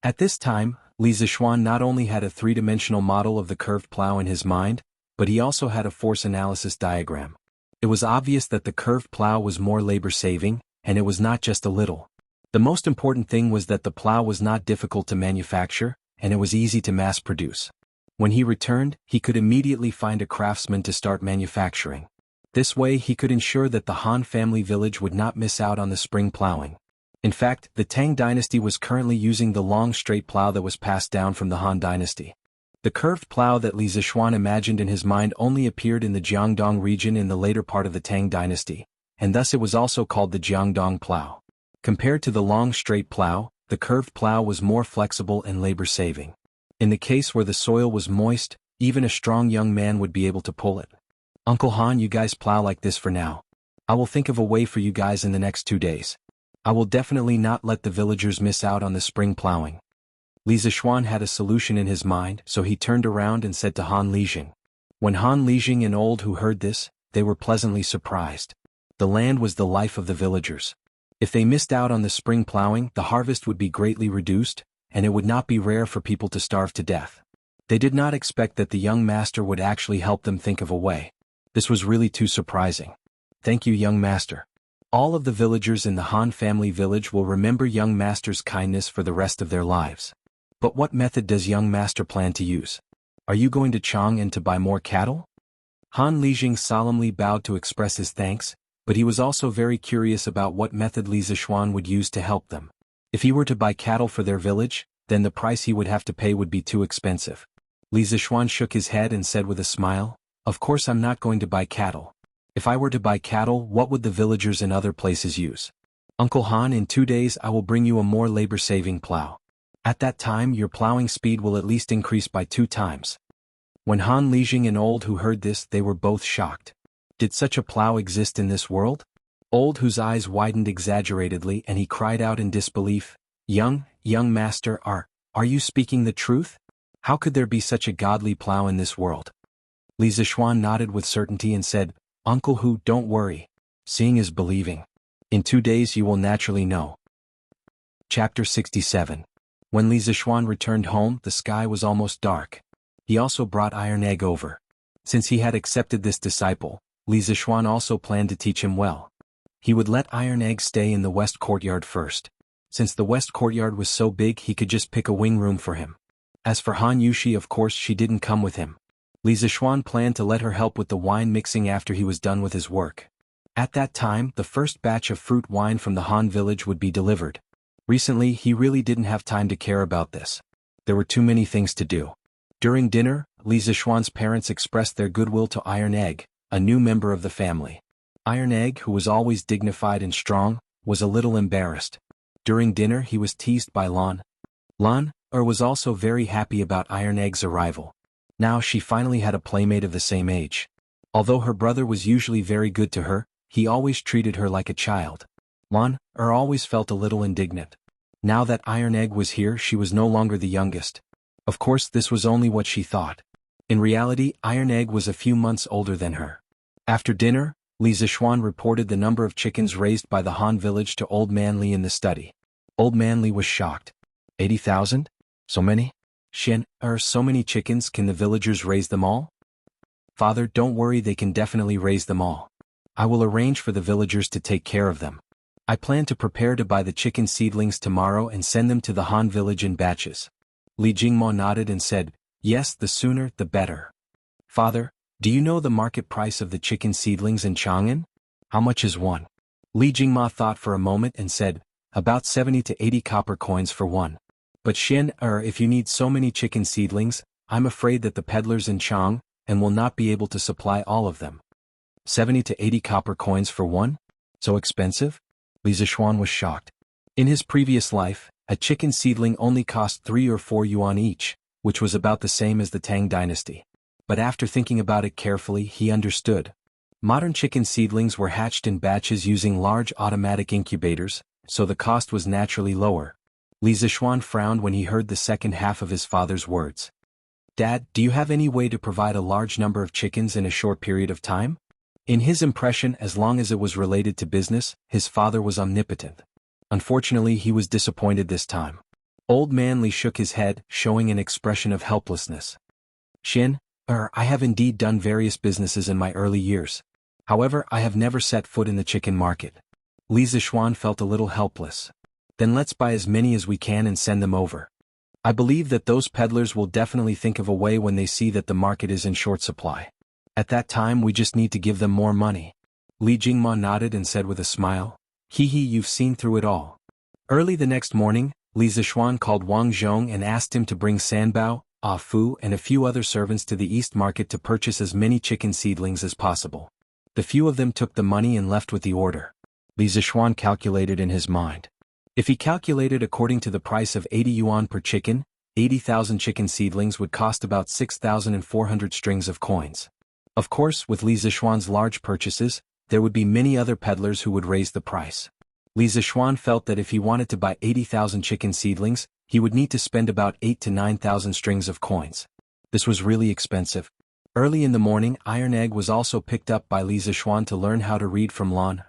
At this time, Li Zixuan not only had a three-dimensional model of the curved plow in his mind, but he also had a force analysis diagram. It was obvious that the curved plow was more labor-saving, and it was not just a little. The most important thing was that the plow was not difficult to manufacture, and it was easy to mass-produce. When he returned, he could immediately find a craftsman to start manufacturing. This way he could ensure that the Han family village would not miss out on the spring plowing. In fact, the Tang dynasty was currently using the long straight plow that was passed down from the Han dynasty. The curved plow that Li Zixuan imagined in his mind only appeared in the Jiangdong region in the later part of the Tang dynasty, and thus it was also called the Jiangdong plow. Compared to the long straight plow, the curved plow was more flexible and labor-saving. In the case where the soil was moist, even a strong young man would be able to pull it. Uncle Han, you guys plow like this for now. I will think of a way for you guys in the next 2 days. I will definitely not let the villagers miss out on the spring plowing. Li Zixuan had a solution in his mind, so he turned around and said to Han Lijing. When Han Lijing and Old Hu heard this, they were pleasantly surprised. The land was the life of the villagers. If they missed out on the spring plowing, the harvest would be greatly reduced, and it would not be rare for people to starve to death. They did not expect that the young master would actually help them think of a way. This was really too surprising. Thank you, young master. All of the villagers in the Han family village will remember young master's kindness for the rest of their lives. But what method does young master plan to use? Are you going to Chang'an to buy more cattle? Han Lijing solemnly bowed to express his thanks, but he was also very curious about what method Li Zixuan would use to help them. If he were to buy cattle for their village, then the price he would have to pay would be too expensive. Li Zixuan shook his head and said with a smile, Of course I'm not going to buy cattle. If I were to buy cattle, what would the villagers in other places use? Uncle Han, in 2 days I will bring you a more labor-saving plow. At that time your plowing speed will at least increase by 2 times. When Han Lijing and Old Hu heard this, they were both shocked. Did such a plow exist in this world? Old Hu's eyes widened exaggeratedly and he cried out in disbelief, Young master, are you speaking the truth? How could there be such a godly plow in this world? Li Zixuan nodded with certainty and said, Uncle Hu, don't worry. Seeing is believing. In 2 days you will naturally know. Chapter 67. When Li Zixuan returned home, the sky was almost dark. He also brought Iron Egg over. Since he had accepted this disciple, Li Zixuan also planned to teach him well. He would let Iron Egg stay in the west courtyard first. Since the west courtyard was so big, he could just pick a wing room for him. As for Han Yushi, of course she didn't come with him. Li Zixuan planned to let her help with the wine mixing after he was done with his work. At that time, the first batch of fruit wine from the Han village would be delivered. Recently, he really didn't have time to care about this. There were too many things to do. During dinner, Li Zixuan's parents expressed their goodwill to Iron Egg, a new member of the family. Iron Egg, who was always dignified and strong, was a little embarrassed. During dinner he was teased by Lan. Was also very happy about Iron Egg's arrival. Now she finally had a playmate of the same age. Although her brother was usually very good to her, he always treated her like a child. Lan always felt a little indignant. Now that Iron Egg was here, she was no longer the youngest. Of course, this was only what she thought. In reality, Iron Egg was a few months older than her. After dinner, Li Zixuan reported the number of chickens raised by the Han village to Old Man Li in the study. Old Man Li was shocked. 80,000? So many? So many chickens, can the villagers raise them all? Father, don't worry, they can definitely raise them all. I will arrange for the villagers to take care of them. I plan to prepare to buy the chicken seedlings tomorrow and send them to the Han village in batches. Li Jingmo nodded and said, Yes, the sooner, the better. Father, do you know the market price of the chicken seedlings in Chang'an? How much is one? Li Jingma thought for a moment and said, About 70 to 80 copper coins for one. But if you need so many chicken seedlings, I'm afraid that the peddlers in Chang'an and will not be able to supply all of them. 70 to 80 copper coins for one? So expensive? Li Zishuan was shocked. In his previous life, a chicken seedling only cost 3 or 4 yuan each, which was about the same as the Tang dynasty. But after thinking about it carefully, he understood. Modern chicken seedlings were hatched in batches using large automatic incubators, so the cost was naturally lower. Li Zishuan frowned when he heard the second half of his father's words. Dad, do you have any way to provide a large number of chickens in a short period of time? In his impression, as long as it was related to business, his father was omnipotent. Unfortunately, he was disappointed this time. Old man Li shook his head, showing an expression of helplessness. Xin, I have indeed done various businesses in my early years. However, I have never set foot in the chicken market. Li Zishuan felt a little helpless. Then let's buy as many as we can and send them over. I believe that those peddlers will definitely think of a way when they see that the market is in short supply. At that time we just need to give them more money. Li Jingma nodded and said with a smile, Hee, you've seen through it all. Early the next morning, Li Zishuan called Wang Zhong and asked him to bring Sanbao, Ah Fu and a few other servants to the East Market to purchase as many chicken seedlings as possible. The few of them took the money and left with the order. Li Zishuan calculated in his mind. If he calculated according to the price of 80 yuan per chicken, 80,000 chicken seedlings would cost about 6,400 strings of coins. Of course, with Li Zishuan's large purchases, there would be many other peddlers who would raise the price. Li Zishuan felt that if he wanted to buy 80,000 chicken seedlings, he would need to spend about 8 to 9,000 strings of coins. This was really expensive. Early in the morning, Iron Egg was also picked up by Li Zishuan to learn how to read from Lan.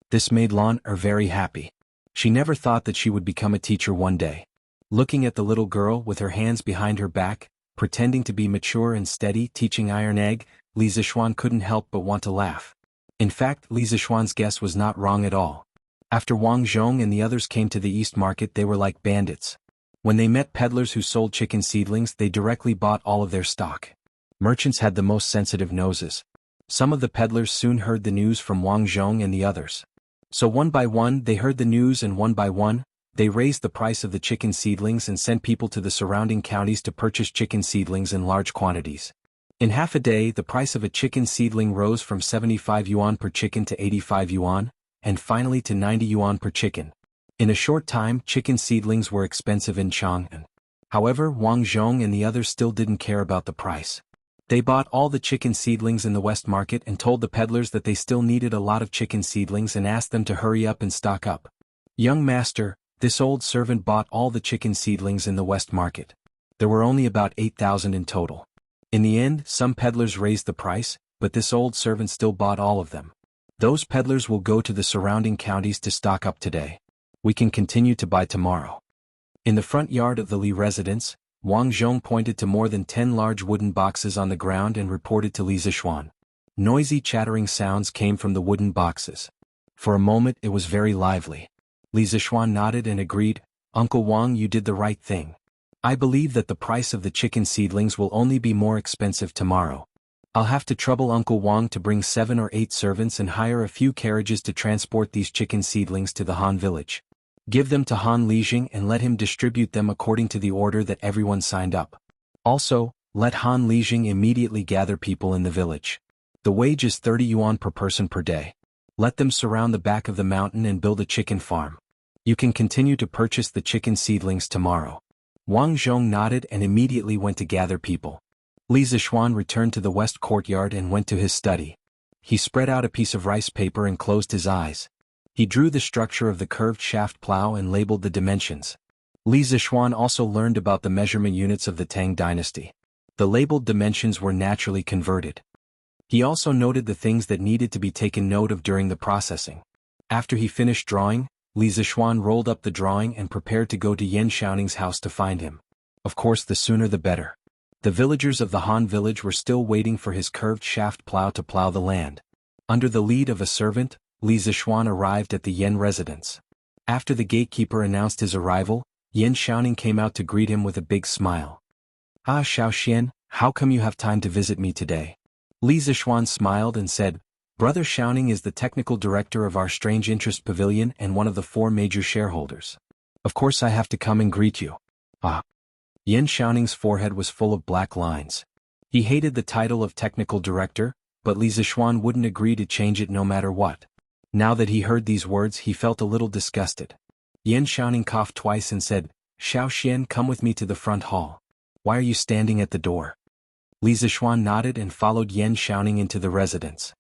This made Lan very happy. She never thought that she would become a teacher one day. Looking at the little girl with her hands behind her back, pretending to be mature and steady teaching Iron Egg, Li Zishuan couldn't help but want to laugh. In fact, Li Zishuan's guess was not wrong at all. After Wang Zhong and the others came to the East Market, they were like bandits. When they met peddlers who sold chicken seedlings, they directly bought all of their stock. Merchants had the most sensitive noses. Some of the peddlers soon heard the news from Wang Zhong and the others. So one by one they heard the news, and one by one, they raised the price of the chicken seedlings and sent people to the surrounding counties to purchase chicken seedlings in large quantities. In half a day, the price of a chicken seedling rose from 75 yuan per chicken to 85 yuan, and finally to 90 yuan per chicken. In a short time, chicken seedlings were expensive in Chang'an. However, Wang Zhong and the others still didn't care about the price. They bought all the chicken seedlings in the West Market and told the peddlers that they still needed a lot of chicken seedlings and asked them to hurry up and stock up. Young master, this old servant bought all the chicken seedlings in the West Market. There were only about 8,000 in total. In the end, some peddlers raised the price, but this old servant still bought all of them. Those peddlers will go to the surrounding counties to stock up today. We can continue to buy tomorrow. In the front yard of the Li residence, Wang Zhong pointed to more than 10 large wooden boxes on the ground and reported to Li Zishuan. Noisy chattering sounds came from the wooden boxes. For a moment it was very lively. Li Zishuan nodded and agreed, Uncle Wang, you did the right thing. I believe that the price of the chicken seedlings will only be more expensive tomorrow. I'll have to trouble Uncle Wang to bring 7 or 8 servants and hire a few carriages to transport these chicken seedlings to the Han village. Give them to Han Lijing and let him distribute them according to the order that everyone signed up. Also, let Han Lijing immediately gather people in the village. The wage is 30 yuan per person per day. Let them surround the back of the mountain and build a chicken farm. You can continue to purchase the chicken seedlings tomorrow. Wang Zhong nodded and immediately went to gather people. Li Zishuan returned to the west courtyard and went to his study. He spread out a piece of rice paper and closed his eyes. He drew the structure of the curved shaft plow and labeled the dimensions. Li Zishuan also learned about the measurement units of the Tang dynasty. The labeled dimensions were naturally converted. He also noted the things that needed to be taken note of during the processing. After he finished drawing, Li Zishuan rolled up the drawing and prepared to go to Yan Xiaoning's house to find him. Of course, the sooner the better. The villagers of the Han village were still waiting for his curved shaft plow to plow the land. Under the lead of a servant, Li Zishuan arrived at the Yan residence. After the gatekeeper announced his arrival, Yan Xiaoning came out to greet him with a big smile. Ah, Xiaoxian, how come you have time to visit me today? Li Zishuan smiled and said, Brother Xiaoning is the technical director of our Strange Interest Pavilion and one of the 4 major shareholders. Of course I have to come and greet you. Ah. Yan Xiaoning's forehead was full of black lines. He hated the title of technical director, but Li Zixuan wouldn't agree to change it no matter what. Now that he heard these words, he felt a little disgusted. Yan Xiaoning coughed twice and said, "Xiao Xian, come with me to the front hall. Why are you standing at the door?" Li Zixuan nodded and followed Yan Xiaoning into the residence.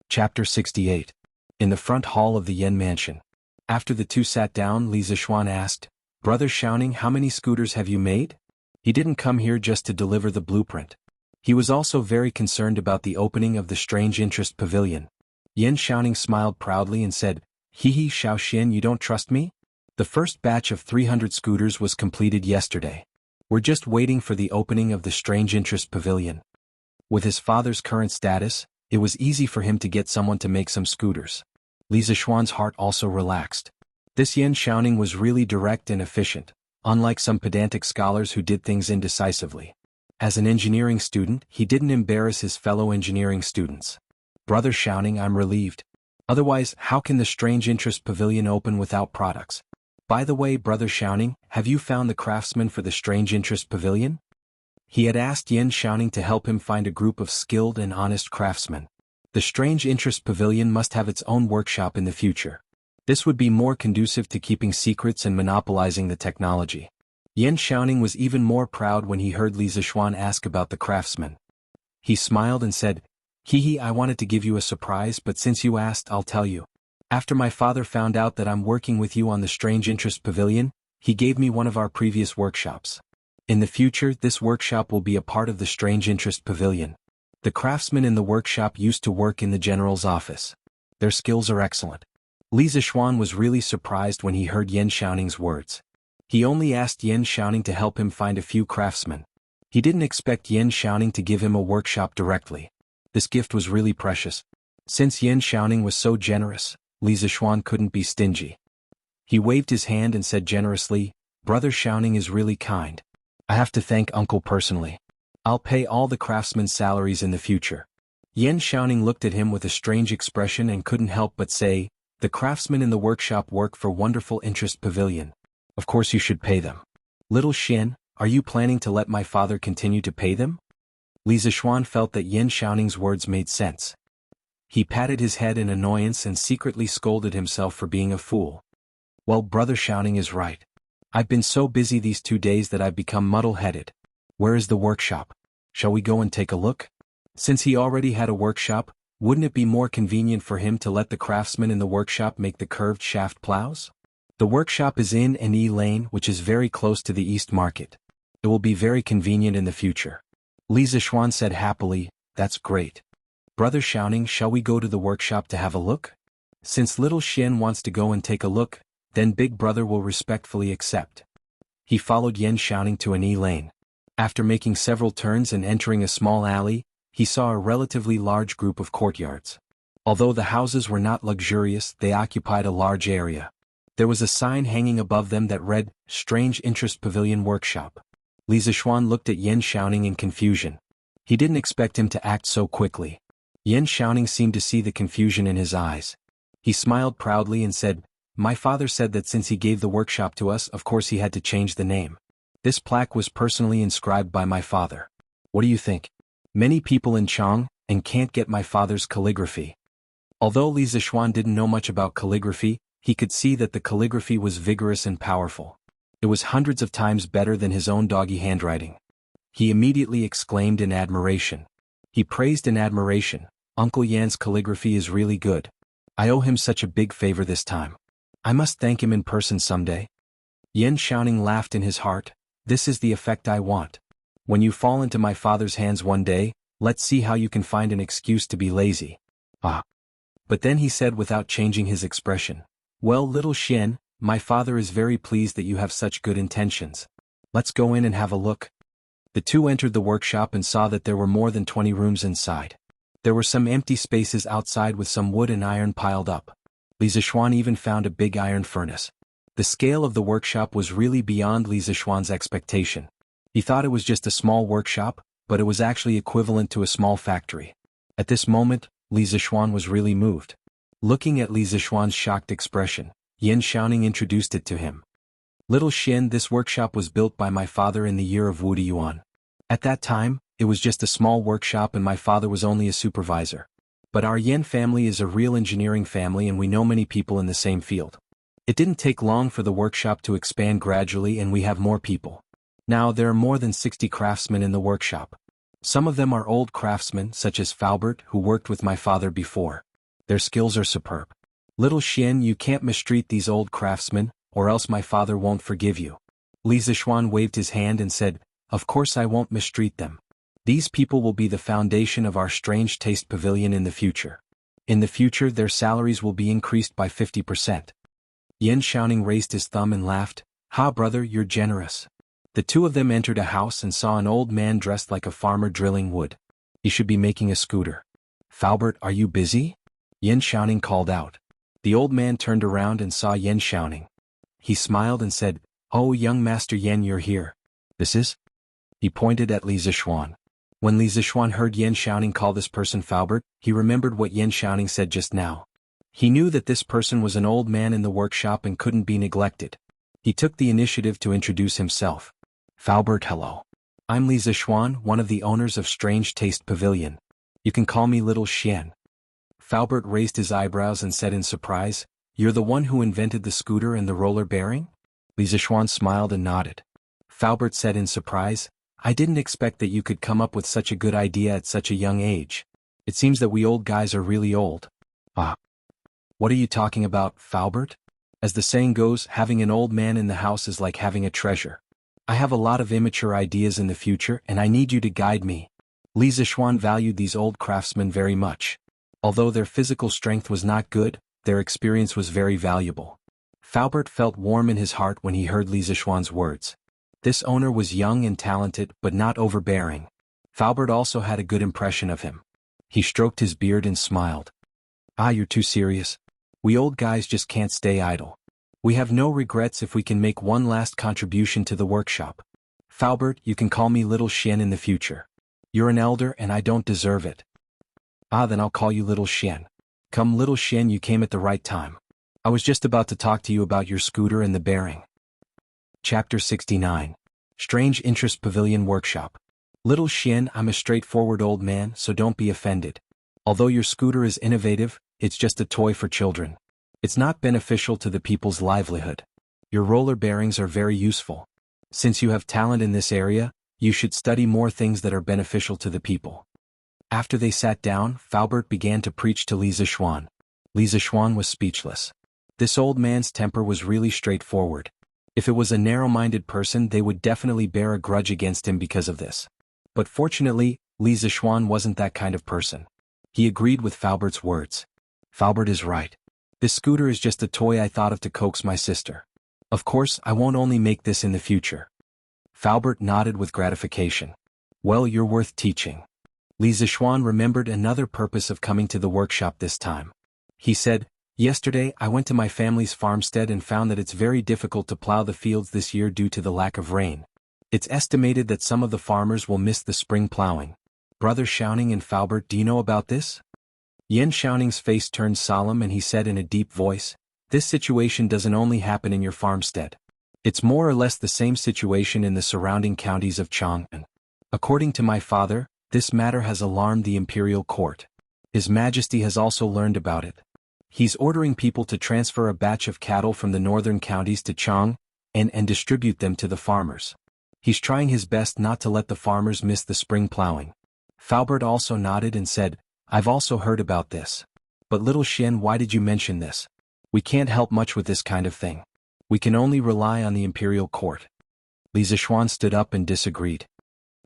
Chapter 68. In the front hall of the Yan mansion. After the two sat down, Li Zixuan asked, "Brother Xiaoning, how many scooters have you made?" He didn't come here just to deliver the blueprint. He was also very concerned about the opening of the Strange Interest Pavilion. Yan Xiaoning smiled proudly and said, "Hee Xiao Xian, you don't trust me? The first batch of 300 scooters was completed yesterday. We're just waiting for the opening of the Strange Interest Pavilion." With his father's current status, it was easy for him to get someone to make some scooters. Li Zixuan's heart also relaxed. This Yan Xiaoning was really direct and efficient, unlike some pedantic scholars who did things indecisively. As an engineering student, he didn't embarrass his fellow engineering students. "Brother Xiaoning, I'm relieved. Otherwise, how can the Strange Interest Pavilion open without products? By the way, Brother Xiaoning, have you found the craftsman for the Strange Interest Pavilion?" He had asked Yan Xiaoning to help him find a group of skilled and honest craftsmen. The Strange Interest Pavilion must have its own workshop in the future. This would be more conducive to keeping secrets and monopolizing the technology. Yan Xiaoning was even more proud when he heard Li Zixuan ask about the craftsman. He smiled and said, "Hee, I wanted to give you a surprise, but since you asked, I'll tell you. After my father found out that I'm working with you on the Strange Interest Pavilion, he gave me one of our previous workshops. In the future, this workshop will be a part of the Strange Interest Pavilion. The craftsmen in the workshop used to work in the general's office. Their skills are excellent." Li Zixuan was really surprised when he heard Yan Xiaoning's words. He only asked Yan Xiaoning to help him find a few craftsmen. He didn't expect Yan Xiaoning to give him a workshop directly. This gift was really precious. Since Yan Xiaoning was so generous, Li Zixuan couldn't be stingy. He waved his hand and said generously, "Brother Xiaoning is really kind. I have to thank Uncle personally. I'll pay all the craftsmen's salaries in the future." Yan Xiaoning looked at him with a strange expression and couldn't help but say, "The craftsmen in the workshop work for Wonderful Interest Pavilion. Of course you should pay them. Little Xian, are you planning to let my father continue to pay them?" Li Zixuan felt that Yan Xiaoning's words made sense. He patted his head in annoyance and secretly scolded himself for being a fool. "Well, Brother Xiaoning is right. I've been so busy these 2 days that I've become muddle-headed. Where is the workshop? Shall we go and take a look?" Since he already had a workshop, wouldn't it be more convenient for him to let the craftsmen in the workshop make the curved shaft plows? The workshop is in an E lane, which is very close to the East Market. It will be very convenient in the future. Li Zixuan said happily, "That's great. Brother Xiaoning, shall we go to the workshop to have a look?" Since little Xian wants to go and take a look, then big brother will respectfully accept. He followed Yan Xiaoning to an E lane. After making several turns and entering a small alley, he saw a relatively large group of courtyards. Although the houses were not luxurious, they occupied a large area. There was a sign hanging above them that read, "Strange Interest Pavilion Workshop." Li Zixuan looked at Yan Xiaoning in confusion. He didn't expect him to act so quickly. Yan Xiaoning seemed to see the confusion in his eyes. He smiled proudly and said, "My father said that since he gave the workshop to us, of course he had to change the name. This plaque was personally inscribed by my father. What do you think? Many people in Chang and can't get my father's calligraphy." Although Li Zixuan didn't know much about calligraphy, he could see that the calligraphy was vigorous and powerful. It was hundreds of times better than his own doggy handwriting. He immediately exclaimed in admiration. He praised in admiration, "Uncle Yan's calligraphy is really good. I owe him such a big favor this time. I must thank him in person someday." Yan Xiaoning laughed in his heart, "This is the effect I want. When you fall into my father's hands one day, let's see how you can find an excuse to be lazy." Ah. But then he said without changing his expression, "Well, little Xian, my father is very pleased that you have such good intentions. Let's go in and have a look." The two entered the workshop and saw that there were more than 20 rooms inside. There were some empty spaces outside with some wood and iron piled up. Li Zixuan even found a big iron furnace. The scale of the workshop was really beyond Li Zixuan's expectation. He thought it was just a small workshop, but it was actually equivalent to a small factory. At this moment, Li Zixuan was really moved. Looking at Li Zixuan's shocked expression, Yan Xiaoning introduced it to him. "Little Xian, this workshop was built by my father in the year of Wu Yuan. At that time, it was just a small workshop and my father was only a supervisor. But our Yen family is a real engineering family and we know many people in the same field. It didn't take long for the workshop to expand gradually and we have more people. Now there are more than 60 craftsmen in the workshop. Some of them are old craftsmen such as Faubert who worked with my father before. Their skills are superb. Little Xian, you can't mistreat these old craftsmen, or else my father won't forgive you. Li Zishuan waved his hand and said, of course I won't mistreat them. These people will be the foundation of our strange taste pavilion in the future. In the future their salaries will be increased by 50%. Yan Xiaoning raised his thumb and laughed, ha brother, you're generous. The two of them entered a house and saw an old man dressed like a farmer drilling wood. He should be making a scooter. Faubert, are you busy? Yan Xiaoning called out. The old man turned around and saw Yan Xiaoning. He smiled and said, oh young Master Yan, you're here. This is? He pointed at Li Zishuan. When Li Zishuan heard Yan Xiaoning call this person Faubert, he remembered what Yan Xiaoning said just now. He knew that this person was an old man in the workshop and couldn't be neglected. He took the initiative to introduce himself. Faubert, hello. I'm Li Zishuan, one of the owners of Strange Taste Pavilion. You can call me Little Xian. Faubert raised his eyebrows and said in surprise, you're the one who invented the scooter and the roller bearing? Li Zishuan smiled and nodded. Faubert said in surprise, I didn't expect that you could come up with such a good idea at such a young age. It seems that we old guys are really old. Ah. What are you talking about, Faubert? As the saying goes, having an old man in the house is like having a treasure. I have a lot of immature ideas in the future and I need you to guide me. Li Zishuan valued these old craftsmen very much. Although their physical strength was not good, their experience was very valuable. Faubert felt warm in his heart when he heard Li Zishuan's words. This owner was young and talented but not overbearing. Faubert also had a good impression of him. He stroked his beard and smiled. Ah, you're too serious. We old guys just can't stay idle. We have no regrets if we can make one last contribution to the workshop. Faubert, you can call me Little Xian in the future. You're an elder and I don't deserve it. Ah, then I'll call you Little Xian. Come Little Xian, you came at the right time. I was just about to talk to you about your scooter and the bearing. Chapter 69. Strange Interest Pavilion Workshop. Little Xian, I'm a straightforward old man, so don't be offended. Although your scooter is innovative, it's just a toy for children. It's not beneficial to the people's livelihood. Your roller bearings are very useful. Since you have talent in this area, you should study more things that are beneficial to the people. After they sat down, Faubert began to preach to Li Zishuan. Li Zishuan was speechless. This old man's temper was really straightforward. If it was a narrow-minded person, they would definitely bear a grudge against him because of this. But fortunately, Li Zishuan wasn't that kind of person. He agreed with Faubert's words. Faubert is right. This scooter is just a toy I thought of to coax my sister. Of course, I won't only make this in the future. Faubert nodded with gratification. Well, you're worth teaching. Li Zishuan remembered another purpose of coming to the workshop this time. He said, yesterday I went to my family's farmstead and found that it's very difficult to plow the fields this year due to the lack of rain. It's estimated that some of the farmers will miss the spring plowing. Brother Xiaoning and Faubert, do you know about this? Yan Xiaoning's face turned solemn and he said in a deep voice, this situation doesn't only happen in your farmstead. It's more or less the same situation in the surrounding counties of Chang'an. According to my father, this matter has alarmed the imperial court. His Majesty has also learned about it. He's ordering people to transfer a batch of cattle from the northern counties to Chang'an and distribute them to the farmers. He's trying his best not to let the farmers miss the spring plowing. Faubert also nodded and said, I've also heard about this. But Little Xian, why did you mention this? We can't help much with this kind of thing. We can only rely on the imperial court. Li Zishuan stood up and disagreed.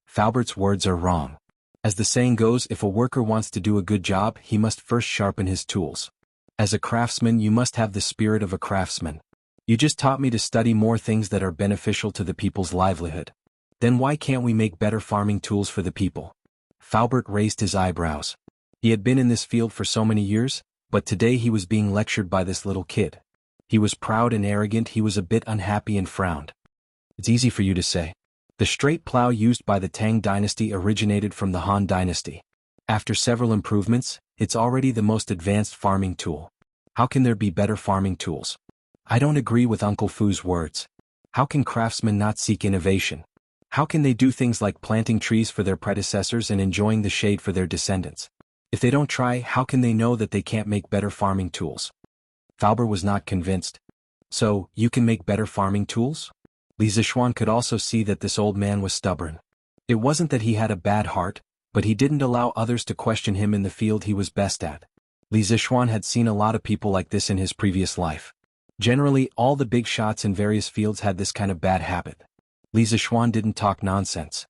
Faubert's words are wrong. As the saying goes, if a worker wants to do a good job, he must first sharpen his tools. As a craftsman, you must have the spirit of a craftsman. You just taught me to study more things that are beneficial to the people's livelihood. Then why can't we make better farming tools for the people? Faubert raised his eyebrows. He had been in this field for so many years, but today he was being lectured by this little kid. He was proud and arrogant, he was a bit unhappy and frowned. It's easy for you to say. The straight plow used by the Tang dynasty originated from the Han dynasty. After several improvements, it's already the most advanced farming tool. How can there be better farming tools? I don't agree with Uncle Fu's words. How can craftsmen not seek innovation? How can they do things like planting trees for their predecessors and enjoying the shade for their descendants? If they don't try, how can they know that they can't make better farming tools? Faubert was not convinced. So, you can make better farming tools? Li Zixuan could also see that this old man was stubborn. It wasn't that he had a bad heart, but he didn't allow others to question him in the field he was best at. Li Zixuan had seen a lot of people like this in his previous life. Generally, all the big shots in various fields had this kind of bad habit. Li Zixuan didn't talk nonsense.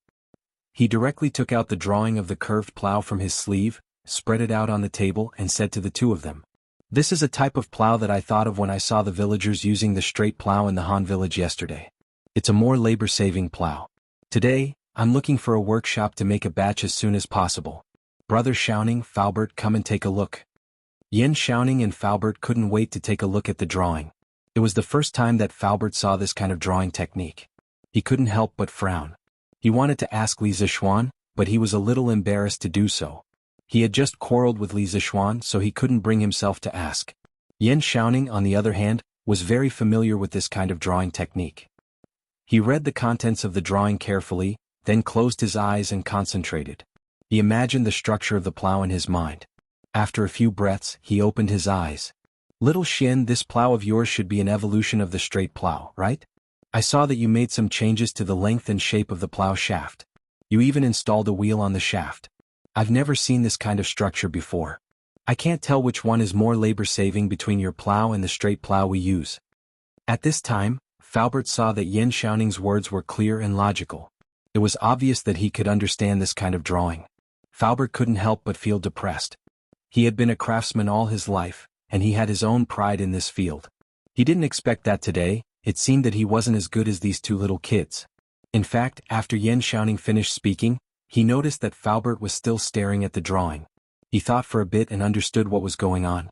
He directly took out the drawing of the curved plow from his sleeve, spread it out on the table and said to the two of them, "This is a type of plow that I thought of when I saw the villagers using the straight plow in the Han village yesterday. It's a more labor-saving plow. Today, I'm looking for a workshop to make a batch as soon as possible. Brother Xiaoning, Faubert, come and take a look." Yan Xiaoning and Faubert couldn't wait to take a look at the drawing. It was the first time that Faubert saw this kind of drawing technique. He couldn't help but frown. He wanted to ask Li Zixuan, but he was a little embarrassed to do so. He had just quarreled with Li Zixuan, so he couldn't bring himself to ask. Yan Xiaoning, on the other hand, was very familiar with this kind of drawing technique. He read the contents of the drawing carefully, then closed his eyes and concentrated. He imagined the structure of the plow in his mind. After a few breaths, he opened his eyes. "Little Xian, this plow of yours should be an evolution of the straight plow, right? I saw that you made some changes to the length and shape of the plow shaft. You even installed a wheel on the shaft. I've never seen this kind of structure before. I can't tell which one is more labor-saving between your plow and the straight plow we use." At this time, Faubert saw that Yan Xiaoning's words were clear and logical. It was obvious that he could understand this kind of drawing. Faubert couldn't help but feel depressed. He had been a craftsman all his life, and he had his own pride in this field. He didn't expect that today. It seemed that he wasn't as good as these two little kids. In fact, after Yan Xiaoning finished speaking, he noticed that Faubert was still staring at the drawing. He thought for a bit and understood what was going on.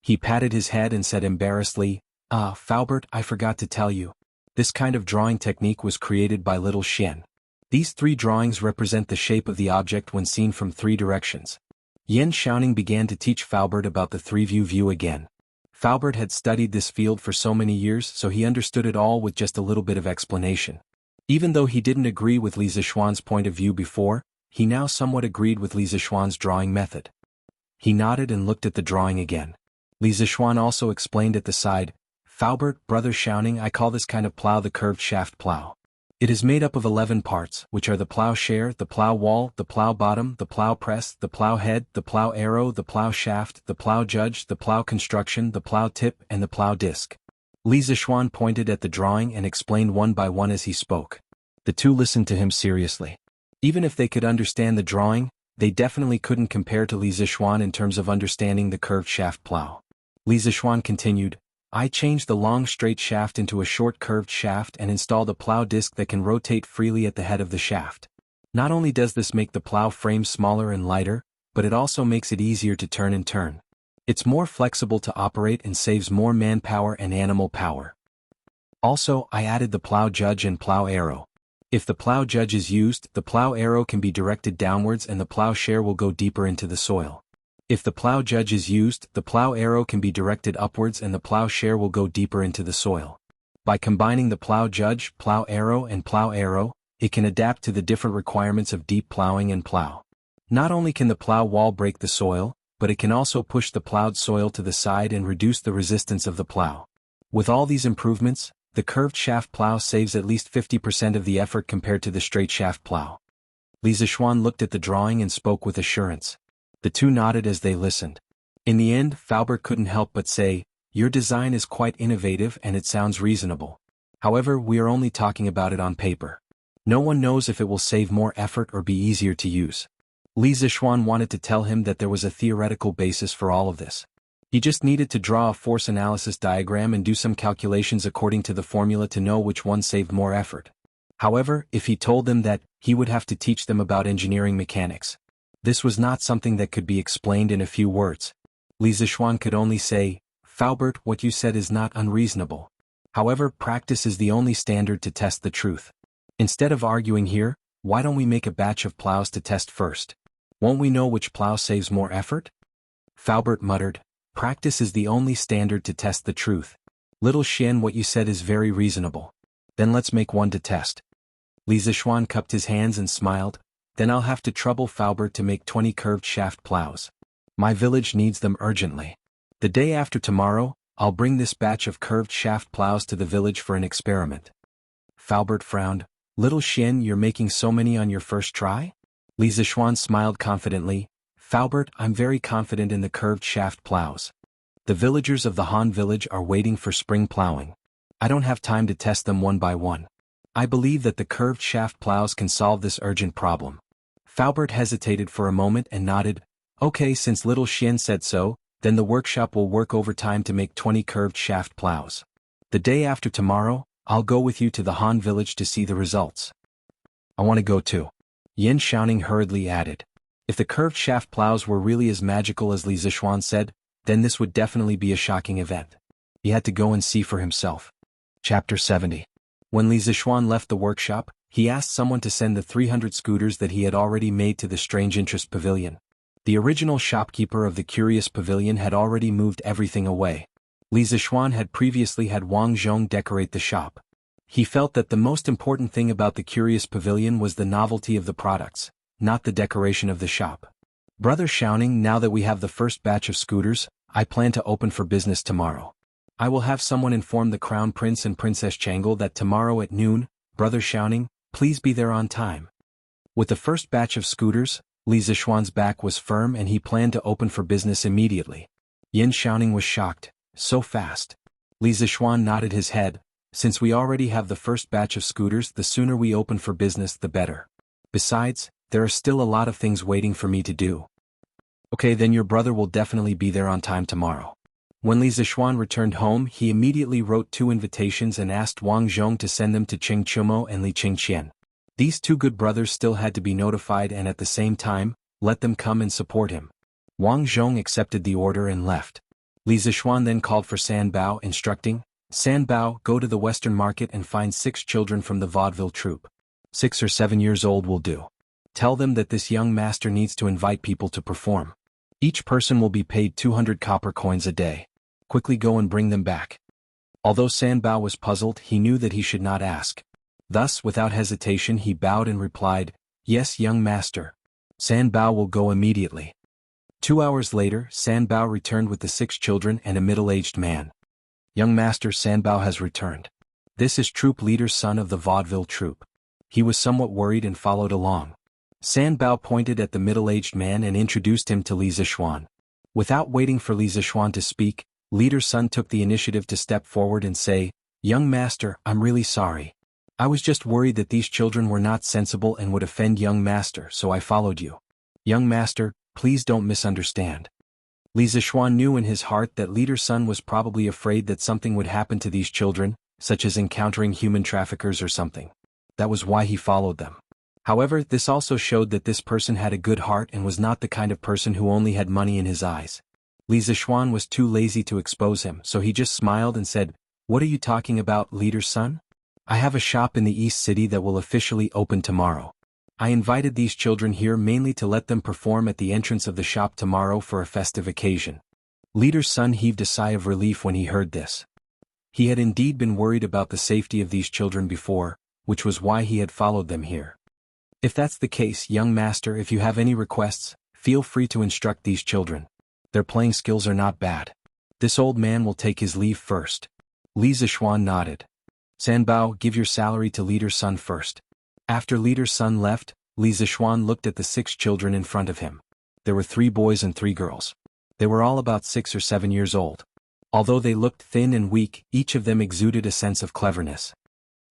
He patted his head and said embarrassedly, Faubert, I forgot to tell you. This kind of drawing technique was created by little Xian. These three drawings represent the shape of the object when seen from three directions." Yan Xiaoning began to teach Faubert about the three-view view again. Faubert had studied this field for so many years, so he understood it all with just a little bit of explanation. Even though he didn't agree with Li Zixuan's point of view before, he now somewhat agreed with Li Zixuan's drawing method. He nodded and looked at the drawing again. Li Zixuan also explained at the side, "Faubert, Brother Xiaoning, I call this kind of plow the curved shaft plow. It is made up of 11 parts, which are the plow share, the plow wall, the plow bottom, the plow press, the plow head, the plow arrow, the plow shaft, the plow judge, the plow construction, the plow tip, and the plow disc." Li Zixuan pointed at the drawing and explained one by one as he spoke. The two listened to him seriously. Even if they could understand the drawing, they definitely couldn't compare to Li Zixuan in terms of understanding the curved shaft plow. Li Zixuan continued, "I changed the long straight shaft into a short curved shaft and installed a plow disc that can rotate freely at the head of the shaft. Not only does this make the plow frame smaller and lighter, but it also makes it easier to turn and turn. It's more flexible to operate and saves more manpower and animal power. Also, I added the plow judge and plow arrow. If the plow judge is used, the plow arrow can be directed downwards and the plow share will go deeper into the soil. If the plow judge is used, the plow arrow can be directed upwards and the plow share will go deeper into the soil. By combining the plow judge, plow arrow, it can adapt to the different requirements of deep plowing and plow. Not only can the plow wall break the soil, but it can also push the plowed soil to the side and reduce the resistance of the plow. With all these improvements, the curved shaft plow saves at least 50% of the effort compared to the straight shaft plow." Li Zixuan looked at the drawing and spoke with assurance. The two nodded as they listened. In the end, Faubert couldn't help but say, "Your design is quite innovative and it sounds reasonable. However, we are only talking about it on paper. No one knows if it will save more effort or be easier to use." Li Zixuan wanted to tell him that there was a theoretical basis for all of this. He just needed to draw a force analysis diagram and do some calculations according to the formula to know which one saved more effort. However, if he told them that, he would have to teach them about engineering mechanics. This was not something that could be explained in a few words. Li Zixuan could only say, "Faubert, what you said is not unreasonable. However, practice is the only standard to test the truth. Instead of arguing here, why don't we make a batch of plows to test first? Won't we know which plow saves more effort?" Faubert muttered, "Practice is the only standard to test the truth. Little Xian, what you said is very reasonable. Then let's make one to test." Li Zishuan cupped his hands and smiled. Then I'll have to trouble Faubert to make 20 curved shaft plows. My village needs them urgently. The day after tomorrow, I'll bring this batch of curved shaft plows to the village for an experiment. Faubert frowned. Little Xian, you're making so many on your first try? Li Zishuan smiled confidently. Faubert, I'm very confident in the curved shaft plows. The villagers of the Han village are waiting for spring plowing. I don't have time to test them one by one. I believe that the curved shaft plows can solve this urgent problem. Faubert hesitated for a moment and nodded. Okay, since little Xian said so, then the workshop will work overtime to make 20 curved shaft plows. The day after tomorrow, I'll go with you to the Han village to see the results. I want to go too. Yin Xiaoning hurriedly added. If the curved shaft plows were really as magical as Li Zishuan said, then this would definitely be a shocking event. He had to go and see for himself. Chapter 70. When Li Zishuan left the workshop, he asked someone to send the 300 scooters that he had already made to the Strange Interest Pavilion. The original shopkeeper of the Curious Pavilion had already moved everything away. Li Zishuan had previously had Wang Zhong decorate the shop. He felt that the most important thing about the Curious Pavilion was the novelty of the products, not the decoration of the shop. Brother Xiaoning, now that we have the first batch of scooters, I plan to open for business tomorrow. I will have someone inform the Crown Prince and Princess Changle that tomorrow at noon, Brother Xiaoning, please be there on time. With the first batch of scooters, Li Zishuan's back was firm and he planned to open for business immediately. Yin Xiaoning was shocked. So fast. Li Zishuan nodded his head. Since we already have the first batch of scooters, the sooner we open for business the better. Besides, there are still a lot of things waiting for me to do. Okay, then your brother will definitely be there on time tomorrow. When Li Zishuan returned home, he immediately wrote 2 invitations and asked Wang Zhong to send them to Cheng Chumo and Li Qingqian. These 2 good brothers still had to be notified and at the same time, let them come and support him. Wang Zhong accepted the order and left. Li Zishuan then called for San Bao, instructing, San Bao, go to the Western Market and find 6 children from the vaudeville troupe. 6 or 7 years old will do. Tell them that this young master needs to invite people to perform. Each person will be paid 200 copper coins a day. Quickly go and bring them back. Although San Bao was puzzled, he knew that he should not ask. Thus, without hesitation, he bowed and replied, Yes, young master. San Bao will go immediately. 2 hours later, San Bao returned with the 6 children and a middle-aged man. Young master, San Bao has returned. This is troop leader's son of the vaudeville troupe. He was somewhat worried and followed along. San Bao pointed at the middle-aged man and introduced him to Li Zishuan. Without waiting for Li Zishuan to speak, leader's son took the initiative to step forward and say, Young master, I'm really sorry. I was just worried that these children were not sensible and would offend young master, so I followed you. Young master, please don't misunderstand. Li Zishuan knew in his heart that leader's son was probably afraid that something would happen to these children, such as encountering human traffickers or something. That was why he followed them. However, this also showed that this person had a good heart and was not the kind of person who only had money in his eyes. Li Zishuan was too lazy to expose him, so he just smiled and said, What are you talking about, leader's son? I have a shop in the East City that will officially open tomorrow. I invited these children here mainly to let them perform at the entrance of the shop tomorrow for a festive occasion. Leader's son heaved a sigh of relief when he heard this. He had indeed been worried about the safety of these children before, which was why he had followed them here. If that's the case, young master, if you have any requests, feel free to instruct these children. Their playing skills are not bad. This old man will take his leave first. Li Zishuan nodded. San Bao, give your salary to leader's son first. After leader's son left, Li Zishuan looked at the 6 children in front of him. There were 3 boys and 3 girls. They were all about 6 or 7 years old. Although they looked thin and weak, each of them exuded a sense of cleverness.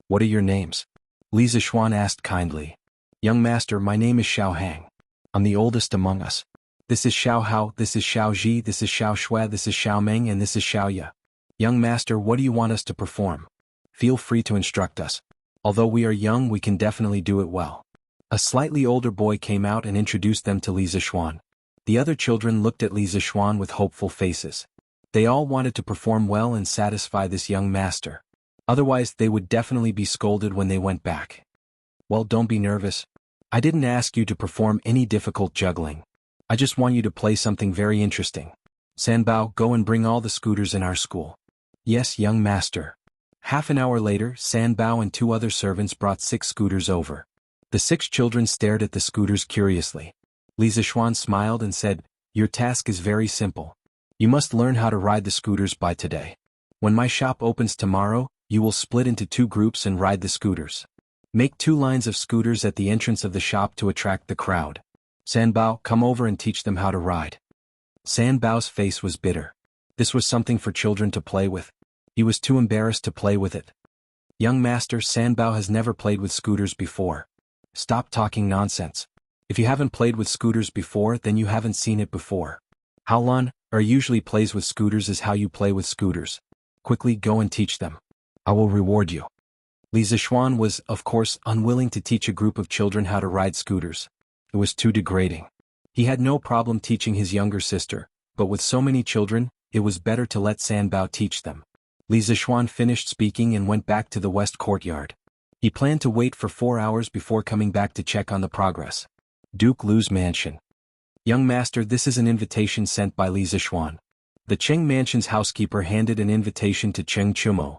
What are your names? Li Zishuan asked kindly. Young master, my name is Xiao Hang. I'm the oldest among us. This is Xiao Hao, this is Xiao Ji, this is Xiao Shui, this is Xiao Meng, and this is Xiao Ya. Young master, what do you want us to perform? Feel free to instruct us. Although we are young, we can definitely do it well. A slightly older boy came out and introduced them to Li Zishuan. The other children looked at Li Zishuan with hopeful faces. They all wanted to perform well and satisfy this young master. Otherwise, they would definitely be scolded when they went back. Well, don't be nervous. I didn't ask you to perform any difficult juggling. I just want you to play something very interesting. San Bao, go and bring all the scooters in our school. Yes, young master. Half an hour later, Sanbao and 2 other servants brought 6 scooters over. The 6 children stared at the scooters curiously. Li Zishuan smiled and said, "Your task is very simple. You must learn how to ride the scooters by today. When my shop opens tomorrow, you will split into 2 groups and ride the scooters. Make 2 lines of scooters at the entrance of the shop to attract the crowd. Sanbao, come over and teach them how to ride." Sanbao's face was bitter. This was something for children to play with. He was too embarrassed to play with it. "Young master, Sanbao has never played with scooters before. Stop talking nonsense. If you haven't played with scooters before, then you haven't seen it before. How Lan usually plays with scooters is how you play with scooters. Quickly go and teach them. I will reward you." Li Zishuan was, of course, unwilling to teach a group of children how to ride scooters. It was too degrading. He had no problem teaching his younger sister, but with so many children, it was better to let Sanbao teach them. Li Zishuan finished speaking and went back to the west courtyard. He planned to wait for 4 hours before coming back to check on the progress. Duke Lu's mansion. "Young master, this is an invitation sent by Li Zishuan." The Cheng mansion's housekeeper handed an invitation to Cheng Chumo.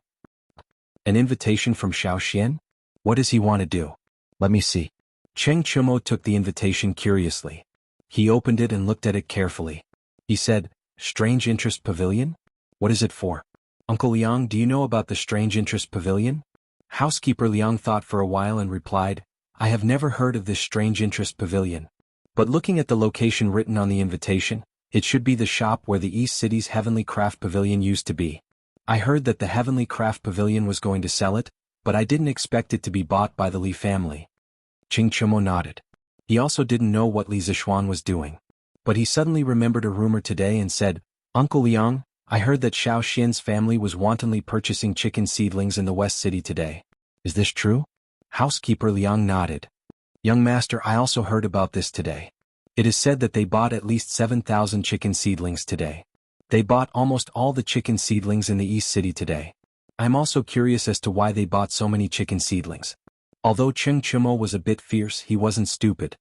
"An invitation from Xiao Xian? What does he want to do? Let me see." Cheng Chumo took the invitation curiously. He opened it and looked at it carefully. He said, "Strange Interest Pavilion? What is it for?" "Uncle Liang, do you know about the Strange Interest Pavilion?" Housekeeper Liang thought for a while and replied, "I have never heard of this Strange Interest Pavilion. But looking at the location written on the invitation, it should be the shop where the East City's Heavenly Craft Pavilion used to be. I heard that the Heavenly Craft Pavilion was going to sell it, but I didn't expect it to be bought by the Li family." Cheng Chumo nodded. He also didn't know what Li Zishuan was doing. But he suddenly remembered a rumor today and said, "Uncle Liang, I heard that Xiao Xian's family was wantonly purchasing chicken seedlings in the West City today. Is this true?" Housekeeper Liang nodded. "Young master, I also heard about this today. It is said that they bought at least 7,000 chicken seedlings today. They bought almost all the chicken seedlings in the East City today. I'm also curious as to why they bought so many chicken seedlings." Although Cheng Chumo was a bit fierce, he wasn't stupid.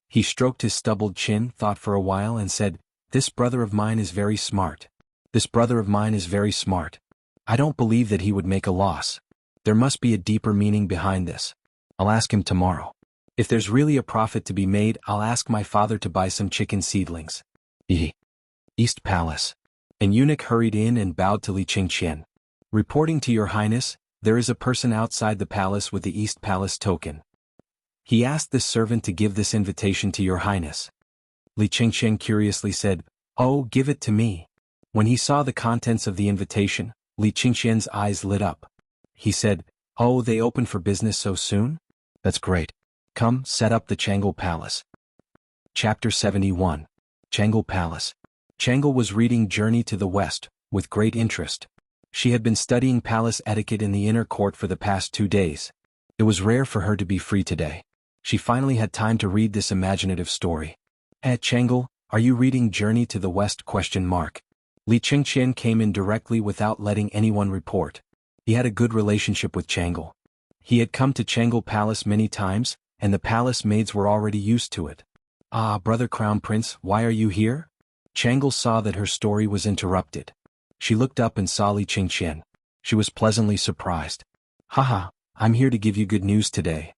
He stroked his stubbled chin, thought for a while and said, "This brother of mine is very smart. This brother of mine is very smart. I don't believe that he would make a loss. There must be a deeper meaning behind this. I'll ask him tomorrow. If there's really a profit to be made, I'll ask my father to buy some chicken seedlings." East Palace. An eunuch hurried in and bowed to Li Qingqian. "Reporting to your highness, there is a person outside the palace with the East Palace token. He asked this servant to give this invitation to your highness." Li Qingqian curiously said, "Oh, give it to me." When he saw the contents of the invitation, Li Qingqian's eyes lit up. He said, "Oh, they open for business so soon? That's great. Come, set up the Changle Palace." Chapter 71. Changle Palace. Changle was reading Journey to the West with great interest. She had been studying palace etiquette in the inner court for the past 2 days. It was rare for her to be free today. She finally had time to read this imaginative story. Changle, are you reading Journey to the West?" Li Qingqian came in directly without letting anyone report. He had a good relationship with Changle. He had come to Changle Palace many times, and the palace maids were already used to it. "Ah, brother Crown Prince, why are you here?" Changle saw that her story was interrupted. She looked up and saw Li Qingqian. She was pleasantly surprised. "Haha, I'm here to give you good news today."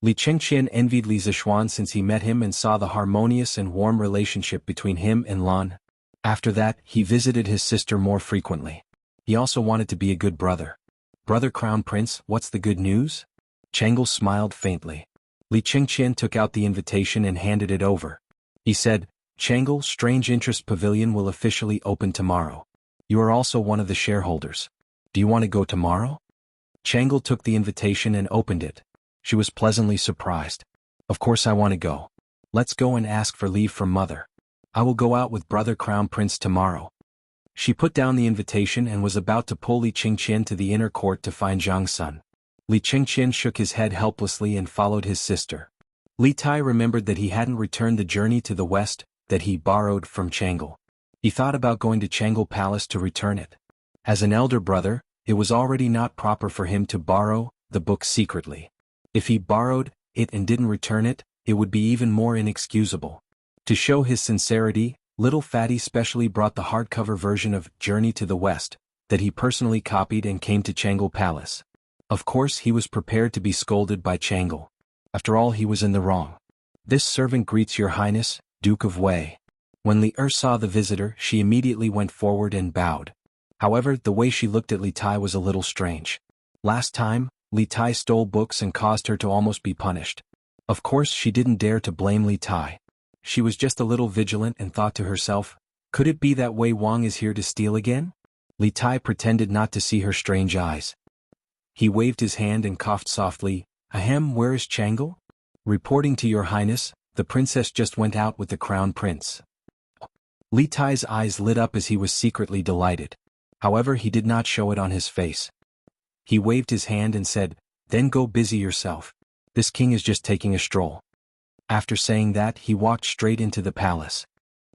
Li Qingqian envied Li Zishuan since he met him and saw the harmonious and warm relationship between him and Lan. After that, he visited his sister more frequently. He also wanted to be a good brother. "Brother Crown Prince, what's the good news?" Changle smiled faintly. Li Qingqian took out the invitation and handed it over. He said, "Changle, Strange Interest Pavilion will officially open tomorrow. You are also one of the shareholders. Do you want to go tomorrow?" Changle took the invitation and opened it. She was pleasantly surprised. "Of course I want to go. Let's go and ask for leave from mother. I will go out with brother Crown Prince tomorrow." She put down the invitation and was about to pull Li Qingqian to the inner court to find Zhang Sun. Li Qingqian shook his head helplessly and followed his sister. Li Tai remembered that he hadn't returned the Journey to the West that he borrowed from Changle. He thought about going to Changle Palace to return it. As an elder brother, it was already not proper for him to borrow the book secretly. If he borrowed it and didn't return it, it would be even more inexcusable. To show his sincerity, Little Fatty specially brought the hardcover version of Journey to the West, that he personally copied and came to Changle Palace. Of course he was prepared to be scolded by Changle. After all, he was in the wrong. "This servant greets your highness, Duke of Wei." When Li saw the visitor, she immediately went forward and bowed. However, the way she looked at Li Tai was a little strange. Last time, Li Tai stole books and caused her to almost be punished. Of course she didn't dare to blame Li Tai. She was just a little vigilant and thought to herself, could it be that Wei Wang is here to steal again? Li Tai pretended not to see her strange eyes. He waved his hand and coughed softly. "Ahem, where is Changle?" "Reporting to your highness, the princess just went out with the crown prince." Li Tai's eyes lit up as he was secretly delighted. However, he did not show it on his face. He waved his hand and said, "Then go busy yourself. This king is just taking a stroll." After saying that, he walked straight into the palace.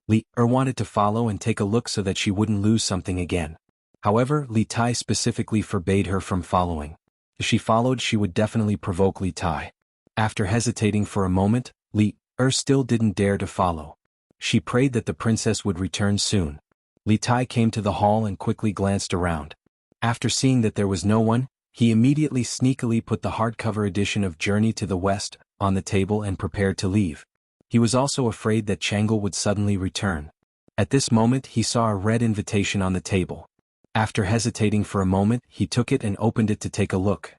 Li wanted to follow and take a look so that she wouldn't lose something again. However, Li Tai specifically forbade her from following. If she followed, she would definitely provoke Li Tai. After hesitating for a moment, Li still didn't dare to follow. She prayed that the princess would return soon. Li Tai came to the hall and quickly glanced around. After seeing that there was no one, he immediately sneakily put the hardcover edition of Journey to the West on the table and prepared to leave. He was also afraid that Changle would suddenly return. At this moment he saw a red invitation on the table. After hesitating for a moment, he took it and opened it to take a look.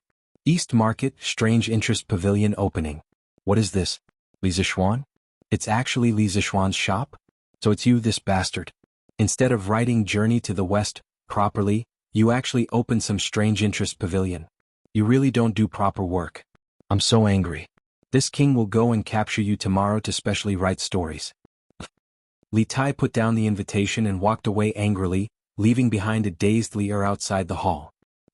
East Market, Strange Interest Pavilion opening. What is this? Li Zixuan? It's actually Li Zixuan's shop? So it's you, this bastard. Instead of writing Journey to the West properly, you actually opened some Strange Interest Pavilion. You really don't do proper work. I'm so angry. This king will go and capture you tomorrow to specially write stories. Li Tai put down the invitation and walked away angrily, leaving behind a dazed Li outside the hall.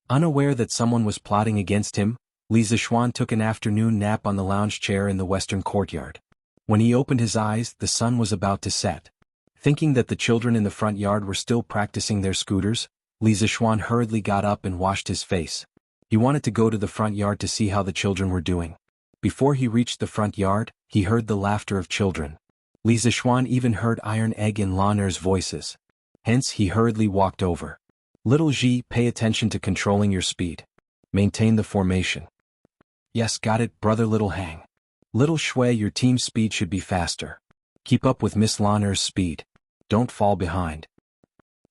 Unaware that someone was plotting against him, Li Zixuan took an afternoon nap on the lounge chair in the western courtyard. When he opened his eyes, the sun was about to set. Thinking that the children in the front yard were still practicing their scooters, Li Zixuan hurriedly got up and washed his face. He wanted to go to the front yard to see how the children were doing. Before he reached the front yard, he heard the laughter of children. Li Zixuan even heard Iron Egg and Laner's voices. Hence he hurriedly walked over. "Little Ji, pay attention to controlling your speed. Maintain the formation." "Yes, got it, brother Little Hang." "Little Shui, your team's speed should be faster. Keep up with Miss Laner's speed. Don't fall behind."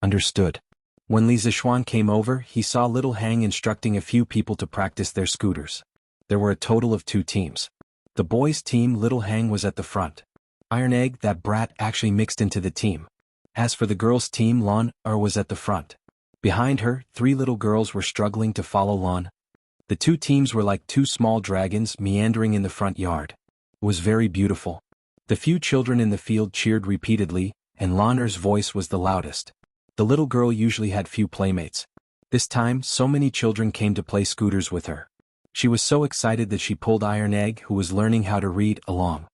"Understood." When Li Zixuan came over, he saw Little Hang instructing a few people to practice their scooters. There were a total of 2 teams. The boys' team, Little Hang was at the front. Iron Egg, that brat, actually mixed into the team. As for the girls' team, Lon was at the front. Behind her, 3 little girls were struggling to follow Lon. The 2 teams were like 2 small dragons meandering in the front yard. It was very beautiful. The few children in the field cheered repeatedly, and Laner's voice was the loudest. The little girl usually had few playmates. This time, so many children came to play scooters with her. She was so excited that she pulled Iron Egg, who was learning how to read, along.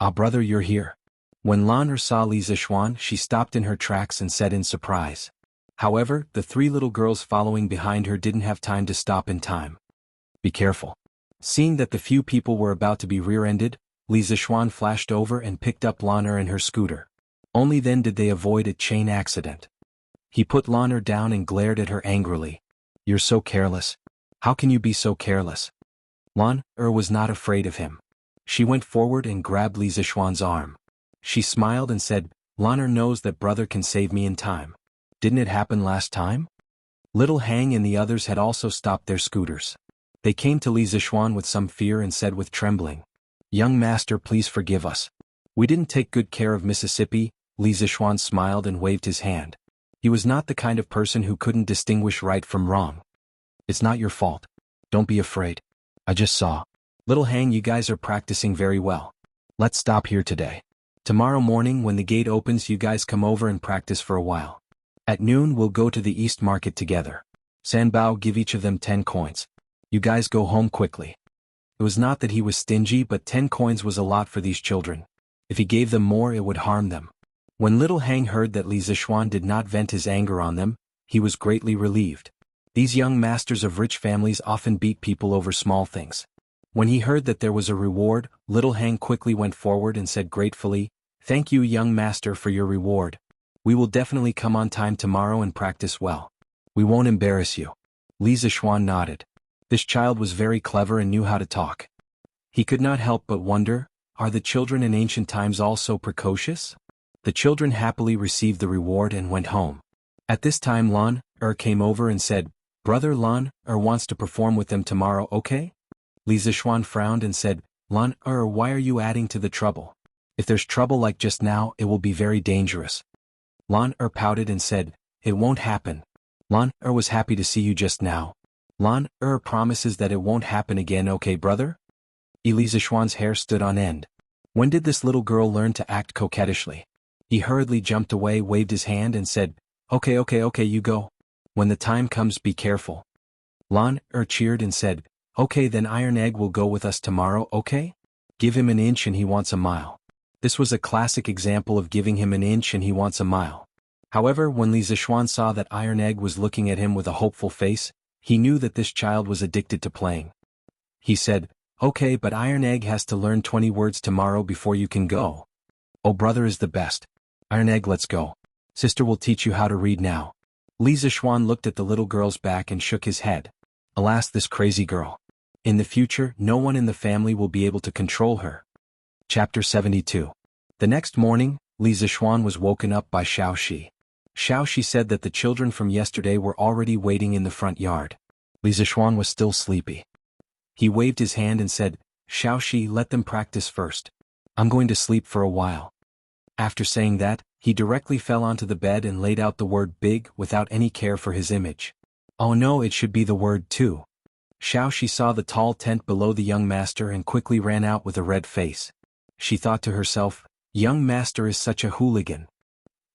"Ah, brother, you're here." When Laner saw Li Zixuan, she stopped in her tracks and said in surprise. However, the 3 little girls following behind her didn't have time to stop in time. "Be careful." Seeing that the few people were about to be rear-ended, Li Zixuan flashed over and picked up Laner and her scooter. Only then did they avoid a chain accident. He put Laner down and glared at her angrily. "You're so careless. How can you be so careless?" Laner was not afraid of him. She went forward and grabbed Li Zixuan's arm. She smiled and said, "Laner knows that brother can save me in time. Didn't it happen last time?" Little Hang and the others had also stopped their scooters. They came to Li Zixuan with some fear and said with trembling, "Young master, please forgive us. We didn't take good care of Mississippi." Li Zixuan smiled and waved his hand. He was not the kind of person who couldn't distinguish right from wrong. "It's not your fault. Don't be afraid. I just saw. Little Hang, you guys are practicing very well. Let's stop here today. Tomorrow morning when the gate opens, you guys come over and practice for a while. At noon we'll go to the East Market together. Sanbao, give each of them 10 coins. You guys go home quickly." It was not that he was stingy, but 10 coins was a lot for these children. If he gave them more, it would harm them. When Little Hang heard that Li Zixuan did not vent his anger on them, he was greatly relieved. These young masters of rich families often beat people over small things. When he heard that there was a reward, Little Hang quickly went forward and said gratefully, "Thank you, young master, for your reward. We will definitely come on time tomorrow and practice well." We won't embarrass you. Li Zishuan nodded. This child was very clever and knew how to talk. He could not help but wonder, are the children in ancient times all so precocious? The children happily received the reward and went home. At this time Lan came over and said, Brother Lan wants to perform with them tomorrow, okay? Li Zishuan frowned and said, Lan why are you adding to the trouble? If there's trouble like just now, it will be very dangerous. Lan pouted and said, it won't happen. Lan was happy to see you just now. Lan promises that it won't happen again, okay brother? Li Zishuan's hair stood on end. When did this little girl learn to act coquettishly? He hurriedly jumped away, waved his hand and said, okay, you go. When the time comes, be careful. Lan cheered and said, okay then Iron Egg will go with us tomorrow, okay? Give him an inch and he wants a mile. This was a classic example of giving him an inch and he wants a mile. However, when Li Zishuan saw that Iron Egg was looking at him with a hopeful face, he knew that this child was addicted to playing. He said, okay, but Iron Egg has to learn 20 words tomorrow before you can go. Oh, brother is the best. Iron Egg, let's go. Sister will teach you how to read now. Li Zishuan looked at the little girl's back and shook his head. Alas, this crazy girl. In the future, no one in the family will be able to control her. Chapter 72. The next morning, Li Zishuan was woken up by Xiaoxi. Xiaoxi said that the children from yesterday were already waiting in the front yard. Li Zishuan was still sleepy. He waved his hand and said, Xiaoxi, let them practice first. I'm going to sleep for a while. After saying that, he directly fell onto the bed and laid out the word big without any care for his image. Oh no, it should be the word 2. Xiaoxi saw the tall tent below the young master and quickly ran out with a red face. She thought to herself, young master is such a hooligan.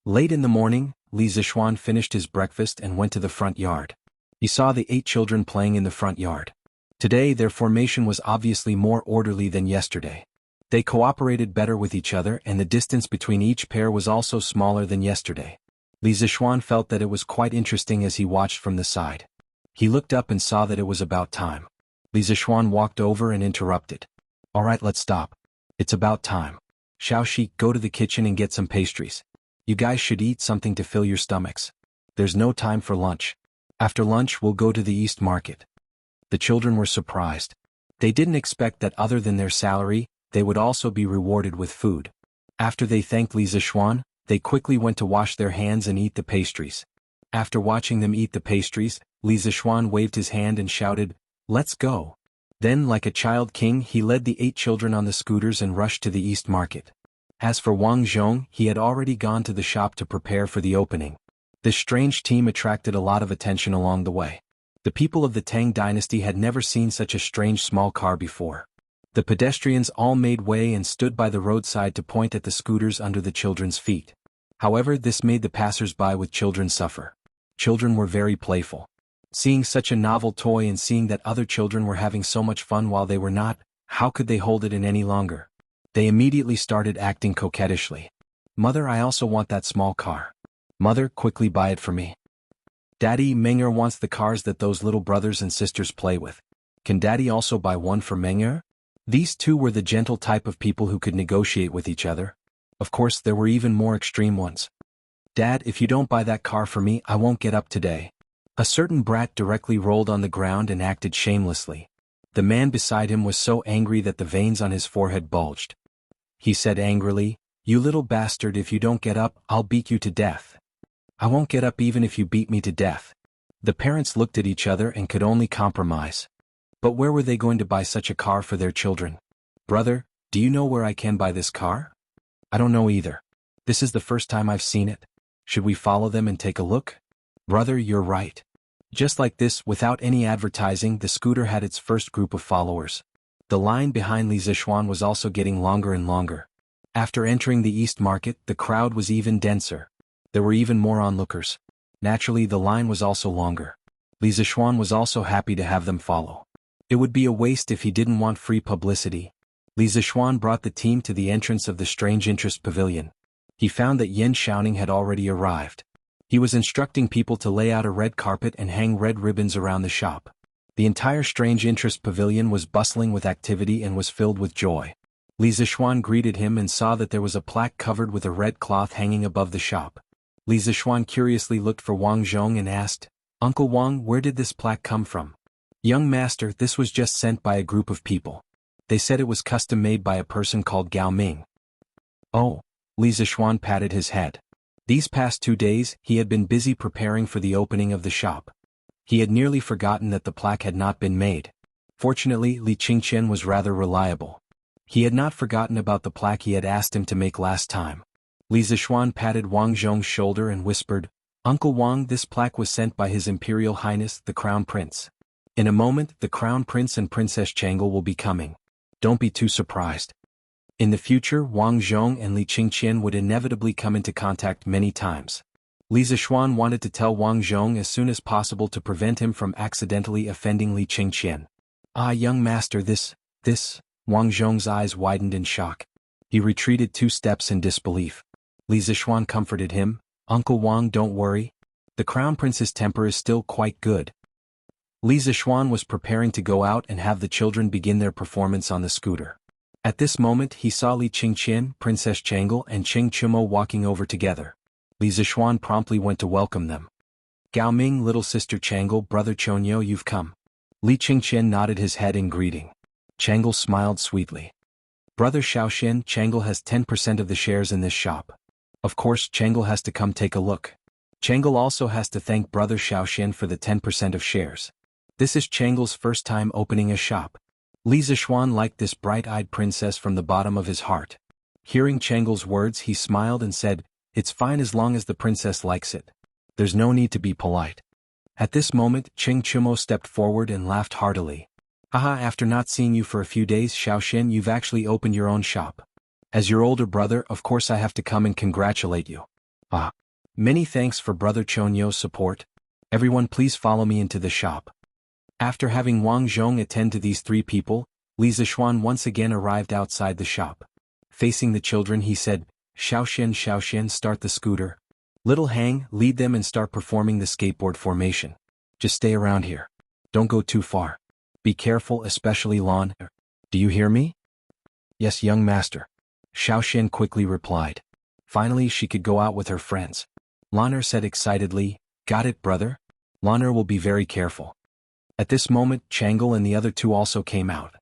Late in the morning, Li Zishuan finished his breakfast and went to the front yard. He saw the 8 children playing in the front yard. Today their formation was obviously more orderly than yesterday. They cooperated better with each other and the distance between each pair was also smaller than yesterday. Li Zishuan felt that it was quite interesting as he watched from the side. He looked up and saw that it was about time. Li Zishuan walked over and interrupted. Alright, let's stop. It's about time. Xiaoxi, go to the kitchen and get some pastries. You guys should eat something to fill your stomachs. There's no time for lunch. After lunch we'll go to the East Market. The children were surprised. They didn't expect that other than their salary, they would also be rewarded with food. After they thanked Li Zishuan, they quickly went to wash their hands and eat the pastries. After watching them eat the pastries, Li Zishuan waved his hand and shouted, let's go. Then, like a child king, he led the 8 children on the scooters and rushed to the East Market. As for Wang Zhong, he had already gone to the shop to prepare for the opening. This strange team attracted a lot of attention along the way. The people of the Tang dynasty had never seen such a strange small car before. The pedestrians all made way and stood by the roadside to point at the scooters under the children's feet. However, this made the passers-by with children suffer. Children were very playful. Seeing such a novel toy and seeing that other children were having so much fun while they were not, how could they hold it in any longer? They immediately started acting coquettishly. Mother, I also want that small car. Mother, quickly buy it for me. Daddy, Menger wants the cars that those little brothers and sisters play with. Can Daddy also buy one for Menger? These two were the gentle type of people who could negotiate with each other. Of course, there were even more extreme ones. Dad, if you don't buy that car for me, I won't get up today. A certain brat directly rolled on the ground and acted shamelessly. The man beside him was so angry that the veins on his forehead bulged. He said angrily, you little bastard, if you don't get up, I'll beat you to death. I won't get up even if you beat me to death. The parents looked at each other and could only compromise. But where were they going to buy such a car for their children? Brother, do you know where I can buy this car? I don't know either. This is the first time I've seen it. Should we follow them and take a look? Brother, you're right. Just like this, without any advertising, the scooter had its first group of followers. The line behind Li Zishuan was also getting longer and longer. After entering the East Market, the crowd was even denser. There were even more onlookers. Naturally, the line was also longer. Li Zishuan was also happy to have them follow. It would be a waste if he didn't want free publicity. Li Zishuan brought the team to the entrance of the Strange Interest Pavilion. He found that Yen Xiaoning had already arrived. He was instructing people to lay out a red carpet and hang red ribbons around the shop. The entire Strange Interest Pavilion was bustling with activity and was filled with joy. Li Zishuan greeted him and saw that there was a plaque covered with a red cloth hanging above the shop. Li Zishuan curiously looked for Wang Zhong and asked, Uncle Wang, where did this plaque come from? Young master, this was just sent by a group of people. They said it was custom made by a person called Gao Ming. Oh, Li Zishuan patted his head. These past 2 days, he had been busy preparing for the opening of the shop. He had nearly forgotten that the plaque had not been made. Fortunately, Li Qingqian was rather reliable. He had not forgotten about the plaque he had asked him to make last time. Li Zishuan patted Wang Zhong's shoulder and whispered, Uncle Wang, this plaque was sent by His Imperial Highness the Crown Prince. In a moment, the Crown Prince and Princess Changel will be coming. Don't be too surprised. In the future, Wang Zhong and Li Qingqian would inevitably come into contact many times. Li Zishuan wanted to tell Wang Zhong as soon as possible to prevent him from accidentally offending Li Qingqian. Ah, young master, this, Wang Zhong's eyes widened in shock. He retreated 2 steps in disbelief. Li Zishuan comforted him, Uncle Wang, don't worry. The Crown Prince's temper is still quite good. Li Zishuan was preparing to go out and have the children begin their performance on the scooter. At this moment he saw Li Qingqian, Princess Changel and Cheng Chumo walking over together. Li Zishuan promptly went to welcome them. Gao Ming, little sister Changel, brother Chonyo, you've come. Li Qingqian nodded his head in greeting. Changel smiled sweetly. Brother Xiaoxian, Changel has 10% of the shares in this shop. Of course, Changel has to come take a look. Changel also has to thank brother Xiaoxian for the 10% of shares. This is Changel's first time opening a shop. Li Zishuan liked this bright-eyed princess from the bottom of his heart. Hearing Changel's words, he smiled and said, It's fine as long as the princess likes it. There's no need to be polite. At this moment, Cheng Chumo stepped forward and laughed heartily. Haha, after not seeing you for a few days, Xiaoxian, you've actually opened your own shop. As your older brother, of course I have to come and congratulate you. Ah. Many thanks for brother Chonyo's support. Everyone please follow me into the shop. After having Wang Zhong attend to these 3 people, Li Zishuan once again arrived outside the shop. Facing the children he said, Xiaoxian, start the scooter. Little Hang, lead them and start performing the skateboard formation. Just stay around here. Don't go too far. Be careful, especially Lan. Do you hear me? Yes, young master. Xiaoxian quickly replied. Finally she could go out with her friends. Lan'er said excitedly, Got it, brother? Lan'er will be very careful. At this moment, Changel and the other 2 also came out.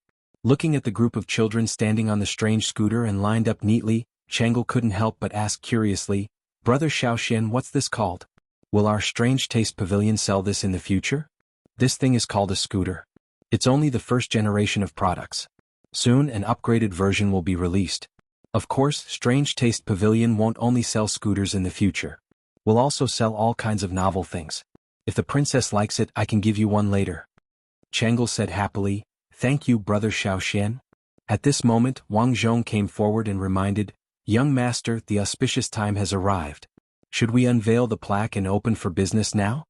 Looking at the group of children standing on the strange scooter and lined up neatly, Changel couldn't help but ask curiously, Brother Xiaoxian, what's this called? Will our Strange Taste Pavilion sell this in the future? This thing is called a scooter. It's only the first generation of products. Soon an upgraded version will be released. Of course, Strange Taste Pavilion won't only sell scooters in the future. We'll also sell all kinds of novel things. If the princess likes it, I can give you one later. Changel said happily, Thank you, brother Xiaoxian. At this moment, Wang Zhong came forward and reminded, Young master, the auspicious time has arrived. Should we unveil the plaque and open for business now?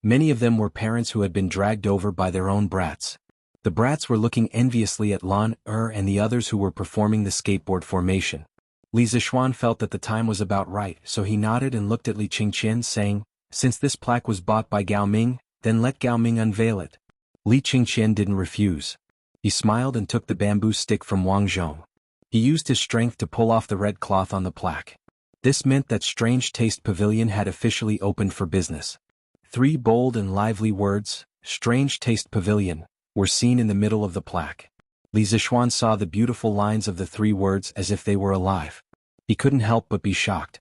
Many of them were parents who had been dragged over by their own brats. The brats were looking enviously at Lan and the others who were performing the skateboard formation. Li Zishuan felt that the time was about right, so he nodded and looked at Li Qingqian saying, Since this plaque was bought by Gao Ming, then let Gao Ming unveil it. Li Qingqian didn't refuse. He smiled and took the bamboo stick from Wang Zhong. He used his strength to pull off the red cloth on the plaque. This meant that Strange Taste Pavilion had officially opened for business. 3 bold and lively words, Strange Taste Pavilion, were seen in the middle of the plaque. Li Zishuan saw the beautiful lines of the 3 words as if they were alive. He couldn't help but be shocked.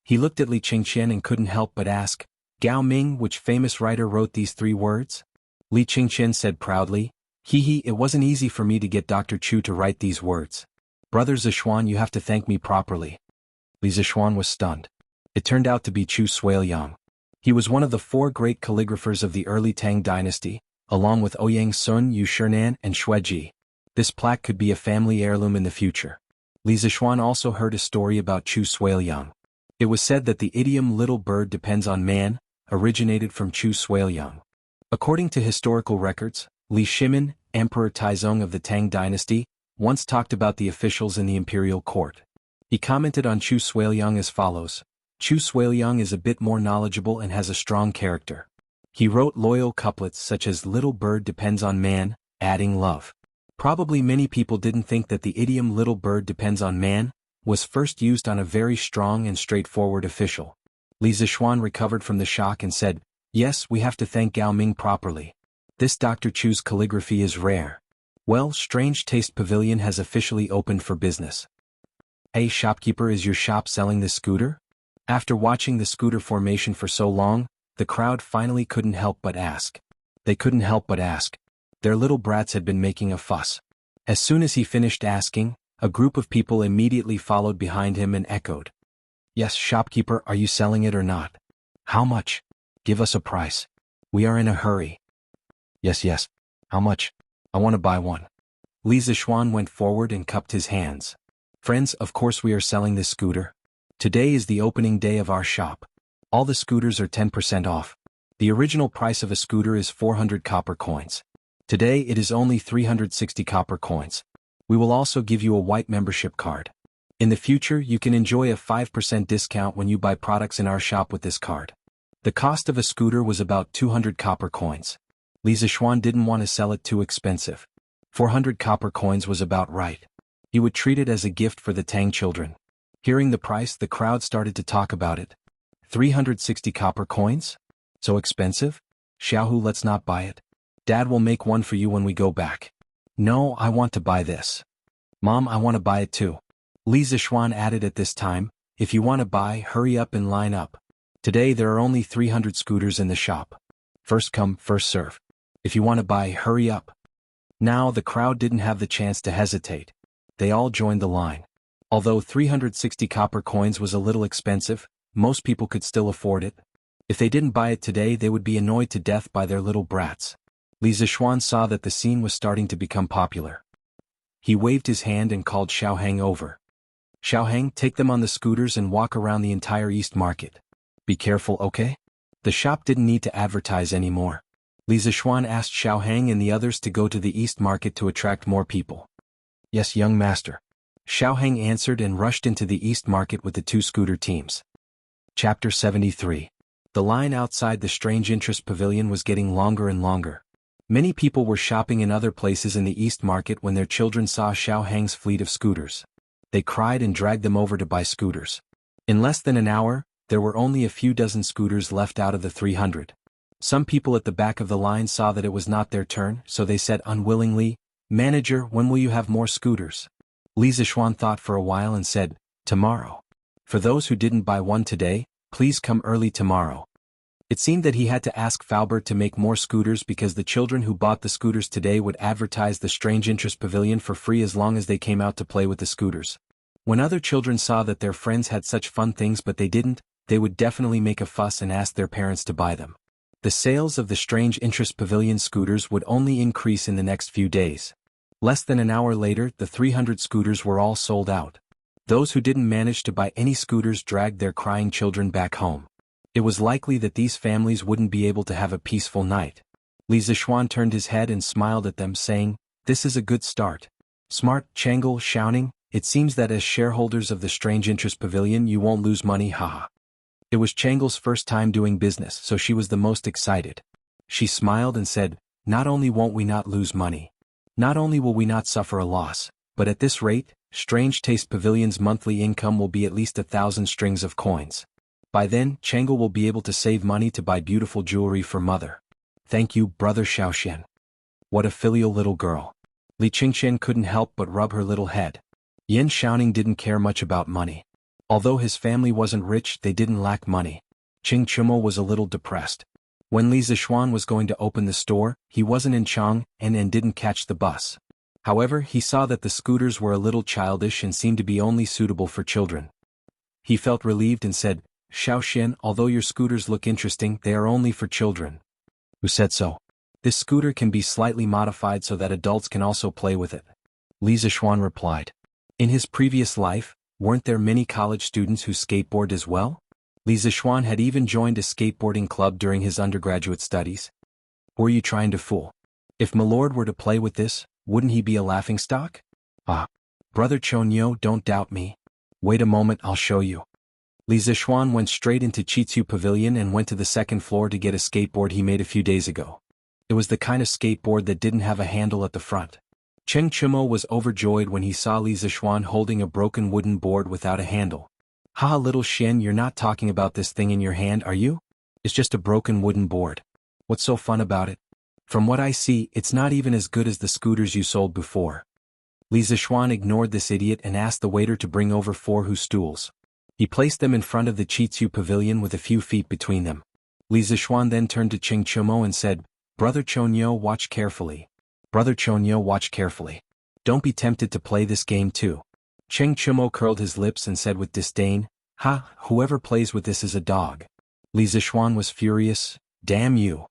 He looked at Li Qingqian and couldn't help but ask, Gao Ming, which famous writer wrote these 3 words? Li Qingqian said proudly, it wasn't easy for me to get Dr. Chu to write these words. Brother Zishuan, you have to thank me properly. Li Zishuan was stunned. It turned out to be Chu Suiliang. He was one of the 4 great calligraphers of the early Tang dynasty, along with Ouyang Sun, Yu Shinan, and Xueji. This plaque could be a family heirloom in the future. Li Zishuan also heard a story about Chu Suiliang. It was said that the idiom little bird depends on man, originated from Chu Suiliang. According to historical records, Li Shimin, Emperor Taizong of the Tang dynasty, once talked about the officials in the imperial court. He commented on Chu Suiliang as follows, Chu Suiliang is a bit more knowledgeable and has a strong character. He wrote loyal couplets such as Little bird depends on man, adding love. Probably many people didn't think that the idiom little bird depends on man was first used on a very strong and straightforward official. Li Zishuan recovered from the shock and said, Yes, we have to thank Gao Ming properly. This Dr. Chu's calligraphy is rare. Well, Strange Taste Pavilion has officially opened for business. Hey shopkeeper, is your shop selling this scooter? After watching the scooter formation for so long, the crowd finally couldn't help but ask. They couldn't help but ask. Their little brats had been making a fuss. As soon as he finished asking, a group of people immediately followed behind him and echoed. Yes, shopkeeper, are you selling it or not? How much? Give us a price. We are in a hurry. Yes. How much? I want to buy one. Li Zishuan went forward and cupped his hands. Friends, of course we are selling this scooter. Today is the opening day of our shop. All the scooters are 10% off. The original price of a scooter is 400 copper coins. Today it is only 360 copper coins. We will also give you a white membership card. In the future you can enjoy a 5% discount when you buy products in our shop with this card. The cost of a scooter was about 200 copper coins. Li Zishuan didn't want to sell it too expensive. 400 copper coins was about right. He would treat it as a gift for the Tang children. Hearing the price, the crowd started to talk about it. 360 copper coins? So expensive? Xiaohu, let's not buy it. Dad will make one for you when we go back. No, I want to buy this. Mom, I want to buy it too. Li Zishuan added at this time, if you want to buy, hurry up and line up. Today there are only 300 scooters in the shop. First come, first serve. If you want to buy, hurry up. Now the crowd didn't have the chance to hesitate. They all joined the line. Although 360 copper coins was a little expensive, most people could still afford it. If they didn't buy it today, they would be annoyed to death by their little brats. Li Zishuan saw that the scene was starting to become popular. He waved his hand and called Xiaoheng over. Xiaoheng, take them on the scooters and walk around the entire East Market. Be careful, okay? The shop didn't need to advertise anymore. Li Zishuan asked Xiaoheng and the others to go to the East Market to attract more people. Yes, young master. Xiaoheng answered and rushed into the East Market with the two scooter teams. Chapter 73. The line outside the Strange Interest Pavilion was getting longer and longer. Many people were shopping in other places in the East Market when their children saw Xiaoheng's fleet of scooters. They cried and dragged them over to buy scooters. In less than an hour, there were only a few dozen scooters left out of the 300. Some people at the back of the line saw that it was not their turn, so they said unwillingly, "Manager, when will you have more scooters?" Li Zishuan thought for a while and said, "Tomorrow. For those who didn't buy one today, please come early tomorrow." It seemed that he had to ask Faubert to make more scooters because the children who bought the scooters today would advertise the Strange Interest Pavilion for free as long as they came out to play with the scooters. When other children saw that their friends had such fun things but they didn't, they would definitely make a fuss and ask their parents to buy them. The sales of the Strange Interest Pavilion scooters would only increase in the next few days. Less than an hour later, the 300 scooters were all sold out. Those who didn't manage to buy any scooters dragged their crying children back home. It was likely that these families wouldn't be able to have a peaceful night. Li Zishuan turned his head and smiled at them, saying, "This is a good start. Smart, Changel, shouting, it seems that as shareholders of the Strange Interest Pavilion you won't lose money, haha." It was Changel's first time doing business, so she was the most excited. She smiled and said, "Not only won't we not lose money, not only will we not suffer a loss, but at this rate, Strange Taste Pavilion's monthly income will be at least 1,000 strings of coins. By then, Changel will be able to save money to buy beautiful jewelry for mother. Thank you, brother Xiaoxian. What a filial little girl." Li Qingxian couldn't help but rub her little head. Yin Xiaoning didn't care much about money. Although his family wasn't rich, they didn't lack money. Qing Chumo was a little depressed. When Li Zishuan was going to open the store, he wasn't in Chang'an and didn't catch the bus. However, he saw that the scooters were a little childish and seemed to be only suitable for children. He felt relieved and said, "Xiaoxian, although your scooters look interesting, they are only for children." Who said so? This scooter can be slightly modified so that adults can also play with it. Li Zishuan replied. In his previous life, weren't there many college students who skateboard as well? Li Zishuan had even joined a skateboarding club during his undergraduate studies. Were you trying to fool? If Milord were to play with this, wouldn't he be a laughingstock? Ah. Brother Chonyo, don't doubt me. Wait a moment, I'll show you. Li Zishuan went straight into Chitsu Pavilion and went to the second floor to get a skateboard he made a few days ago. It was the kind of skateboard that didn't have a handle at the front. Cheng Chumo was overjoyed when he saw Li Zishuan holding a broken wooden board without a handle. "Haha, little Shen, you're not talking about this thing in your hand, are you?" It's just a broken wooden board. What's so fun about it? From what I see, it's not even as good as the scooters you sold before. Li Zishuan ignored this idiot and asked the waiter to bring over 4 stools. He placed them in front of the Chitsu pavilion with a few feet between them. Li Zishuan then turned to Cheng Chumo and said, "Brother Chonyo, watch carefully. Brother Chonyo, watch carefully. Don't be tempted to play this game too." Cheng Chumo curled his lips and said with disdain, "Ha, whoever plays with this is a dog." Li Zishuan was furious. "Damn you.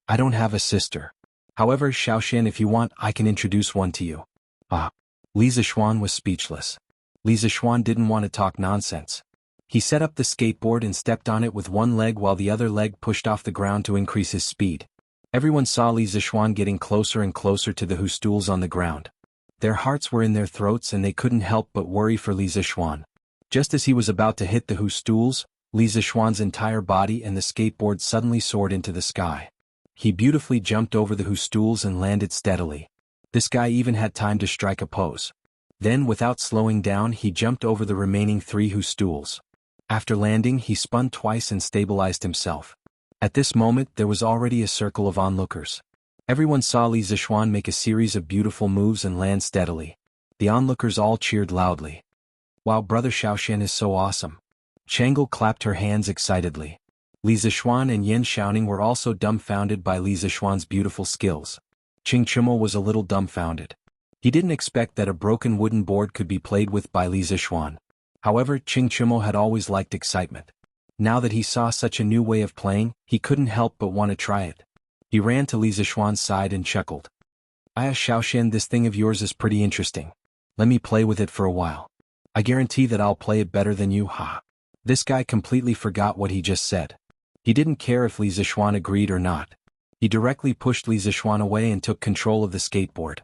I don't have a sister. However, Xiaoxian, if you want, I can introduce one to you." Ah. Li Zishuan was speechless. Li Zishuan didn't want to talk nonsense. He set up the skateboard and stepped on it with one leg while the other leg pushed off the ground to increase his speed. Everyone saw Li Zishuan getting closer and closer to the stools on the ground. Their hearts were in their throats and they couldn't help but worry for Li Zishuan. Just as he was about to hit the stools, Li Zishuan's entire body and the skateboard suddenly soared into the sky. He beautifully jumped over the stools and landed steadily. This guy even had time to strike a pose. Then, without slowing down, he jumped over the remaining 3 stools. After landing, he spun twice and stabilized himself. At this moment, there was already a circle of onlookers. Everyone saw Li Zishuan make a series of beautiful moves and land steadily. The onlookers all cheered loudly. "Wow, Brother Xiaoxian is so awesome." Changel clapped her hands excitedly. Li Zishuan and Yen Xiaoning were also dumbfounded by Li Zishuan's beautiful skills. Cheng Chumo was a little dumbfounded. He didn't expect that a broken wooden board could be played with by Li Zishuan. However, Cheng Chumo had always liked excitement. Now that he saw such a new way of playing, he couldn't help but want to try it. He ran to Li Zishuan's side and chuckled. "Aya Xiaoxian, this thing of yours is pretty interesting. Let me play with it for a while. I guarantee that I'll play it better than you, ha." This guy completely forgot what he just said. He didn't care if Li Zishuan agreed or not. He directly pushed Li Zishuan away and took control of the skateboard.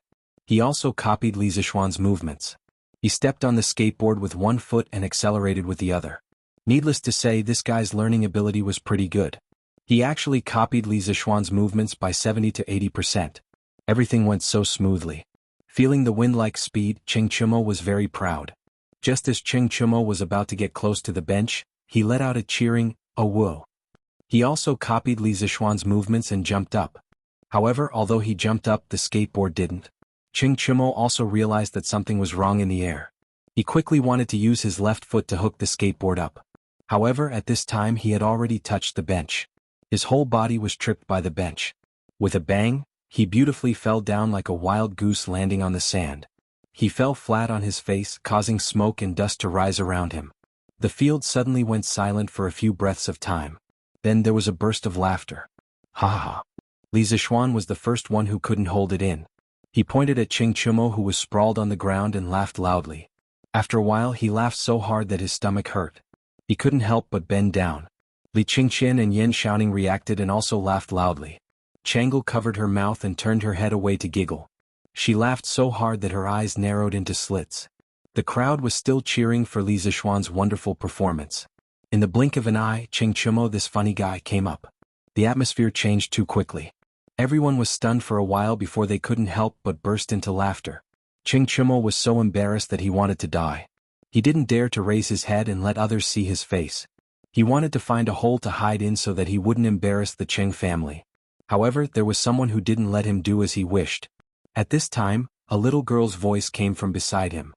He also copied Li Zishuan's movements. He stepped on the skateboard with one foot and accelerated with the other. Needless to say, this guy's learning ability was pretty good. He actually copied Li Zishuan's movements by 70 to 80%. Everything went so smoothly. Feeling the wind-like speed, Cheng Chumo was very proud. Just as Cheng Chumo was about to get close to the bench, he let out a cheering, "Oh whoa." He also copied Li Zishuan's movements and jumped up. However, although he jumped up, the skateboard didn't. Cheng Chumo also realized that something was wrong in the air. He quickly wanted to use his left foot to hook the skateboard up. However, at this time he had already touched the bench. His whole body was tripped by the bench. With a bang, he beautifully fell down like a wild goose landing on the sand. He fell flat on his face, causing smoke and dust to rise around him. The field suddenly went silent for a few breaths of time. Then there was a burst of laughter. Ha ha. Li Zishuan was the first one who couldn't hold it in. He pointed at Cheng Chumo, who was sprawled on the ground, and laughed loudly. After a while he laughed so hard that his stomach hurt. He couldn't help but bend down. Li Qingqian and Yen Xiaoning reacted and also laughed loudly. Changel covered her mouth and turned her head away to giggle. She laughed so hard that her eyes narrowed into slits. The crowd was still cheering for Li Zishuan's wonderful performance. In the blink of an eye, Cheng Chumo, this funny guy, came up. The atmosphere changed too quickly. Everyone was stunned for a while before they couldn't help but burst into laughter. Cheng Chumo was so embarrassed that he wanted to die. He didn't dare to raise his head and let others see his face. He wanted to find a hole to hide in so that he wouldn't embarrass the Cheng family. However, there was someone who didn't let him do as he wished. At this time, a little girl's voice came from beside him.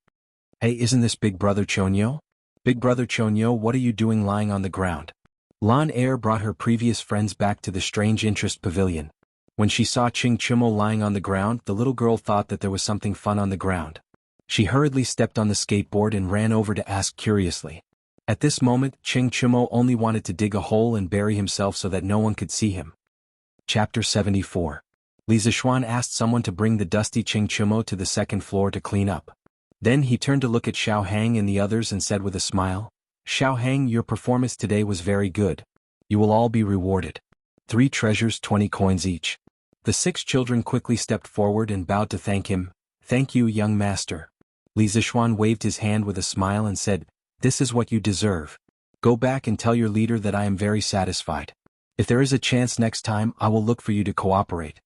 "Hey, isn't this Big Brother Chonyo? Big Brother Chonyo, what are you doing lying on the ground?" Lan Air brought her previous friends back to the Strange Interest Pavilion. When she saw Cheng Chumo lying on the ground, the little girl thought that there was something fun on the ground. She hurriedly stepped on the skateboard and ran over to ask curiously. At this moment, Cheng Chumo only wanted to dig a hole and bury himself so that no one could see him. Chapter 74. Li Zishuan asked someone to bring the dusty Cheng Chumo to the second floor to clean up. Then he turned to look at Xiao Hang and the others and said with a smile, "Xiao Hang, your performance today was very good. You will all be rewarded. 3 treasures, 20 coins each." The 6 children quickly stepped forward and bowed to thank him. "Thank you, young master." Li Zishuan waved his hand with a smile and said, "This is what you deserve. Go back and tell your leader that I am very satisfied. If there is a chance next time, I will look for you to cooperate."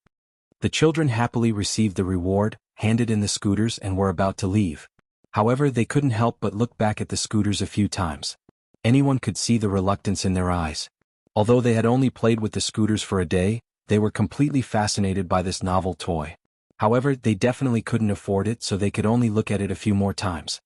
The children happily received the reward, handed in the scooters, and were about to leave. However, they couldn't help but look back at the scooters a few times. Anyone could see the reluctance in their eyes. Although they had only played with the scooters for a day, they were completely fascinated by this novel toy. However, they definitely couldn't afford it, so they could only look at it a few more times.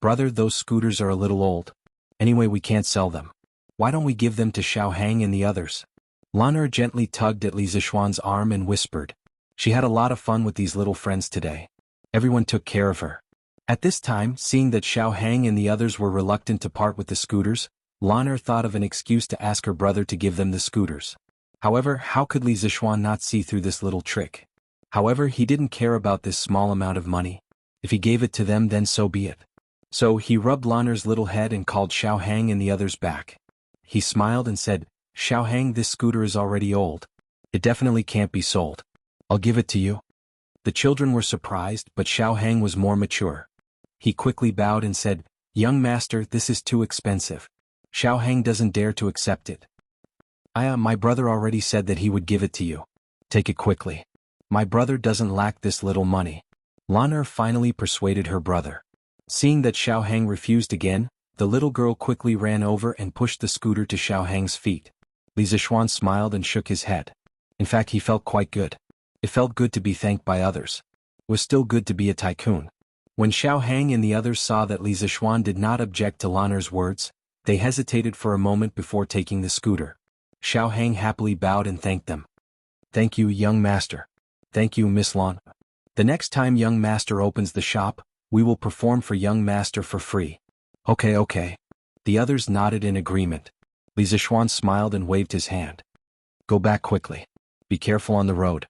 Brother, those scooters are a little old. Anyway, we can't sell them. Why don't we give them to Xiao Hang and the others? Lan gently tugged at Li Zixuan's arm and whispered. She had a lot of fun with these little friends today. Everyone took care of her. At this time, seeing that Xiao Hang and the others were reluctant to part with the scooters, Lan thought of an excuse to ask her brother to give them the scooters. However, how could Li Zixuan not see through this little trick? However, he didn't care about this small amount of money. If he gave it to them, then so be it. So he rubbed Lan's little head and called Xiao Hang and the others back. He smiled and said, Xiao Hang, this scooter is already old. It definitely can't be sold. I'll give it to you. The children were surprised, but Xiao Hang was more mature. He quickly bowed and said, Young master, this is too expensive. Xiao Hang doesn't dare to accept it. My brother already said that he would give it to you. Take it quickly. My brother doesn't lack this little money. Lan finally persuaded her brother. Seeing that Xiao Hang refused again, the little girl quickly ran over and pushed the scooter to Xiao Hang's feet. Li Zixuan smiled and shook his head. In fact, he felt quite good. It felt good to be thanked by others. It was still good to be a tycoon. When Xiao Hang and the others saw that Li Zixuan did not object to Lan's words, they hesitated for a moment before taking the scooter. Xiao Hang happily bowed and thanked them. Thank you, young master. Thank you, Miss Lan. The next time young master opens the shop, we will perform for young master for free. Okay. The others nodded in agreement. Li Zixuan smiled and waved his hand. Go back quickly. Be careful on the road.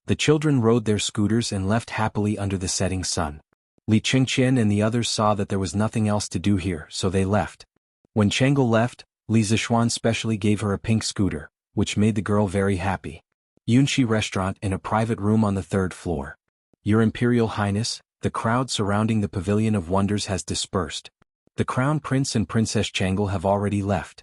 The children rode their scooters and left happily under the setting sun. Li Qingqian and the others saw that there was nothing else to do here, so they left. When Chengel left, Li Zixuan specially gave her a pink scooter, which made the girl very happy. Yunxi Restaurant in a private room on the 3rd floor. Your Imperial Highness, the crowd surrounding the Pavilion of Wonders has dispersed. The Crown Prince and Princess Chengel have already left.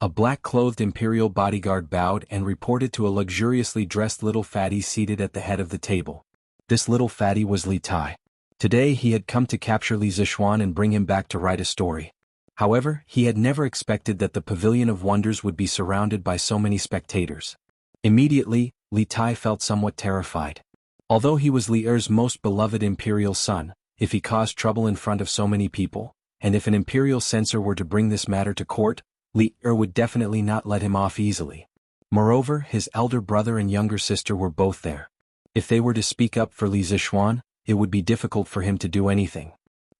A black-clothed imperial bodyguard bowed and reported to a luxuriously dressed little fatty seated at the head of the table. This little fatty was Li Tai. Today he had come to capture Li Zixuan and bring him back to write a story. However, he had never expected that the Pavilion of Wonders would be surrounded by so many spectators. Immediately, Li Tai felt somewhat terrified. Although he was Li Er's most beloved imperial son, if he caused trouble in front of so many people, and if an imperial censor were to bring this matter to court, Li Er would definitely not let him off easily. Moreover, his elder brother and younger sister were both there. If they were to speak up for Li Zixuan, it would be difficult for him to do anything.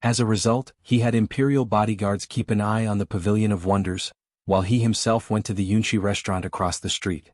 As a result, he had imperial bodyguards keep an eye on the Pavilion of Wonders, while he himself went to the Yunxi restaurant across the street.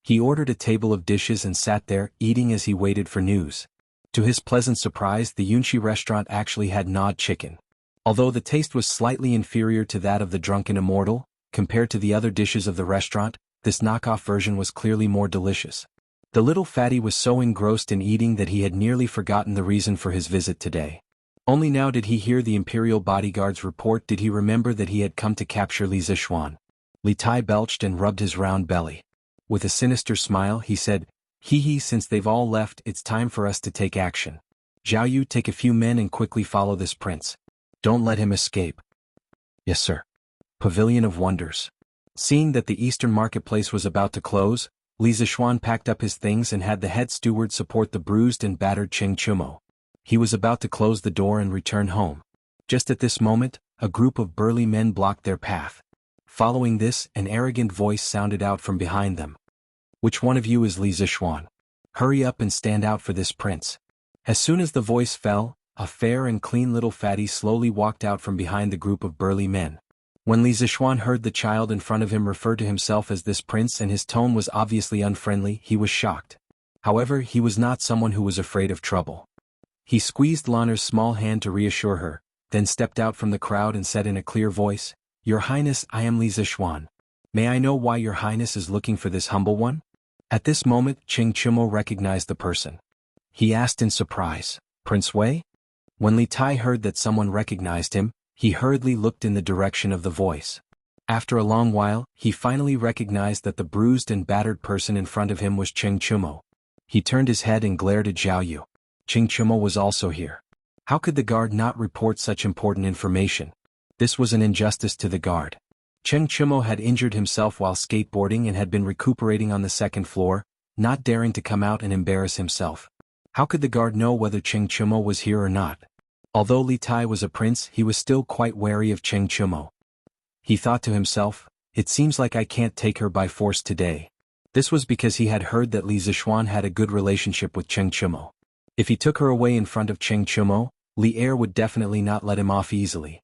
He ordered a table of dishes and sat there, eating as he waited for news. To his pleasant surprise, the Yunxi restaurant actually had gnawed chicken. Although the taste was slightly inferior to that of the Drunken Immortal, compared to the other dishes of the restaurant, this knockoff version was clearly more delicious. The little fatty was so engrossed in eating that he had nearly forgotten the reason for his visit today. Only now did he hear the imperial bodyguard's report did he remember that he had come to capture Li Zixuan. Li Tai belched and rubbed his round belly. With a sinister smile, he said, Hee, since they've all left, it's time for us to take action. Zhao Yu, take a few men and quickly follow this prince. Don't let him escape. Yes, sir. Pavilion of Wonders. Seeing that the eastern marketplace was about to close, Li Zixuan packed up his things and had the head steward support the bruised and battered Cheng Chumo. He was about to close the door and return home. Just at this moment, a group of burly men blocked their path. Following this, an arrogant voice sounded out from behind them. Which one of you is Li Zixuan? Hurry up and stand out for this prince. As soon as the voice fell, a fair and clean little fatty slowly walked out from behind the group of burly men. When Li Zixuan heard the child in front of him refer to himself as this prince and his tone was obviously unfriendly, he was shocked. However, he was not someone who was afraid of trouble. He squeezed Lan's small hand to reassure her, then stepped out from the crowd and said in a clear voice, Your Highness, I am Li Zixuan. May I know why your Highness is looking for this humble one? At this moment, Cheng Chumo recognized the person. He asked in surprise, Prince Wei? When Li Tai heard that someone recognized him, he hurriedly looked in the direction of the voice. After a long while, he finally recognized that the bruised and battered person in front of him was Cheng Chumo. He turned his head and glared at Zhao Yu. Cheng Chumo was also here. How could the guard not report such important information? This was an injustice to the guard. Cheng Chimo had injured himself while skateboarding and had been recuperating on the second floor, not daring to come out and embarrass himself. How could the guard know whether Cheng Chimo was here or not? Although Li Tai was a prince, he was still quite wary of Cheng Chimo. He thought to himself, it seems like I can't take her by force today. This was because he had heard that Li Zixuan had a good relationship with Cheng Chimo. If he took her away in front of Cheng Chimo, Li Er would definitely not let him off easily.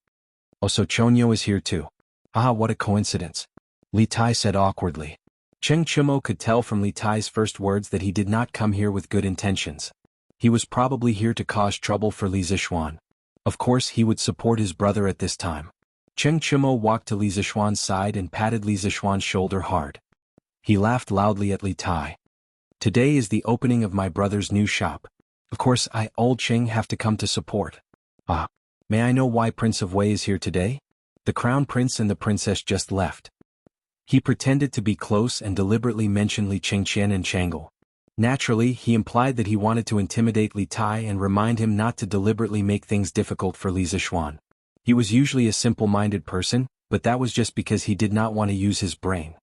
Oh, so Chonyo is here too. Ah, what a coincidence. Li Tai said awkwardly. Cheng Chimo could tell from Li Tai's first words that he did not come here with good intentions. He was probably here to cause trouble for Li Zixuan. Of course he would support his brother at this time. Cheng Chimo walked to Li Zixuan's side and patted Li Zixuan's shoulder hard. He laughed loudly at Li Tai. Today is the opening of my brother's new shop. Of course I, old Cheng, have to come to support. Ah, may I know why Prince of Wei is here today? The crown prince and the princess just left. He pretended to be close and deliberately mentioned Li Chengqian and Changle. Naturally, he implied that he wanted to intimidate Li Tai and remind him not to deliberately make things difficult for Li Zixuan. He was usually a simple-minded person, but that was just because he did not want to use his brain.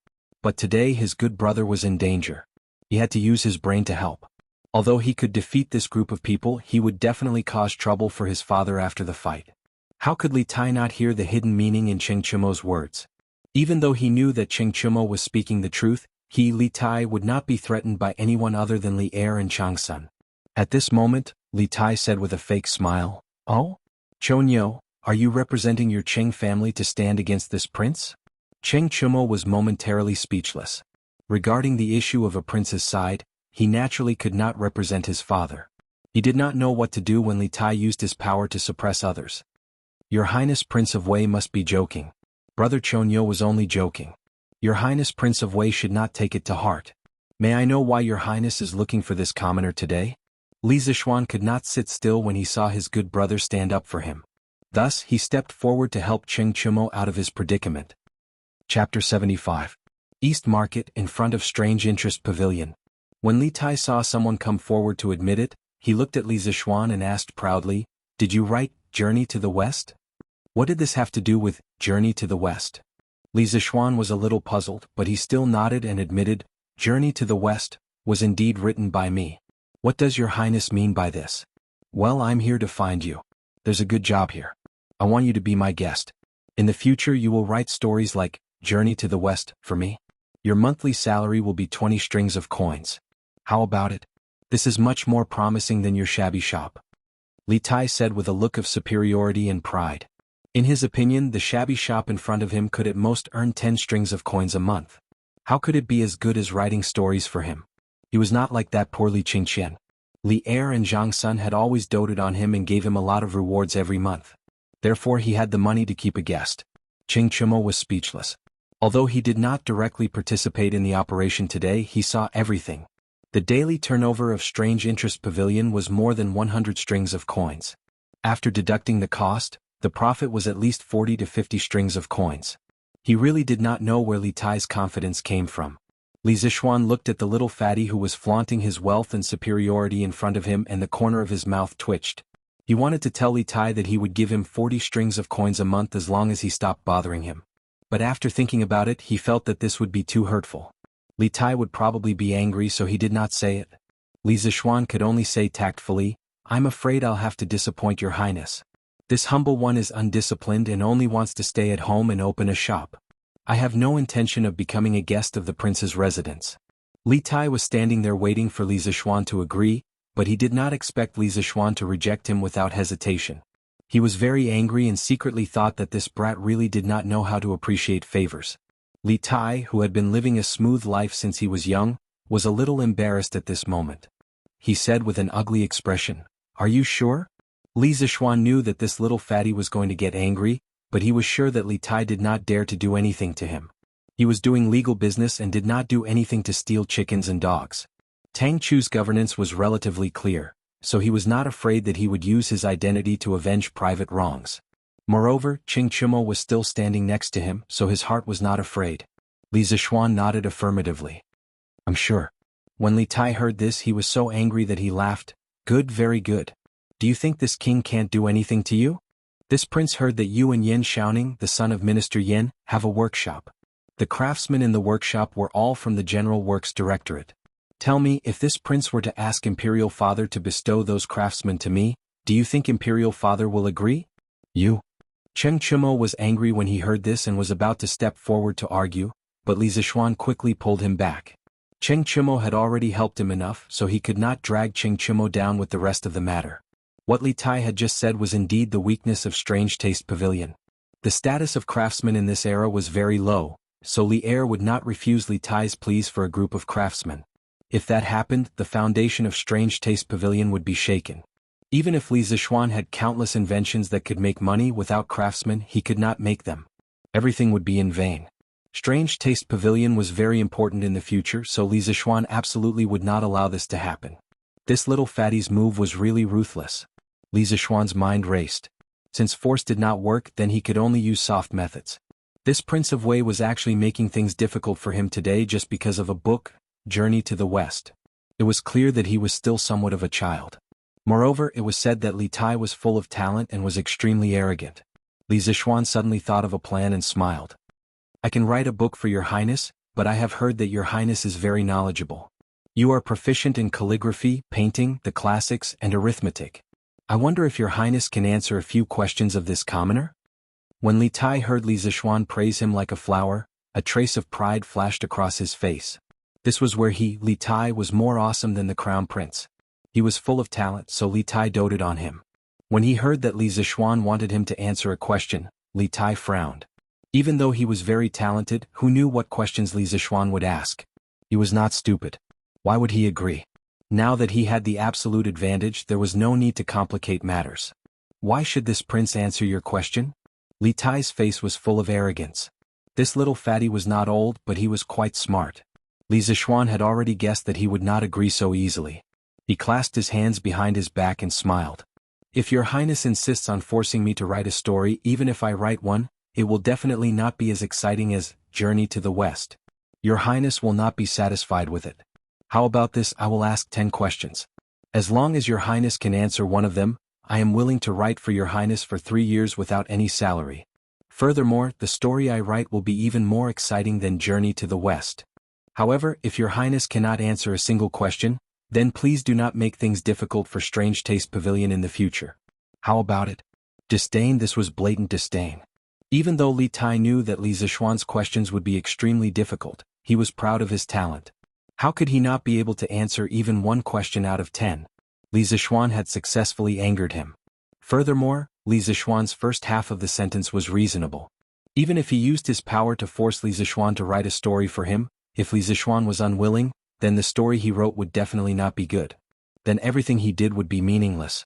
But today his good brother was in danger. He had to use his brain to help. Although he could defeat this group of people, he would definitely cause trouble for his father after the fight. How could Li Tai not hear the hidden meaning in Cheng Chimo's words? Even though he knew that Cheng Chimo was speaking the truth, he, Li Tai, would not be threatened by anyone other than Li Er and Chang Sun. At this moment, Li Tai said with a fake smile, "Oh? Chonyo, are you representing your Cheng family to stand against this prince?" Cheng Chimo was momentarily speechless. Regarding the issue of a prince's side, he naturally could not represent his father. He did not know what to do when Li Tai used his power to suppress others. Your Highness Prince of Wei must be joking. Brother Chonyo was only joking. Your Highness Prince of Wei should not take it to heart. May I know why your Highness is looking for this commoner today? Li Zixuan could not sit still when he saw his good brother stand up for him. Thus, he stepped forward to help Cheng Chimo out of his predicament. Chapter 75. East Market, in front of Strange Interest Pavilion. When Li Tai saw someone come forward to admit it, he looked at Li Zixuan and asked proudly, "Did you write Journey to the West?" What did this have to do with Journey to the West? Li Zixuan was a little puzzled, but he still nodded and admitted, "Journey to the West was indeed written by me." "What does your Highness mean by this?" "Well, I'm here to find you. There's a good job here. I want you to be my guest. In the future you will write stories like Journey to the West for me. Your monthly salary will be 20 strings of coins. How about it? This is much more promising than your shabby shop," Li Tai said with a look of superiority and pride. In his opinion, the shabby shop in front of him could at most earn 10 strings of coins a month. How could it be as good as writing stories for him? He was not like that poor Li Qingqian. Li Er and Zhang Sun had always doted on him and gave him a lot of rewards every month. Therefore he had the money to keep a guest. Cheng Chimo was speechless. Although he did not directly participate in the operation today, he saw everything. The daily turnover of Strange Interest Pavilion was more than 100 strings of coins. After deducting the cost, the profit was at least 40 to 50 strings of coins. He really did not know where Li Tai's confidence came from. Li Zixuan looked at the little fatty who was flaunting his wealth and superiority in front of him, and the corner of his mouth twitched. He wanted to tell Li Tai that he would give him 40 strings of coins a month as long as he stopped bothering him. But after thinking about it, he felt that this would be too hurtful. Li Tai would probably be angry, so he did not say it. Li Zixuan could only say tactfully, "I'm afraid I'll have to disappoint your Highness. This humble one is undisciplined and only wants to stay at home and open a shop. I have no intention of becoming a guest of the prince's residence." Li Tai was standing there waiting for Li Zixuan to agree, but he did not expect Li Zixuan to reject him without hesitation. He was very angry and secretly thought that this brat really did not know how to appreciate favors. Li Tai, who had been living a smooth life since he was young, was a little embarrassed at this moment. He said with an ugly expression, "Are you sure?" Li Zixuan knew that this little fatty was going to get angry, but he was sure that Li Tai did not dare to do anything to him. He was doing legal business and did not do anything to steal chickens and dogs. Tang Chu's governance was relatively clear, so he was not afraid that he would use his identity to avenge private wrongs. Moreover, Cheng Chimo was still standing next to him, so his heart was not afraid. Li Zixuan nodded affirmatively. "I'm sure." When Li Tai heard this, he was so angry that he laughed. "Good, very good. Do you think this king can't do anything to you?" This prince heard that you and Yin Xiaoning, the son of Minister Yin, have a workshop. The craftsmen in the workshop were all from the General Works Directorate. Tell me, if this prince were to ask Imperial Father to bestow those craftsmen to me, do you think Imperial Father will agree? You. Cheng Chumo was angry when he heard this and was about to step forward to argue, but Li Zixuan quickly pulled him back. Cheng Chumo had already helped him enough, so he could not drag Cheng Chumo down with the rest of the matter. What Li Tai had just said was indeed the weakness of Strange Taste Pavilion. The status of craftsmen in this era was very low, so Li Er would not refuse Li Tai's pleas for a group of craftsmen. If that happened, the foundation of Strange Taste Pavilion would be shaken. Even if Li Zixuan had countless inventions that could make money without craftsmen, he could not make them. Everything would be in vain. Strange Taste Pavilion was very important in the future, so Li Zixuan absolutely would not allow this to happen. This little fatty's move was really ruthless. Li Zixuan's mind raced. Since force did not work, then he could only use soft methods. This Prince of Wei was actually making things difficult for him today just because of a book, Journey to the West. It was clear that he was still somewhat of a child. Moreover, it was said that Li Tai was full of talent and was extremely arrogant. Li Zixuan suddenly thought of a plan and smiled. I can write a book for your highness, but I have heard that your highness is very knowledgeable. You are proficient in calligraphy, painting, the classics, and arithmetic. I wonder if your highness can answer a few questions of this commoner? When Li Tai heard Li Zixuan praise him like a flower, a trace of pride flashed across his face. This was where he, Li Tai, was more awesome than the crown prince. He was full of talent, so Li Tai doted on him. When he heard that Li Zixuan wanted him to answer a question, Li Tai frowned. Even though he was very talented, who knew what questions Li Zixuan would ask? He was not stupid. Why would he agree? Now that he had the absolute advantage, there was no need to complicate matters. Why should this prince answer your question? Li Tai's face was full of arrogance. This little fatty was not old, but he was quite smart. Li Zixuan had already guessed that he would not agree so easily. He clasped his hands behind his back and smiled. If your highness insists on forcing me to write a story, even if I write one, it will definitely not be as exciting as Journey to the West. Your highness will not be satisfied with it. How about this? I will ask 10 questions. As long as your highness can answer one of them, I am willing to write for your highness for 3 years without any salary. Furthermore, the story I write will be even more exciting than Journey to the West. However, if your highness cannot answer a single question, then please do not make things difficult for Strange Taste Pavilion in the future. How about it? Disdain. This was blatant disdain. Even though Li Tai knew that Li Zixuan's questions would be extremely difficult, he was proud of his talent. How could he not be able to answer even one question out of 10? Li Zixuan had successfully angered him. Furthermore, Li Zixuan's first half of the sentence was reasonable. Even if he used his power to force Li Zixuan to write a story for him, if Li Zixuan was unwilling, then the story he wrote would definitely not be good. Then everything he did would be meaningless.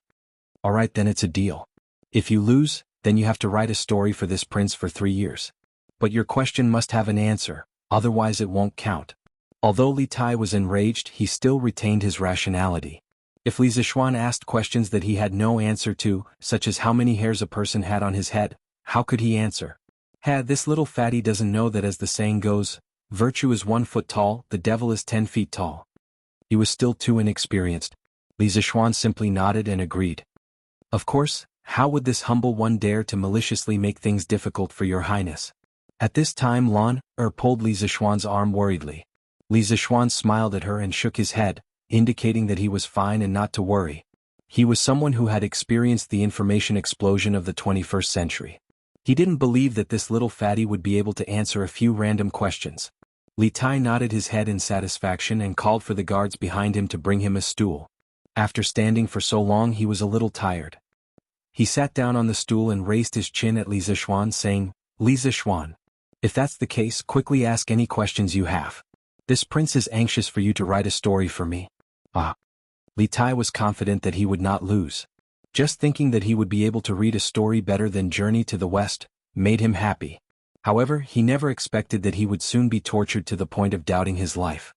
Alright, then it's a deal. If you lose, then you have to write a story for this prince for 3 years. But your question must have an answer, otherwise it won't count. Although Li Tai was enraged, he still retained his rationality. If Li Zixuan asked questions that he had no answer to, such as how many hairs a person had on his head, how could he answer? This little fatty doesn't know that, as the saying goes, virtue is 1 foot tall, the devil is 10 feet tall. He was still too inexperienced. Li Zixuan simply nodded and agreed. Of course, how would this humble one dare to maliciously make things difficult for your highness? At this time Lan Er pulled Li Zixuan's arm worriedly. Li Zixuan smiled at her and shook his head, indicating that he was fine and not to worry. He was someone who had experienced the information explosion of the 21st century. He didn't believe that this little fatty would be able to answer a few random questions. Li Tai nodded his head in satisfaction and called for the guards behind him to bring him a stool. After standing for so long, he was a little tired. He sat down on the stool and raised his chin at Li Zixuan, saying, Li Zixuan, if that's the case, quickly ask any questions you have. This prince is anxious for you to write a story for me. Li Tai was confident that he would not lose. Just thinking that he would be able to read a story better than Journey to the West made him happy. However, he never expected that he would soon be tortured to the point of doubting his life.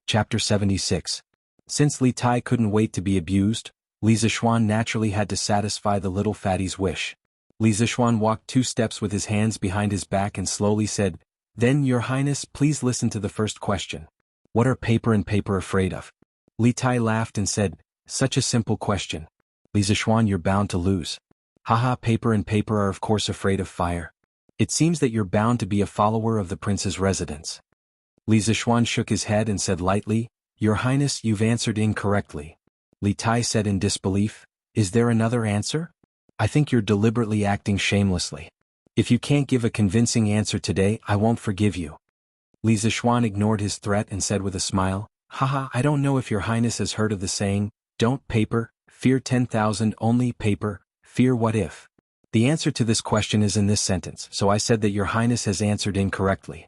Chapter 76. Since Li Tai couldn't wait to be abused, Li Zixuan naturally had to satisfy the little fatty's wish. Li Zixuan walked 2 steps with his hands behind his back and slowly said, Then, Your Highness, please listen to the first question. What are paper and paper afraid of? Li Tai laughed and said, Such a simple question. Li Zixuan, you're bound to lose. Haha, paper and paper are of course afraid of fire. It seems that you're bound to be a follower of the prince's residence. Li Zishuan shook his head and said lightly, Your Highness, you've answered incorrectly. Li Tai said in disbelief, Is there another answer? I think you're deliberately acting shamelessly. If you can't give a convincing answer today, I won't forgive you. Li Zishuan ignored his threat and said with a smile, Haha, I don't know if your Highness has heard of the saying, don't paper, fear 10,000, only paper, fear what if. The answer to this question is in this sentence, so I said that your Highness has answered incorrectly.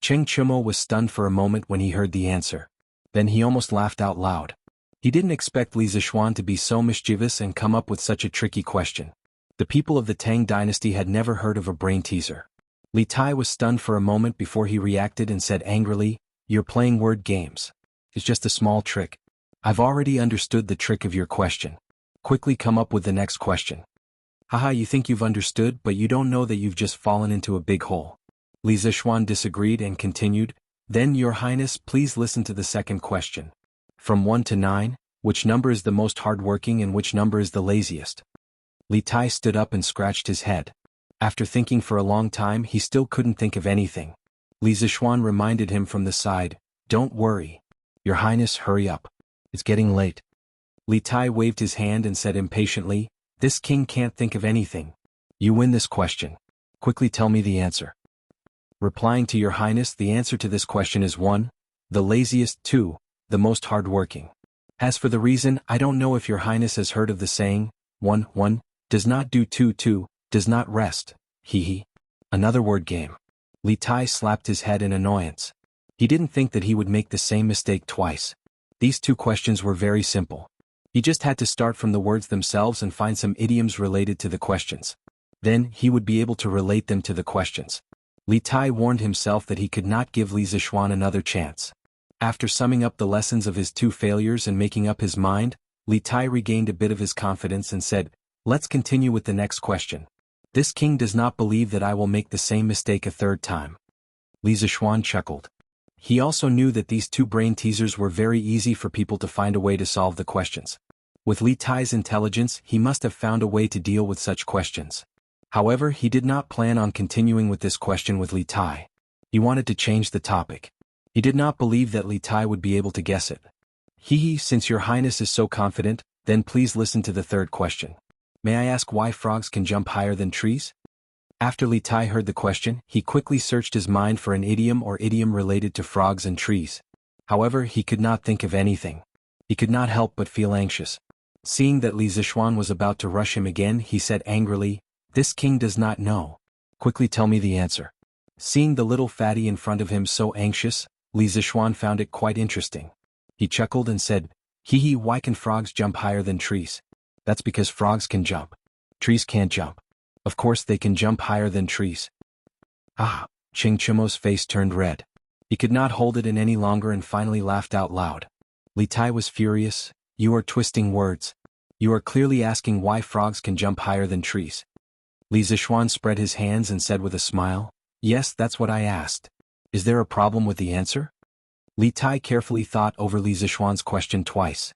Cheng Chumo was stunned for a moment when he heard the answer. Then he almost laughed out loud. He didn't expect Li Zishuan to be so mischievous and come up with such a tricky question. The people of the Tang dynasty had never heard of a brain teaser. Li Tai was stunned for a moment before he reacted and said angrily, You're playing word games. It's just a small trick. I've already understood the trick of your question. Quickly come up with the next question. Haha, you think you've understood, but you don't know that you've just fallen into a big hole. Li Zishuan disagreed and continued, Then your Highness, please listen to the second question. From 1 to 9, which number is the most hardworking and which number is the laziest? Li Tai stood up and scratched his head. After thinking for a long time, he still couldn't think of anything. Li Zishuan reminded him from the side, Don't worry. Your Highness, hurry up. It's getting late. Li Tai waved his hand and said impatiently, This king can't think of anything. You win this question. Quickly tell me the answer. Replying to your Highness, the answer to this question is 1, the laziest, 2, the most hardworking. As for the reason, I don't know if your Highness has heard of the saying, 1, does not do 2, does not rest. Hee. Another word game. Li Tai slapped his head in annoyance. He didn't think that he would make the same mistake twice. These two questions were very simple. He just had to start from the words themselves and find some idioms related to the questions. Then, he would be able to relate them to the questions. Li Tai warned himself that he could not give Li Zishuan another chance. After summing up the lessons of his two failures and making up his mind, Li Tai regained a bit of his confidence and said, Let's continue with the next question. This king does not believe that I will make the same mistake a third time. Li Zishuan chuckled. He also knew that these two brain teasers were very easy for people to find a way to solve the questions. With Li Tai's intelligence, he must have found a way to deal with such questions. However, he did not plan on continuing with this question with Li Tai. He wanted to change the topic. He did not believe that Li Tai would be able to guess it. Since your Highness is so confident, then please listen to the third question. May I ask why frogs can jump higher than trees? After Li Tai heard the question, he quickly searched his mind for an idiom or idiom related to frogs and trees. However, he could not think of anything. He could not help but feel anxious. Seeing that Li Zishuan was about to rush him again, he said angrily, This king does not know. Quickly tell me the answer. Seeing the little fatty in front of him so anxious, Li Zishuan found it quite interesting. He chuckled and said, Why can frogs jump higher than trees? That's because frogs can jump. Trees can't jump. Of course they can jump higher than trees. Cheng Chumo's face turned red. He could not hold it in any longer and finally laughed out loud. Li Tai was furious. You are twisting words. You are clearly asking why frogs can jump higher than trees. Li Zishuan spread his hands and said with a smile, Yes, that's what I asked. Is there a problem with the answer? Li Tai carefully thought over Li Zishuan's question twice.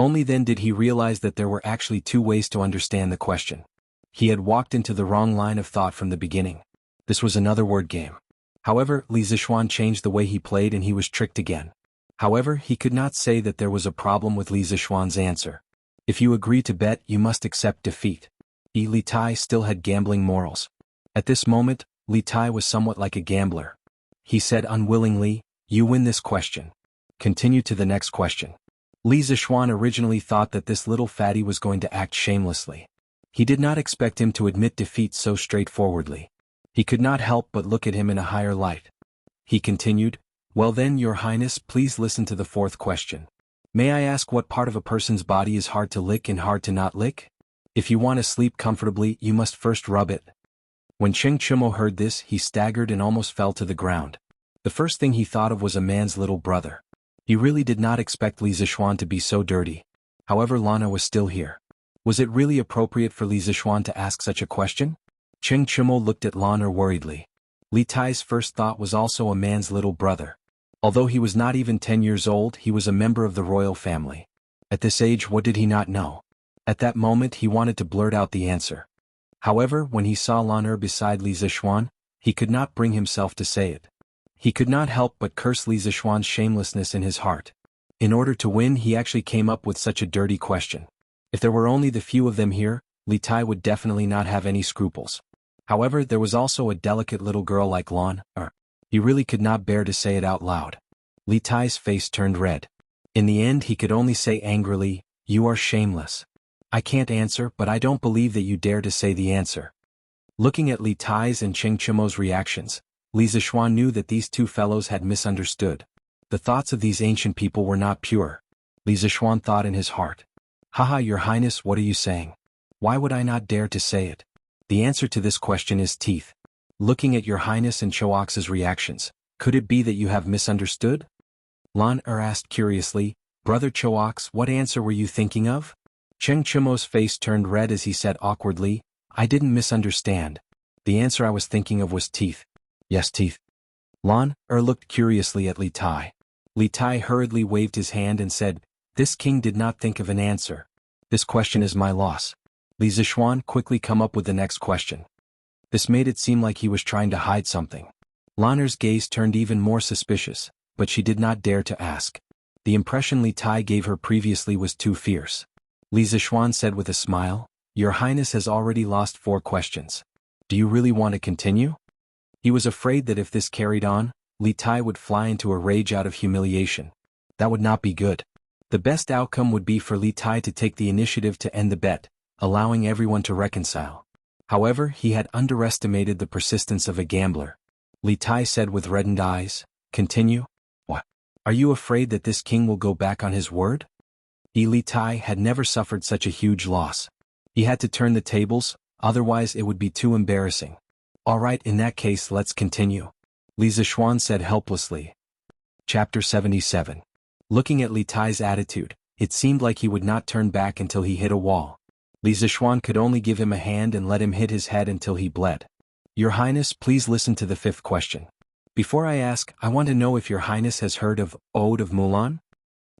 Only then did he realize that there were actually two ways to understand the question. He had walked into the wrong line of thought from the beginning. This was another word game. However, Li Zishuan changed the way he played and he was tricked again. However, he could not say that there was a problem with Li Zishuan's answer. If you agree to bet, you must accept defeat. Li Tai still had gambling morals. At this moment, Li Tai was somewhat like a gambler. He said unwillingly, You win this question. Continue to the next question. Li Zishuan originally thought that this little fatty was going to act shamelessly. He did not expect him to admit defeat so straightforwardly. He could not help but look at him in a higher light. He continued, Well then, your Highness, please listen to the fourth question. May I ask what part of a person's body is hard to lick and hard to not lick? If you want to sleep comfortably, you must first rub it. When Cheng Chumo heard this, he staggered and almost fell to the ground. The first thing he thought of was a man's little brother. He really did not expect Li Zishuan to be so dirty. However, Lana was still here. Was it really appropriate for Li Zishuan to ask such a question? Cheng Chumo looked at Lana worriedly. Li Tai's first thought was also a man's little brother. Although he was not even 10 years old, he was a member of the royal family. At this age, what did he not know? At that moment, he wanted to blurt out the answer. However, when he saw Lan beside Li Zixuan, he could not bring himself to say it. He could not help but curse Li Zixuan's shamelessness in his heart. In order to win, he actually came up with such a dirty question. If there were only the few of them here, Li Tai would definitely not have any scruples. However, there was also a delicate little girl like Lan. He really could not bear to say it out loud. Li Tai's face turned red. In the end, he could only say angrily, "You are shameless. I can't answer, but I don't believe that you dare to say the answer." Looking at Li Tai's and Cheng Chimo's reactions, Li Zixuan knew that these two fellows had misunderstood. The thoughts of these ancient people were not pure. Li Zixuan thought in his heart. "Haha, Your Highness, what are you saying? Why would I not dare to say it? The answer to this question is teeth." Looking at Your Highness and Choax's reactions, could it be that you have misunderstood? Lan asked curiously, "Brother Choax, what answer were you thinking of?" Cheng Chimo's face turned red as he said awkwardly, "I didn't misunderstand. The answer I was thinking of was teeth." "Yes, teeth." Lan looked curiously at Li Tai. Li Tai hurriedly waved his hand and said, "This king did not think of an answer. This question is my loss." Li Zixuan quickly come up with the next question. This made it seem like he was trying to hide something. Lan's gaze turned even more suspicious, but she did not dare to ask. The impression Li Tai gave her previously was too fierce. Li Zixuan said with a smile, "Your Highness has already lost 4 questions. Do you really want to continue?" He was afraid that if this carried on, Li Tai would fly into a rage out of humiliation. That would not be good. The best outcome would be for Li Tai to take the initiative to end the bet, allowing everyone to reconcile. However, he had underestimated the persistence of a gambler. Li Tai said with reddened eyes, "Continue? What? Are you afraid that this king will go back on his word?" Li Tai had never suffered such a huge loss. He had to turn the tables, otherwise it would be too embarrassing. "Alright, in that case let's continue," Li Zixuan said helplessly. Chapter 77. Looking at Li Tai's attitude, it seemed like he would not turn back until he hit a wall. Li Zixuan could only give him a hand and let him hit his head until he bled. "Your Highness, please listen to the 5th question. Before I ask, I want to know if Your Highness has heard of Ode of Mulan?"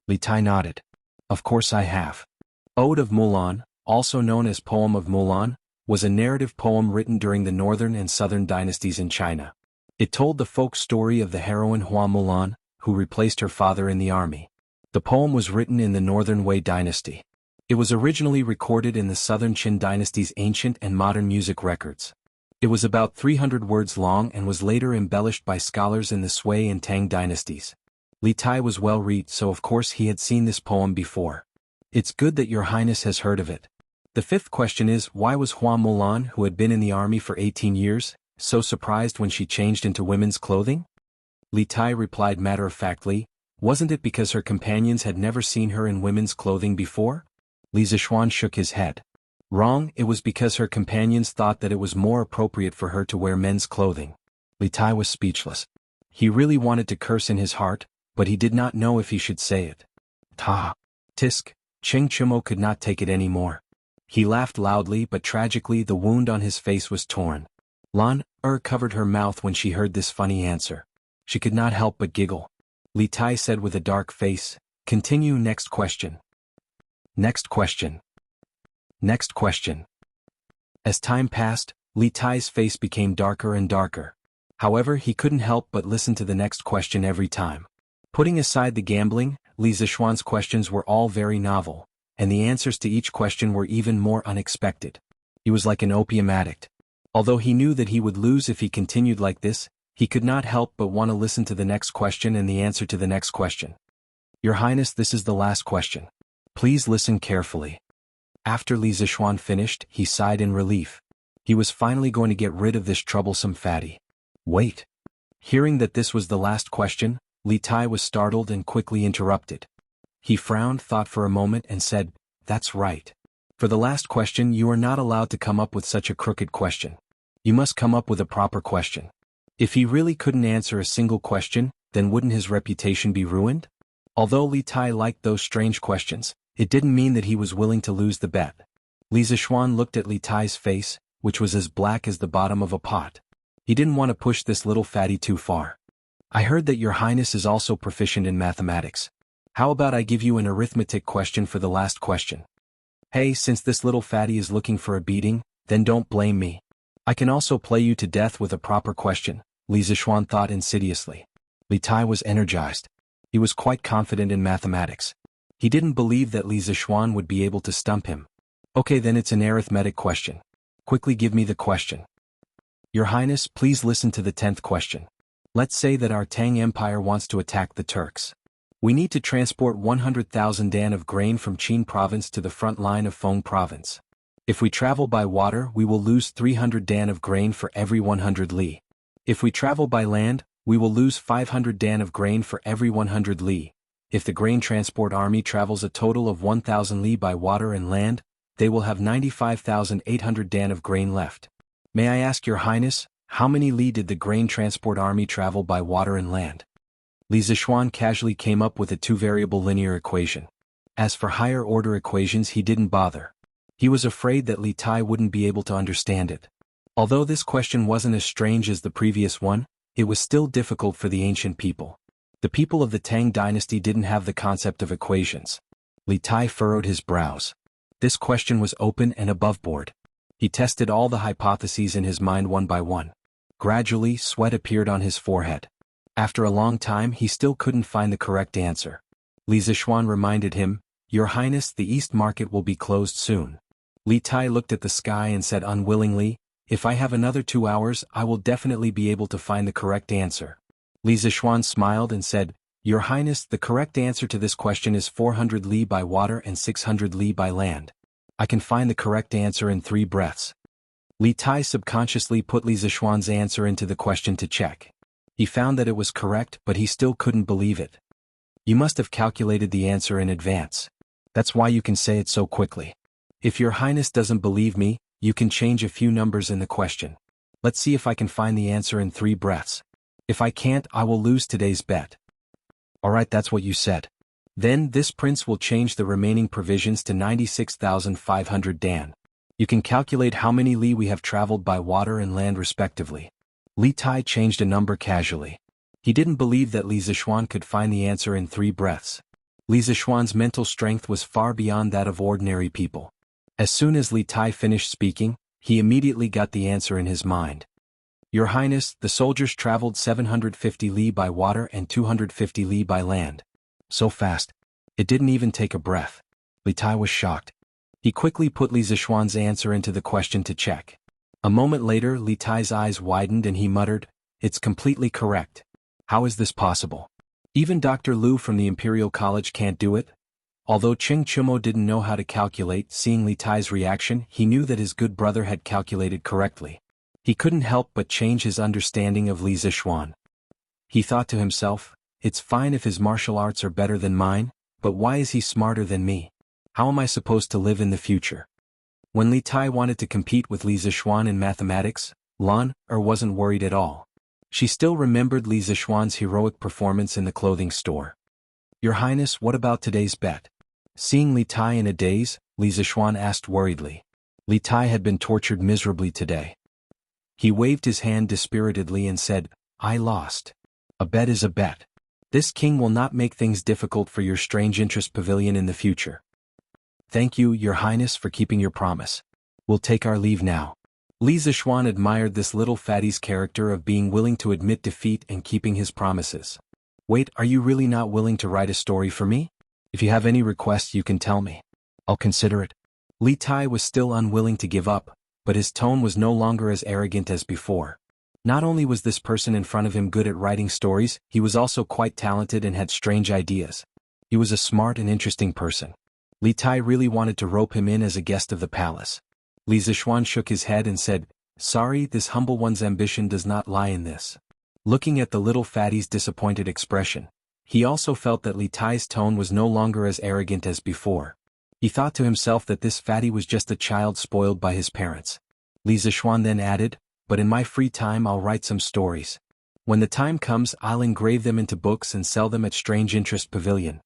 Li Tai nodded. "Of course I have." Ode of Mulan, also known as Poem of Mulan, was a narrative poem written during the northern and southern dynasties in China. It told the folk story of the heroine Hua Mulan, who replaced her father in the army. The poem was written in the Northern Wei dynasty. It was originally recorded in the Southern Qin dynasty's ancient and modern music records. It was about 300 words long and was later embellished by scholars in the Sui and Tang dynasties. Li Tai was well read, so of course he had seen this poem before. "It's good that Your Highness has heard of it." The 5th question is, why was Hua Mulan, who had been in the army for 18 years, so surprised when she changed into women's clothing? Li Tai replied matter-of-factly, "Wasn't it because her companions had never seen her in women's clothing before?" Li Zixuan shook his head. "Wrong, it was because her companions thought that it was more appropriate for her to wear men's clothing." Li Tai was speechless. He really wanted to curse in his heart, but he did not know if he should say it. "Ta! Tisk!" Cheng Chimo could not take it anymore. He laughed loudly, but tragically the wound on his face was torn. Lan covered her mouth when she heard this funny answer. She could not help but giggle. Li Tai said with a dark face, "Continue, next question." Next question. Next question. As time passed, Li Tai's face became darker and darker. However, he couldn't help but listen to the next question every time. Putting aside the gambling, Li Zixuan's questions were all very novel, and the answers to each question were even more unexpected. He was like an opium addict. Although he knew that he would lose if he continued like this, he could not help but want to listen to the next question and the answer to the next question. "Your Highness, this is the last question. Please listen carefully." After Li Zixuan finished, he sighed in relief. He was finally going to get rid of this troublesome fatty. "Wait." Hearing that this was the last question, Li Tai was startled and quickly interrupted. He frowned, thought for a moment and said, "That's right. For the last question you are not allowed to come up with such a crooked question. You must come up with a proper question." If he really couldn't answer a single question, then wouldn't his reputation be ruined? Although Li Tai liked those strange questions, it didn't mean that he was willing to lose the bet. Li Zixuan looked at Li Tai's face, which was as black as the bottom of a pot. He didn't want to push this little fatty too far. "I heard that Your Highness is also proficient in mathematics. How about I give you an arithmetic question for the last question?" Hey, since this little fatty is looking for a beating, Then don't blame me. I can also play you to death with a proper question, Li Zishuan thought insidiously. Li Tai was energized. He was quite confident in mathematics. He didn't believe that Li Zishuan would be able to stump him. Okay, then it's an arithmetic question. Quickly give me the question. Your Highness, please listen to the 10th question. Let's say that our Tang Empire wants to attack the Turks. We need to transport 100,000 dan of grain from Qin province to the front line of Feng province. If we travel by water, we will lose 300 dan of grain for every 100 li. If we travel by land, we will lose 500 dan of grain for every 100 li. If the grain transport army travels a total of 1,000 li by water and land, they will have 95,800 dan of grain left. May I ask your Highness, how many li did the grain transport army travel by water and land? Li Zishuan casually came up with a two-variable linear equation. As for higher-order equations, he didn't bother. He was afraid that Li Tai wouldn't be able to understand it. Although this question wasn't as strange as the previous one, it was still difficult for the ancient people. The people of the Tang dynasty didn't have the concept of equations. Li Tai furrowed his brows. This question was open and aboveboard. He tested all the hypotheses in his mind one by one. Gradually, sweat appeared on his forehead. After a long time, he still couldn't find the correct answer. Li Zishuan reminded him, Your Highness, the East Market will be closed soon. Li Tai looked at the sky and said unwillingly, If I have another 2 hours, I will definitely be able to find the correct answer. Li Zishuan smiled and said, Your Highness, the correct answer to this question is 400 li by water and 600 li by land. I can find the correct answer in 3 breaths. Li Tai subconsciously put Li Zishuan's answer into the question to check. He found that it was correct, but he still couldn't believe it. You must have calculated the answer in advance. That's why you can say it so quickly. If your Highness doesn't believe me, you can change a few numbers in the question. Let's see if I can find the answer in 3 breaths. If I can't, I will lose today's bet. Alright, that's what you said. Then this prince will change the remaining provisions to 96,500 dan. You can calculate how many li we have traveled by water and land respectively. Li Tai changed a number casually. He didn't believe that Li Zishuan could find the answer in 3 breaths. Li Zishuan's mental strength was far beyond that of ordinary people. As soon as Li Tai finished speaking, he immediately got the answer in his mind. Your Highness, the soldiers traveled 750 li by water and 250 li by land. So fast. It didn't even take a breath. Li Tai was shocked. He quickly put Li Zishuan's answer into the question to check. A moment later, Li Tai's eyes widened and he muttered, It's completely correct. How is this possible? Even Dr. Liu from the Imperial College can't do it? Although Cheng Chumo didn't know how to calculate, seeing Li Tai's reaction, he knew that his good brother had calculated correctly. He couldn't help but change his understanding of Li Zishuan. He thought to himself, It's fine if his martial arts are better than mine, but why is he smarter than me? How am I supposed to live in the future? When Li Tai wanted to compete with Li Zishuan in mathematics, Lan wasn't worried at all. She still remembered Li Zishuan's heroic performance in the clothing store. Your Highness, what about today's bet? Seeing Li Tai in a daze, Li Zishuan asked worriedly. Li Tai had been tortured miserably today. He waved his hand dispiritedly and said, I lost. A bet is a bet. This king will not make things difficult for your strange interest pavilion in the future. Thank you, Your Highness, for keeping your promise. We'll take our leave now. Li Zishuan admired this little fatty's character of being willing to admit defeat and keeping his promises. Wait, are you really not willing to write a story for me? If you have any requests, you can tell me. I'll consider it. Li Tai was still unwilling to give up, but his tone was no longer as arrogant as before. Not only was this person in front of him good at writing stories, he was also quite talented and had strange ideas. He was a smart and interesting person. Li Tai really wanted to rope him in as a guest of the palace. Li Zishuan shook his head and said, Sorry, this humble one's ambition does not lie in this. Looking at the little fatty's disappointed expression, he also felt that Li Tai's tone was no longer as arrogant as before. He thought to himself that this fatty was just a child spoiled by his parents. Li Zishuan then added, But in my free time I'll write some stories. When the time comes, I'll engrave them into books and sell them at Strange Interest Pavilion.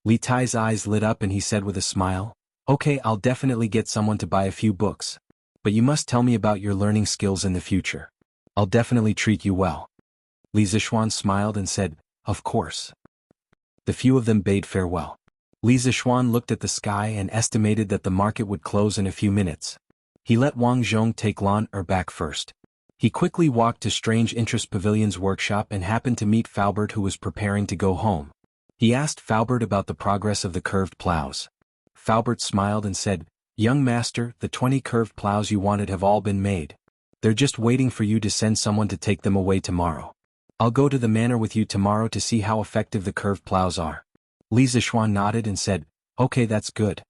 Li Tai's eyes lit up and he said with a smile, Okay, I'll definitely get someone to buy a few books. But you must tell me about your learning skills in the future. I'll definitely treat you well. Li Zishuan smiled and said, Of course. The few of them bade farewell. Li Zishuan looked at the sky and estimated that the market would close in a few minutes. He let Wang Zhong take Lan Er back first. He quickly walked to Strange Interest Pavilion's workshop and happened to meet Faubert, who was preparing to go home. He asked Faubert about the progress of the curved plows. Faubert smiled and said, "Young master, the 20 curved plows you wanted have all been made. They're just waiting for you to send someone to take them away tomorrow. I'll go to the manor with you tomorrow to see how effective the curved plows are." Li Zishuan nodded and said, "Okay, that's good.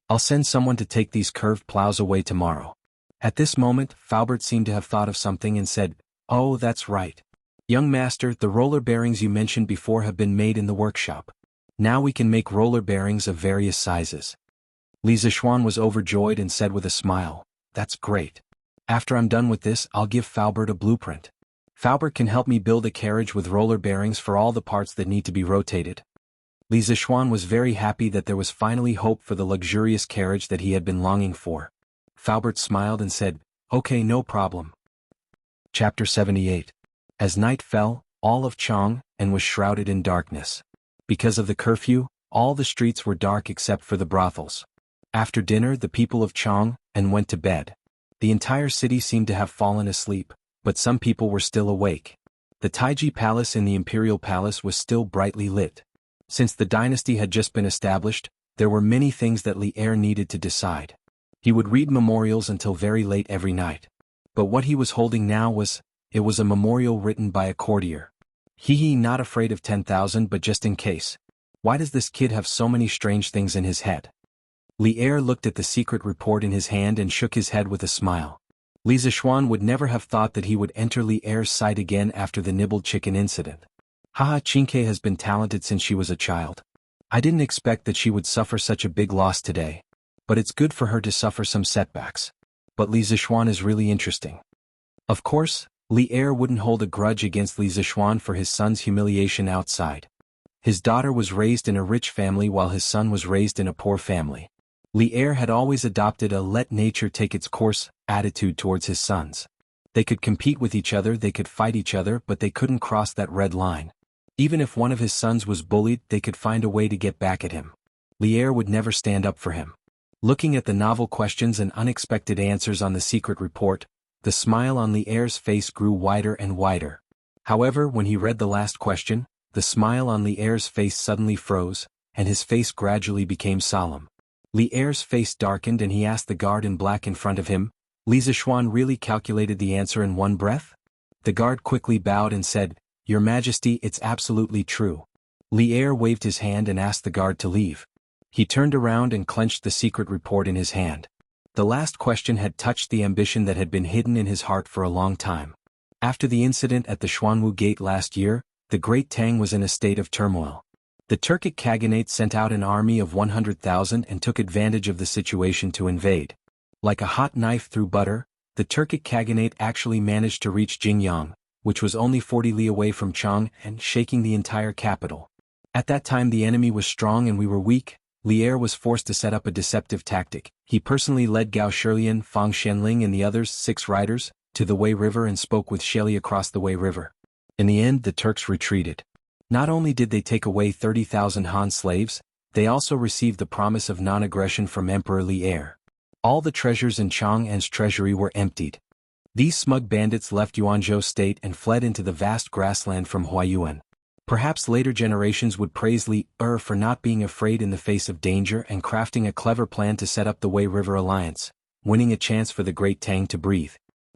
I'll send someone to take these curved plows away tomorrow." At this moment, Faubert seemed to have thought of something and said, "Oh, that's right. Young master, the roller bearings you mentioned before have been made in the workshop. Now we can make roller bearings of various sizes." Li Zishuan was overjoyed and said with a smile, "That's great. After I'm done with this, I'll give Faubert a blueprint. Faubert can help me build a carriage with roller bearings for all the parts that need to be rotated." Li Zishuan was very happy that there was finally hope for the luxurious carriage that he had been longing for. Faubert smiled and said, "Okay, no problem." Chapter 78. As night fell, all of Chang'an was shrouded in darkness. Because of the curfew, all the streets were dark except for the brothels. After dinner, the people of Chang'an went to bed. The entire city seemed to have fallen asleep, but some people were still awake. The Taiji Palace in the Imperial Palace was still brightly lit. Since the dynasty had just been established, there were many things that Li Er needed to decide. He would read memorials until very late every night. But what he was holding now was a memorial written by a courtier. He not afraid of 10,000 but just in case. Why does this kid have so many strange things in his head? Li Er looked at the secret report in his hand and shook his head with a smile. Li Zishuan would never have thought that he would enter Li Er's sight again after the nibbled chicken incident. Haha, Chinke has been talented since she was a child. I didn't expect that she would suffer such a big loss today. But it's good for her to suffer some setbacks. But Li Zishuan is really interesting. Of course, Li Er wouldn't hold a grudge against Li Zishuan for his son's humiliation outside. His daughter was raised in a rich family while his son was raised in a poor family. Li Er had always adopted a let nature take its course attitude towards his sons. They could compete with each other, they could fight each other, but they couldn't cross that red line. Even if one of his sons was bullied, they could find a way to get back at him. Li Er would never stand up for him. Looking at the novel questions and unexpected answers on the secret report, the smile on Li Er's face grew wider and wider. However, when he read the last question, the smile on Li Er's face suddenly froze, and his face gradually became solemn. Li Er's face darkened and he asked the guard in black in front of him, "Li Zishuan really calculated the answer in one breath?" The guard quickly bowed and said, "Your Majesty, it's absolutely true." Li Er waved his hand and asked the guard to leave. He turned around and clenched the secret report in his hand. The last question had touched the ambition that had been hidden in his heart for a long time. After the incident at the Xuanwu Gate last year, the Great Tang was in a state of turmoil. The Turkic Khaganate sent out an army of 100,000 and took advantage of the situation to invade. Like a hot knife through butter, the Turkic Khaganate actually managed to reach Jingyang, which was only 40 li away from Chang'an, shaking the entire capital. At that time the enemy was strong and we were weak. Li Er was forced to set up a deceptive tactic. He personally led Gao Shilian, Fang Xianling and the others, 6 riders, to the Wei River and spoke with Sheli across the Wei River. In the end, the Turks retreated. Not only did they take away 30,000 Han slaves, they also received the promise of non-aggression from Emperor Li Er. All the treasures in Chang'an's treasury were emptied. These smug bandits left Yuanzhou state and fled into the vast grassland from Huaiyuan. Perhaps later generations would praise Li Er for not being afraid in the face of danger and crafting a clever plan to set up the Wei River Alliance, winning a chance for the Great Tang to breathe.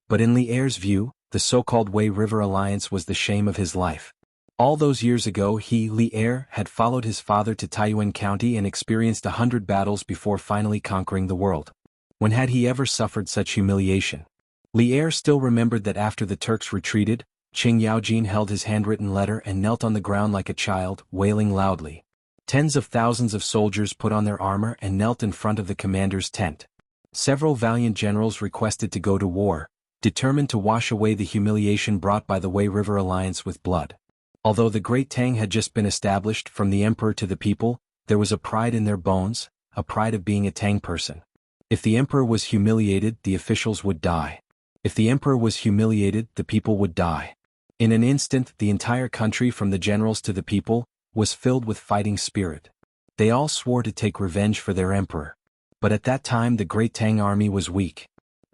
But in Li Er's view, the so-called Wei River Alliance was the shame of his life. All those years ago he, Li Er, had followed his father to Taiyuan County and experienced 100 battles before finally conquering the world. When had he ever suffered such humiliation? Li Er still remembered that after the Turks retreated, Qing Yaojin held his handwritten letter and knelt on the ground like a child, wailing loudly. Tens of thousands of soldiers put on their armor and knelt in front of the commander's tent. Several valiant generals requested to go to war, determined to wash away the humiliation brought by the Wei River Alliance with blood. Although the Great Tang had just been established, from the emperor to the people, there was a pride in their bones, a pride of being a Tang person. If the emperor was humiliated, the officials would die. If the emperor was humiliated, the people would die. In an instant, the entire country, from the generals to the people, was filled with fighting spirit. They all swore to take revenge for their emperor. But at that time the Great Tang army was weak.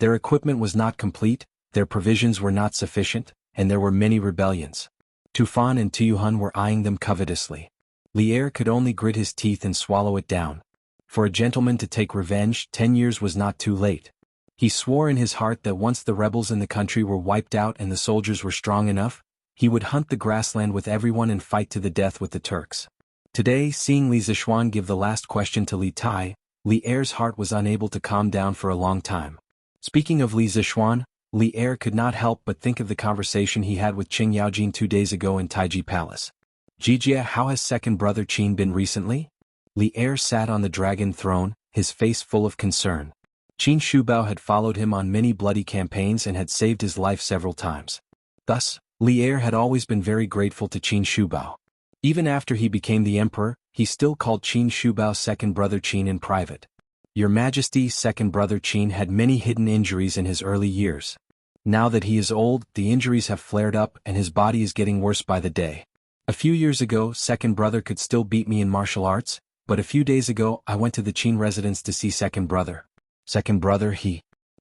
Their equipment was not complete, their provisions were not sufficient, and there were many rebellions. Tufan and Tuyuhun were eyeing them covetously. Lier could only grit his teeth and swallow it down. For a gentleman to take revenge, 10 years was not too late. He swore in his heart that once the rebels in the country were wiped out and the soldiers were strong enough, he would hunt the grassland with everyone and fight to the death with the Turks. Today, seeing Li Zishuan give the last question to Li Tai, Li Er's heart was unable to calm down for a long time. Speaking of Li Zishuan, Li Er could not help but think of the conversation he had with Qing Yaojin 2 days ago in Taiji Palace. Jijia, how has second brother Qin been recently? Li Er sat on the dragon throne, his face full of concern. Qin Shubao had followed him on many bloody campaigns and had saved his life several times. Thus, Li Er had always been very grateful to Qin Shubao. Even after he became the emperor, he still called Qin Shubao second brother Qin in private. Your Majesty, second brother Qin had many hidden injuries in his early years. Now that he is old, the injuries have flared up and his body is getting worse by the day. A few years ago, second brother could still beat me in martial arts, but a few days ago I went to the Qin residence to see second brother. Second brother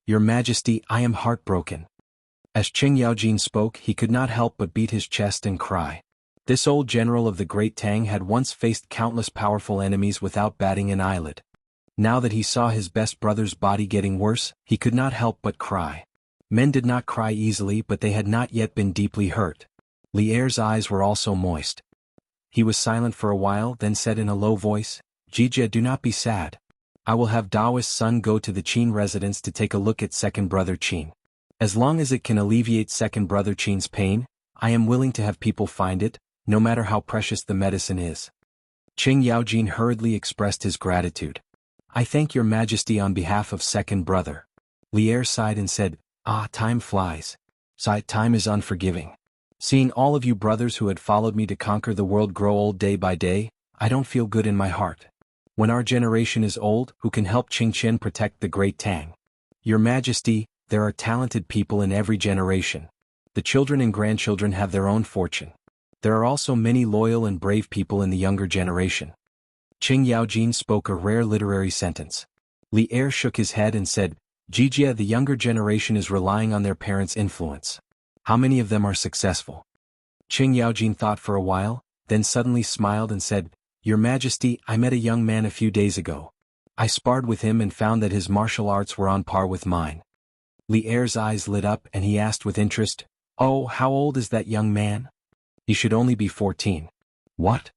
Your Majesty, I am heartbroken. As Qing Yaojin spoke, he could not help but beat his chest and cry. This old general of the Great Tang had once faced countless powerful enemies without batting an eyelid. Now that he saw his best brother's body getting worse, he could not help but cry. Men did not cry easily, but they had not yet been deeply hurt. Li Er's eyes were also moist. He was silent for a while, then said in a low voice, Jijia, do not be sad. I will have Daoist's son go to the Qin residence to take a look at second brother Qin. As long as it can alleviate second brother Qin's pain, I am willing to have people find it, no matter how precious the medicine is. Qing Yaojin hurriedly expressed his gratitude. I thank your Majesty on behalf of second brother. Li Er sighed and said, time flies. Time is unforgiving. Seeing all of you brothers who had followed me to conquer the world grow old day by day, I don't feel good in my heart. When our generation is old, who can help Qingqian protect the Great Tang? Your Majesty, there are talented people in every generation. The children and grandchildren have their own fortune. There are also many loyal and brave people in the younger generation. Qing Yaojin spoke a rare literary sentence. Li Er shook his head and said, Jijia, the younger generation is relying on their parents' influence. How many of them are successful? Qing Yaojin thought for a while, then suddenly smiled and said, Your Majesty, I met a young man a few days ago. I sparred with him and found that his martial arts were on par with mine. Li Er's eyes lit up and he asked with interest, Oh, how old is that young man? He should only be 14. What?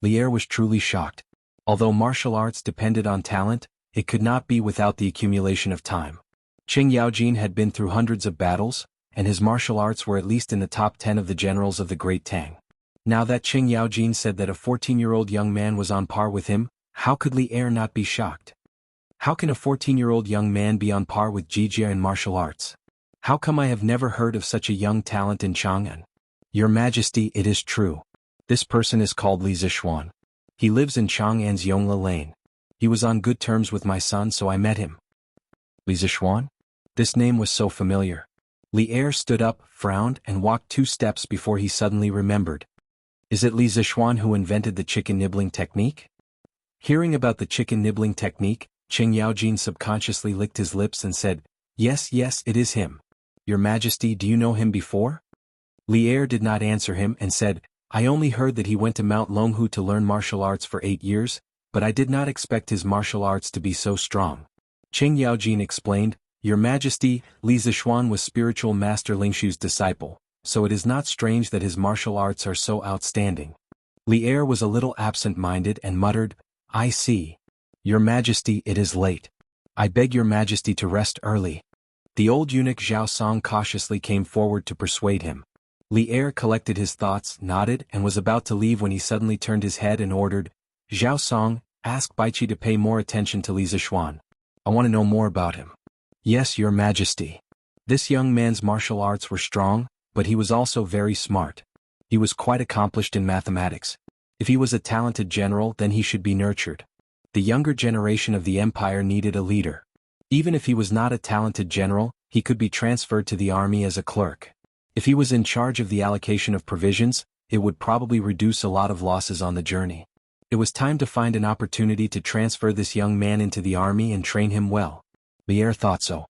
Li Er was truly shocked. Although martial arts depended on talent, it could not be without the accumulation of time. Qing Yaojin had been through hundreds of battles, and his martial arts were at least in the top 10 of the generals of the Great Tang. Now that Qing Yaojin said that a 14-year-old young man was on par with him, how could Li Er not be shocked? How can a 14-year-old young man be on par with Jijia in martial arts? How come I have never heard of such a young talent in Chang'an? Your Majesty, it is true. This person is called Li Zishuan. He lives in Chang'an's Yongla Lane. He was on good terms with my son, so I met him. Li Zishuan? This name was so familiar. Li Er stood up, frowned, and walked 2 steps before he suddenly remembered. Is it Li Zishuan who invented the chicken nibbling technique? Hearing about the chicken nibbling technique, Qing Yaojin subconsciously licked his lips and said, Yes, it is him. Your Majesty, do you know him before? Li Er did not answer him and said, I only heard that he went to Mount Longhu to learn martial arts for 8 years, but I did not expect his martial arts to be so strong. Qing Yaojin explained, Your Majesty, Li Zishuan was spiritual master Lingshu's disciple, so it is not strange that his martial arts are so outstanding. Li Er was a little absent-minded and muttered, I see. Your Majesty, it is late. I beg your Majesty to rest early. The old eunuch Zhao Song cautiously came forward to persuade him. Li Er collected his thoughts, nodded, and was about to leave when he suddenly turned his head and ordered, Zhao Song, ask Baiqi to pay more attention to Li Zishuan. I want to know more about him. Yes, Your Majesty. This young man's martial arts were strong, but he was also very smart. He was quite accomplished in mathematics. If he was a talented general, then he should be nurtured. The younger generation of the empire needed a leader. Even if he was not a talented general, he could be transferred to the army as a clerk. If he was in charge of the allocation of provisions, it would probably reduce a lot of losses on the journey. It was time to find an opportunity to transfer this young man into the army and train him well. Li Er thought so.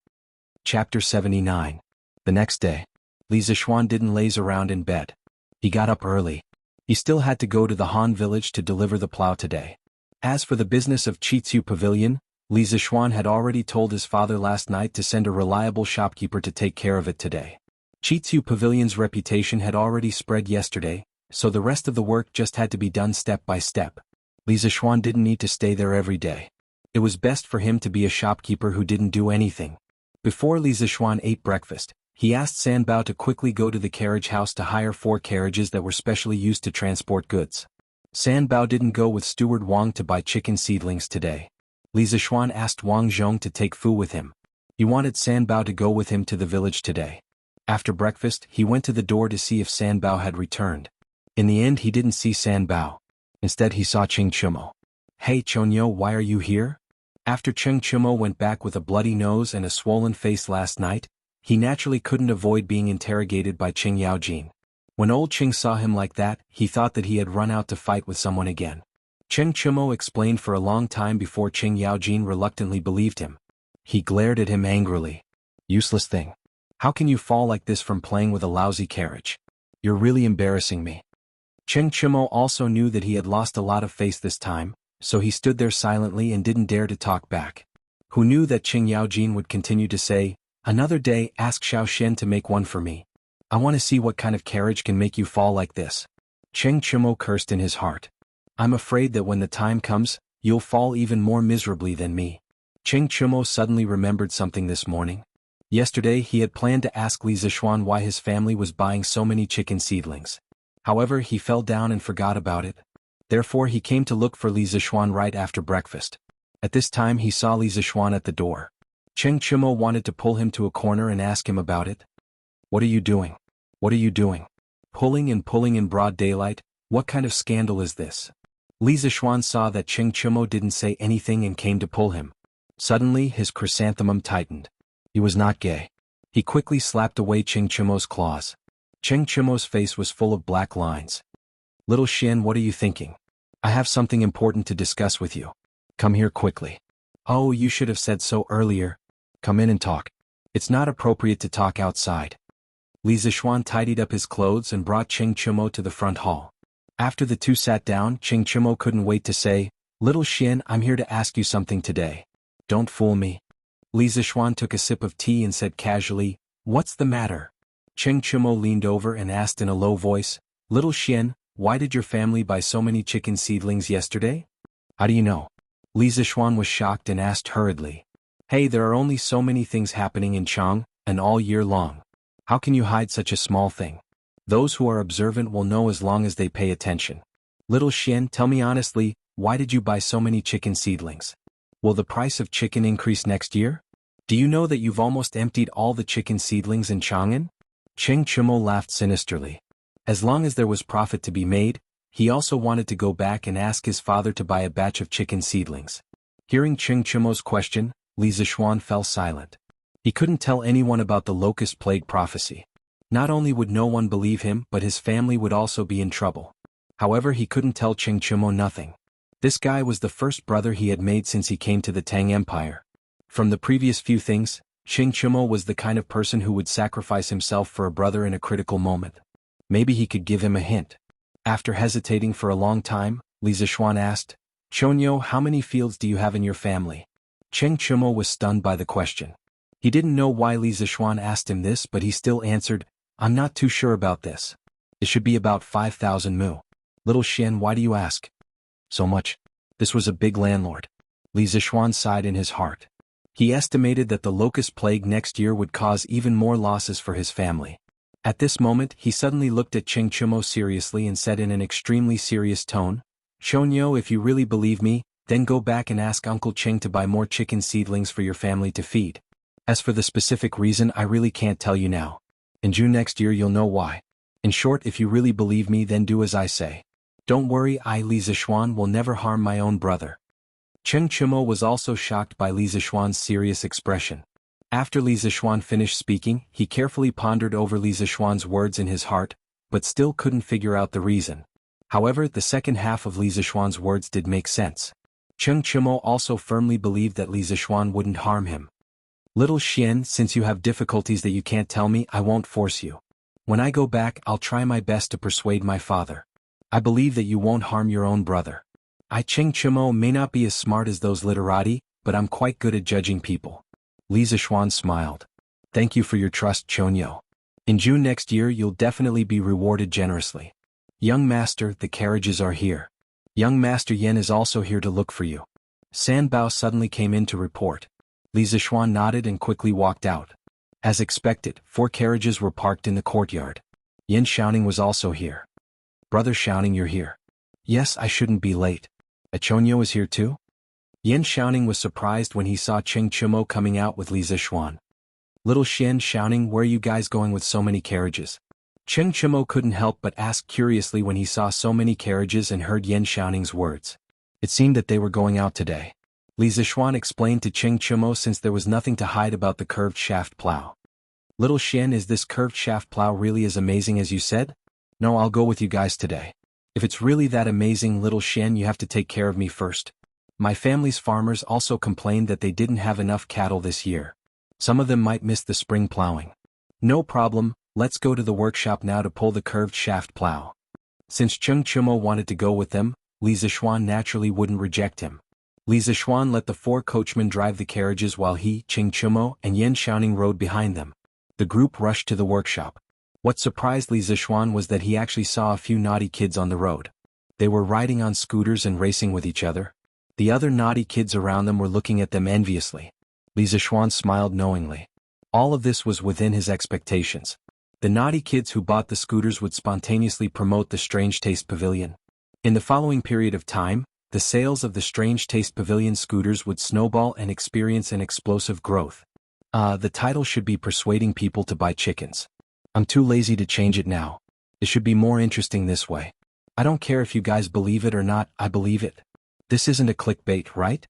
Chapter 79. The next day. Li Zixuan didn't laze around in bed. He got up early. He still had to go to the Han village to deliver the plow today. As for the business of Chitsu Pavilion, Li Zixuan had already told his father last night to send a reliable shopkeeper to take care of it today. Chitsu Pavilion's reputation had already spread yesterday, so the rest of the work just had to be done step by step. Li Zixuan didn't need to stay there every day. It was best for him to be a shopkeeper who didn't do anything. Before Li Zixuan ate breakfast, he asked Sanbao to quickly go to the carriage house to hire 4 carriages that were specially used to transport goods. Sanbao didn't go with Steward Wang to buy chicken seedlings today. Li Zixuan asked Wang Zhong to take Fu with him. He wanted Sanbao to go with him to the village today. After breakfast, he went to the door to see if Sanbao had returned. In the end, he didn't see Sanbao. Instead, he saw Cheng Chumo. "Hey Chonyo, why are you here?" After Cheng Chumo went back with a bloody nose and a swollen face last night, he naturally couldn't avoid being interrogated by Cheng Yaojin. When old Cheng saw him like that, he thought that he had run out to fight with someone again. Cheng Chumo explained for a long time before Cheng Yaojin reluctantly believed him. He glared at him angrily. "Useless thing. How can you fall like this from playing with a lousy carriage? You're really embarrassing me." Cheng Chumo also knew that he had lost a lot of face this time, so he stood there silently and didn't dare to talk back. Who knew that Cheng Yaojin would continue to say, "Another day, ask Xiao Shen to make one for me. I want to see what kind of carriage can make you fall like this." Cheng Chumo cursed in his heart. "I'm afraid that when the time comes, you'll fall even more miserably than me." Cheng Chumo suddenly remembered something this morning. Yesterday he had planned to ask Li Zixuan why his family was buying so many chicken seedlings. However, he fell down and forgot about it. Therefore he came to look for Li Zixuan right after breakfast. At this time he saw Li Zixuan at the door. Cheng Chumo wanted to pull him to a corner and ask him about it. "What are you doing? What are you doing? Pulling and pulling in broad daylight, what kind of scandal is this?" Li Zixuan saw that Cheng Chumo didn't say anything and came to pull him. Suddenly his chrysanthemum tightened. He was not gay. He quickly slapped away Cheng Chumo's claws. Cheng Chumo's face was full of black lines. "Little Xian, what are you thinking? I have something important to discuss with you. Come here quickly." "Oh, you should have said so earlier. Come in and talk. It's not appropriate to talk outside." Li Zixuan tidied up his clothes and brought Cheng Chumo to the front hall. After the two sat down, Cheng Chumo couldn't wait to say, "Little Xian, I'm here to ask you something today. Don't fool me." Li Zixuan took a sip of tea and said casually, "What's the matter?" Cheng Chumo leaned over and asked in a low voice, "Little Xian, why did your family buy so many chicken seedlings yesterday?" "How do you know?" Li Zixuan was shocked and asked hurriedly. "Hey, there are only so many things happening in Chang, and all year long. How can you hide such a small thing? Those who are observant will know as long as they pay attention. Little Xian, tell me honestly, why did you buy so many chicken seedlings? Will the price of chicken increase next year? Do you know that you've almost emptied all the chicken seedlings in Chang'an?" Cheng Chumo laughed sinisterly. As long as there was profit to be made, he also wanted to go back and ask his father to buy a batch of chicken seedlings. Hearing Cheng Chumo's question, Li Zixuan fell silent. He couldn't tell anyone about the locust plague prophecy. Not only would no one believe him, but his family would also be in trouble. However, he couldn't tell Cheng Chumo nothing. This guy was the first brother he had made since he came to the Tang Empire. From the previous few things, Cheng Chumo was the kind of person who would sacrifice himself for a brother in a critical moment. Maybe he could give him a hint. After hesitating for a long time, Li Zixuan asked, "Chonyo, how many fields do you have in your family?" Cheng Chumo was stunned by the question. He didn't know why Li Zixuan asked him this, but he still answered, "I'm not too sure about this. It should be about 5,000 mu." "Little Xian, why do you ask?" "So much." This was a big landlord. Li Zixuan sighed in his heart. He estimated that the locust plague next year would cause even more losses for his family. At this moment, he suddenly looked at Cheng Chumo seriously and said in an extremely serious tone, "Chonyo, if you really believe me, then go back and ask Uncle Cheng to buy more chicken seedlings for your family to feed. As for the specific reason, I really can't tell you now. In June next year you'll know why. In short, if you really believe me, then do as I say. Don't worry, I, Li Zixuan, will never harm my own brother." Cheng Chumo was also shocked by Li Zixuan's serious expression. After Li Zixuan finished speaking, he carefully pondered over Li Zixuan's words in his heart, but still couldn't figure out the reason. However, the second half of Li Zixuan's words did make sense. Cheng Chumo also firmly believed that Li Zixuan wouldn't harm him. Little Xian, since you have difficulties that you can't tell me, I won't force you. When I go back, I'll try my best to persuade my father. I believe that you won't harm your own brother. I Cheng Chimo may not be as smart as those literati, but I'm quite good at judging people. Li Zishuan smiled. Thank you for your trust, Chonyo. In June next year you'll definitely be rewarded generously. Young master, the carriages are here. Young master Yen is also here to look for you. San Bao suddenly came in to report. Li Zishuan nodded and quickly walked out. As expected, 4 carriages were parked in the courtyard. Yen Xiaoning was also here. Brother Xiaoning, you're here. Yes, I shouldn't be late. Chonyo is here too? Yen Xiaoning was surprised when he saw Cheng Chimo coming out with Li Zishuan. Little Xian Xiaoning, where are you guys going with so many carriages? Cheng Chimo couldn't help but ask curiously when he saw so many carriages and heard Yen Xiaoning's words. It seemed that they were going out today. Li Zishuan explained to Cheng Chimo since there was nothing to hide about the curved shaft plow. Little Xian, is this curved shaft plow really as amazing as you said? No, I'll go with you guys today. If it's really that amazing, Little Xian, you have to take care of me first. My family's farmers also complained that they didn't have enough cattle this year. Some of them might miss the spring plowing. No problem, let's go to the workshop now to pull the curved shaft plow. Since Cheng Chimo wanted to go with them, Li Zishuan naturally wouldn't reject him. Li Zishuan let the 4 coachmen drive the carriages while he, Cheng Chimo, and Yen Xiaoning rode behind them. The group rushed to the workshop. What surprised Li Zishuan was that he actually saw a few naughty kids on the road. They were riding on scooters and racing with each other. The other naughty kids around them were looking at them enviously. Li Zishuan smiled knowingly. All of this was within his expectations. The naughty kids who bought the scooters would spontaneously promote the Strange Taste Pavilion. In the following period of time, the sales of the Strange Taste Pavilion scooters would snowball and experience an explosive growth. The title should be Persuading People to Buy Chickens. I'm too lazy to change it now. It should be more interesting this way. I don't care if you guys believe it or not, I believe it. This isn't a clickbait, right?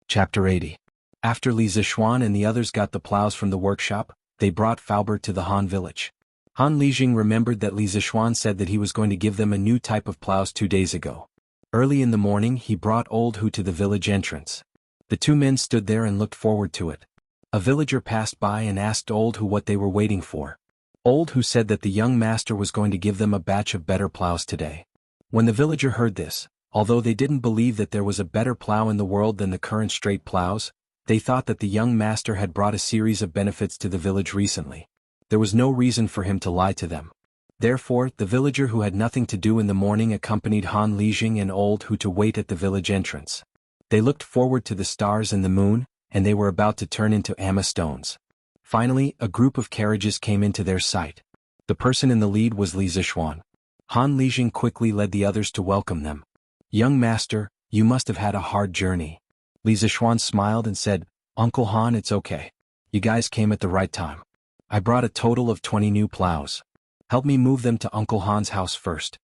Chapter 80. After Li Zishuan and the others got the plows from the workshop, they brought Faubert to the Han village. Han Lijing remembered that Li Zishuan said that he was going to give them a new type of plows 2 days ago. Early in the morning he brought Old Hu to the village entrance. The 2 men stood there and looked forward to it. A villager passed by and asked Old Hu what they were waiting for. Old Hu said that the young master was going to give them a batch of better plows today. When the villager heard this, although they didn't believe that there was a better plow in the world than the current straight plows, they thought that the young master had brought a series of benefits to the village recently. There was no reason for him to lie to them. Therefore, the villager who had nothing to do in the morning accompanied Han Lijing and Old Hu to wait at the village entrance. They looked forward to the stars and the moon, and they were about to turn into Amma stones. Finally, a group of carriages came into their sight. The person in the lead was Li Zishuan. Han Lijing quickly led the others to welcome them. Young master, you must have had a hard journey. Li Zishuan smiled and said, Uncle Han, it's okay. You guys came at the right time. I brought a total of 20 new plows. Help me move them to Uncle Han's house first.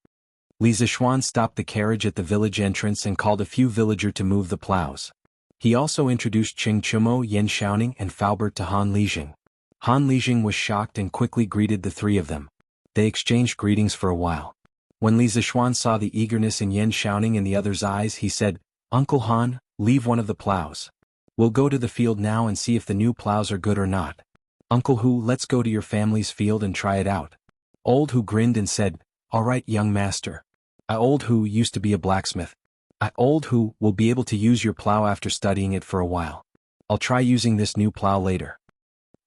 Li Zishuan stopped the carriage at the village entrance and called a few villagers to move the plows. He also introduced Cheng Chimo, Yen Xiaoning, and Faubert to Han Lijing. Han Lijing was shocked and quickly greeted the 3 of them. They exchanged greetings for a while. When Li Zishuan saw the eagerness in Yen Xiaoning in the other's eyes, he said, Uncle Han, leave one of the plows. We'll go to the field now and see if the new plows are good or not. Uncle Hu, let's go to your family's field and try it out. Old Hu grinned and said, All right, young master. I Old Hu used to be a blacksmith. I Old Hu will be able to use your plow after studying it for a while. I'll try using this new plow later.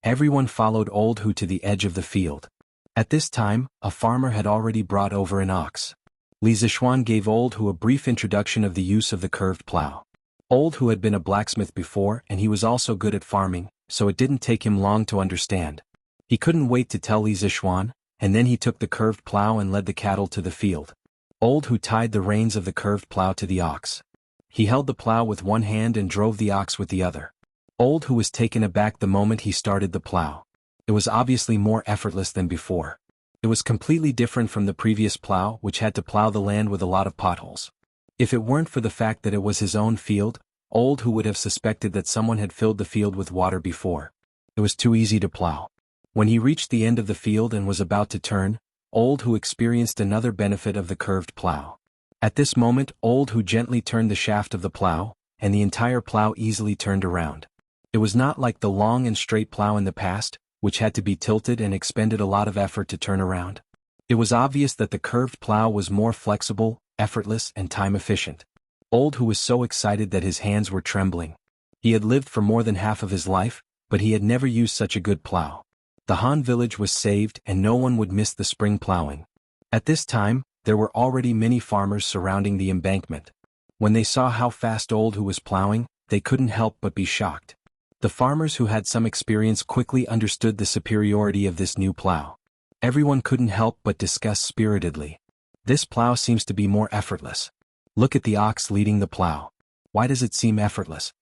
Everyone followed Old Hu to the edge of the field. At this time, a farmer had already brought over an ox. Li Zishuan gave Old Hu a brief introduction of the use of the curved plow. Old Hu had been a blacksmith before and he was also good at farming, so it didn't take him long to understand. He couldn't wait to tell Li Zishuan, and then he took the curved plow and led the cattle to the field. Old Hu tied the reins of the curved plow to the ox. He held the plow with one hand and drove the ox with the other. Old Hu was taken aback the moment he started the plow. It was obviously more effortless than before. It was completely different from the previous plow, which had to plow the land with a lot of potholes. If it weren't for the fact that it was his own field, Old Hu would have suspected that someone had filled the field with water before. It was too easy to plow. When he reached the end of the field and was about to turn, Old Hu experienced another benefit of the curved plow. At this moment, Old Hu gently turned the shaft of the plow, and the entire plow easily turned around. It was not like the long and straight plow in the past, which had to be tilted and expended a lot of effort to turn around. It was obvious that the curved plow was more flexible, effortless, and time-efficient. Old Hu was so excited that his hands were trembling. He had lived for more than half of his life, but he had never used such a good plow. The Han village was saved and no one would miss the spring plowing. At this time, there were already many farmers surrounding the embankment. When they saw how fast Old Hu was plowing, they couldn't help but be shocked. The farmers who had some experience quickly understood the superiority of this new plow. Everyone couldn't help but discuss spiritedly. This plow seems to be more effortless. Look at the ox leading the plow. Why does it seem effortless?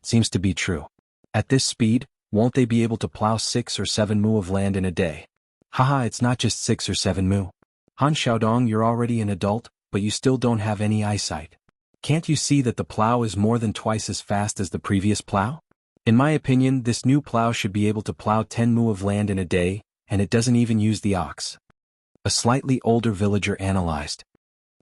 It seems to be true. At this speed, won't they be able to plow 6 or 7 mu of land in a day? Haha, it's not just 6 or 7 mu. Han Xiaodong, you're already an adult, but you still don't have any eyesight. Can't you see that the plow is more than twice as fast as the previous plow? In my opinion, this new plow should be able to plow 10 mu of land in a day, and it doesn't even use the ox. A slightly older villager analyzed.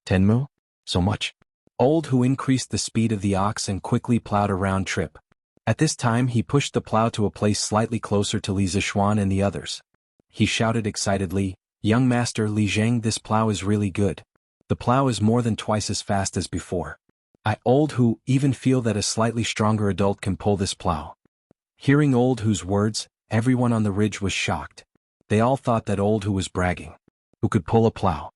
10 mu? So much? Old Hu increased the speed of the ox and quickly plowed a round trip. At this time he pushed the plow to a place slightly closer to Li Zishuan and the others. He shouted excitedly, "Young Master Li Zheng, this plow is really good. The plow is more than twice as fast as before. I, Old Hu, even feel that a slightly stronger adult can pull this plow." Hearing Old Hu's words, everyone on the ridge was shocked. They all thought that Old Hu was bragging. Who could pull a plow?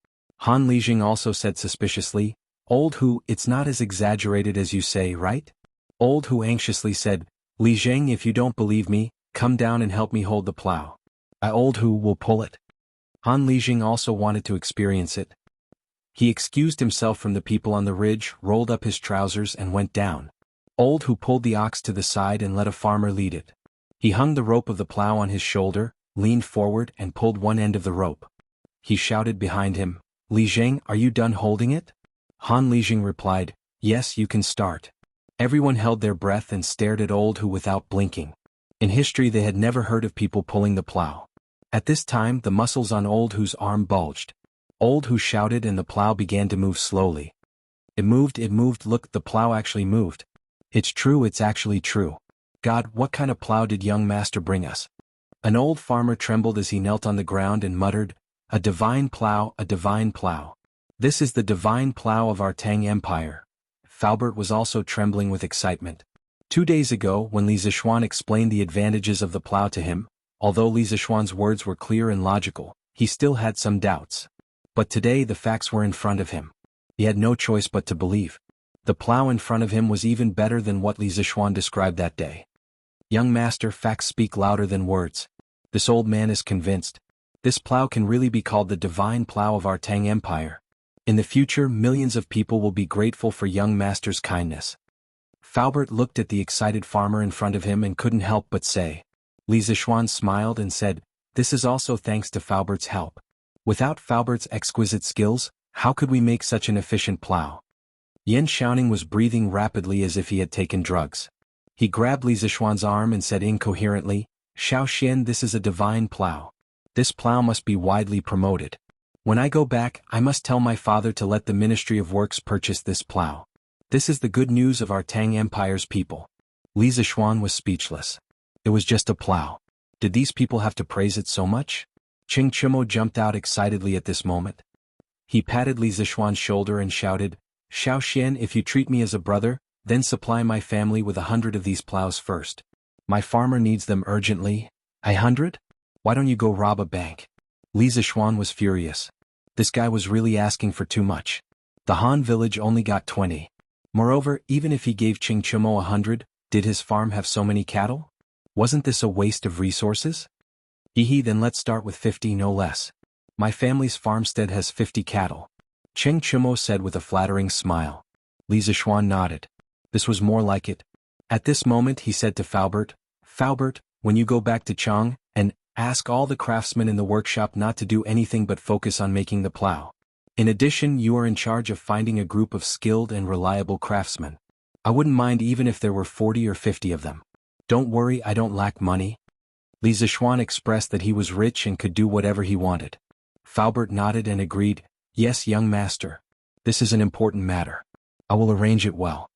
Han Lijing also said suspiciously, "Old Hu, it's not as exaggerated as you say, right?" Old Hu anxiously said, "Li Zheng, if you don't believe me, come down and help me hold the plow. I, Old Hu, will pull it." Han Lijing also wanted to experience it. He excused himself from the people on the ridge, rolled up his trousers and went down. Old Hu pulled the ox to the side and let a farmer lead it. He hung the rope of the plow on his shoulder, leaned forward and pulled one end of the rope. He shouted behind him, "Li Zheng, are you done holding it?" Han Lijing replied, "Yes, you can start." Everyone held their breath and stared at Old Hu without blinking. In history they had never heard of people pulling the plow. At this time the muscles on Old Hu's arm bulged. Old Hu shouted and the plow began to move slowly. It moved, look, the plow actually moved. It's true, it's actually true. God, what kind of plow did young master bring us? An old farmer trembled as he knelt on the ground and muttered, "A divine plow, a divine plow. This is the divine plow of our Tang Empire." Faubert was also trembling with excitement. 2 days ago, when Li Zishuan explained the advantages of the plow to him, although Li Zishuan's words were clear and logical, he still had some doubts. But today the facts were in front of him. He had no choice but to believe. The plow in front of him was even better than what Li Zishuan described that day. "Young master, facts speak louder than words. This old man is convinced. This plow can really be called the divine plow of our Tang Empire. In the future, millions of people will be grateful for young master's kindness." Faubert looked at the excited farmer in front of him and couldn't help but say. Li Zishuan smiled and said, "This is also thanks to Faubert's help. Without Faubert's exquisite skills, how could we make such an efficient plow?" Yan Xiaoning was breathing rapidly as if he had taken drugs. He grabbed Li Zishuan's arm and said incoherently, "Xiao Xian, this is a divine plow. This plow must be widely promoted. When I go back, I must tell my father to let the Ministry of Works purchase this plow. This is the good news of our Tang Empire's people." Li Zishuan was speechless. It was just a plow. Did these people have to praise it so much? Qing Chimo jumped out excitedly at this moment. He patted Li Zishuan's shoulder and shouted, "Xiao Xian, if you treat me as a brother, then supply my family with 100 of these plows first. My farmer needs them urgently." 100? Why don't you go rob a bank?" Li Zishuan was furious. This guy was really asking for too much. The Han village only got 20. Moreover, even if he gave Qing Chimo 100, did his farm have so many cattle? Wasn't this a waste of resources? Then let's start with 50, no less. My family's farmstead has 50 cattle. Qing Chimo said with a flattering smile. Li Zishuan nodded. This was more like it. At this moment he said to Faubert, "Faubert, when you go back to Chang, and ask all the craftsmen in the workshop not to do anything but focus on making the plow. In addition, you are in charge of finding a group of skilled and reliable craftsmen. I wouldn't mind even if there were 40 or 50 of them. Don't worry, I don't lack money." Li Zishuan expressed that he was rich and could do whatever he wanted. Faubert nodded and agreed, "Yes, young master. This is an important matter. I will arrange it well."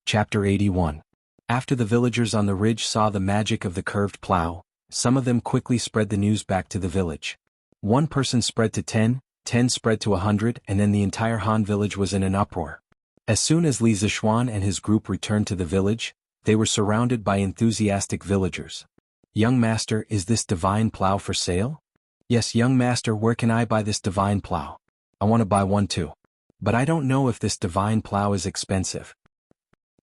Chapter 81. After the villagers on the ridge saw the magic of the curved plow, some of them quickly spread the news back to the village. One person spread to 10, 10 spread to 100, and then the entire Han village was in an uproar. As soon as Li Zishuan and his group returned to the village, they were surrounded by enthusiastic villagers. "Young master, is this divine plow for sale?" "Yes, young master, where can I buy this divine plow? I want to buy one too. But I don't know if this divine plow is expensive."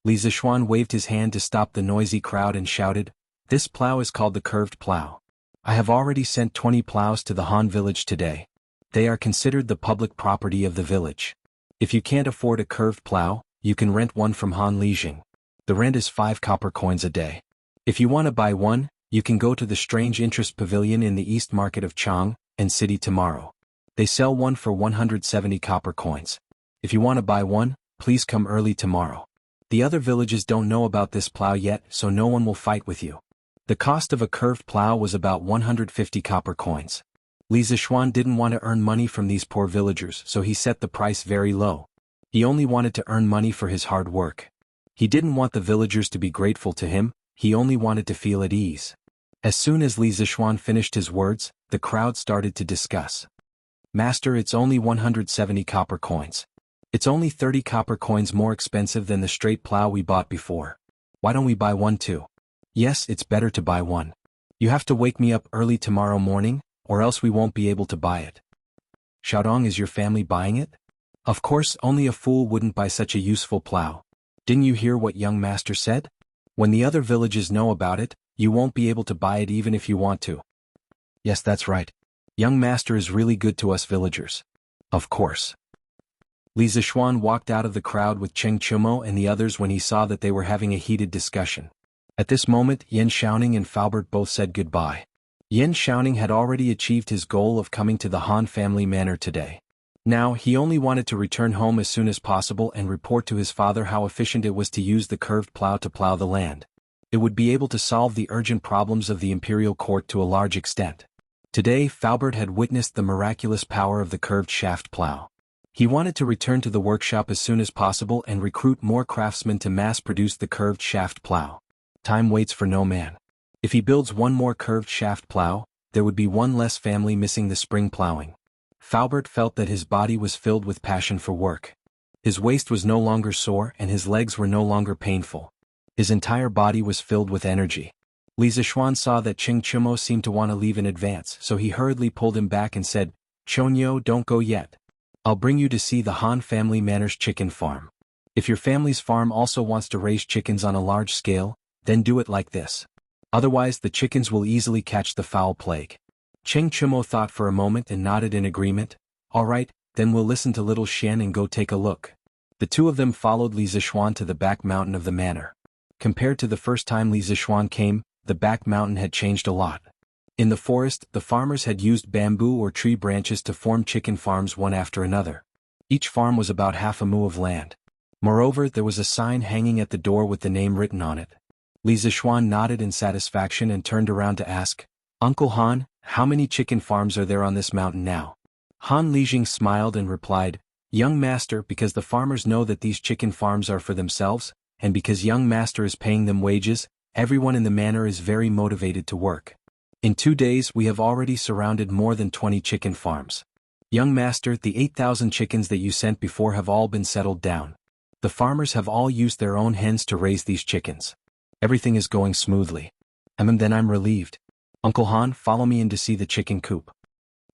Li Zishuan waved his hand to stop the noisy crowd and shouted, "This plow is called the curved plow. I have already sent 20 plows to the Han village today. They are considered the public property of the village. If you can't afford a curved plow, you can rent one from Han Lijing. The rent is 5 copper coins a day. If you want to buy one, you can go to the Strange Interest Pavilion in the East Market of Chang and City tomorrow. They sell one for 170 copper coins. If you want to buy one, please come early tomorrow. The other villages don't know about this plow yet, so no one will fight with you." The cost of a curved plow was about 150 copper coins. Li Zishuan didn't want to earn money from these poor villagers, so he set the price very low. He only wanted to earn money for his hard work. He didn't want the villagers to be grateful to him, he only wanted to feel at ease. As soon as Li Zishuan finished his words, the crowd started to discuss. "Master, it's only 170 copper coins. It's only 30 copper coins more expensive than the straight plow we bought before. Why don't we buy one too?" "Yes, it's better to buy one. You have to wake me up early tomorrow morning, or else we won't be able to buy it." "Xiaodong, is your family buying it?" "Of course, only a fool wouldn't buy such a useful plow. Didn't you hear what young master said? When the other villages know about it, you won't be able to buy it even if you want to." "Yes, that's right. Young master is really good to us villagers." "Of course." Li Zishuan walked out of the crowd with Cheng Chumo and the others when he saw that they were having a heated discussion. At this moment, Yan Xiaoning and Faubert both said goodbye. Yan Xiaoning had already achieved his goal of coming to the Han family manor today. Now, he only wanted to return home as soon as possible and report to his father how efficient it was to use the curved plow to plow the land. It would be able to solve the urgent problems of the imperial court to a large extent. Today, Faubert had witnessed the miraculous power of the curved shaft plow. He wanted to return to the workshop as soon as possible and recruit more craftsmen to mass-produce the curved shaft plow. Time waits for no man. If he builds one more curved shaft plow, there would be one less family missing the spring plowing. Faubert felt that his body was filled with passion for work. His waist was no longer sore and his legs were no longer painful. His entire body was filled with energy. Li Zishuan saw that Cheng Chumo seemed to want to leave in advance, so he hurriedly pulled him back and said, "Chonyo, don't go yet. I'll bring you to see the Han family manor's chicken farm. If your family's farm also wants to raise chickens on a large scale, then do it like this. Otherwise the chickens will easily catch the foul plague." Cheng Chumo thought for a moment and nodded in agreement. "All right, then we'll listen to little Xian and go take a look." The two of them followed Li Zishuan to the back mountain of the manor. Compared to the first time Li Zishuan came, the back mountain had changed a lot. In the forest, the farmers had used bamboo or tree branches to form chicken farms one after another. Each farm was about half a mu of land. Moreover, there was a sign hanging at the door with the name written on it. Li Zishuan nodded in satisfaction and turned around to ask, "Uncle Han, how many chicken farms are there on this mountain now?" Han Lijing smiled and replied, "Young master, because the farmers know that these chicken farms are for themselves, and because young master is paying them wages, everyone in the manor is very motivated to work. In 2 days we have already surrounded more than 20 chicken farms. Young master, the 8,000 chickens that you sent before have all been settled down. The farmers have all used their own hens to raise these chickens. Everything is going smoothly. Then I'm relieved. Uncle Han, follow me in to see the chicken coop."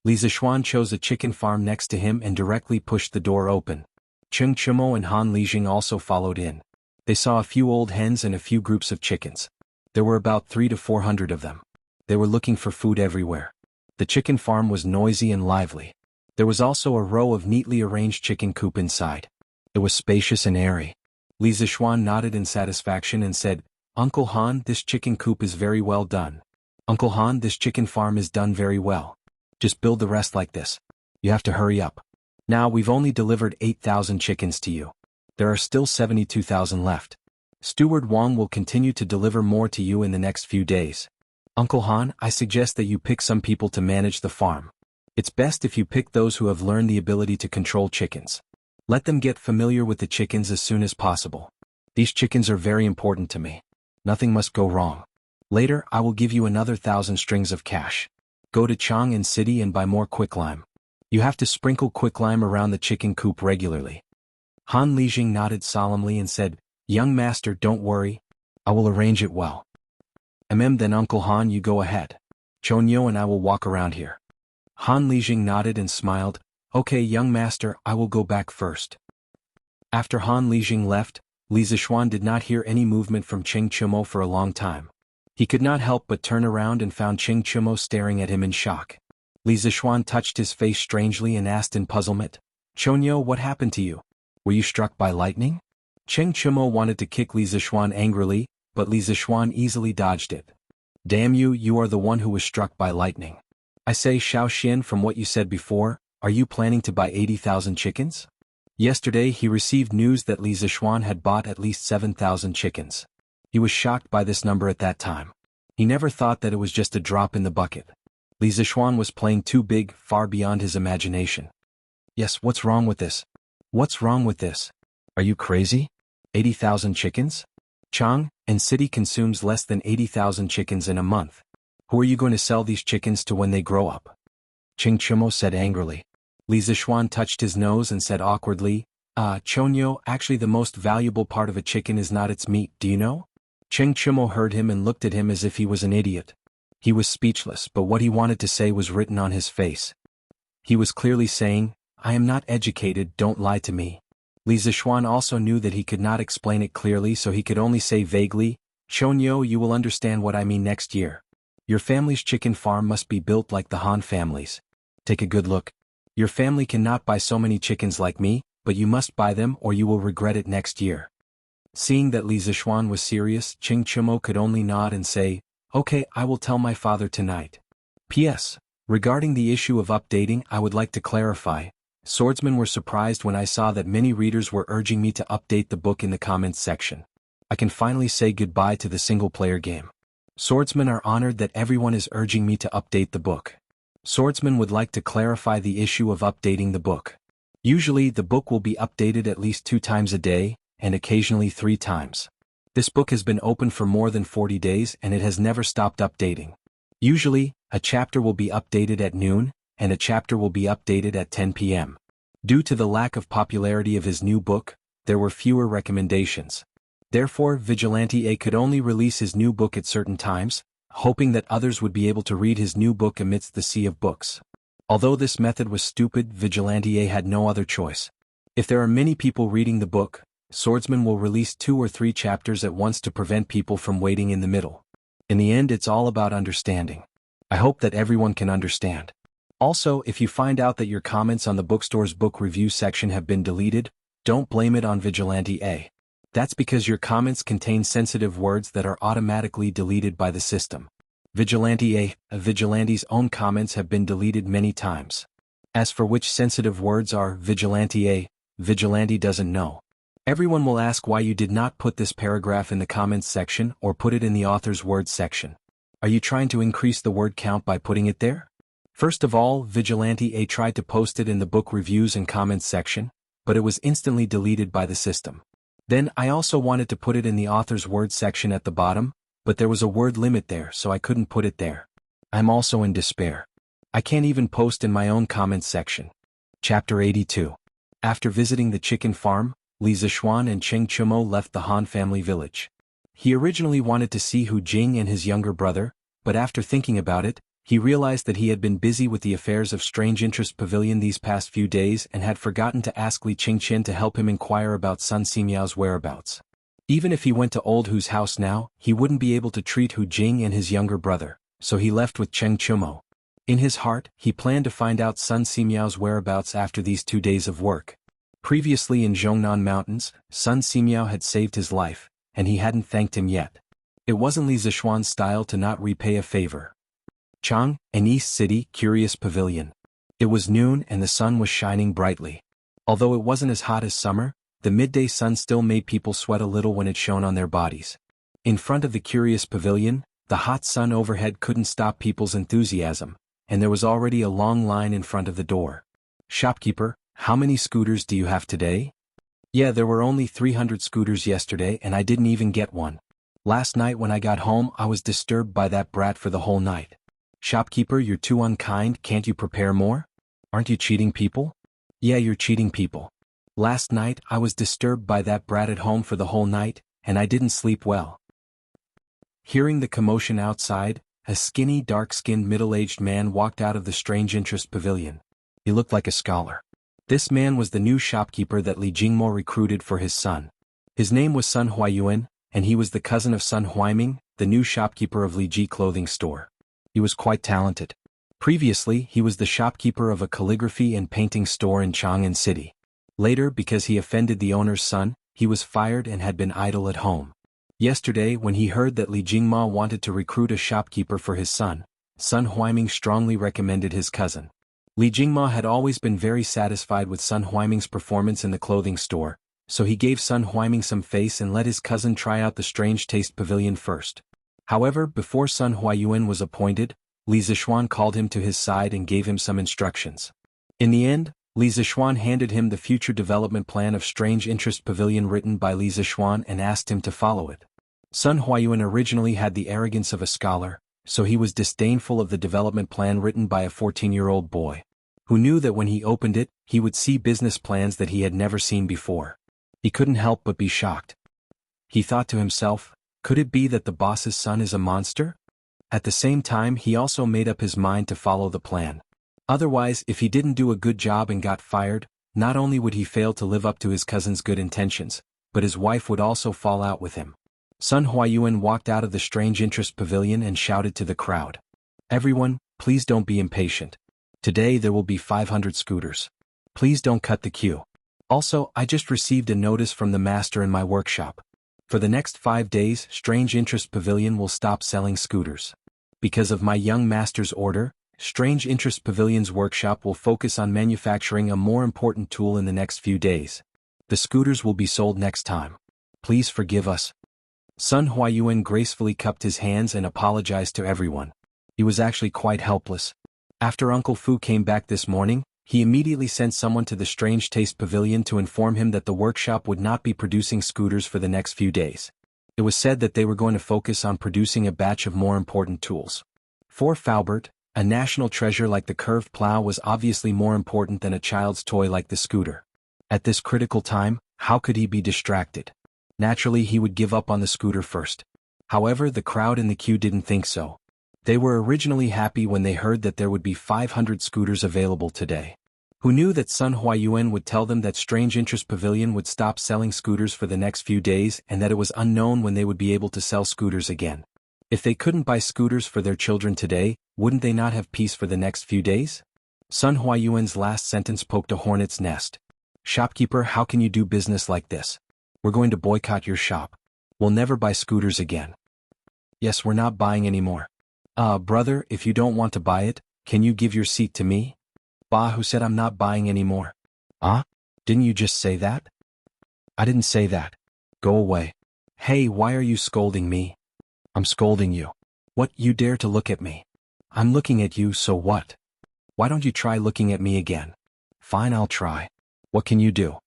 Li Zishuan chose a chicken farm next to him and directly pushed the door open. Cheng Chumo and Han Lijing also followed in. They saw a few old hens and a few groups of chickens. There were about 300 to 400 of them. They were looking for food everywhere. The chicken farm was noisy and lively. There was also a row of neatly arranged chicken coop inside. It was spacious and airy. Li Zishuan nodded in satisfaction and said, "Uncle Han, this chicken coop is very well done. Uncle Han, this chicken farm is done very well. Just build the rest like this. You have to hurry up. Now we've only delivered 8,000 chickens to you. There are still 72,000 left. Steward Wang will continue to deliver more to you in the next few days. Uncle Han, I suggest that you pick some people to manage the farm. It's best if you pick those who have learned the ability to control chickens. Let them get familiar with the chickens as soon as possible. These chickens are very important to me. Nothing must go wrong. Later I will give you another 1,000 strings of cash. Go to Chang'an City and buy more quicklime. You have to sprinkle quicklime around the chicken coop regularly. Han Lijing nodded solemnly and said, Young master, don't worry. I will arrange it well. Then Uncle Han, you go ahead. Chonyo and I will walk around here. Han Lijing nodded and smiled. Okay, young master, I will go back first. After Han Lijing left, Li Zixuan did not hear any movement from Cheng Chumo for a long time. He could not help but turn around and found Cheng Chumo staring at him in shock. Li Zixuan touched his face strangely and asked in puzzlement, Chonyo, what happened to you? Were you struck by lightning? Cheng Chumo wanted to kick Li Zixuan angrily, but Li Zixuan easily dodged it. Damn you, you are the one who was struck by lightning. I say, Xiao Xian, from what you said before, are you planning to buy 80,000 chickens? Yesterday he received news that Li Zixuan had bought at least 7,000 chickens. He was shocked by this number at that time. He never thought that it was just a drop in the bucket. Li Zixuan was playing too big, far beyond his imagination. Yes, what's wrong with this? What's wrong with this? Are you crazy? 80,000 chickens? Chang'an City consumes less than 80,000 chickens in a month. Who are you going to sell these chickens to when they grow up? Cheng Chumo said angrily. Li Zixuan touched his nose and said awkwardly, Chonyo, actually the most valuable part of a chicken is not its meat, do you know? Cheng Chumo heard him and looked at him as if he was an idiot. He was speechless, but what he wanted to say was written on his face. He was clearly saying, I am not educated, don't lie to me. Li Zixuan also knew that he could not explain it clearly, so he could only say vaguely, Chonyo, you will understand what I mean next year. Your family's chicken farm must be built like the Han family's. Take a good look. Your family cannot buy so many chickens like me, but you must buy them or you will regret it next year. Seeing that Li Zixuan was serious, Cheng Chumo could only nod and say, Okay, I will tell my father tonight. P.S. Regarding the issue of updating, I would like to clarify. Swordsmen were surprised when I saw that many readers were urging me to update the book in the comments section. I can finally say goodbye to the single-player game. Swordsmen are honored that everyone is urging me to update the book. Swordsmen would like to clarify the issue of updating the book. Usually the book will be updated at least 2 times a day, and occasionally 3 times. This book has been open for more than 40 days and it has never stopped updating. Usually, a chapter will be updated at noon, and a chapter will be updated at 10 p.m. Due to the lack of popularity of his new book, there were fewer recommendations. Therefore, Vigilante A could only release his new book at certain times, hoping that others would be able to read his new book amidst the sea of books. Although this method was stupid, Vigilante A had no other choice. If there are many people reading the book, Swordsman will release 2 or 3 chapters at once to prevent people from waiting in the middle. In the end, it's all about understanding. I hope that everyone can understand. Also, if you find out that your comments on the bookstore's book review section have been deleted, don't blame it on Vigilante A. That's because your comments contain sensitive words that are automatically deleted by the system. Vigilante A, Vigilante's own comments have been deleted many times. As for which sensitive words are Vigilante A, Vigilante doesn't know. Everyone will ask why you did not put this paragraph in the comments section or put it in the author's words section. Are you trying to increase the word count by putting it there? First of all, Vigilante A tried to post it in the book reviews and comments section, but it was instantly deleted by the system. Then I also wanted to put it in the author's words section at the bottom, but there was a word limit there, so I couldn't put it there. I'm also in despair. I can't even post in my own comments section. Chapter 82. After visiting the chicken farm, Li Zixuan and Cheng Chumo left the Han family village. He originally wanted to see Hu Jing and his younger brother, but after thinking about it, he realized that he had been busy with the affairs of Strange Interest Pavilion these past few days and had forgotten to ask Li Qingqian to help him inquire about Sun Simiao's whereabouts. Even if he went to Old Hu's house now, he wouldn't be able to treat Hu Jing and his younger brother, so he left with Cheng Chumo. In his heart, he planned to find out Sun Simiao's whereabouts after these 2 days of work. Previously in Zhongnan Mountains, Sun Simiao had saved his life, and he hadn't thanked him yet. It wasn't Li Zixuan's style to not repay a favor. Chang'an East City, Curious Pavilion. It was noon and the sun was shining brightly. Although it wasn't as hot as summer, the midday sun still made people sweat a little when it shone on their bodies. In front of the Curious Pavilion, the hot sun overhead couldn't stop people's enthusiasm, and there was already a long line in front of the door. Shopkeeper, how many scooters do you have today? Yeah, there were only 300 scooters yesterday and I didn't even get one. Last night when I got home I was disturbed by that brat for the whole night. Shopkeeper, you're too unkind, can't you prepare more? Aren't you cheating people? Yeah, you're cheating people. Last night I was disturbed by that brat at home for the whole night, and I didn't sleep well. Hearing the commotion outside, a skinny, dark-skinned middle-aged man walked out of the Strange Interest Pavilion. He looked like a scholar. This man was the new shopkeeper that Li Jingmo recruited for his son. His name was Sun Huayuan, and he was the cousin of Sun Huaiming, the new shopkeeper of Li Ji clothing store. He was quite talented. Previously, he was the shopkeeper of a calligraphy and painting store in Chang'an City. Later, because he offended the owner's son, he was fired and had been idle at home. Yesterday, when he heard that Li Jingma wanted to recruit a shopkeeper for his son, Sun Huaiming strongly recommended his cousin. Li Jingma had always been very satisfied with Sun Huaiming's performance in the clothing store, so he gave Sun Huaiming some face and let his cousin try out the Strange Taste Pavilion first. However, before Sun Huayuan was appointed, Li Zishuan called him to his side and gave him some instructions. In the end, Li Zishuan handed him the future development plan of Strange Interest Pavilion written by Li Zishuan and asked him to follow it. Sun Huayuan originally had the arrogance of a scholar, so he was disdainful of the development plan written by a 14-year-old boy, who knew that when he opened it, he would see business plans that he had never seen before. He couldn't help but be shocked. He thought to himself, could it be that the boss's son is a monster? At the same time, he also made up his mind to follow the plan. Otherwise, if he didn't do a good job and got fired, not only would he fail to live up to his cousin's good intentions, but his wife would also fall out with him. Sun Huayuan walked out of the Strange Interest Pavilion and shouted to the crowd. Everyone, please don't be impatient. Today there will be 500 scooters. Please don't cut the queue. Also, I just received a notice from the master in my workshop. For the next 5 days, Strange Interest Pavilion will stop selling scooters. Because of my young master's order, Strange Interest Pavilion's workshop will focus on manufacturing a more important tool in the next few days. The scooters will be sold next time. Please forgive us. Sun Huayuan gracefully cupped his hands and apologized to everyone. He was actually quite helpless. After Uncle Fu came back this morning, he immediately sent someone to the Strange Taste Pavilion to inform him that the workshop would not be producing scooters for the next few days. It was said that they were going to focus on producing a batch of more important tools. For Faubert, a national treasure like the curved plow was obviously more important than a child's toy like the scooter. At this critical time, how could he be distracted? Naturally, he would give up on the scooter first. However, the crowd in the queue didn't think so. They were originally happy when they heard that there would be 500 scooters available today. Who knew that Sun Huayuan would tell them that Strange Interest Pavilion would stop selling scooters for the next few days and that it was unknown when they would be able to sell scooters again. If they couldn't buy scooters for their children today, wouldn't they not have peace for the next few days? Sun Huayuan's last sentence poked a hornet's nest. Shopkeeper, how can you do business like this? We're going to boycott your shop. We'll never buy scooters again. Yes, we're not buying anymore. Brother, if you don't want to buy it, can you give your seat to me? Bah, who said I'm not buying anymore? Didn't you just say that? I didn't say that. Go away. Hey, why are you scolding me? I'm scolding you. What, you dare to look at me? I'm looking at you, so what? Why don't you try looking at me again? Fine, I'll try. What can you do?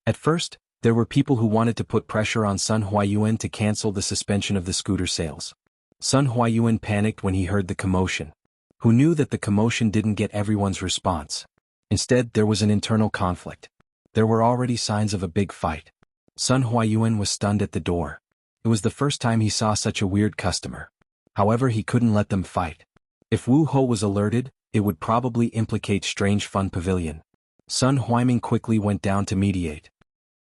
At first, there were people who wanted to put pressure on Sun Huayuan to cancel the suspension of the scooter sales. Sun Huayuan panicked when he heard the commotion. Who knew that the commotion didn't get everyone's response? Instead, there was an internal conflict. There were already signs of a big fight. Sun Huayuan was stunned at the door. It was the first time he saw such a weird customer. However, he couldn't let them fight. If Wu Ho was alerted, it would probably implicate Strange Fun Pavilion. Sun Huaiming quickly went down to mediate.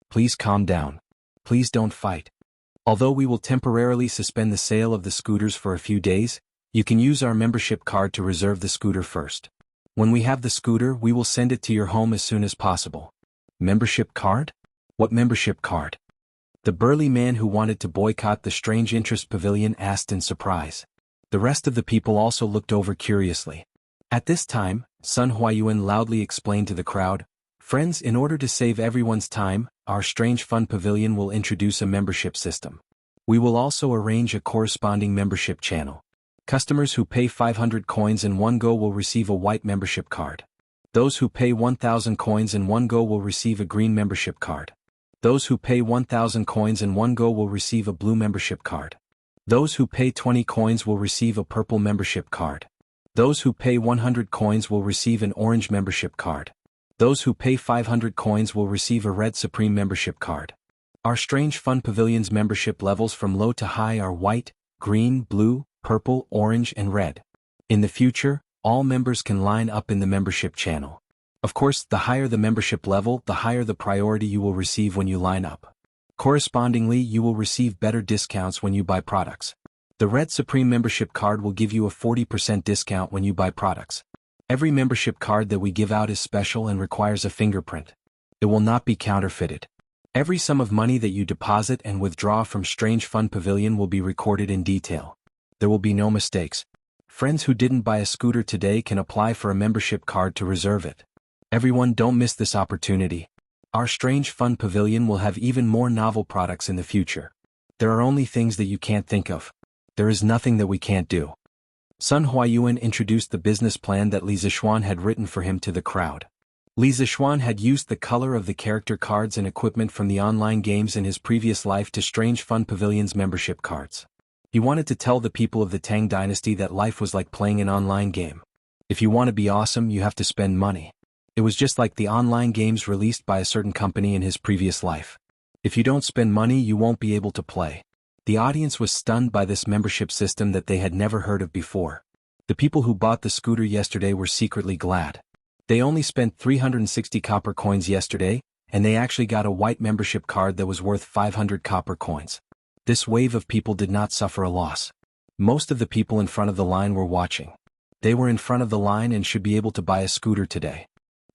Please calm down. Please don't fight. Although we will temporarily suspend the sale of the scooters for a few days, you can use our membership card to reserve the scooter first. When we have the scooter, we will send it to your home as soon as possible. Membership card? What membership card? The burly man who wanted to boycott the Strange Interest Pavilion asked in surprise. The rest of the people also looked over curiously. At this time, Sun Huayuan loudly explained to the crowd, Friends, in order to save everyone's time, our Strange Fun Pavilion will introduce a membership system. We will also arrange a corresponding membership channel. Customers who pay 500 coins in one go will receive a white membership card. Those who pay 1,000 coins in one go will receive a green membership card. Those who pay 1,000 coins in one go will receive a blue membership card. Those who pay 20 coins will receive a purple membership card. Those who pay 100 coins will receive an orange membership card. Those who pay 500 coins will receive a red Supreme membership card. Our Strange Fun Pavilion's membership levels from low to high are white, green, blue, purple, orange, and red. In the future, all members can line up in the membership channel. Of course, the higher the membership level, the higher the priority you will receive when you line up. Correspondingly, you will receive better discounts when you buy products. The Red Supreme membership card will give you a 40% discount when you buy products. Every membership card that we give out is special and requires a fingerprint. It will not be counterfeited. Every sum of money that you deposit and withdraw from Strange Fun Pavilion will be recorded in detail. There will be no mistakes. Friends who didn't buy a scooter today can apply for a membership card to reserve it. Everyone, don't miss this opportunity. Our Strange Fun Pavilion will have even more novel products in the future. There are only things that you can't think of. There is nothing that we can't do. Sun Huayuan introduced the business plan that Li Zixuan had written for him to the crowd. Li Zixuan had used the color of the character cards and equipment from the online games in his previous life to Strange Fun Pavilion's membership cards. He wanted to tell the people of the Tang Dynasty that life was like playing an online game. If you want to be awesome, you have to spend money. It was just like the online games released by a certain company in his previous life. If you don't spend money, you won't be able to play. The audience was stunned by this membership system that they had never heard of before. The people who bought the scooter yesterday were secretly glad. They only spent 360 copper coins yesterday, and they actually got a white membership card that was worth 500 copper coins. This wave of people did not suffer a loss. Most of the people in front of the line were watching. They were in front of the line and should be able to buy a scooter today.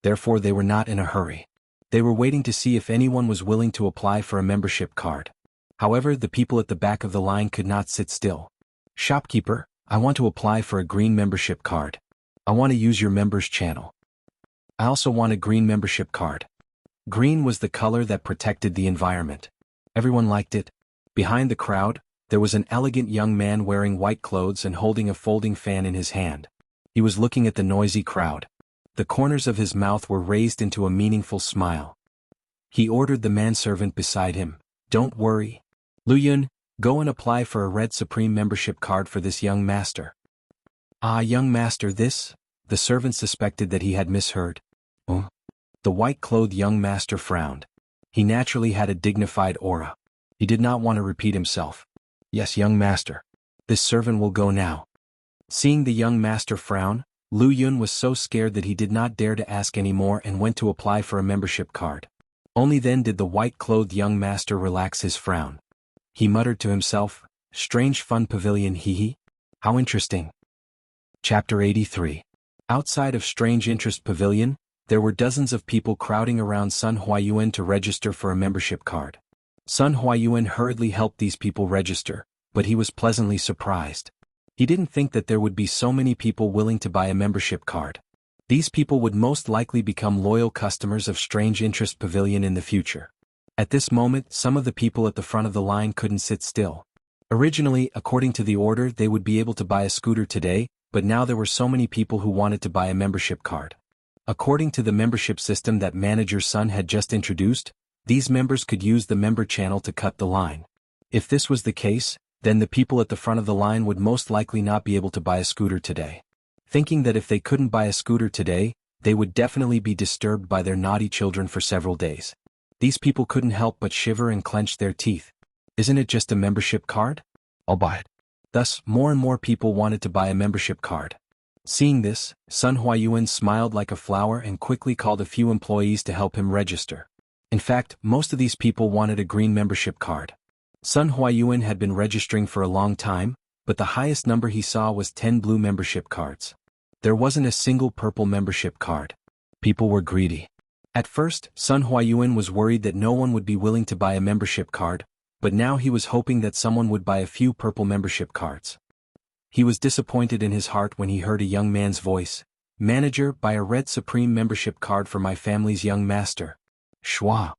Therefore, they were not in a hurry. They were waiting to see if anyone was willing to apply for a membership card. However, the people at the back of the line could not sit still. Shopkeeper, I want to apply for a green membership card. I want to use your members channel. I also want a green membership card. Green was the color that protected the environment. Everyone liked it. Behind the crowd, there was an elegant young man wearing white clothes and holding a folding fan in his hand. He was looking at the noisy crowd. The corners of his mouth were raised into a meaningful smile. He ordered the manservant beside him, "Don't worry. Lu Yun, go and apply for a Red Supreme membership card for this young master." "Ah, young master, this?" The servant suspected that he had misheard. "Oh." The white-clothed young master frowned. He naturally had a dignified aura. He did not want to repeat himself. "Yes, young master. This servant will go now." Seeing the young master frown, Lu Yun was so scared that he did not dare to ask any more and went to apply for a membership card. Only then did the white-clothed young master relax his frown. He muttered to himself, "Strange Fun Pavilion, hee hee. How interesting." Chapter 83. Outside of Strange Interest Pavilion, there were dozens of people crowding around Sun Huayuan to register for a membership card. Sun Huayuan hurriedly helped these people register, but he was pleasantly surprised. He didn't think that there would be so many people willing to buy a membership card. These people would most likely become loyal customers of Strange Interest Pavilion in the future. At this moment, some of the people at the front of the line couldn't sit still. Originally, according to the order, they would be able to buy a scooter today, but now there were so many people who wanted to buy a membership card. According to the membership system that Manager Sun had just introduced, these members could use the member channel to cut the line. If this was the case, then the people at the front of the line would most likely not be able to buy a scooter today. Thinking that if they couldn't buy a scooter today, they would definitely be disturbed by their naughty children for several days. These people couldn't help but shiver and clench their teeth. Isn't it just a membership card? I'll buy it. Thus, more and more people wanted to buy a membership card. Seeing this, Sun Huayuan smiled like a flower and quickly called a few employees to help him register. In fact, most of these people wanted a green membership card. Sun Huayuan had been registering for a long time, but the highest number he saw was 10 blue membership cards. There wasn't a single purple membership card. People were greedy. At first, Sun Huayuan was worried that no one would be willing to buy a membership card, but now he was hoping that someone would buy a few purple membership cards. He was disappointed in his heart when he heard a young man's voice. "Manager, buy a Red Supreme membership card for my family's young master." Schwa.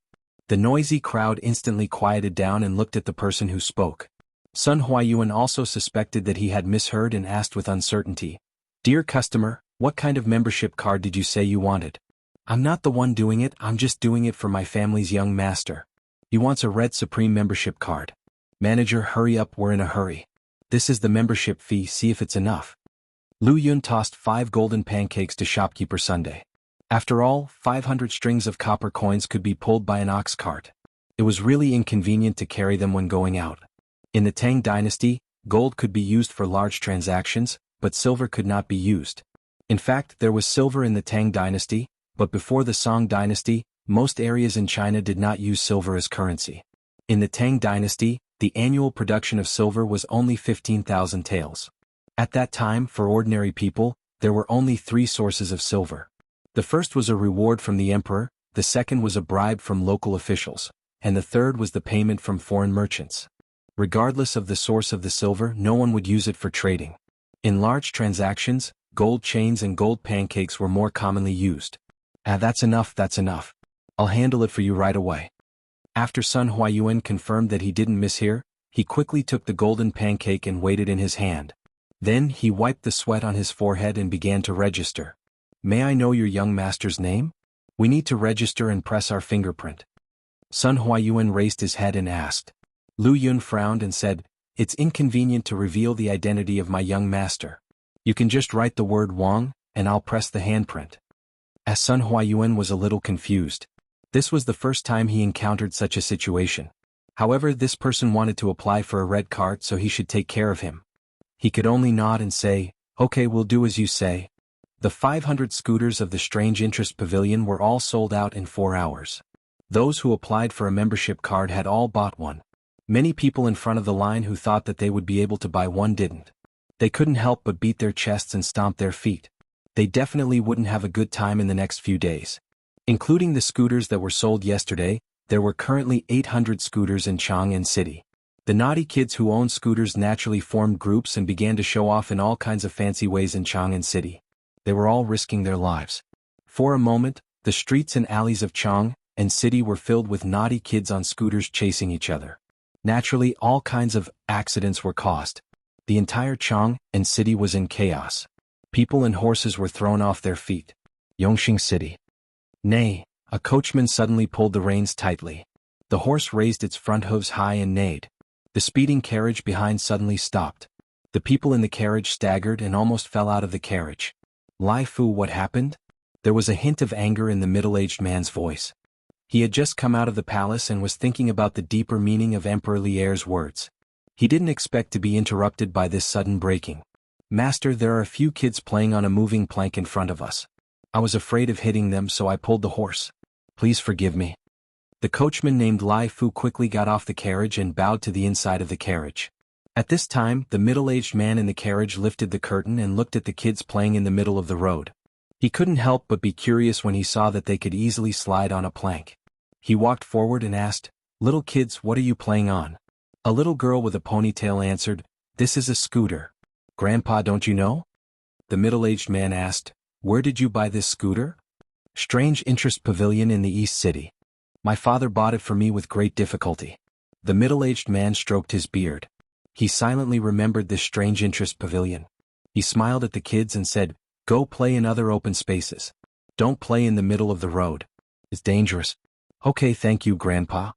The noisy crowd instantly quieted down and looked at the person who spoke. Sun Huayuan also suspected that he had misheard and asked with uncertainty, "Dear customer, what kind of membership card did you say you wanted?" "I'm not the one doing it, I'm just doing it for my family's young master." He wants a red Supreme membership card. Manager, hurry up, we're in a hurry. This is the membership fee, see if it's enough. Lu Yun tossed 5 golden pancakes to shopkeeper Sunday. After all, 500 strings of copper coins could be pulled by an ox cart. It was really inconvenient to carry them when going out. In the Tang dynasty, gold could be used for large transactions, but silver could not be used. In fact, there was silver in the Tang dynasty, but before the Song dynasty, most areas in China did not use silver as currency. In the Tang dynasty, the annual production of silver was only 15,000 taels. At that time, for ordinary people, there were only 3 sources of silver. The first was a reward from the emperor, the second was a bribe from local officials, and the third was the payment from foreign merchants. Regardless of the source of the silver, no one would use it for trading. In large transactions, gold chains and gold pancakes were more commonly used. That's enough, that's enough. I'll handle it for you right away. After Sun Huayuan confirmed that he didn't mishear, he quickly took the golden pancake and weighed it in his hand. Then he wiped the sweat on his forehead and began to register. May I know your young master's name? We need to register and press our fingerprint. Sun Huayuan raised his head and asked. Lu Yun frowned and said, It's inconvenient to reveal the identity of my young master. You can just write the word Wang, and I'll press the handprint. As Sun Huayuan was a little confused. This was the first time he encountered such a situation. However, this person wanted to apply for a red cart, so he should take care of him. He could only nod and say, Okay, we'll do as you say. The 500 scooters of the Strange Interest Pavilion were all sold out in 4 hours. Those who applied for a membership card had all bought one. Many people in front of the line who thought that they would be able to buy one didn't. They couldn't help but beat their chests and stomp their feet. They definitely wouldn't have a good time in the next few days. Including the scooters that were sold yesterday, there were currently 800 scooters in Chang'an City. The naughty kids who owned scooters naturally formed groups and began to show off in all kinds of fancy ways in Chang'an City. They were all risking their lives. For a moment, the streets and alleys of Chang'an City were filled with naughty kids on scooters chasing each other. Naturally, all kinds of accidents were caused. The entire Chang'an City was in chaos. People and horses were thrown off their feet. Yongxing City. Nay, a coachman suddenly pulled the reins tightly. The horse raised its front hooves high and neighed. The speeding carriage behind suddenly stopped. The people in the carriage staggered and almost fell out of the carriage. Lai Fu, what happened? There was a hint of anger in the middle-aged man's voice. He had just come out of the palace and was thinking about the deeper meaning of Emperor Lier's words. He didn't expect to be interrupted by this sudden breaking. Master, there are a few kids playing on a moving plank in front of us. I was afraid of hitting them, so I pulled the horse. Please forgive me. The coachman named Lai Fu quickly got off the carriage and bowed to the inside of the carriage. At this time, the middle-aged man in the carriage lifted the curtain and looked at the kids playing in the middle of the road. He couldn't help but be curious when he saw that they could easily slide on a plank. He walked forward and asked, Little kids, what are you playing on? A little girl with a ponytail answered, This is a scooter. Grandpa, don't you know? The middle-aged man asked, Where did you buy this scooter? Strange Interest Pavilion in the East City. My father bought it for me with great difficulty. The middle-aged man stroked his beard. He silently remembered this Strange Interest Pavilion. He smiled at the kids and said, Go play in other open spaces. Don't play in the middle of the road. It's dangerous. Okay, thank you, Grandpa.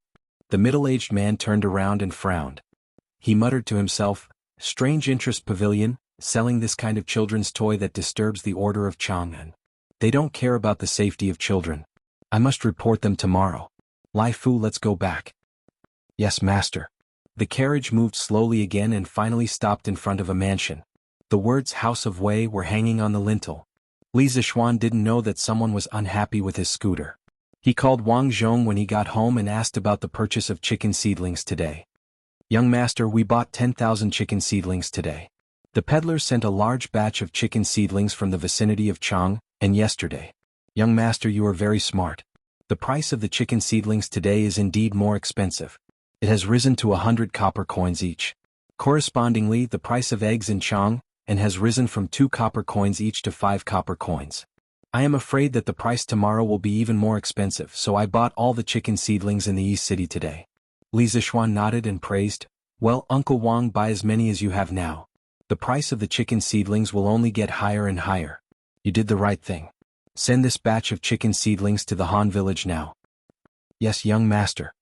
The middle-aged man turned around and frowned. He muttered to himself, Strange Interest Pavilion, selling this kind of children's toy that disturbs the order of Chang'an. They don't care about the safety of children. I must report them tomorrow. Lai Fu, let's go back. Yes, master. The carriage moved slowly again and finally stopped in front of a mansion. The words House of Wei were hanging on the lintel. Li Zixuan didn't know that someone was unhappy with his scooter. He called Wang Zhong when he got home and asked about the purchase of chicken seedlings today. Young master, we bought 10,000 chicken seedlings today. The peddler sent a large batch of chicken seedlings from the vicinity of Chang'an yesterday. Young master, you are very smart. The price of the chicken seedlings today is indeed more expensive. It has risen to 100 copper coins each. Correspondingly, the price of eggs in Chang'an has risen from 2 copper coins each to 5 copper coins. I am afraid that the price tomorrow will be even more expensive, so I bought all the chicken seedlings in the East City today. Li Zixuan nodded and praised, Well, Uncle Wang, buy as many as you have now. The price of the chicken seedlings will only get higher and higher. You did the right thing. Send this batch of chicken seedlings to the Han village now. Yes, young master.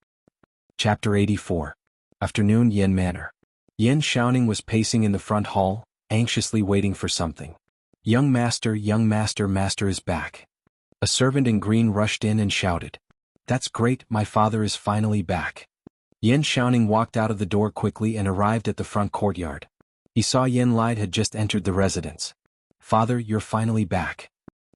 Chapter 84. Afternoon, Yin Manor. Yin Xiaoning was pacing in the front hall, anxiously waiting for something. Young master, master is back. A servant in green rushed in and shouted. That's great, my father is finally back. Yin Xiaoning walked out of the door quickly and arrived at the front courtyard. He saw Yin Lide had just entered the residence. Father, you're finally back.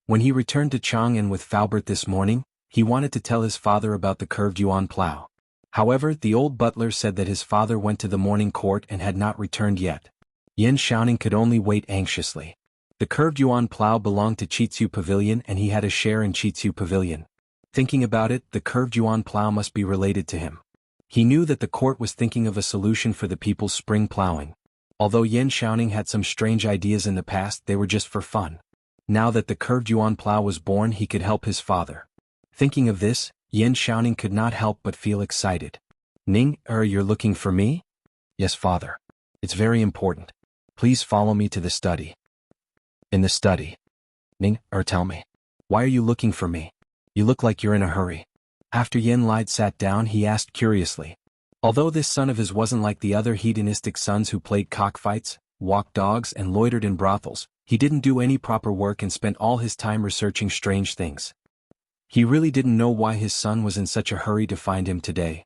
When he returned to Chang'an with Faubert this morning, he wanted to tell his father about the curved yuan plow. However, the old butler said that his father went to the morning court and had not returned yet. Yin Xiaoning could only wait anxiously. The curved yuan plow belonged to Chitsu Pavilion and he had a share in Chitsu Pavilion. Thinking about it, the curved yuan plow must be related to him. He knew that the court was thinking of a solution for the people's spring plowing. Although Yin Xiaoning had some strange ideas in the past, they were just for fun. Now that the curved yuan plow was born, he could help his father. Thinking of this, Yin Xiaoning could not help but feel excited. Ning, you're looking for me? Yes, father. It's very important. Please follow me to the study. In the study. Ning, tell me. Why are you looking for me? You look like you're in a hurry. After Yin Lide sat down, he asked curiously. Although this son of his wasn't like the other hedonistic sons who played cockfights, walked dogs and loitered in brothels, he didn't do any proper work and spent all his time researching strange things. He really didn't know why his son was in such a hurry to find him today.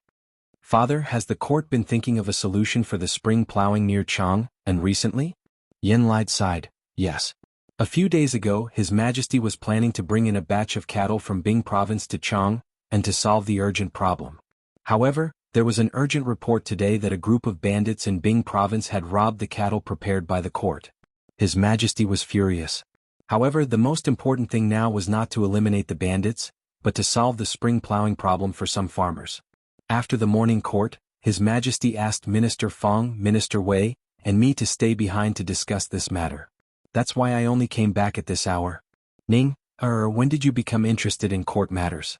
Father, has the court been thinking of a solution for the spring plowing near Chang'an recently? Yin Lide sighed. Yes. A few days ago, His Majesty was planning to bring in a batch of cattle from Bing province to Chang'an and to solve the urgent problem. However, there was an urgent report today that a group of bandits in Bing province had robbed the cattle prepared by the court. His Majesty was furious. However, the most important thing now was not to eliminate the bandits, but to solve the spring plowing problem for some farmers. After the morning court, His Majesty asked Minister Fong, Minister Wei, and me to stay behind to discuss this matter. That's why I only came back at this hour. Ning, when did you become interested in court matters?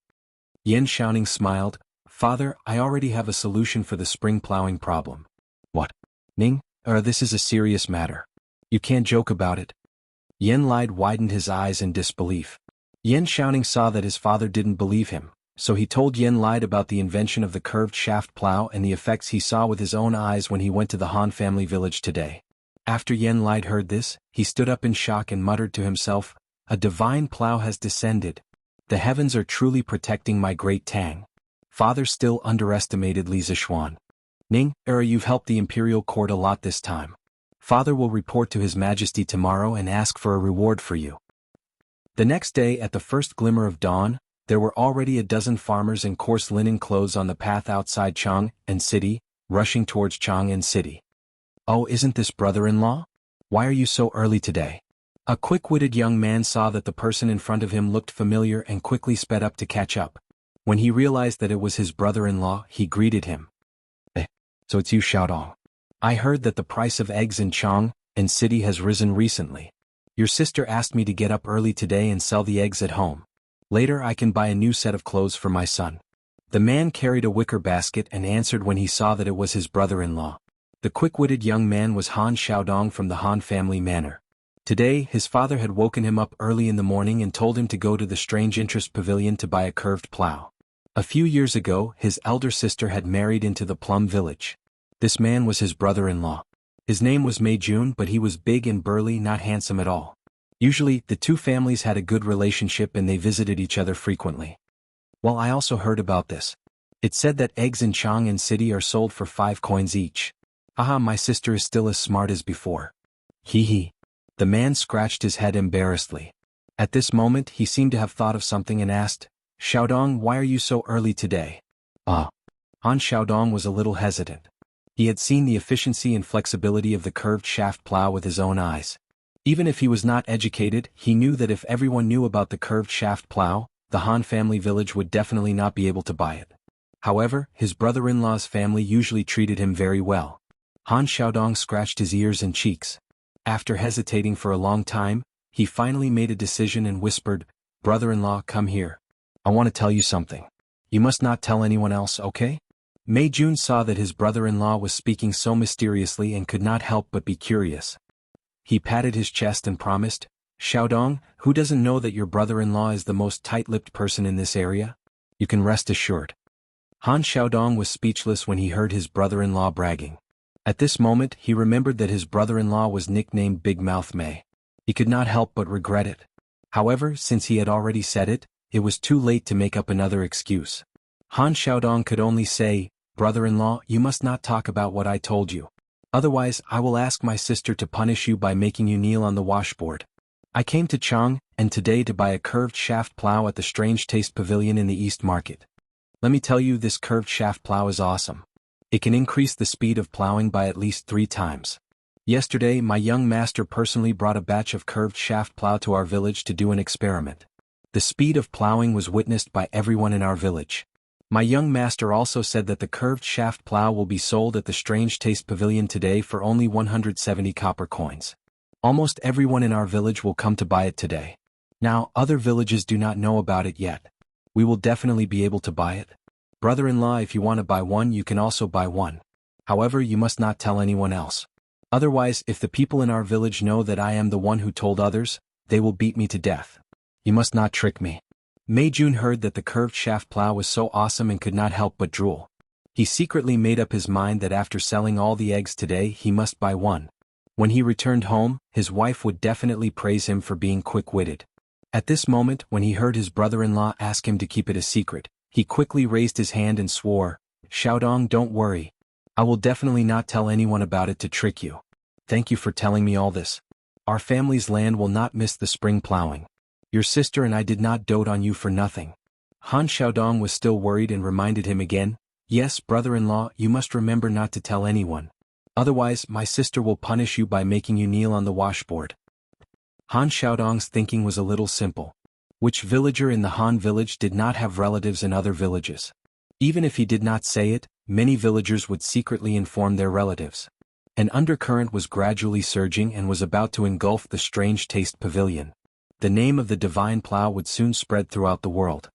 Yin Xiaoning smiled. Father, I already have a solution for the spring plowing problem. What? Ning, this is a serious matter. You can't joke about it. Yin Lide widened his eyes in disbelief. Yin Xiaoning saw that his father didn't believe him, so he told Yin Lide about the invention of the curved shaft plow and the effects he saw with his own eyes when he went to the Han family village today. After Yin Lide heard this, he stood up in shock and muttered to himself, a divine plow has descended. The heavens are truly protecting my great Tang. Father still underestimated Li Zishuan. Ning, you've helped the imperial court a lot this time. Father will report to His Majesty tomorrow and ask for a reward for you. The next day at the first glimmer of dawn, there were already a dozen farmers in coarse linen clothes on the path outside Chang'an City, rushing towards Chang'an City. Oh, isn't this brother-in-law? Why are you so early today? A quick-witted young man saw that the person in front of him looked familiar and quickly sped up to catch up. When he realized that it was his brother-in-law, he greeted him. So it's you, Xiaodong. I heard that the price of eggs in Chang'an City has risen recently. Your sister asked me to get up early today and sell the eggs at home. Later I can buy a new set of clothes for my son. The man carried a wicker basket and answered when he saw that it was his brother-in-law. The quick-witted young man was Han Xiaodong from the Han family manor. Today, his father had woken him up early in the morning and told him to go to the Strange Interest Pavilion to buy a curved plow. A few years ago, his elder sister had married into the Plum Village. This man was his brother-in-law. His name was Mei Jun, but he was big and burly, not handsome at all. Usually, the two families had a good relationship and they visited each other frequently. Well, I also heard about this. It said that eggs in Chang'an City are sold for 5 coins each. Aha, my sister is still as smart as before. Hee. The man scratched his head embarrassedly. At this moment, he seemed to have thought of something and asked, Xiaodong, why are you so early today? Han Xiaodong was a little hesitant. He had seen the efficiency and flexibility of the curved shaft plow with his own eyes. Even if he was not educated, he knew that if everyone knew about the curved shaft plow, the Han family village would definitely not be able to buy it. However, his brother-in-law's family usually treated him very well. Han Xiaodong scratched his ears and cheeks. After hesitating for a long time, he finally made a decision and whispered, Brother-in-law, come here. I want to tell you something. You must not tell anyone else, okay? Mei Jun saw that his brother-in-law was speaking so mysteriously and could not help but be curious. He patted his chest and promised, Xiaodong, who doesn't know that your brother-in-law is the most tight-lipped person in this area? You can rest assured. Han Xiaodong was speechless when he heard his brother-in-law bragging. At this moment he remembered that his brother-in-law was nicknamed Big Mouth Mei. He could not help but regret it. However, since he had already said it, it was too late to make up another excuse. Han Xiaodong could only say, "Brother-in-law, you must not talk about what I told you. Otherwise I will ask my sister to punish you by making you kneel on the washboard. I came to Chang, and today to buy a curved shaft plow at the Strange Taste Pavilion in the East Market. Let me tell you, this curved shaft plow is awesome. It can increase the speed of plowing by at least 3 times. Yesterday my young master personally brought a batch of curved shaft plow to our village to do an experiment. The speed of plowing was witnessed by everyone in our village. My young master also said that the curved shaft plow will be sold at the Strange Taste Pavilion today for only 170 copper coins. Almost everyone in our village will come to buy it today. Now, other villages do not know about it yet. We will definitely be able to buy it. Brother-in-law, if you want to buy one, you can also buy one. However, you must not tell anyone else. Otherwise, if the people in our village know that I am the one who told others, they will beat me to death. You must not trick me." Mei Jun heard that the curved shaft plow was so awesome and could not help but drool. He secretly made up his mind that after selling all the eggs today he must buy one. When he returned home, his wife would definitely praise him for being quick-witted. At this moment, when he heard his brother-in-law ask him to keep it a secret, he quickly raised his hand and swore, "Xiaodong, don't worry. I will definitely not tell anyone about it to trick you. Thank you for telling me all this. Our family's land will not miss the spring plowing. Your sister and I did not dote on you for nothing." Han Xiaodong was still worried and reminded him again, "Yes, brother-in-law, you must remember not to tell anyone. Otherwise, my sister will punish you by making you kneel on the washboard." Han Xiaodong's thinking was a little simple. Which villager in the Han village did not have relatives in other villages? Even if he did not say it, many villagers would secretly inform their relatives. An undercurrent was gradually surging and was about to engulf the Strange Taste Pavilion. The name of the divine plow would soon spread throughout the world.